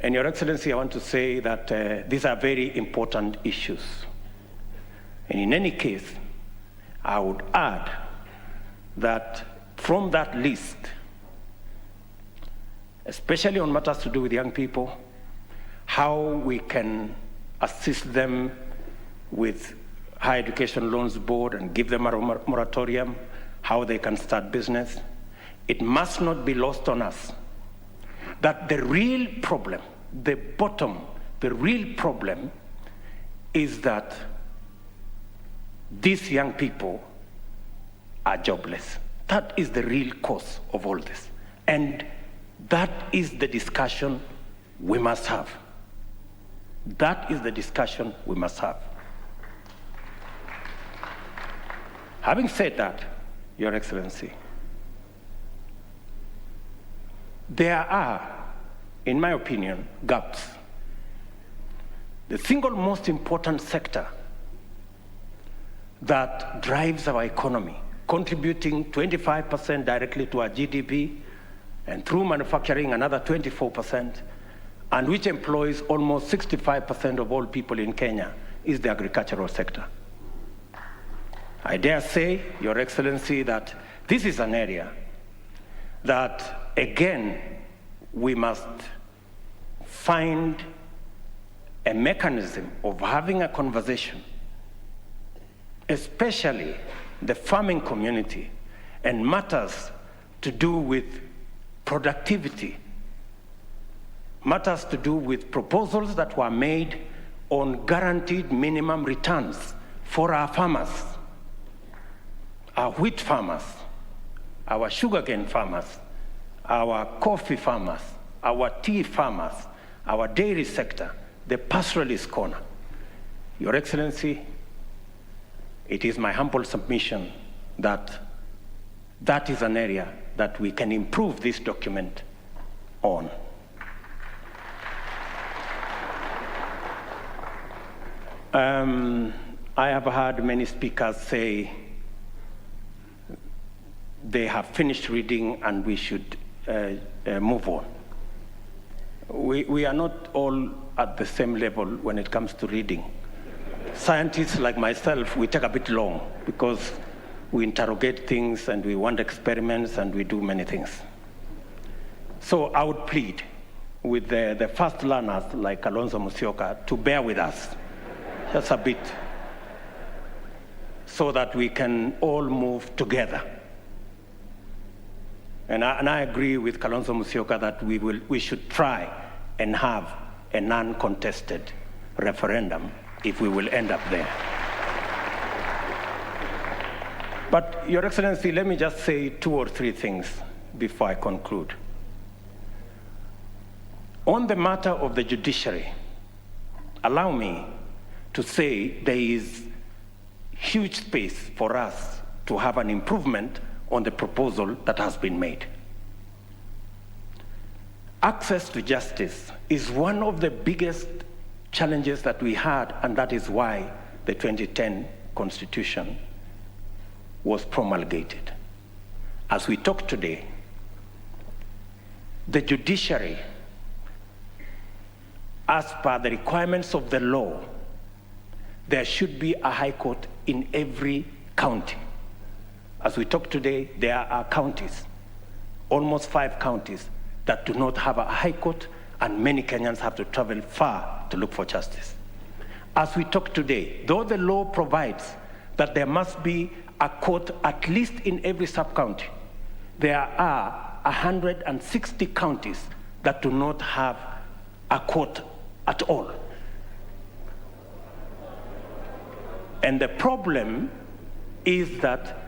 And Your Excellency, I want to say that these are very important issues. And in any case, I would add that from that list, especially on matters to do with young people, how we can assist them with Higher Education Loans Board and give them a moratorium, how they can start business, it must not be lost on us that the real problem, the real problem is that these young people are jobless. That is the real cause of all this. And that is the discussion we must have. That is the discussion we must have. Having said that, Your Excellency, there are, in my opinion, gaps. The single most important sector that drives our economy, contributing 25% directly to our GDP, and through manufacturing another 24%, and which employs almost 65% of all people in Kenya, is the agricultural sector. I dare say, Your Excellency, that this is an area that, again, we must find a mechanism of having a conversation, especially the farming community, and matters to do with productivity, matters to do with proposals that were made on guaranteed minimum returns for our farmers, our wheat farmers, our sugarcane farmers, our coffee farmers, our tea farmers, our dairy sector, the pastoralist corner. Your Excellency, it is my humble submission that that is an area that we can improve this document on. I have heard many speakers say they have finished reading and we should move on. We are not all at the same level when it comes to reading. Scientists like myself, we take a bit long because we interrogate things and we want experiments and we do many things. So I would plead with the fast learners like Alonso Musyoka to bear with us just a bit so that we can all move together. And I agree with Kalonzo Musyoka that we should try and have a non-contested referendum if we will end up there. But, Your Excellency, let me just say 2 or 3 things before I conclude. On the matter of the judiciary, allow me to say there is huge space for us to have an improvement on the proposal that has been made. Access to justice is one of the biggest challenges that we had, and that is why the 2010 Constitution was promulgated. As we talk today, the judiciary, as per the requirements of the law, there should be a high court in every county. As we talk today, there are counties, almost 5 counties, that do not have a high court, and many Kenyans have to travel far to look for justice. As we talk today, though the law provides that there must be a court at least in every sub-county, there are 160 counties that do not have a court at all. And the problem is that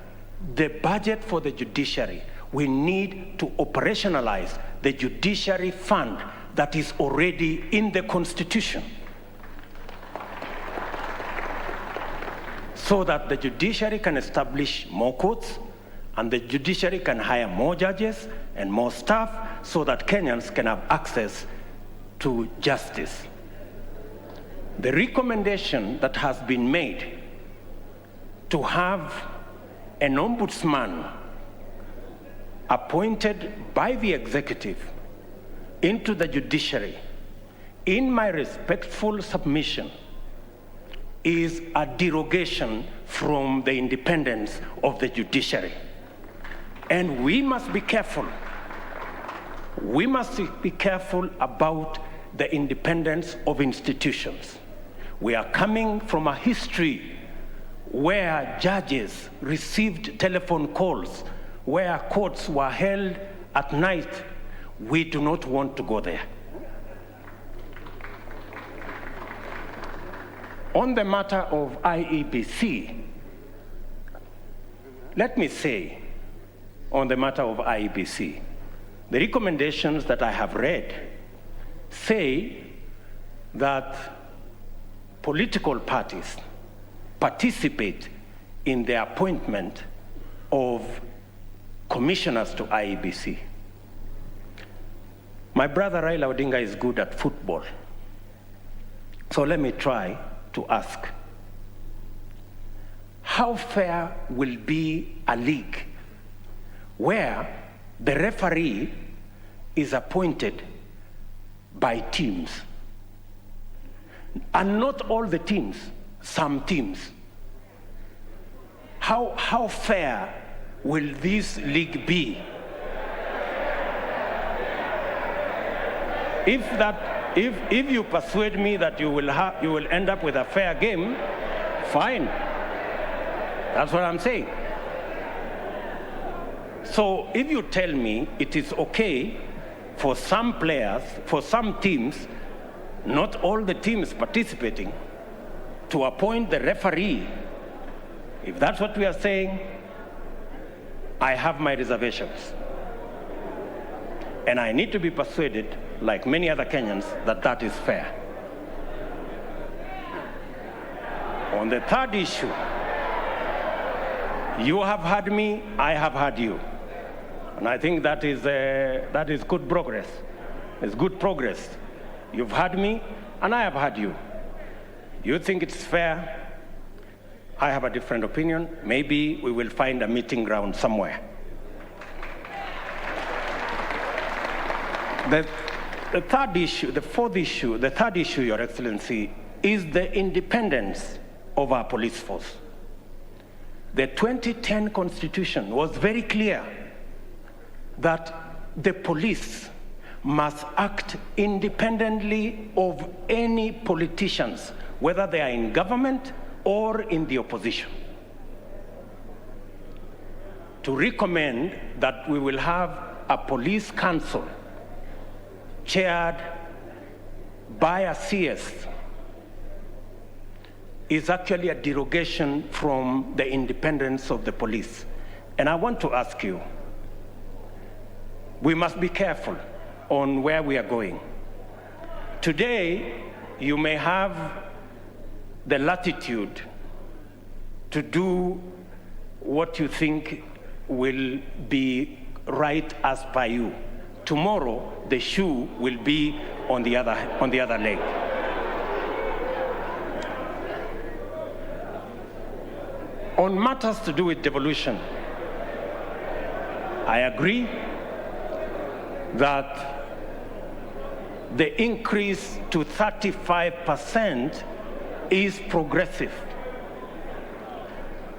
the budget for the judiciary, we need to operationalize the judiciary fund that is already in the Constitution, so that the judiciary can establish more courts and the judiciary can hire more judges and more staff so that Kenyans can have access to justice. The recommendation that has been made to have an ombudsman appointed by the executive into the judiciary, in my respectful submission, is a derogation from the independence of the judiciary. And we must be careful. We must be careful about the independence of institutions. We are coming from a history where judges received telephone calls, where courts were held at night. We do not want to go there. On the matter of IEBC, let me say, on the matter of IEBC, the recommendations that I have read say that political parties participate in the appointment of commissioners to IEBC. My brother Raila Odinga is good at football. So let me try to ask, how fair will be a league where the referee is appointed by teams? And not all the teams, some teams. How fair will this league be? If you persuade me that you will end up with a fair game, fine. That's what I'm saying. So if you tell me it is okay for some players, for some teams, not all the teams participating, to appoint the referee, if that's what we are saying, I have my reservations. And I need to be persuaded, like many other Kenyans, that that is fair. On the third issue, you have heard me, I have heard you. And I think that is good progress. It's good progress. You've heard me, and I have heard you. You think it's fair? I have a different opinion. Maybe we will find a meeting ground somewhere. The third issue, the third issue, Your Excellency, is the independence of our police force. The 2010 Constitution was very clear that the police must act independently of any politicians, whether they are in government or in the opposition. To recommend that we will have a police council chaired by a CS is actually a derogation from the independence of the police. And I want to ask you, we must be careful on where we are going. Today, you may have the latitude to do what you think will be right as per you. Tomorrow, the shoe will be on the other leg. On matters to do with devolution, I agree that the increase to 35% is progressive,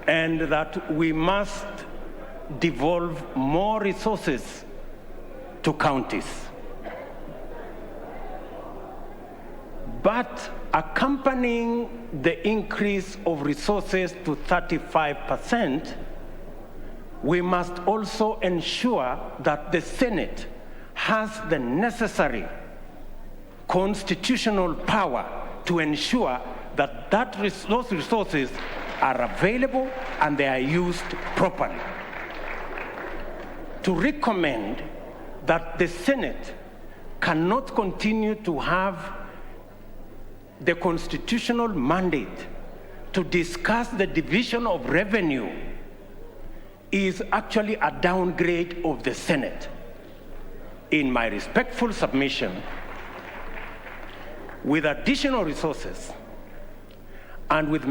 and that we must devolve more resources to counties. But accompanying the increase of resources to 35%, we must also ensure that the Senate has the necessary constitutional power to ensure that those resources are available and they are used properly. To recommend that the Senate cannot continue to have the constitutional mandate to discuss the division of revenue is actually a downgrade of the Senate. In my respectful submission, with additional resources and with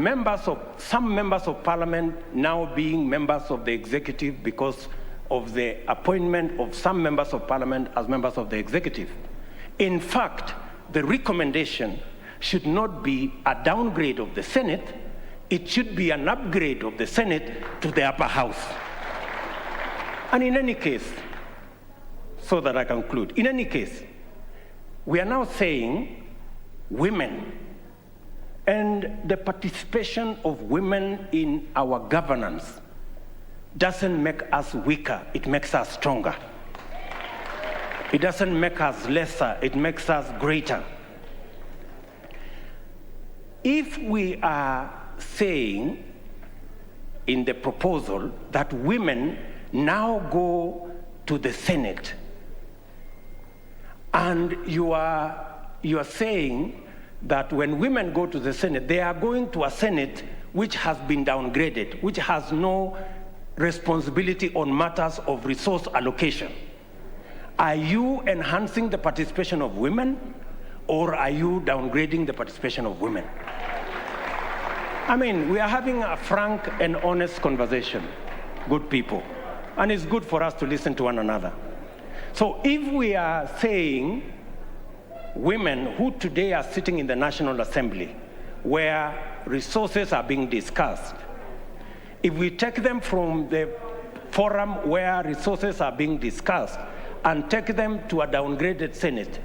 some members of parliament now being members of the executive because of the appointment of some members of parliament as members of the executive, in fact, the recommendation should not be a downgrade of the Senate, it should be an upgrade of the Senate to the upper house. And in any case, so that I conclude, in any case, we are now saying women, and the participation of women in our governance doesn't make us weaker, it makes us stronger. It doesn't make us lesser, it makes us greater. If we are saying in the proposal that women now go to the Senate, and you are saying that when women go to the Senate, they are going to a Senate which has been downgraded, which has no responsibility on matters of resource allocation. Are you enhancing the participation of women, or are you downgrading the participation of women? I mean, we are having a frank and honest conversation, good people, and it's good for us to listen to one another. So if we are saying women who today are sitting in the National Assembly, where resources are being discussed, if we take them from the forum where resources are being discussed and take them to a downgraded Senate,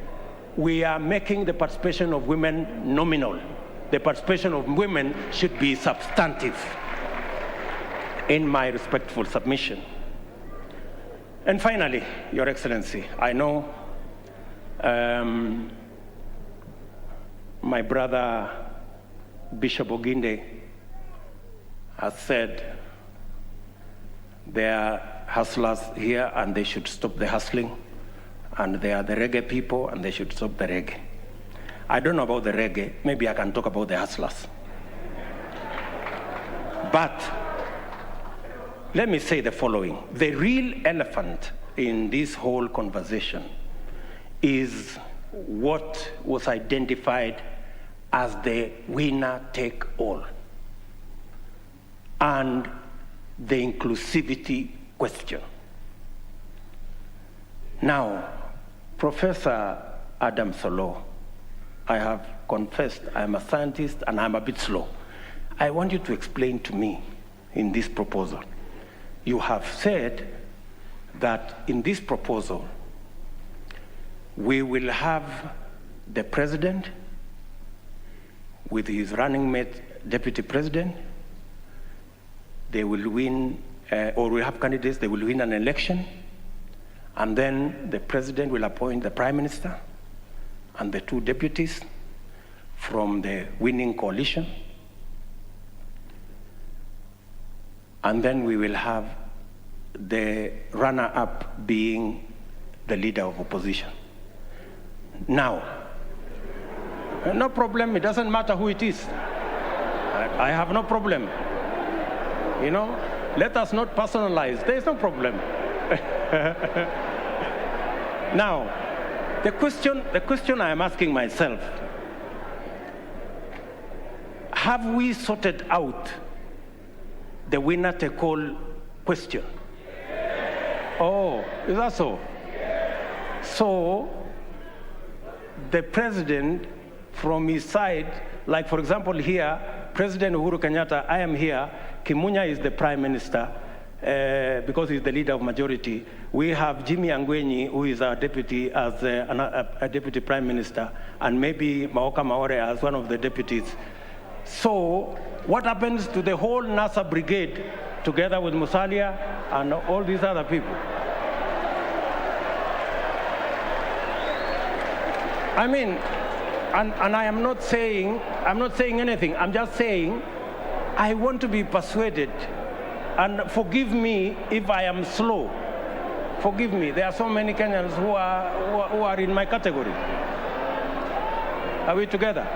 we are making the participation of women nominal. The participation of women should be substantive, in my respectful submission. And finally, Your Excellency, I know my brother Bishop Oginde has said there are hustlers here and they should stop the hustling, and there are the reggae people and they should stop the reggae. I don't know about the reggae, maybe I can talk about the hustlers. But let me say the following. The real elephant in this whole conversation is what was identified as the winner take all and the inclusivity question. Now, Professor Adam Solo, I have confessed I'm a scientist and I'm a bit slow. I want you to explain to me in this proposal. You have said that in this proposal, we will have the president with his running mate, deputy president. They will win, or we have candidates, they will win an election, and then the president will appoint the prime minister and the two deputies from the winning coalition, and then we will have the runner-up being the leader of opposition. Now, no problem, it doesn't matter who it is. I have no problem. You know, let us not personalize, there is no problem. Now, the question I am asking myself, have we sorted out the winner take all question? Oh, is that so? So, the president from his side, like for example here, President Uhuru Kenyatta, I am here, Kimunya is the prime minister, because he's the leader of majority. We have Jimmy Angwenyi, who is our deputy, as a deputy prime minister, and maybe Maoka Maore as one of the deputies. So what happens to the whole NASA brigade, together with Musalia and all these other people? I mean, and I am not saying anything. I'm just saying I want to be persuaded. And forgive me if I am slow. Forgive me. There are so many Kenyans who are in my category. Are we together?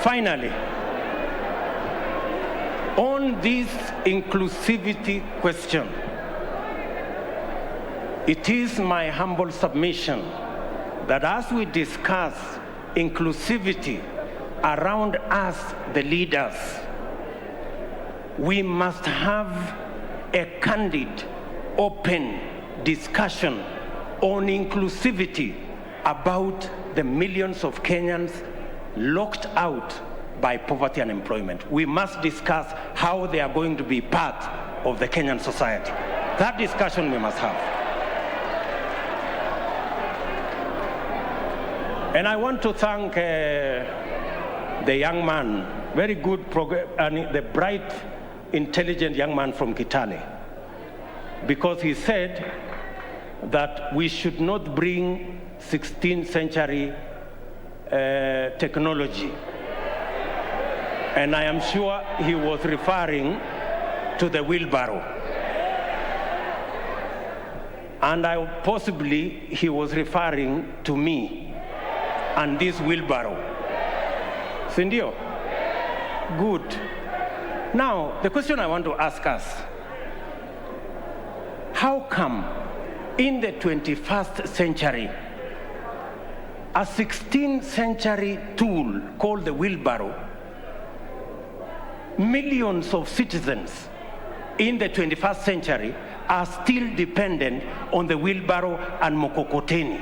Finally, on this inclusivity question, it is my humble submission that as we discuss inclusivity around us, the leaders, we must have a candid, open discussion on inclusivity about the millions of Kenyans locked out by poverty and unemployment. We must discuss how they are going to be part of the Kenyan society. That discussion we must have. And I want to thank the young man, very good, and the bright, intelligent young man from Kitale, because he said that we should not bring 16th century technology. And I am sure he was referring to the wheelbarrow. And possibly he was referring to me and this wheelbarrow. Sindio? Good. Now, the question I want to ask us, how come in the 21st century, a 16th century tool called the wheelbarrow, millions of citizens in the 21st century are still dependent on the wheelbarrow and mokokoteni?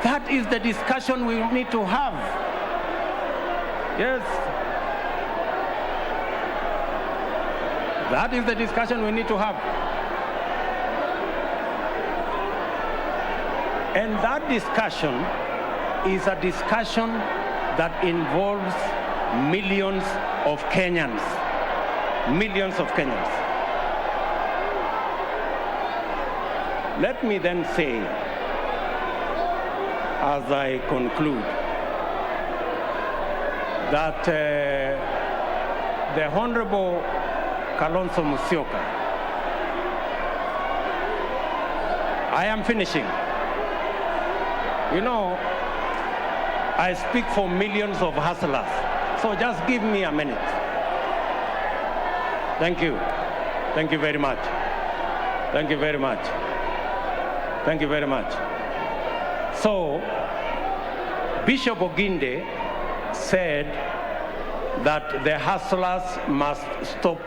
That is the discussion we need to have. Yes. That is the discussion we need to have. And that discussion is a discussion that involves millions of Kenyans. Millions of Kenyans. Let me then say, as I conclude, that the Honorable Kalonzo Musyoka, I am finishing. You know, I speak for millions of hustlers, so just give me a minute. Thank you. Thank you very much. Thank you very much. Thank you very much. So, Bishop Oginde said that the hustlers must stop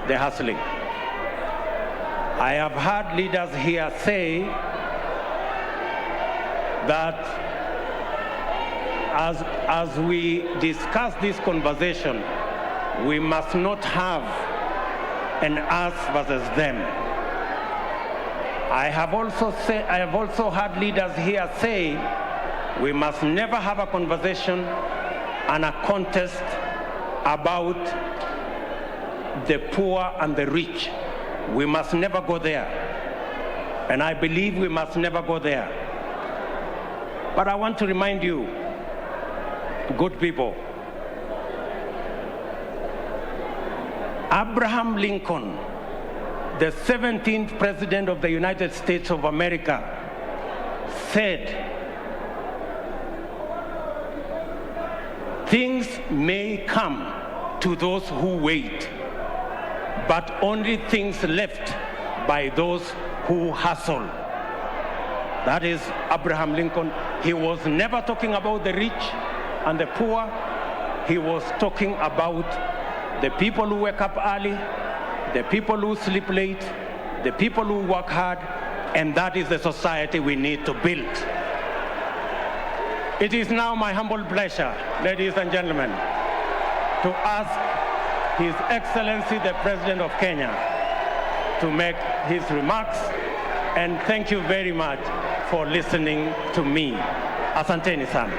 the hustling. I have heard leaders here say that as we discuss this conversation, we must not have an us versus them. I have also heard leaders here say we must never have a conversation and a contest about the poor and the rich. We must never go there. And I believe we must never go there. But I want to remind you, good people, Abraham Lincoln, the 17th President of the United States of America, said, "Things may come to those who wait, but only things left by those who hustle." That is Abraham Lincoln. He was never talking about the rich and the poor. He was talking about the people who wake up early, the people who sleep late, the people who work hard, and that is the society we need to build. It is now my humble pleasure, ladies and gentlemen, to ask His Excellency the President of Kenya to make his remarks, and thank you very much for listening to me. Asanteni sana.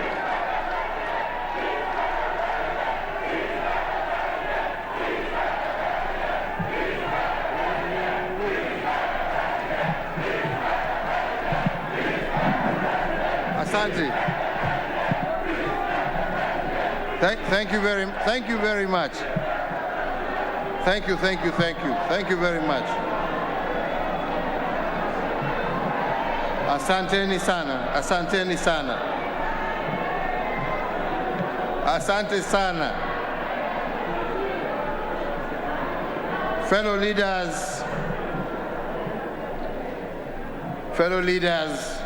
Asante. Thank you very much. Thank you very much. Asanteni sana. Asante sana. Fellow leaders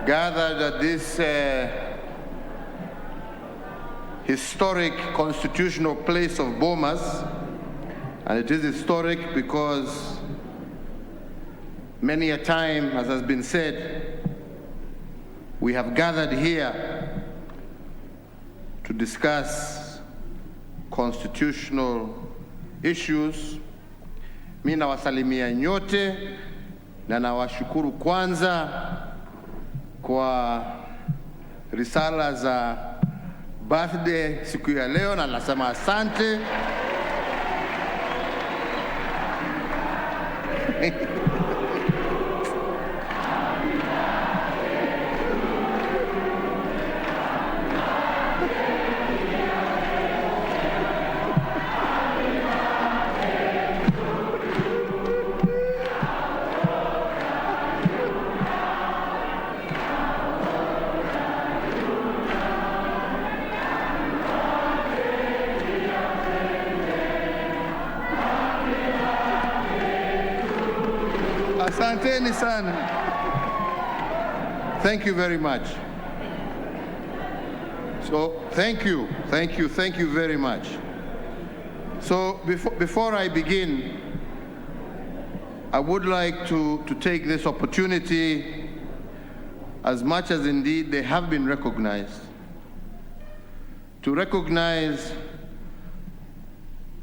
gathered at this historic constitutional place of Bomas, and it is historic because many a time, as has been said, we have gathered here to discuss constitutional issues. Mimi nawasalimia nyote na nawashukuru kwanza kwa risala za birthday siku ya leo, na nasema asante. Asanteni sana. Thank you very much. So thank you very much. So before I begin, I would like to take this opportunity, as much as indeed they have been recognized, to recognize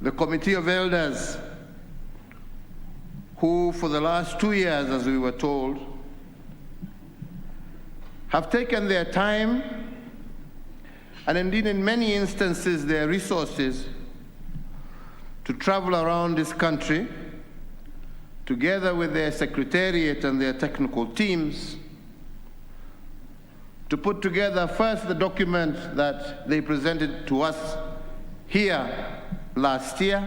the Committee of Elders who, for the last 2 years, as we were told, have taken their time and indeed in many instances their resources to travel around this country together with their secretariat and their technical teams to put together first the document that they presented to us here last year,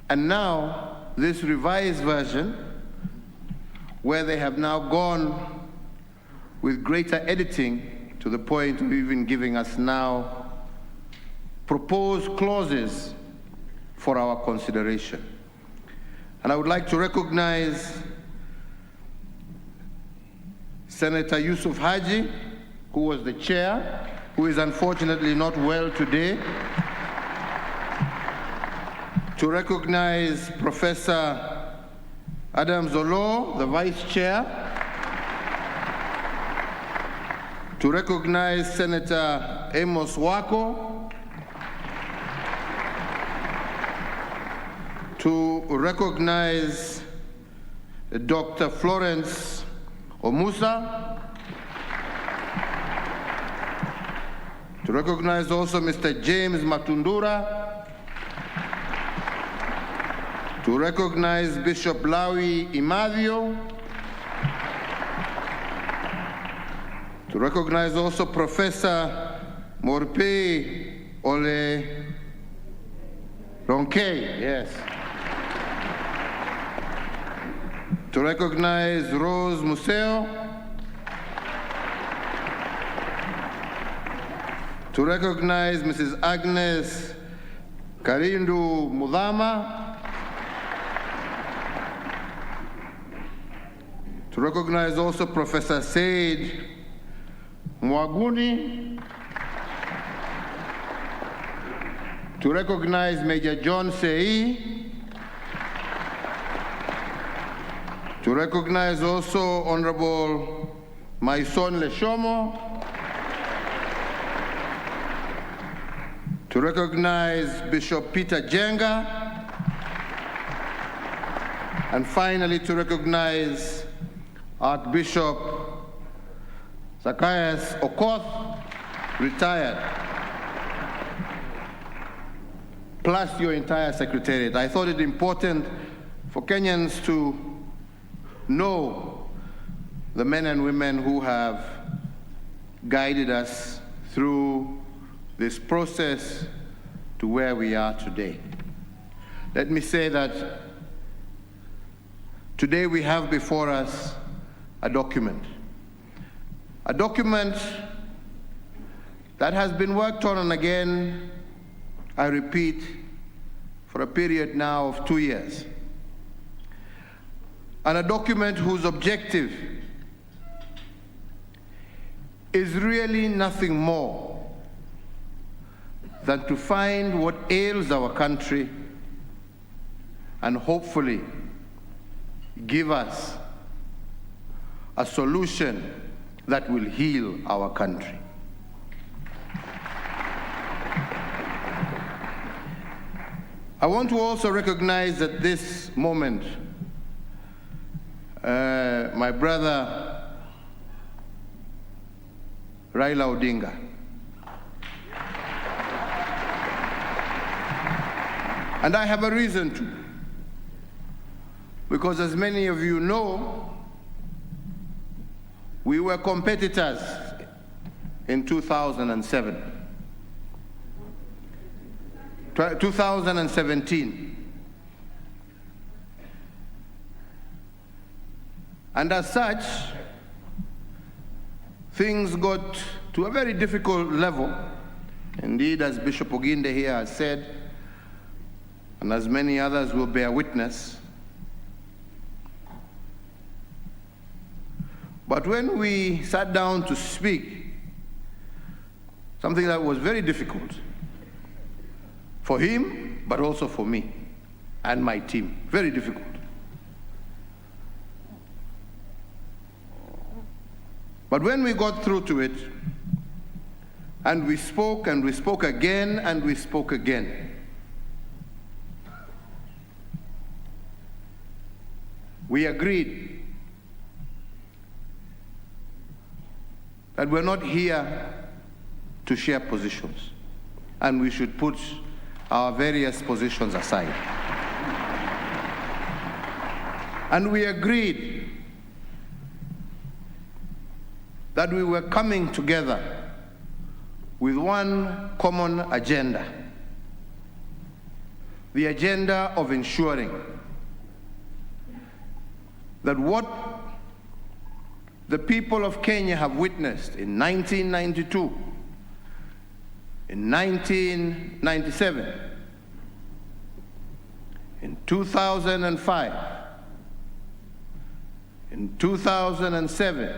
and now this revised version, where they have now gone with greater editing to the point of even giving us now proposed clauses for our consideration. And I would like to recognize Senator Yusuf Haji, who was the chair, who is unfortunately not well today. To recognize Professor Adam Zolo, the Vice Chair. To recognize Senator Amos Wako. To recognize Dr. Florence Omusa. To recognize also Mr. James Matundura. To recognize Bishop Lawi Imadio. To recognize also Professor Morpe Ole Ronke, yes. To recognize Rose Museo. To recognize Mrs. Agnes Karindu Mudhama. To recognize also Professor Said Mwaguni. To recognize Major John Sei. To recognize also Honorable Maison Leshomo. To recognize Bishop Peter Jenga. And finally, to recognize Archbishop Zacchaeus Okoth, retired, plus your entire secretariat. I thought it important for Kenyans to know the men and women who have guided us through this process to where we are today. Let me say that today we have before us a document that has been worked on and again, I repeat, for a period now of 2 years. And a document whose objective is really nothing more than to find what ails our country and hopefully give us a solution that will heal our country. I want to also recognize at this moment my brother Raila Odinga. And I have a reason to. Because as many of you know, we were competitors in 2007. 2017. And as such, things got to a very difficult level. Indeed, as Bishop Oginde here has said, and as many others will bear witness, but when we sat down to speak, something that was very difficult for him, but also for me and my team, very difficult. But when we got through to it, and we spoke again, and we spoke again, we agreed that we're not here to share positions, and we should put our various positions aside. And we agreed that we were coming together with one common agenda, the agenda of ensuring that what the people of Kenya have witnessed in 1992, in 1997, in 2005, in 2007,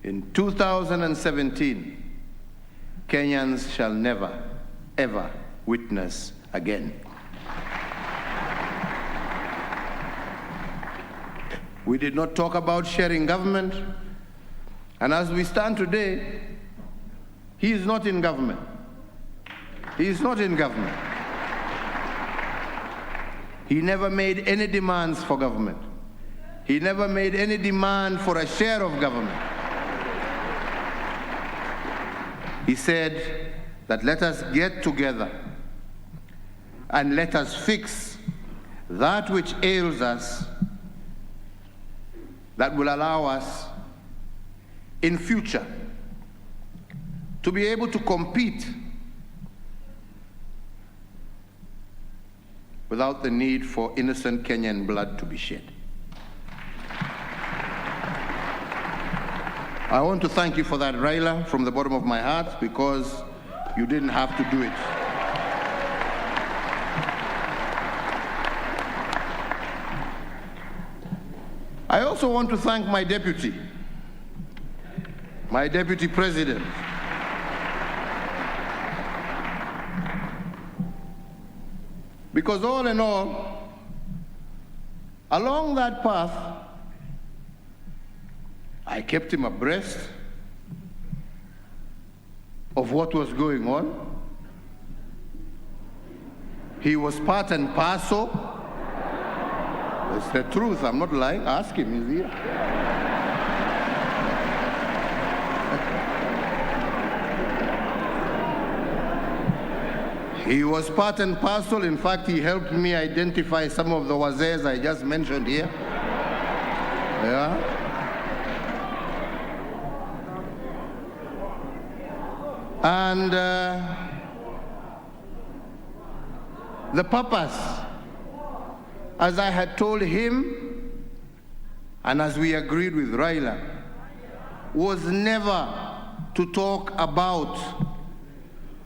in 2017, Kenyans shall never, ever witness again. We did not talk about sharing government, and as we stand today, he is not in government. He is not in government. He never made any demands for government. He never made any demand for a share of government. He said that let us get together and let us fix that which ails us, that will allow us in future to be able to compete without the need for innocent Kenyan blood to be shed. I want to thank you for that, Raila, from the bottom of my heart, because you didn't have to do it. I also want to thank my deputy president. Because all in all, along that path, I kept him abreast of what was going on. He was part and parcel. It's the truth, I'm not lying. Ask him, he's here. He was part and parcel. In fact, he helped me identify some of the wazees I just mentioned here. Yeah. And the purpose, as I had told him, and as we agreed with Raila, was never to talk about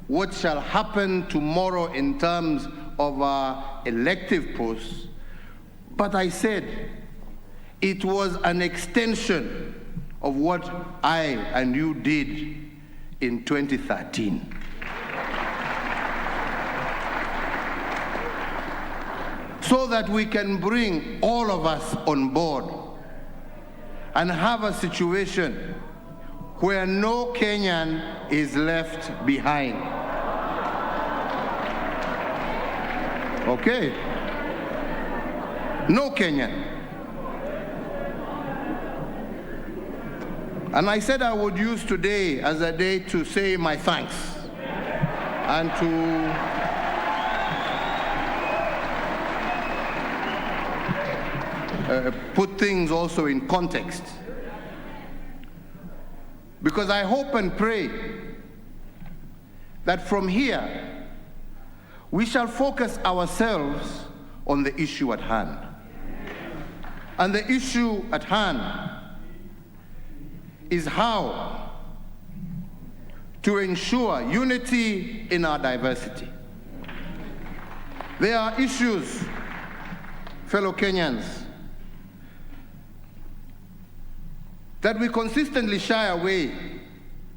what shall happen tomorrow in terms of our elective posts, but I said it was an extension of what I and you did in 2013. So that we can bring all of us on board and have a situation where no Kenyan is left behind. Okay? No Kenyan. And I said I would use today as a day to say my thanks and to put things also in context. Because I hope and pray that from here, we shall focus ourselves on the issue at hand. And the issue at hand is how to ensure unity in our diversity. There are issues, fellow Kenyans, that we consistently shy away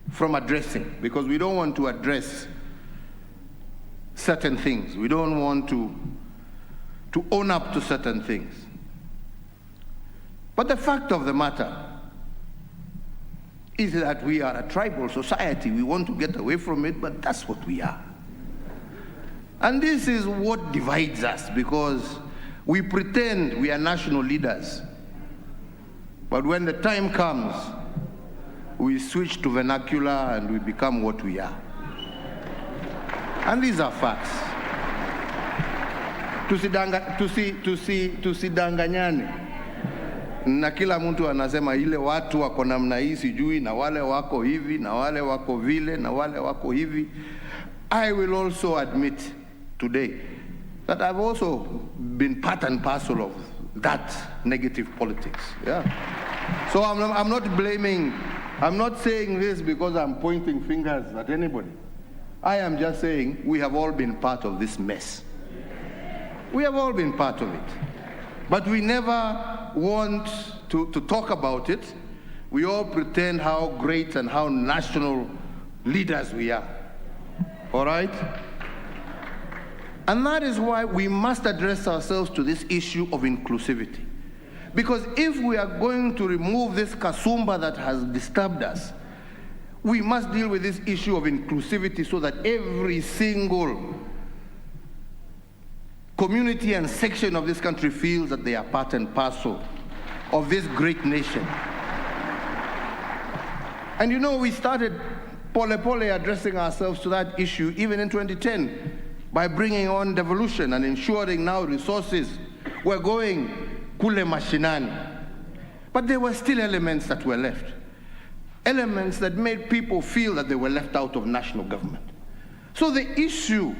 from addressing because we don't want to address certain things. We don't want to own up to certain things. But the fact of the matter is that we are a tribal society. We want to get away from it, but that's what we are. And this is what divides us, because we pretend we are national leaders. But when the time comes, we switch to vernacular and we become what we are. And these are facts. Tusidanganyane. Na kila mtu anasema ile watu wako namna hii sijui, na wale wako hivi, na wale wako vile, na wale wako hivi. I will also admit today that I've also been part and parcel of that negative politics. Yeah. So I'm not blaming, I'm not saying this because I'm pointing fingers at anybody. I am just saying we have all been part of this mess. We have all been part of it. But we never want to talk about it. We all pretend how great and how national leaders we are. All right? And that is why we must address ourselves to this issue of inclusivity. Because if we are going to remove this kasumba that has disturbed us, we must deal with this issue of inclusivity so that every single community and section of this country feels that they are part and parcel of this great nation. And you know, we started pole addressing ourselves to that issue even in 2010 by bringing on devolution and ensuring now resources were going kule mashinani. But there were still elements that were left. Elements that made people feel that they were left out of national government. So the issue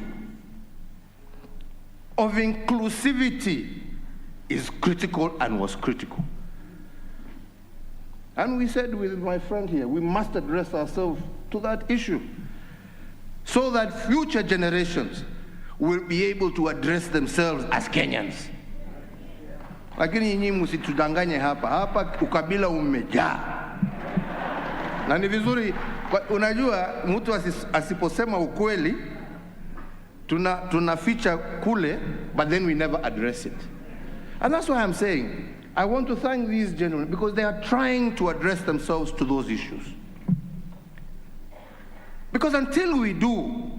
of inclusivity is critical and was critical. And we said with my friend here, we must address ourselves to that issue so that future generations will be able to address themselves as Kenyans. Lakini nyinyi msitudanganye hapa ukabila umejaa. Na ni vizuri, unajua mtu asiposema ukweli, tunaficha kule, but then we never address it. And that's why I'm saying, I want to thank these gentlemen because they are trying to address themselves to those issues. Because until we do,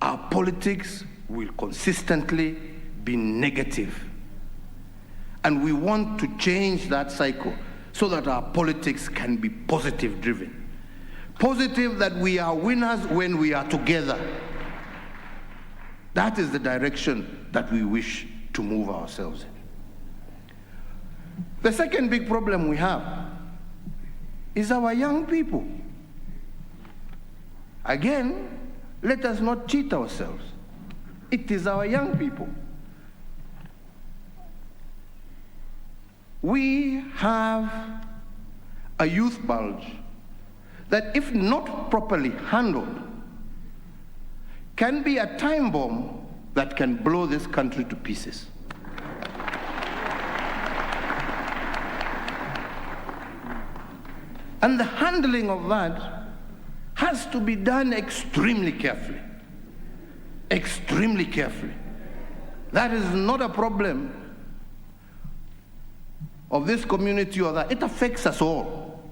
our politics will consistently be negative. And we want to change that cycle so that our politics can be positive driven. Positive that we are winners when we are together. That is the direction that we wish to move ourselves in. The second big problem we have is our young people. Again, let us not cheat ourselves. It is our young people. We have a youth bulge that, if not properly handled, can be a time bomb that can blow this country to pieces. And the handling of that has to be done extremely carefully. Extremely carefully. That is not a problem of this community or that. It affects us all.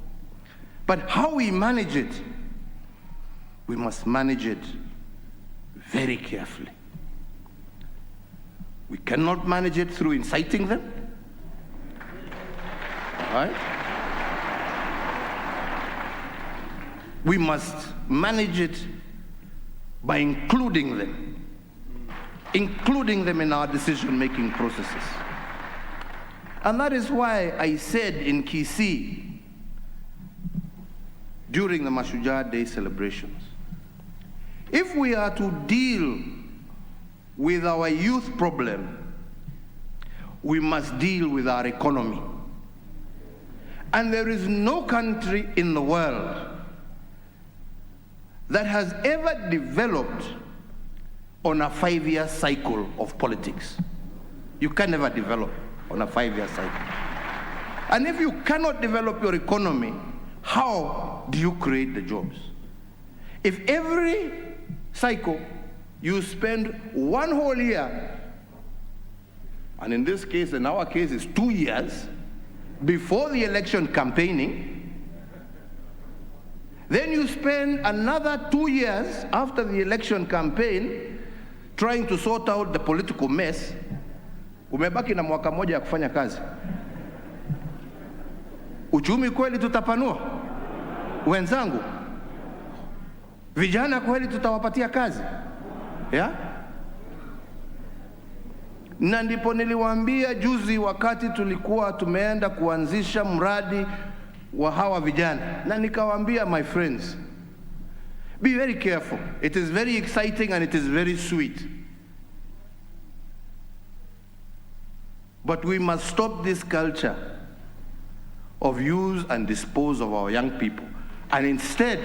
But how we manage it, we must manage it very carefully. We cannot manage it through inciting them. All right? We must manage it by including them in our decision-making processes. And that is why I said in Kisii during the Mashujaa Day celebrations, if we are to deal with our youth problem, we must deal with our economy. And there is no country in the world that has ever developed on a 5-year cycle of politics. You can never develop on a 5-year cycle. And if you cannot develop your economy, how do you create the jobs? If every cycle you spend 1 whole year, and in this case, in our case, it's 2 years, before the election campaigning, then you spend another 2 years after the election campaign trying to sort out the political mess, umebaki na mwaka moja ya kufanya kazi. Uchumi kweli tutapanua? Wenzangu, vijana kweli tutawapatia kazi? Yeah? Na ndipo niliwaambia juzi wakati tulikuwa tumeenda kuanzisha mradi wa hawa vijana, na nikawaambia, my friends, be very careful. It is very exciting and it is very sweet. But we must stop this culture of use and dispose of our young people, and instead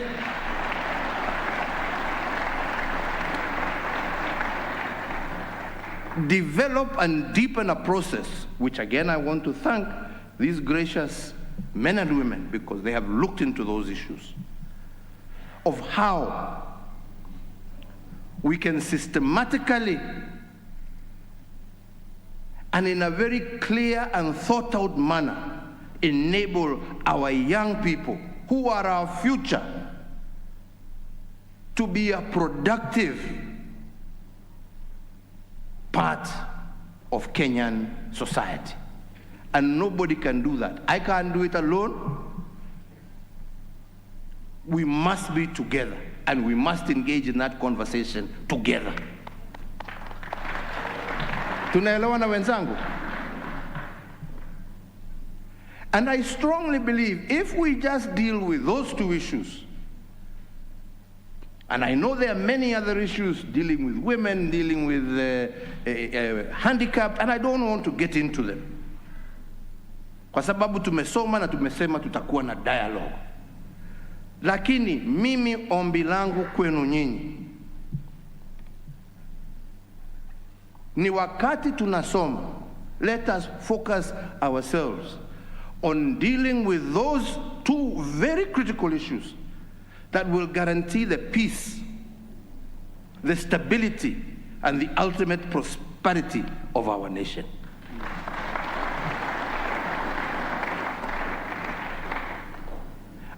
develop and deepen a process, which again I want to thank these gracious men and women because they have looked into those issues, of how we can systematically and in a very clear and thought out manner enable our young people, who are our future, to be a productive part of Kenyan society. And nobody can do that. I can't do it alone. We must be together, and we must engage in that conversation together. Tunaelewana wenzangu? And I strongly believe if we just deal with those two issues, And I know there are many other issues dealing with women, dealing with handicapped, and I don't want to get into them. Kwa sababu tumesoma na tumesema tutakuwa na dialogue. Lakini mimi ombi langu kwenu nyinyi ni wakati tunasoma, let us focus ourselves on dealing with those two very critical issues that will guarantee the peace, the stability, and the ultimate prosperity of our nation.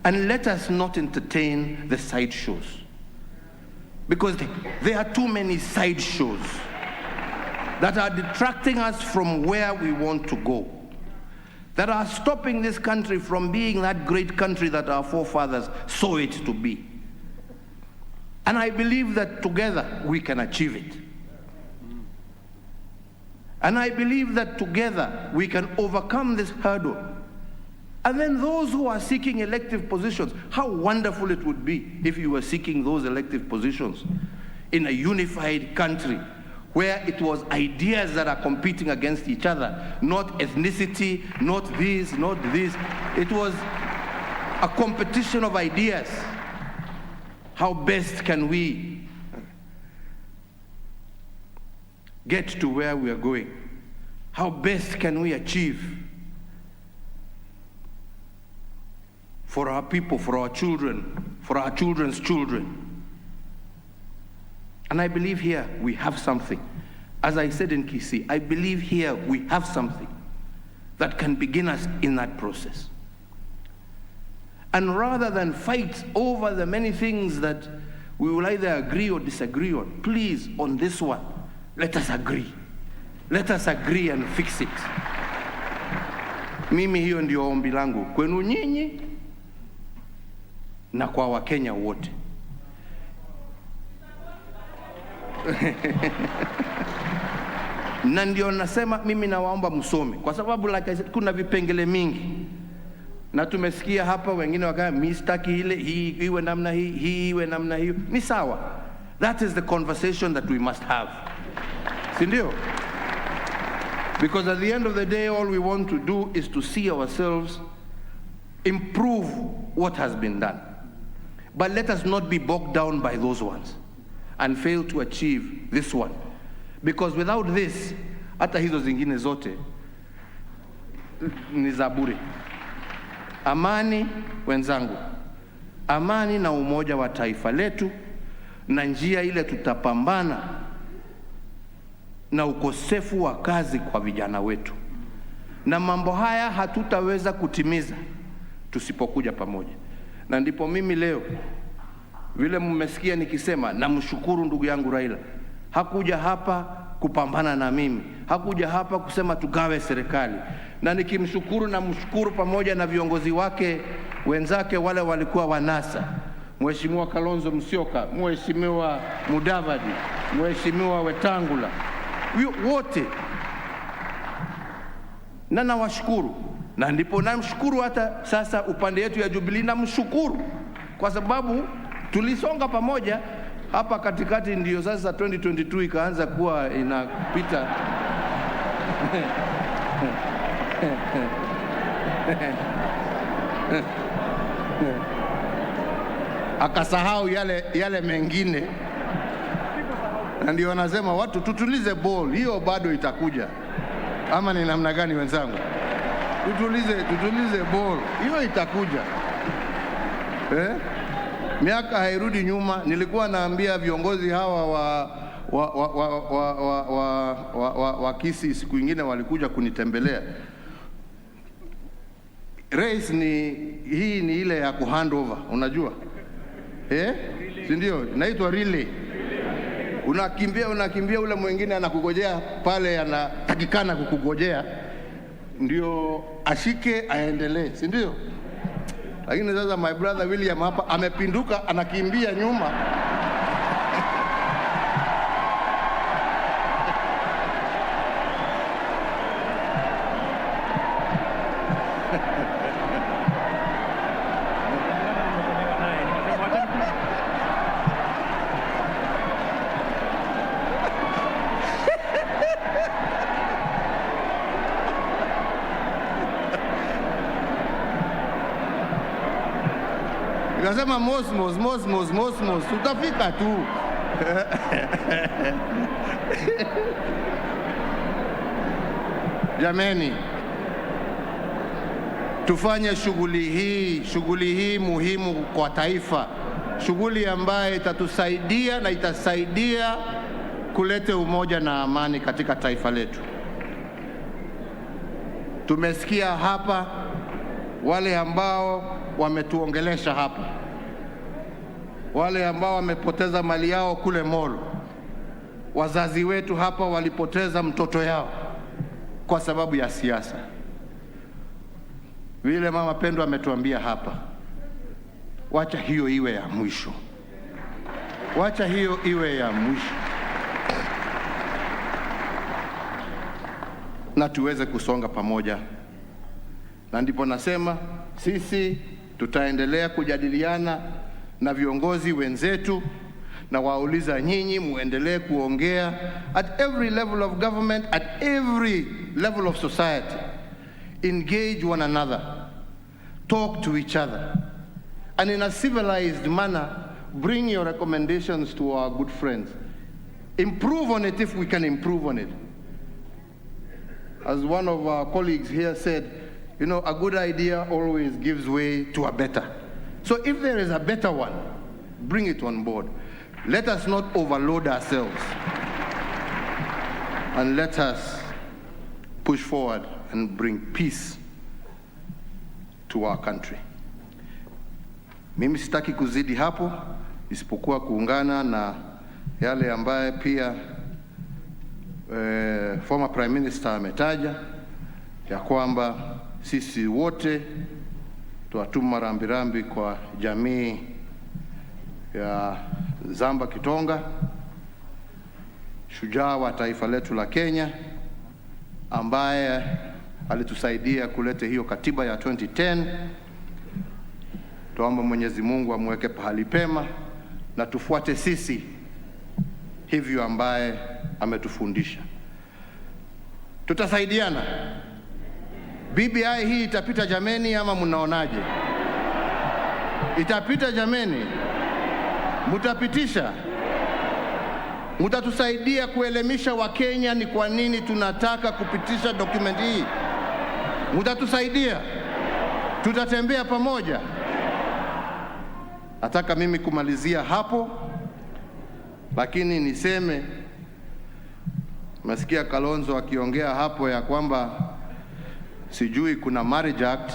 And let us not entertain the sideshows, because there are too many sideshows that are detracting us from where we want to go, that are stopping this country from being that great country that our forefathers saw it to be. And I believe that together we can achieve it. And I believe that together we can overcome this hurdle. And then those who are seeking elective positions, how wonderful it would be if you were seeking those elective positions in a unified country where it was ideas that are competing against each other, not ethnicity, not this, not this. It was a competition of ideas. How best can we get to where we are going? How best can we achieve for our people, for our children, for our children's children? And I believe here we have something. As I said in Kisii, I believe here we have something that can begin us in that process. And rather than fight over the many things that we will either agree or disagree on, please, on this one, let us agree. Let us agree and fix it. Mimi hiyo ndio ombi langu kwenu nyinyi na kwa Wakenya wote. Na ndio nasema mimi nawaomba msome, kwa sababu like I said, kuna vipengele mingi. Na tumesikia hapa wengine wakaya mistaki ile, hii iwe namna hii, hii iwe namna hiyo. Ni sawa. That is the conversation that we must have. Si ndio? Because at the end of the day, all we want to do is to see ourselves improve what has been done. But let us not be bogged down by those ones and fail to achieve this one. Because without this, hata hizo zingine zote ni za bure. Amani, wenzangu, amani na umoja wa taifa letu, na njia ile tutapambana na ukosefu wa kazi kwa vijana wetu. Na mambo haya hatutaweza kutimiza tusipokuja pamoja. Na ndipo mimi leo, vile mmesikia nikisema, namshukuru ndugu yangu Raila. Hakuja hapa kupambana na mimi, hakuja hapa kusema tugawe serikali. Na nikimshukuru na mshukuru pamoja na viongozi wake wenzake wale walikuwa wanasa, Mheshimiwa Kalonzo Musyoka, Mheshimiwa Mudavadi, Mheshimiwa Wetangula, wote. Na nawashukuru. Na ndipo namshukuru hata sasa upande yetu ya Jubilee, namshukuru kwa sababu tulisonga pamoja. Hapa katikati ndio sasa 2022 ikaanza kuwa inapita. Akasahau yale mengine. Na ndio wanasema watu tutulize ball, hiyo bado itakuja. Ama ni namna gani wenzangu? Tutulize ball, hiyo itakuja. Miaka hairudi nyuma. Nilikuwa naambia viongozi hawa wa Kisii, siku nyingine walikuja kunitembelea. Race hii ni ile ya kuhandover, unajua? Si ndio? Inaitwa relay. Unakimbia ule mwingine anakugojea pale, anatakikana kukugojea ndio ashike aendelee, si ndio? Lakini sasa my brother William hapa amepinduka, anakimbia nyuma. Nikasema mosmos, tutafika tu. Jameni, tufanye shughuli hii muhimu kwa taifa, shughuli ambayo itatusaidia na itasaidia kuleta umoja na amani katika taifa letu. Tumesikia hapa wale ambao wametuongelesha hapa, wale ambao wamepoteza mali yao kule Molo. Wazazi wetu hapa walipoteza mtoto yao kwa sababu ya siasa. Vile Mama Pendo ametuambia hapa, wacha hiyo iwe ya mwisho. Wacha hiyo iwe ya mwisho. Na tuweze kusonga pamoja. Na ndipo nasema sisi tutaendelea kujadiliana na viongozi wenzetu, na wauliza nyinyi muendelee kuongea at every level of government, at every level of society. Engage one another, talk to each other, and in a civilized manner, bring your recommendations to our good friends. Improve on it if we can improve on it. As one of our colleagues here said, you know, a good idea always gives way to a better. So if there is a better one, bring it on board. Let us not overload ourselves, and let us push forward and bring peace to our country. Mimi sitaki kuzidi hapo, isipokuwa kuungana na yale ambaye pia former Prime Minister ametaja, ya kwamba sisi wote tuatuma rambirambi kwa jamii ya Zamba Kitonga, shujaa wa taifa letu la Kenya, ambaye alitusaidia kuleta hiyo katiba ya 2010. Tuombe Mwenyezi Mungu amweke pahali pema, na tufuate sisi hivyo ambaye ametufundisha. Tutasaidiana. BBI hii itapita jameni, ama mnaonaje? Itapita jameni? Mutapitisha? Mutatusaidia kuelimisha Wakenya ni kwa nini tunataka kupitisha document hii? Mutatusaidia? Tutatembea pamoja? Nataka mimi kumalizia hapo, lakini niseme, masikia Kalonzo akiongea hapo ya kwamba sijui kuna marriage act.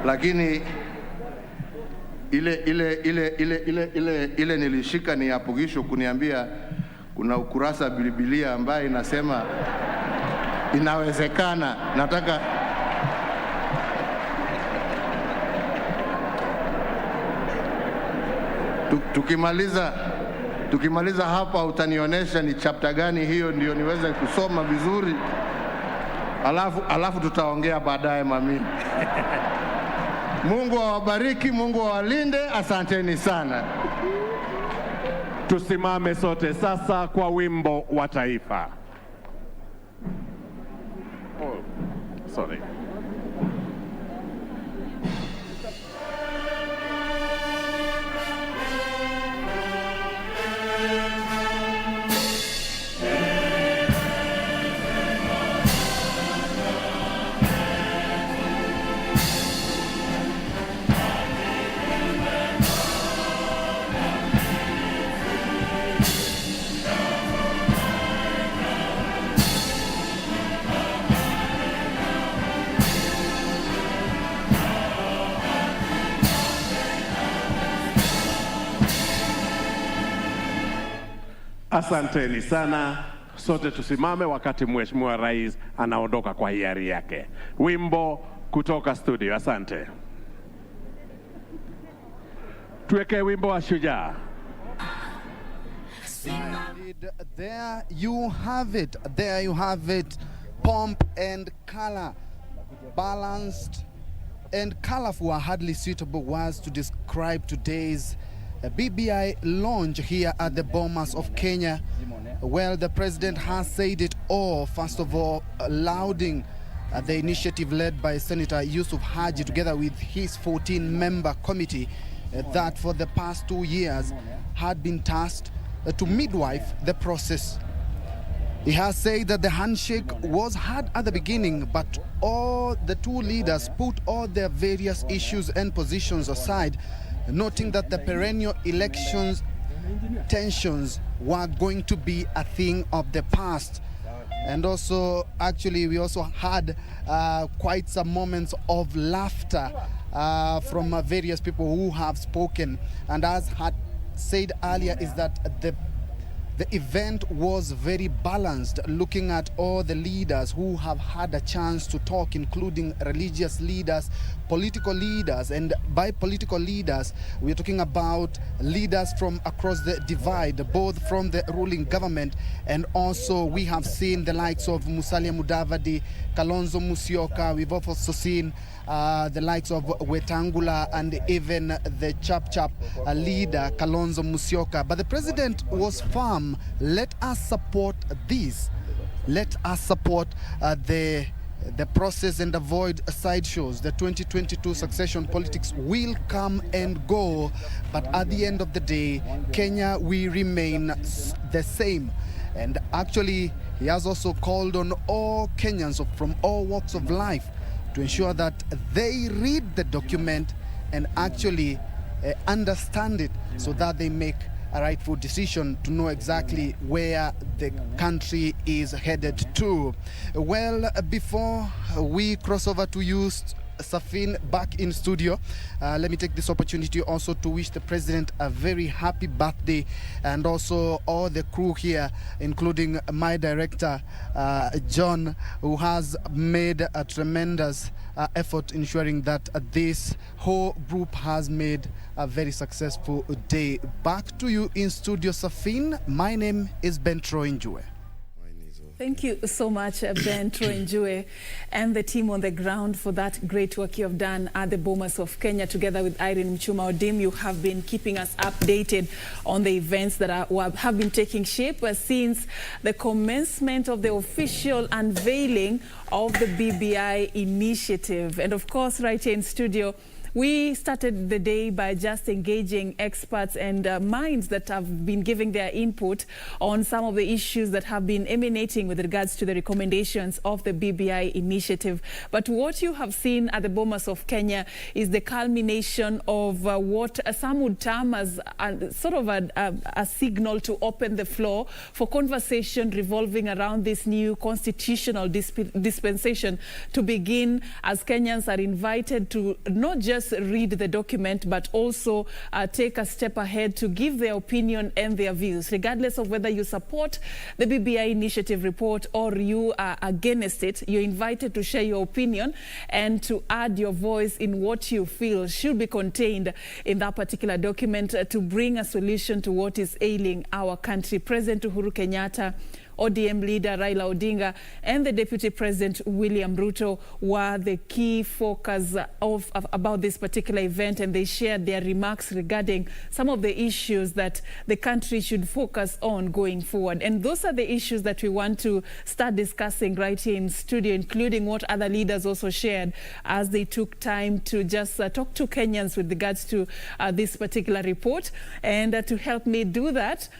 Lakini ile nilishika ni apugisho kuniambia kuna ukurasa Biblia ambaye inasema inawezekana. Nataka tukimaliza hapa utanionyesha ni chapter gani hiyo, ndio niweze kusoma vizuri, alafu tutaongea baadaye mami. Mungu awabariki, Mungu awalinde, asanteni sana. Tusimame sote sasa kwa wimbo wa taifa. Oh, sorry. Asanteni sana. Sote tusimame wakati Mheshimiwa Rais anaondoka kwa hiari yake. Wimbo kutoka studio. Asante. Tuweke wimbo wa shujaa. There you have it. There you have it. Pomp and color. Balanced and colorful are hardly suitable words to describe today's BBI launch here at the Bomas of Kenya. Well, the president has said it all. First of all, lauding the initiative led by Senator Yusuf Haji together with his 14-member committee that for the past 2 years had been tasked to midwife the process. He has said that the handshake was hard at the beginning, but all the two leaders put all their various issues and positions aside, noting that the perennial elections tensions were going to be a thing of the past. And also, actually, we also had quite some moments of laughter from various people who have spoken. And as had said earlier, is that the event was very balanced, looking at all the leaders who have had a chance to talk, including religious leaders, political leaders, and by political leaders, we're talking about leaders from across the divide, both from the ruling government, and also we have seen the likes of Musalia Mudavadi, Kalonzo Musyoka. We've also seen the likes of Wetangula and even the Chap leader, Kalonzo Musyoka. But the president was firm. Let us support this. Let us support the process and avoid sideshows. The 2022 succession politics will come and go, but at the end of the day, Kenya will remain the same. And actually, he has also called on all Kenyans from all walks of life to ensure that they read the document and actually understand it so that they make a rightful decision to know exactly where the country is headed to. Well, before we cross over to you, Safin, back in studio, let me take this opportunity also to wish the president a very happy birthday, and also all the crew here, including my director, John, who has made a tremendous effort ensuring that this whole group has made a very successful day. Back to you in studio, Safin. My name is Ben Troinjue. Thank you so much, Ben Troinjue, and the team on the ground for that great work you have done at the Bomas of Kenya. Together with Irene Mchuma Odim, you have been keeping us updated on the events that have been taking shape since the commencement of the official unveiling of the BBI initiative. And of course, right here in studio, we started the day by just engaging experts and minds that have been giving their input on some of the issues that have been emanating with regards to the recommendations of the BBI initiative. But what you have seen at the Bomas of Kenya is the culmination of what some would term as sort of a signal to open the floor for conversation revolving around this new constitutional dispensation to begin, as Kenyans are invited to not just read the document, but also take a step ahead to give their opinion and their views, regardless of whether you support the BBI initiative report or you are against it. You're invited to share your opinion and to add your voice in what you feel should be contained in that particular document to bring a solution to what is ailing our country. President Uhuru Kenyatta, ODM leader Raila Odinga, and the Deputy President William Ruto were the key focus about this particular event, and they shared their remarks regarding some of the issues that the country should focus on going forward. And those are the issues that we want to start discussing right here in studio, including what other leaders also shared as they took time to just talk to Kenyans with regards to this particular report. And to help me do that,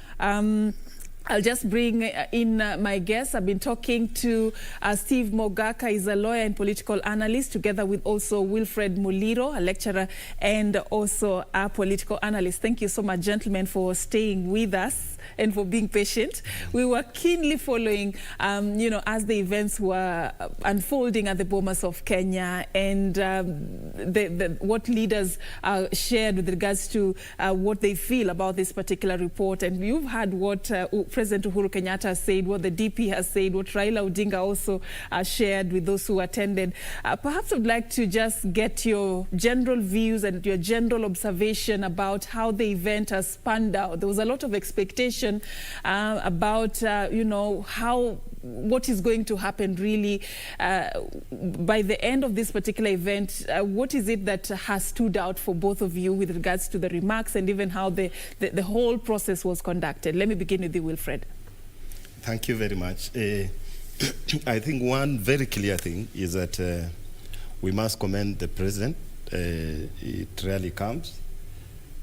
I'll just bring in my guests. I've been talking to Steve Mogaka. He's a lawyer and political analyst, together with also Wilfred Muliro, a lecturer and also a political analyst. Thank you so much, gentlemen, for staying with us and for being patient. We were keenly following, as the events were unfolding at the Bomas of Kenya, and what leaders shared with regards to what they feel about this particular report. And you've heard what President Uhuru Kenyatta said, what the DP has said, what Raila Odinga also shared with those who attended. Perhaps I'd like to just get your general views and your general observation about how the event has spanned out. There was a lot of expectation about, what is going to happen really by the end of this particular event. What is it that has stood out for both of you with regards to the remarks and even how the whole process was conducted? Let me begin with you, Wilfred. Thank you very much. I think one very clear thing is that we must commend the president. It rarely comes.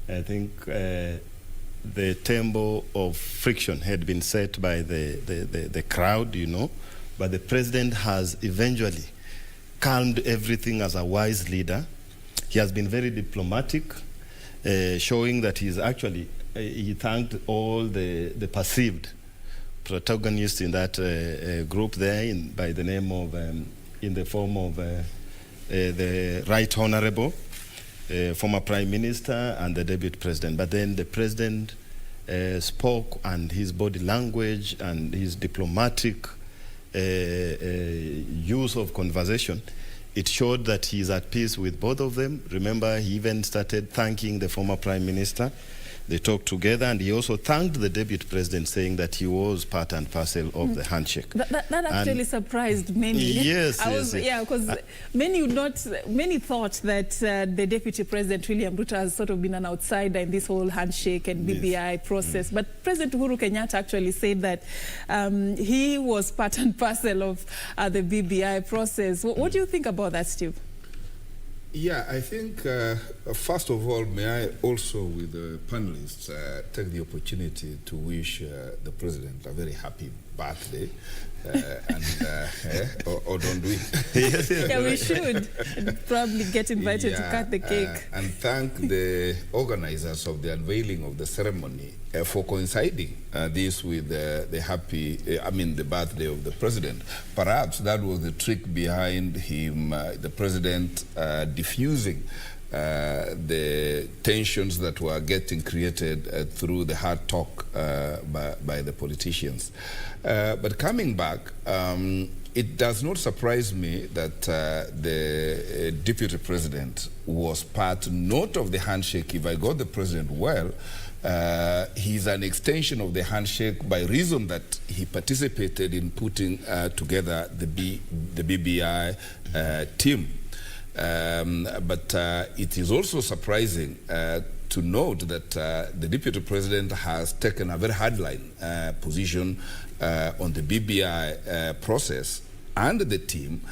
I think the tempo of friction had been set by the crowd, you know, but the president has eventually calmed everything as a wise leader. He has been very diplomatic, showing that he's actually, he thanked all the perceived protagonists in that group there by the name of, in the form of the Right Honorable former Prime Minister and the Deputy President. But then the President spoke, and his body language and his diplomatic use of conversation, it showed that he's at peace with both of them. Remember, he even started thanking the former Prime Minister. They talked together, and he also thanked the Deputy President, saying that he was part and parcel of the handshake. That actually surprised many. Yes, yeah, because many thought that the Deputy President William Ruto has sort of been an outsider in this whole handshake and BBI process. But President Uhuru Kenyatta actually said that he was part and parcel of the BBI process. What do you think about that, Steve? Yeah, I think, first of all, may I also, with the panelists, take the opportunity to wish the President a very happy birthday. Or don't we? Yeah, we should probably get invited to cut the cake. And thank the organizers of the unveiling of the ceremony for coinciding this with the birthday of the President. Perhaps that was the trick behind him, the President, diffusing the tensions that were getting created through the hard talk by the politicians. But coming back, it does not surprise me that the Deputy President was part not of the handshake. If I got the President well, he's an extension of the handshake by reason that he participated in putting together the BBI team. But it is also surprising to note that the Deputy President has taken a very hardline position on the BBI process and the team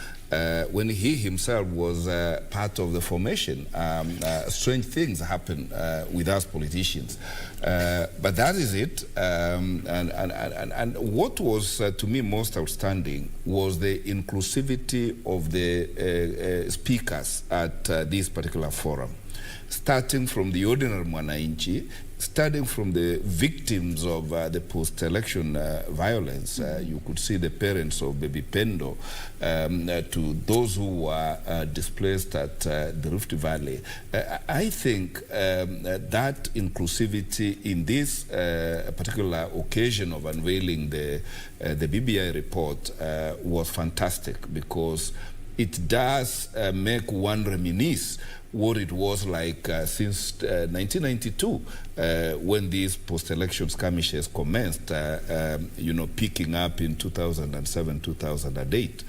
when he himself was part of the formation. Strange things happen with us politicians. But that is it. And what was, to me, most outstanding was the inclusivity of the speakers at this particular forum, starting from the ordinary mwananchi, starting from the victims of the post-election violence. You could see the parents of baby Pendo, to those who were displaced at the Rift Valley. I think that inclusivity in this particular occasion of unveiling the BBI report was fantastic, because it does make one reminisce what it was like since 1992, when these post-election skirmishes commenced, picking up in 2007, 2008.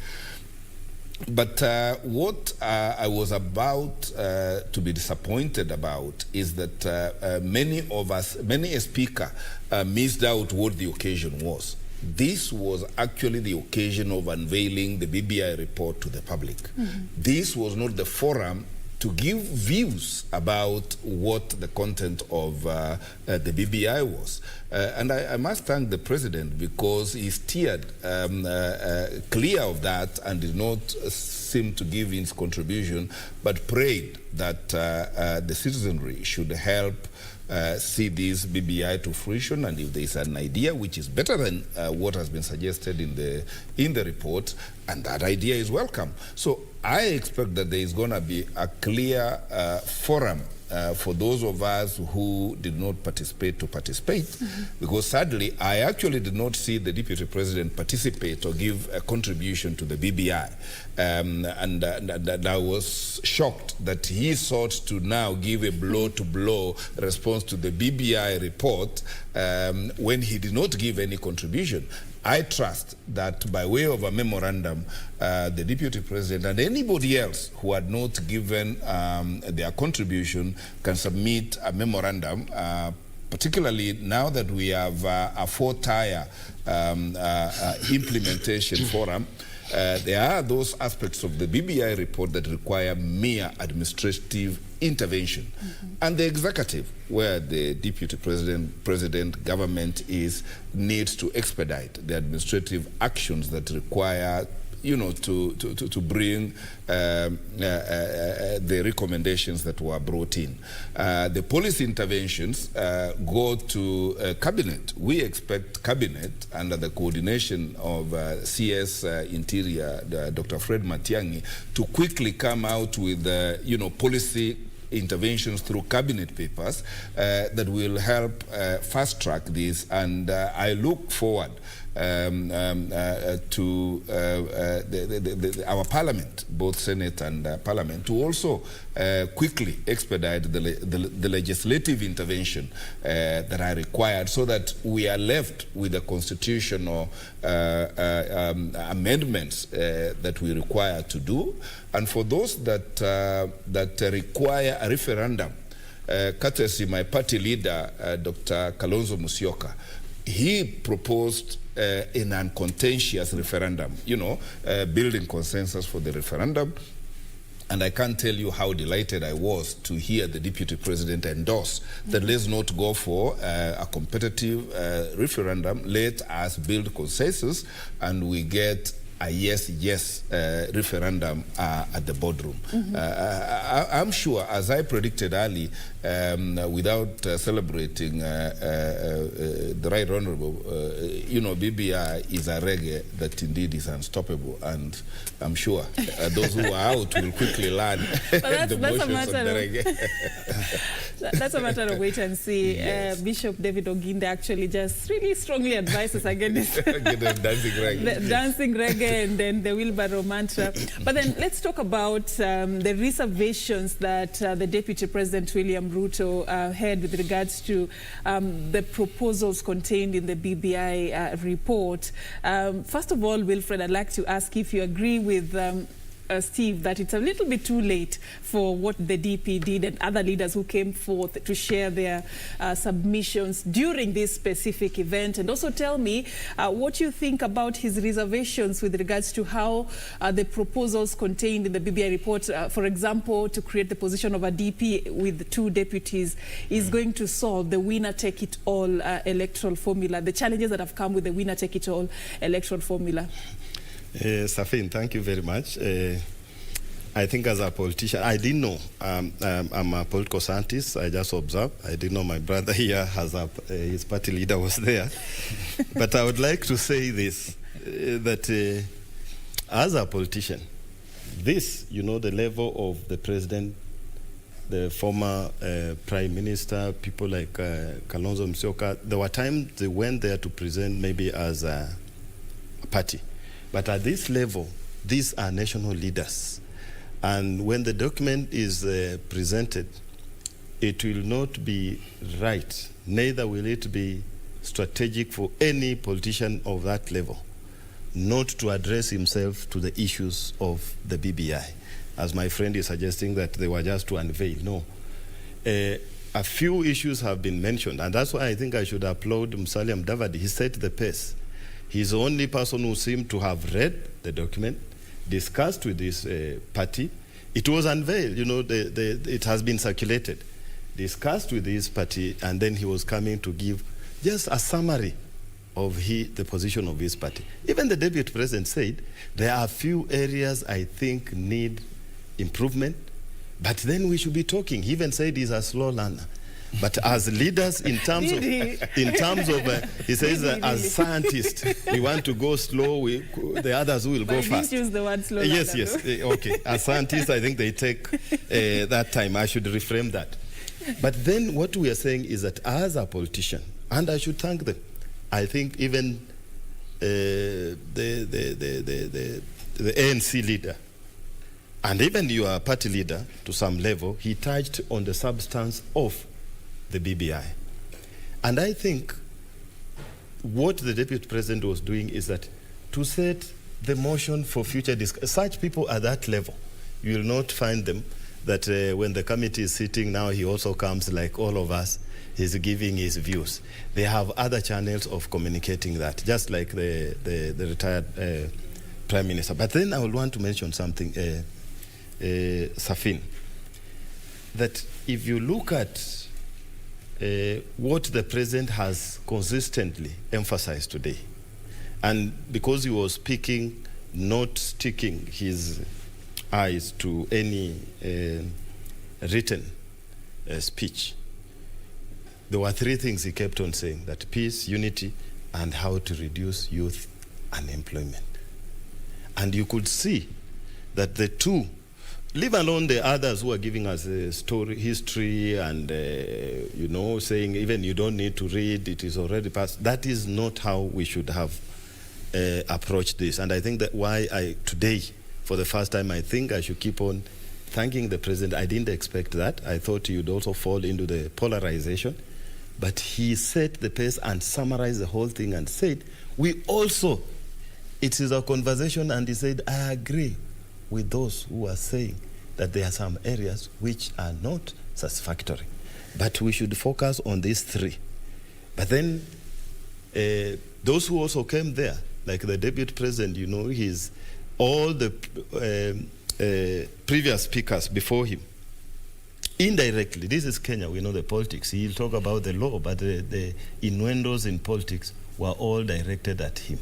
But what I was about to be disappointed about is that many of us, many a speaker, missed out what the occasion was. This was actually the occasion of unveiling the BBI report to the public. This was not the forum to give views about what the content of the BBI was. And I must thank the President, because he steered clear of that and did not seem to give his contribution, but prayed that the citizenry should help see this BBI to fruition, and if there is an idea which is better than what has been suggested in the report, and that idea is welcome. So I expect that there is going to be a clear forum for those of us who did not participate to participate, because sadly I actually did not see the Deputy President participate or give a contribution to the BBI, and I was shocked that he sought to now give a blow-to-blow response to the BBI report when he did not give any contribution. I trust that by way of a memorandum, the Deputy President and anybody else who had not given their contribution can submit a memorandum particularly now that we have a four-tier implementation forum. There are those aspects of the BBI report that require mere administrative intervention. And the executive, where the deputy president government needs to expedite the administrative actions that require, to bring the recommendations that were brought in. The policy interventions go to cabinet. We expect cabinet, under the coordination of CS Interior, Dr. Fred Matiang'i, to quickly come out with, policy interventions through cabinet papers that will help fast track this, and I look forward to our parliament, both Senate and Parliament, to also quickly expedite the legislative intervention that are required, so that we are left with the constitutional amendments that we require to do. And for those that require a referendum, courtesy my party leader, Dr. Kalonzo Musyoka, he proposed an uncontentious referendum, building consensus for the referendum. And I can't tell you how delighted I was to hear the deputy president endorse that let's not go for a competitive referendum. Let us build consensus and we get a yes referendum at the boardroom. I'm sure, as I predicted early, without celebrating the Right Honorable, BBI is a reggae that indeed is unstoppable, and I'm sure those who are out will quickly learn the motions of the reggae. That's a matter of wait and see. Yes. Bishop David Oginde actually just really strongly advises against dancing reggae. Dancing reggae and then the wheelbarrow mantra. But then let's talk about the reservations that the Deputy President William Ruto had with regards to the proposals contained in the BBI report. First of all, Wilfred, I'd like to ask if you agree with Steve, that it's a little bit too late for what the DP did and other leaders who came forth to share their submissions during this specific event. And also tell me what you think about his reservations with regards to how the proposals contained in the BBI report, for example, to create the position of a DP with 2 deputies, is going to solve the winner-take-it-all electoral formula, the challenges that have come with the winner-take-it-all electoral formula. Safin, thank you very much. I think as a politician, I didn't know. I'm a political scientist. I just observed. I didn't know my brother here his party leader was there. But I would like to say this, that as a politician, this, the level of the president, the former prime minister, people like Kalonzo Musyoka, there were times they went there to present maybe as a party. But at this level, these are national leaders. And when the document is presented, it will not be right, neither will it be strategic for any politician of that level not to address himself to the issues of the BBI. As my friend is suggesting that they were just to unveil. No. A few issues have been mentioned, and that's why I think I should applaud Musalia Mudavadi. He set the pace. He's the only person who seemed to have read the document, discussed with his party. It was unveiled, it has been circulated, discussed with his party, and then he was coming to give just a summary of the position of his party. Even the deputy president said, there are a few areas I think need improvement, but then we should be talking. He even said he's a slow learner. But as leaders, in terms of, he says as scientists, we want to go slow. The others will go fast. Didn't use the word slow. Yes. Okay. As scientists, I think they take that time. I should reframe that. But then what we are saying is that as a politician, and I should thank them, I think even the ANC leader, and even your party leader, to some level, he touched on the substance of the BBI. And I think what the deputy president was doing is that to set the motion for future discussion. Such people at that level, you will not find them that when the committee is sitting now, he also comes like all of us. He's giving his views. They have other channels of communicating that, just like the retired Prime Minister. But then I would want to mention something, Safin, that if you look at what the President has consistently emphasized today, and because he was speaking, not sticking his eyes to any written speech, there were three things he kept on saying: that peace, unity, and how to reduce youth unemployment. And you could see that the two, leave alone the others who are giving us a story, history, and you know, saying even you don't need to read, it is already passed. That is not how we should have approached this. And I think that why today, for the first time, I think I should keep on thanking the President. I didn't expect that. I thought he would also fall into the polarization. But he set the pace and summarized the whole thing and said, we also, it is a conversation, and he said, I agree with those who are saying that there are some areas which are not satisfactory. But we should focus on these three. But then those who also came there, like the Deputy President, you know, all the previous speakers before him, indirectly, this is Kenya, we know the politics. He'll talk about the law, but the innuendos in politics were all directed at him.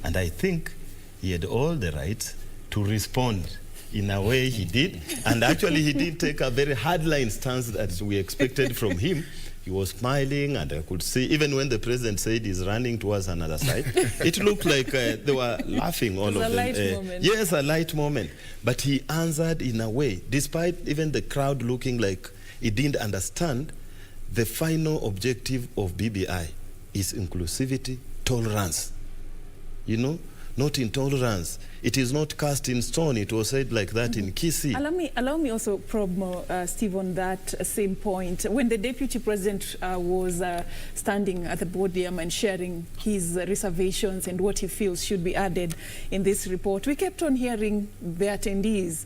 And I think he had all the rights to respond in a way he did. And actually, he did take a very hardline stance that we expected from him. He was smiling, and I could see, even when the President said he's running towards another side, it looked like they were laughing, all of them. Light moment. Yes, a light moment. But he answered in a way, despite even the crowd looking like he didn't understand, the final objective of BBI is inclusivity, tolerance. You know, not intolerance. It is not cast in stone. It was said like that in Kisii. Allow me also probe more, Steve, on that same point. When the Deputy President was standing at the podium and sharing his reservations and what he feels should be added in this report, we kept on hearing the attendees,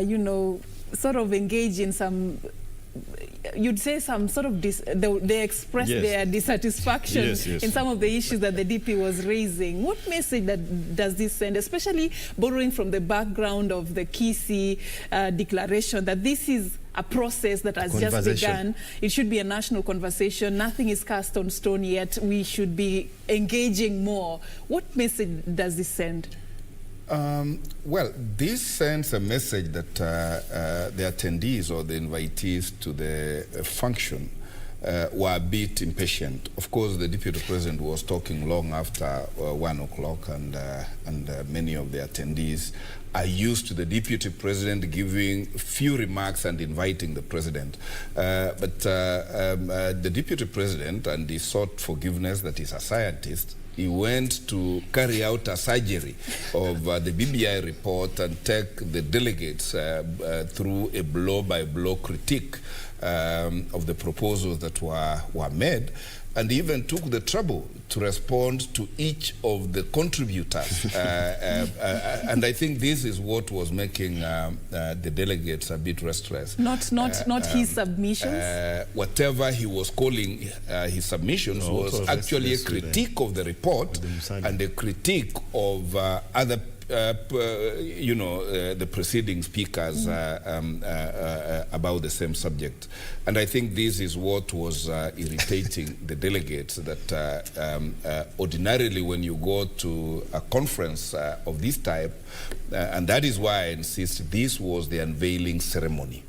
you know, sort of engage in some, you'd say some sort of, they expressed their dissatisfaction in some of the issues that the DP was raising. What message does this send, especially borrowing from the background of the Kisii declaration, that this is a process that has just begun? It should be a national conversation. Nothing is cast on stone yet. We should be engaging more. What message does this send? Well, this sends a message that the attendees or the invitees to the function were a bit impatient. Of course, the Deputy President was talking long after 1 o'clock, and many of the attendees are used to the Deputy President giving few remarks and inviting the President. But the Deputy President, and he sought forgiveness that he's a scientist, he went to carry out a surgery of the BBI report and take the delegates through a blow-by-blow critique of the proposals that were made, and even took the trouble to respond to each of the contributors. And I think this is what was making the delegates a bit restless. Not his submissions? Whatever he was calling his submissions was actually a critique of the report and a critique of other you know, the preceding speakers about the same subject. And I think this is what was irritating the delegates, that ordinarily when you go to a conference of this type, and that is why I insist this was the unveiling ceremony.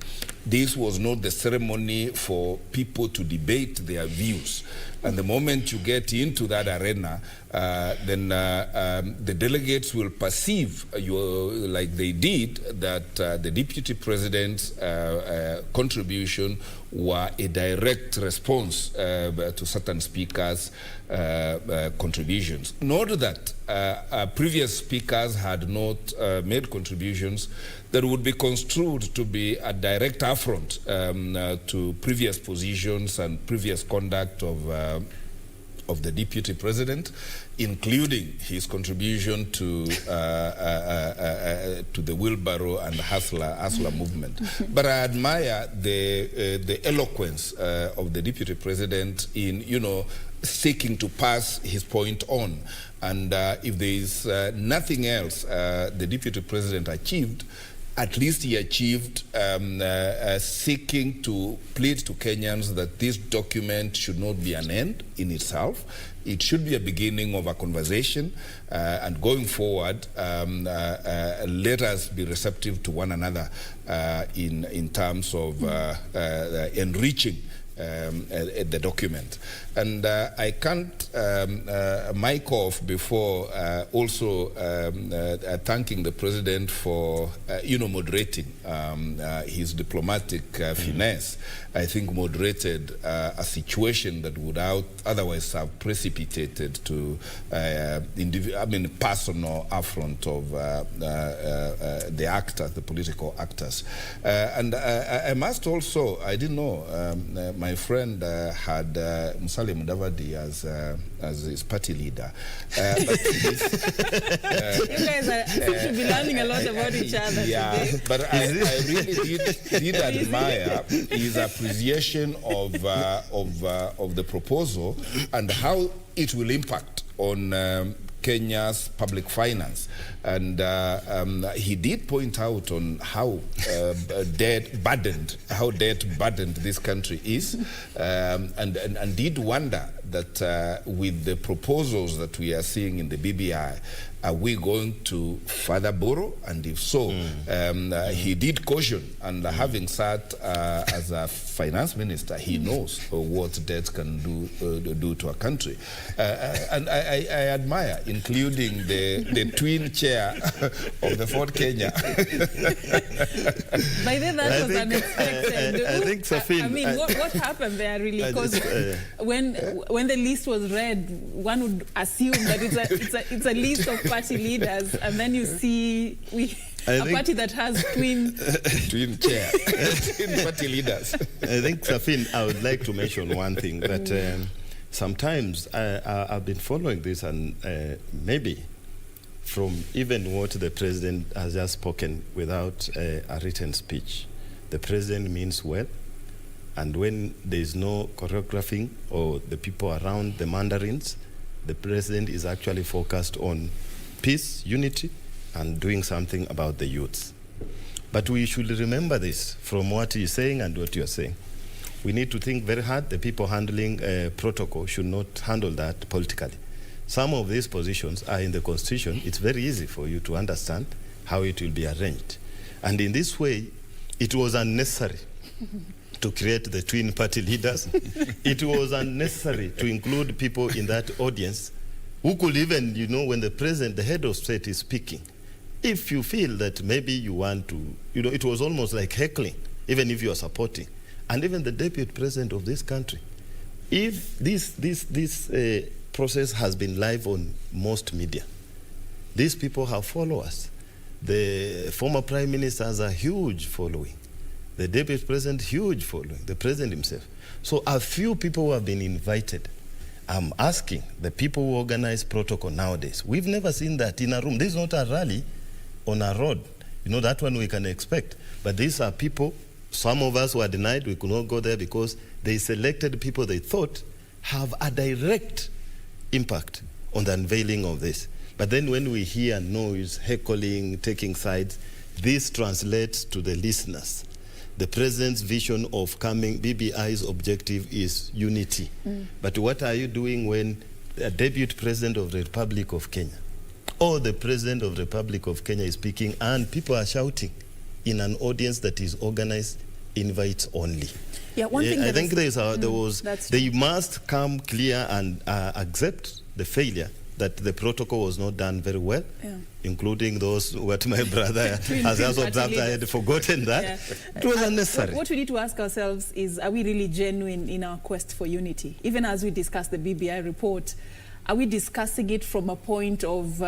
This was not the ceremony for people to debate their views. And the moment you get into that arena, then the delegates will perceive, like they did, that the Deputy President's contribution were a direct response to certain speakers' contributions. Not that previous speakers had not made contributions that would be construed to be a direct affront to previous positions and previous conduct of of the Deputy President, including his contribution to the wheelbarrow and hustler movement. But I admire the eloquence of the Deputy President in, seeking to pass his point on. And if there is nothing else the Deputy President achieved, at least he achieved seeking to plead to Kenyans that this document should not be an end in itself. It should be a beginning of a conversation, and going forward, let us be receptive to one another in terms of enriching the document. And I can't mic off before also thanking the President for moderating his diplomatic finesse. I think moderated a situation that would otherwise have precipitated to personal affront of the actors, the political actors. And I must also, I didn't know, my friend had Musalia Mudavadi as his party leader. But you guys seem to be learning a lot about each other today. But I really did admire his appreciation of the proposal and how it will impact on Kenya's public finance. And he did point out on how debt burdened this country is, and did wonder that with the proposals that we are seeing in the BBI, are we going to further borrow? And if so, he did caution, and having sat as a finance minister, he knows what debt can do to a country. And I admire, including the twin chair of the Ford Kenya. By then, that was unexpected. I think, Safin, I mean, what happened there really? Because when the list was read, one would assume that it's a list of party leaders, and then you see a party that has twin chair, twin party leaders. I think, Safin, I would like to mention one thing, that sometimes I've been following this, and maybe from even what the President has just spoken without a written speech, the President means well. And when there is no choreographing or the people around the mandarins, the President is actually focused on peace, unity, and doing something about the youths. But we should remember this from what he's saying and what you're saying. We need to think very hard. The people handling protocol should not handle that politically. Some of these positions are in the Constitution. It's very easy for you to understand how it will be arranged. And in this way, it was unnecessary to create the twin party leaders. It was unnecessary to include people in that audience who could even, when the President, the head of state is speaking, if you feel that maybe you want to, it was almost like heckling, even if you are supporting. And even the Deputy President of this country, if this process has been live on most media, these people have followers. The former Prime Minister has a huge following. The Deputy President, huge following. The President himself. So a few people who have been invited. I'm asking the people who organize protocol nowadays. We've never seen that in a room. This is not a rally on a road. That one we can expect. But these are people, some of us were denied, we could not go there because they selected people they thought have a direct impact on the unveiling of this. But then when we hear noise, heckling, taking sides, this translates to the listeners. The President's vision of coming, BBI's objective is unity. But what are you doing when the Deputy President of the Republic of Kenya or the President of the Republic of Kenya is speaking and people are shouting in an audience that is organized invites only? Yeah, one thing I think they must come clear and accept the failure that the protocol was not done very well, including those what my brother has also observed. I had forgotten that. Yeah. It was unnecessary. What we need to ask ourselves is, are we really genuine in our quest for unity? Even as we discuss the BBI report, are we discussing it from a point of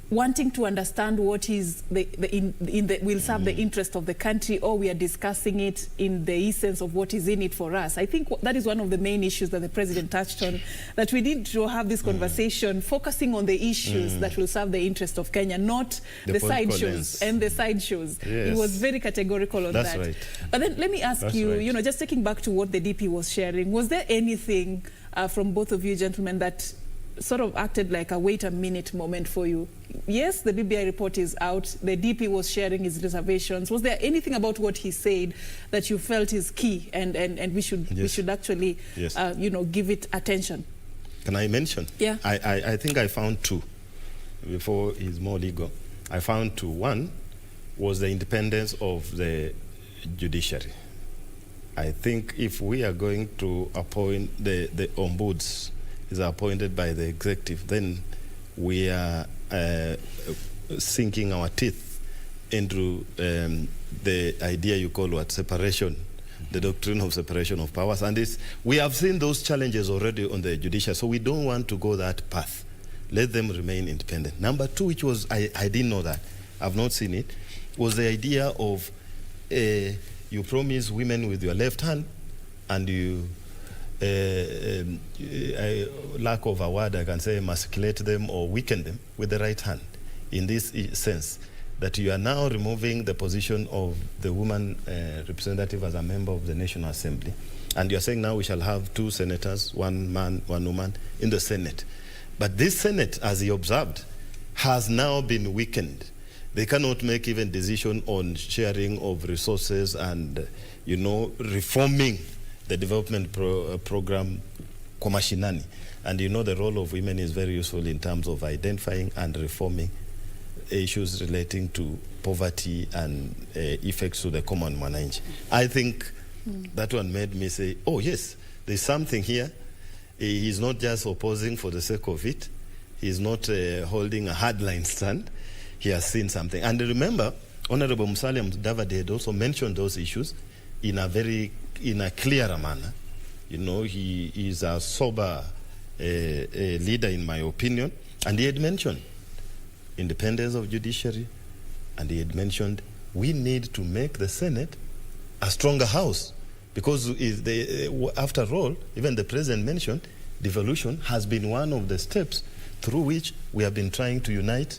wanting to understand what is will serve the interest of the country, or we are discussing it in the essence of what is in it for us. I think that is one of the main issues that the president touched on, that we need to have this conversation focusing on the issues that will serve the interest of Kenya, not the sideshows and the sideshows. Yes. He was very categorical on that. Right. But then let me ask you, you know, just taking back to what the DP was sharing, was there anything from both of you gentlemen that sort of acted like a wait a minute moment for you? Yes, the BBI report is out. The DP was sharing his reservations. Was there anything about what he said that you felt is key and we should actually you know, give it attention? Can I mention? Yeah. I think I found two before he's more legal. I found two. One was the independence of the judiciary. I think if we are going to appoint the ombuds is appointed by the executive, then we are sinking our teeth into the idea you call what? Separation, the doctrine of separation of powers. And we have seen those challenges already on the judiciary, so we don't want to go that path. Let them remain independent. Number two, which was, I didn't know that, I've not seen it, was the idea of you promise women with your left hand and you lack of a word, I can say, emasculate them or weaken them with the right hand, in this sense that you are now removing the position of the woman representative as a member of the National Assembly, and you are saying now we shall have 2 senators, 1 man, 1 woman in the Senate. But this Senate, as he observed, has now been weakened. They cannot make even decision on sharing of resources and, you know, reforming the development program kwa mashinani. And you know the role of women is very useful in terms of identifying and reforming issues relating to poverty and effects to the common mwananchi. I think that one made me say, oh yes, there's something here. He's not just opposing for the sake of it. He's not holding a hardline stand. He has seen something. And remember, Honorable Musalia Mudavadi had also mentioned those issues in a clearer manner. You know, he is a sober leader, in my opinion. And he had mentioned independence of judiciary, and he had mentioned we need to make the Senate a stronger house, because after all, even the president mentioned, devolution has been one of the steps through which we have been trying to unite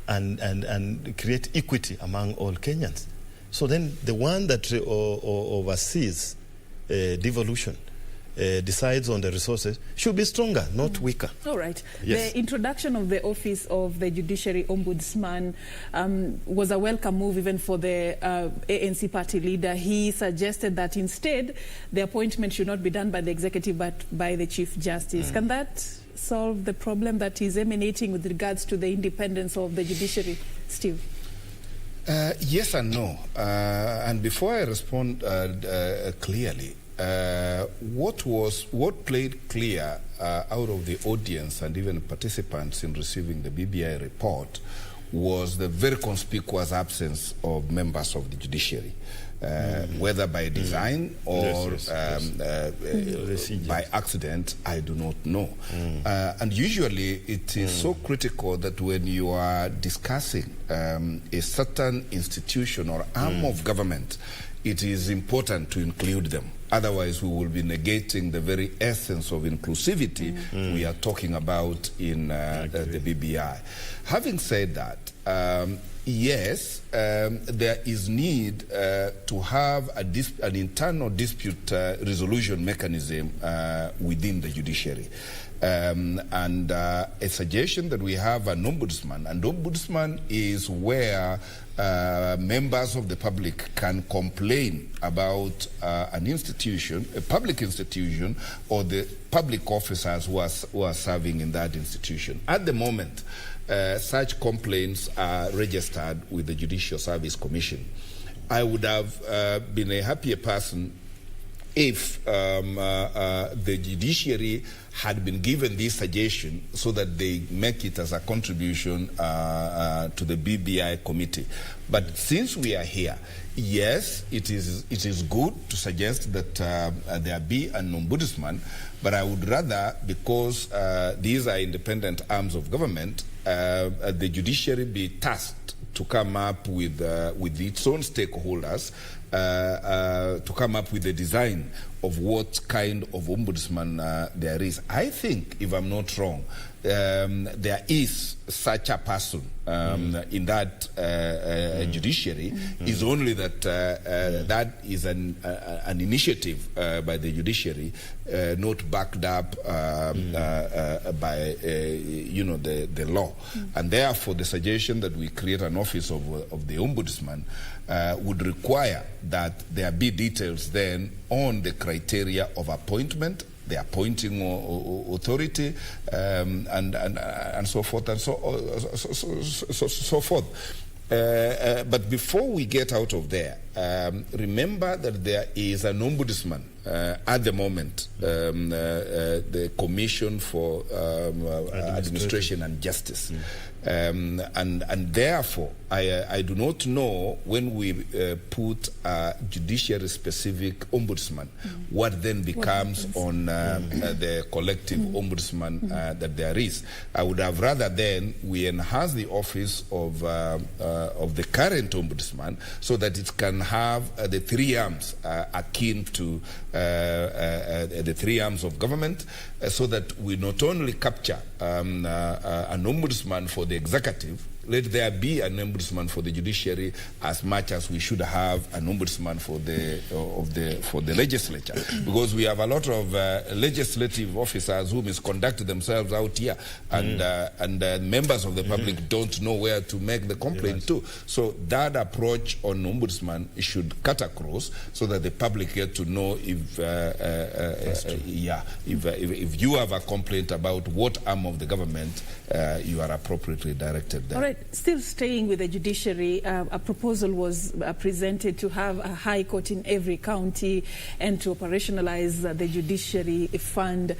and create equity among all Kenyans. So then the one that oversees devolution decides on the resources should be stronger, not weaker. All right. Yes. The introduction of the office of the Judiciary Ombudsman was a welcome move even for the ANC party leader. He suggested that instead the appointment should not be done by the executive but by the Chief Justice. Can that solve the problem that is emanating with regards to the independence of the judiciary, Steve? Yes and no. And before I respond clearly, what played clear out of the audience and even participants in receiving the BBI report was the very conspicuous absence of members of the judiciary, whether by design or by accident, I do not know. And usually it is so critical that when you are discussing a certain institution or arm of government, it is important to include them. Otherwise, we will be negating the very essence of inclusivity we are talking about in the BBI. Having said that, yes, there is need to have an internal dispute resolution mechanism within the judiciary. And a suggestion that we have an ombudsman, and ombudsman is where members of the public can complain about an institution, a public institution, or the public officers who are serving in that institution. At the moment, such complaints are registered with the Judicial Service Commission. I would have been a happier person if the judiciary had been given this suggestion so that they make it as a contribution to the BBI committee. But since we are here, yes, it is good to suggest that there be an ombudsman, but I would rather, because these are independent arms of government, the judiciary be tasked to come up with its own stakeholders to come up with a design of what kind of ombudsman there is. I think, if I'm not wrong, there is such a person in that judiciary. Is only that that is an initiative by the judiciary, not backed up by the law, and therefore the suggestion that we create an office of the ombudsman would require that there be details then on the criteria of appointment, the appointing authority, and so forth and so forth. But before we get out of there, remember that there is an ombudsman at the moment, the Commission for Administration and Justice. And therefore, I do not know when we put a judiciary-specific ombudsman, what then becomes on the collective ombudsman that there is. I would have rather then we enhance the office of the current ombudsman so that it can have the three arms akin to the three arms of government, so that we not only capture an ombudsman for the executive, let there be an ombudsman for the judiciary as much as we should have an ombudsman for the legislature, because we have a lot of legislative officers who misconduct themselves out here, and members of the public don't know where to make the complaint to. So that approach on ombudsman should cut across, so that the public get to know if you have a complaint about what arm of the government, you are appropriately directed there. All right. Still staying with the judiciary, a proposal was presented to have a high court in every county and to operationalize the judiciary fund.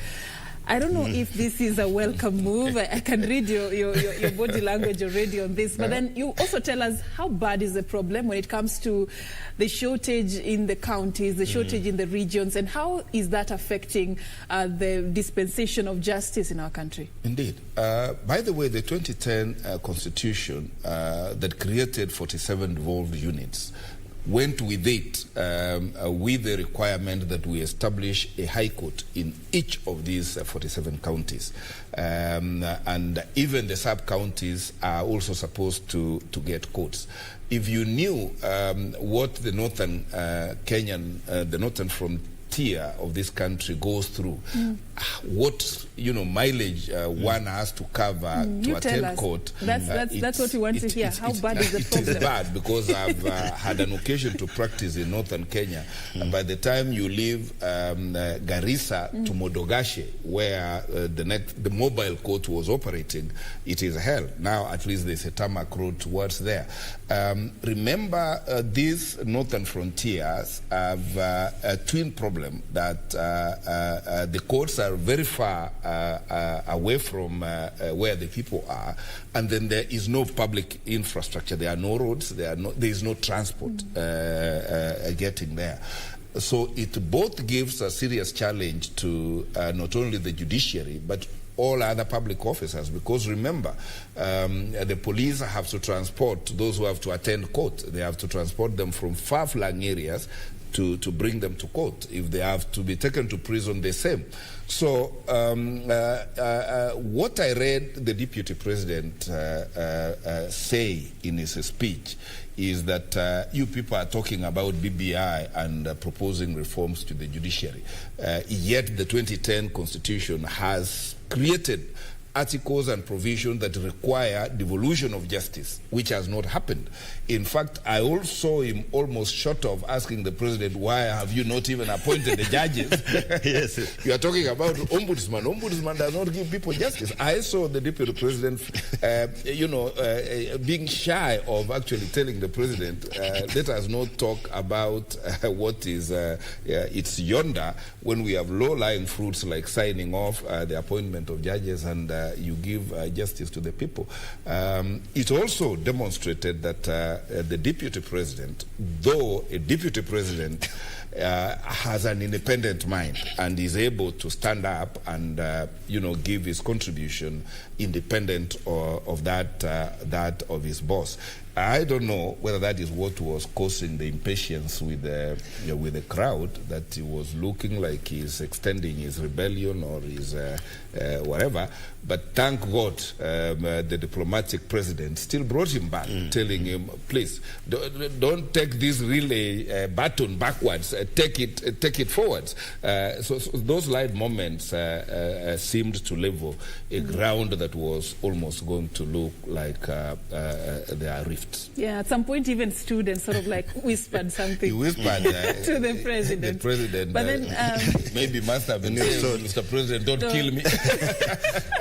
I don't know if this is a welcome move. I can read your body language already on this. But then you also tell us how bad is the problem when it comes to the shortage in the counties, the shortage in the regions, and how is that affecting the dispensation of justice in our country? Indeed. By the way, the 2010 Constitution that created 47 devolved units went with it with the requirement that we establish a high court in each of these 47 counties. And even the sub-counties are also supposed to get courts. If you knew what the northern the northern frontier of this country goes through, what mileage one has to cover to attend court. That's what we want to hear. How bad is the problem? It is bad, because I've had an occasion to practice in northern Kenya, and by the time you leave Garissa to Modogashe, where the mobile court was operating, it is hell. Now at least there's a tarmac road towards there. Remember, these northern frontiers have a twin problem, that the courts are very far away from where the people are, and then there is no public infrastructure. There are no roads, there is no transport getting there. So it both gives a serious challenge to not only the judiciary, but all other public officers, because remember, the police have to transport those who have to attend court. They have to transport them from far-flung areas to bring them to court. If they have to be taken to prison, the same. So what I read the Deputy President say in his speech is that you people are talking about BBI and proposing reforms to the judiciary. Yet the 2010 Constitution has created articles and provisions that require devolution of justice, which has not happened. In fact, I also saw him almost short of asking the president, why have you not even appointed the judges? Yes. You are talking about ombudsman. Ombudsman does not give people justice. I saw the deputy president, being shy of actually telling the president, let us not talk about what is it's yonder, when we have low-lying fruits like signing off the appointment of judges and you give justice to the people. It also demonstrated that the deputy president, though a deputy president, has an independent mind and is able to stand up and give his contribution independent of that of his boss. I don't know whether that is what was causing the impatience with the crowd, that he was looking like he's extending his rebellion or his whatever. But thank God the diplomatic president still brought him back, telling him, please, don't take this relay baton backwards, take it forwards. So those light moments seemed to level a ground that was almost going to look like there are rifts. Yeah, at some point even students sort of like whispered something. He whispered to the president. The president but then maybe must have been saying, Mr. President, don't kill me.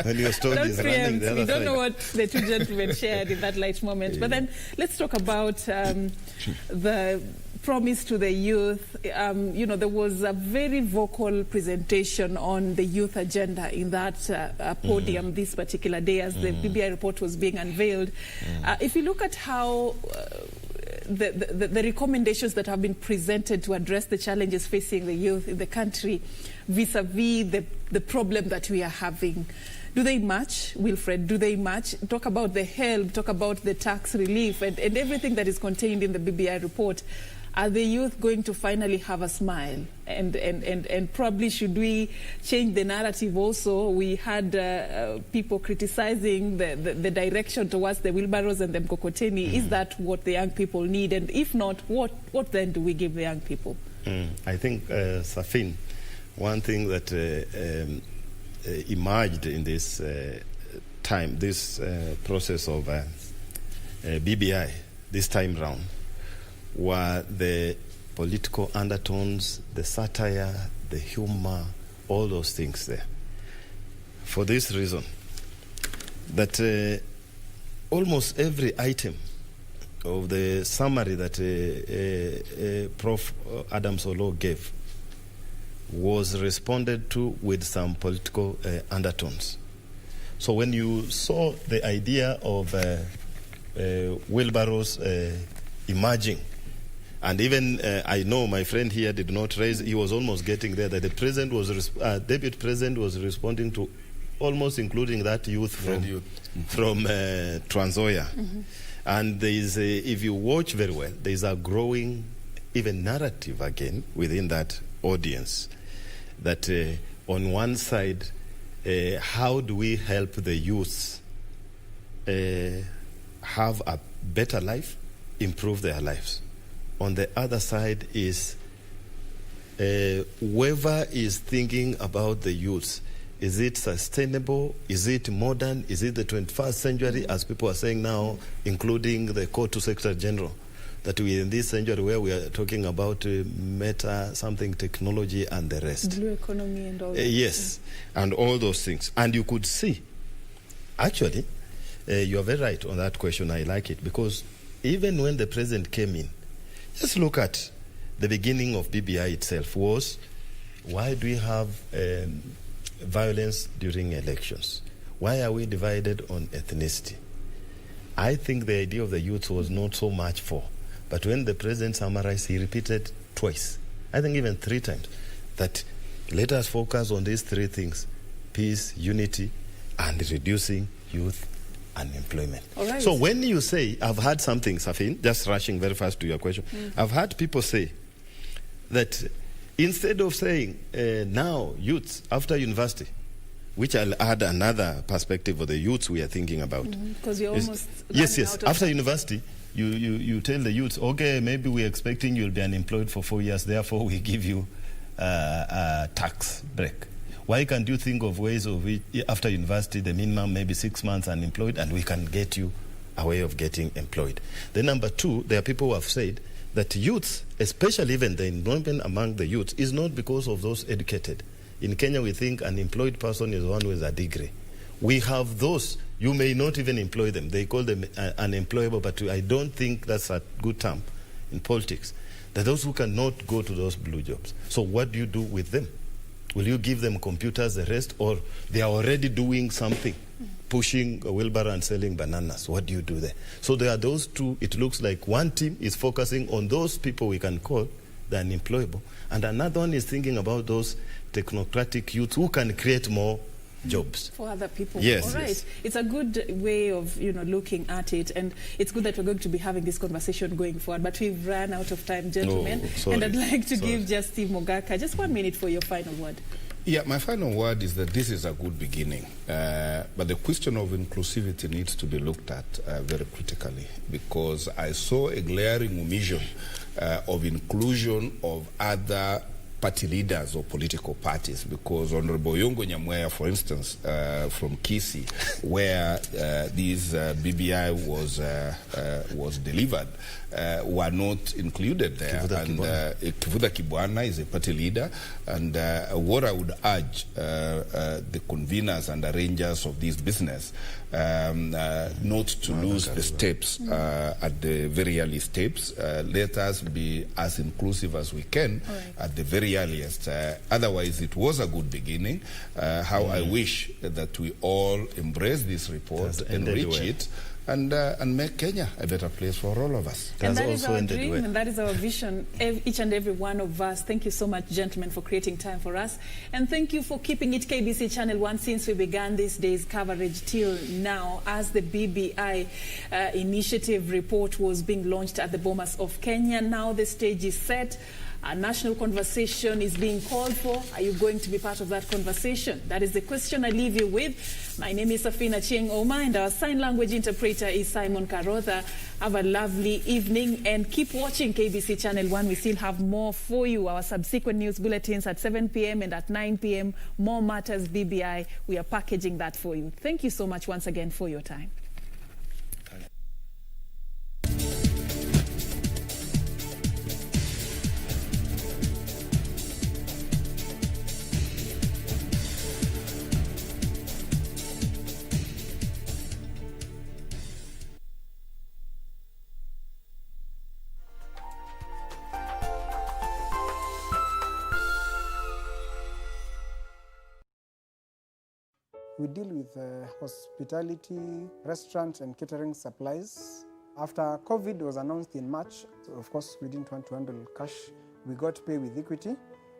When he was told he's running the other we don't side. know what the two gentlemen shared in that light moment. But then let's talk about the promise to the youth. There was a very vocal presentation on the youth agenda in that podium this particular day as the BBI report was being unveiled. If you look at how the recommendations that have been presented to address the challenges facing the youth in the country vis-a-vis the problem that we are having, do they match, Wilfred? Do they match? Talk about the help, talk about the tax relief and everything that is contained in the BBI report. Are the youth going to finally have a smile? And probably should we change the narrative also? We had people criticizing the direction towards the wheelbarrows and the mkokoteni. Is that what the young people need? And if not, what then do we give the young people? I think, Safin, one thing that emerged in this process of BBI this time round were the political undertones, the satire, the humor, all those things there. For this reason, that almost every item of the summary that Prof. Adams Olo gave was responded to with some political undertones. So when you saw the idea of wheelbarrows emerging, and even I know my friend here did not raise, he was almost getting there, that the president was, deputy president was responding to almost including that youth from Trans Nzoia. And there is if you watch very well, there is a growing even narrative again within that audience, that on one side, how do we help the youth have a better life, improve their lives? On the other side is whoever is thinking about the youth, is it sustainable? Is it modern? Is it the 21st century, as people are saying now, including the Court to Secretary General, that we in this century where we are talking about something technology and the rest. Blue economy and all that. Yes, and all those things. And you could see, actually, you are very right on that question. I like it, because even when the president came in, just look at the beginning of BBI itself was, why do we have violence during elections? Why are we divided on ethnicity? I think the idea of the youth was not so much for, but when the president summarized, he repeated twice, I think even 3 times, that let us focus on these 3 things: peace, unity, and reducing youth unemployment. Right. So when you say, I've heard something, Safin, just rushing very fast to your question, I've heard people say that instead of saying now youths after university, which I'll add another perspective of the youths we are thinking about. Because you're almost yes. After university, you tell the youths, okay, maybe we're expecting you'll be unemployed for 4 years, therefore we give you a tax break. Why can't you think of ways of which, after university, the minimum maybe 6 months unemployed, and we can get you a way of getting employed? Then number two, there are people who have said that youths, especially even the employment among the youths, is not because of those educated. In Kenya, we think an employed person is one with a degree. We have those, you may not even employ them. They call them unemployable, but I don't think that's a good term in politics. That those who cannot go to those blue jobs. So what do you do with them? Will you give them computers, the rest, or they are already doing something, pushing a wheelbarrow and selling bananas? What do you do there? So there are those two. It looks like one team is focusing on those people we can call the unemployable, and another one is thinking about those technocratic youth who can create more jobs for other people. Yes, all right. yes. It's a good way of looking at it, and it's good that we're going to be having this conversation going forward. But we've run out of time, gentlemen, and I'd like to give just Steve Mogaka just 1 minute for your final word. Yeah, my final word is that this is a good beginning, but the question of inclusivity needs to be looked at very critically, because I saw a glaring omission of inclusion of other party leaders or political parties, because Honorable Yongo Nyamweya, for instance, from Kisii, where this BBI was delivered, were not included there. Kivuda Kibwana is a party leader, and what I would urge the conveners and arrangers of this business not to lose the steps at the very early steps. Let us be as inclusive as we can at the very earliest. Otherwise, it was a good beginning. How I wish that we all embrace this report, enrich it, and make Kenya a better place for all of us. And that is our dream, and that is our vision, each and every one of us. Thank you so much, gentlemen, for creating time for us. And thank you for keeping it KBC Channel 1 since we began this day's coverage till now, as the BBI initiative report was being launched at the Bomas of Kenya. Now the stage is set. A national conversation is being called for. Are you going to be part of that conversation? That is the question I leave you with. My name is Safina Chieng Oma, and our sign language interpreter is Simon Karotha. Have a lovely evening, and keep watching KBC Channel 1. We still have more for you. Our subsequent news bulletins at 7 p.m. and at 9 p.m. More Matters BBI. We are packaging that for you. Thank you so much once again for your time. We deal with hospitality, restaurant and catering supplies. After COVID was announced in March, so of course we didn't want to handle cash. We got pay with equity,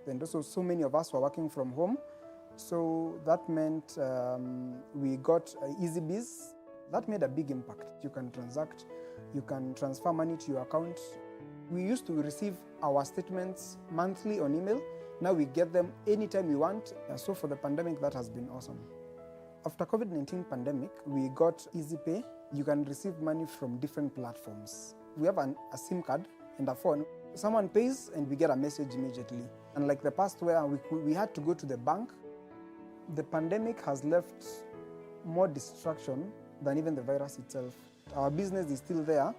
and also so many of us were working from home. So that meant we got EasyBiz. That made a big impact. You can transact, you can transfer money to your account. We used to receive our statements monthly on email. Now we get them anytime we want. So for the pandemic, that has been awesome. After COVID-19 pandemic, we got EasyPay. You can receive money from different platforms. We have a SIM card and a phone. Someone pays and we get a message immediately. Unlike the past where we had to go to the bank, the pandemic has left more distraction than even the virus itself. Our business is still there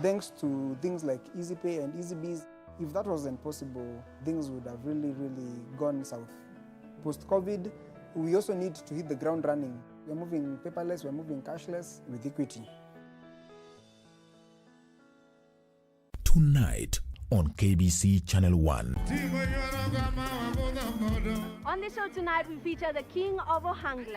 thanks to things like EasyPay and EasyBiz. If that wasn't possible, things would have really gone south. Post-COVID, we also need to hit the ground running. We're moving paperless, we're moving cashless with equity. Tonight on KBC Channel 1. On the show tonight, we feature the king of Ohangla.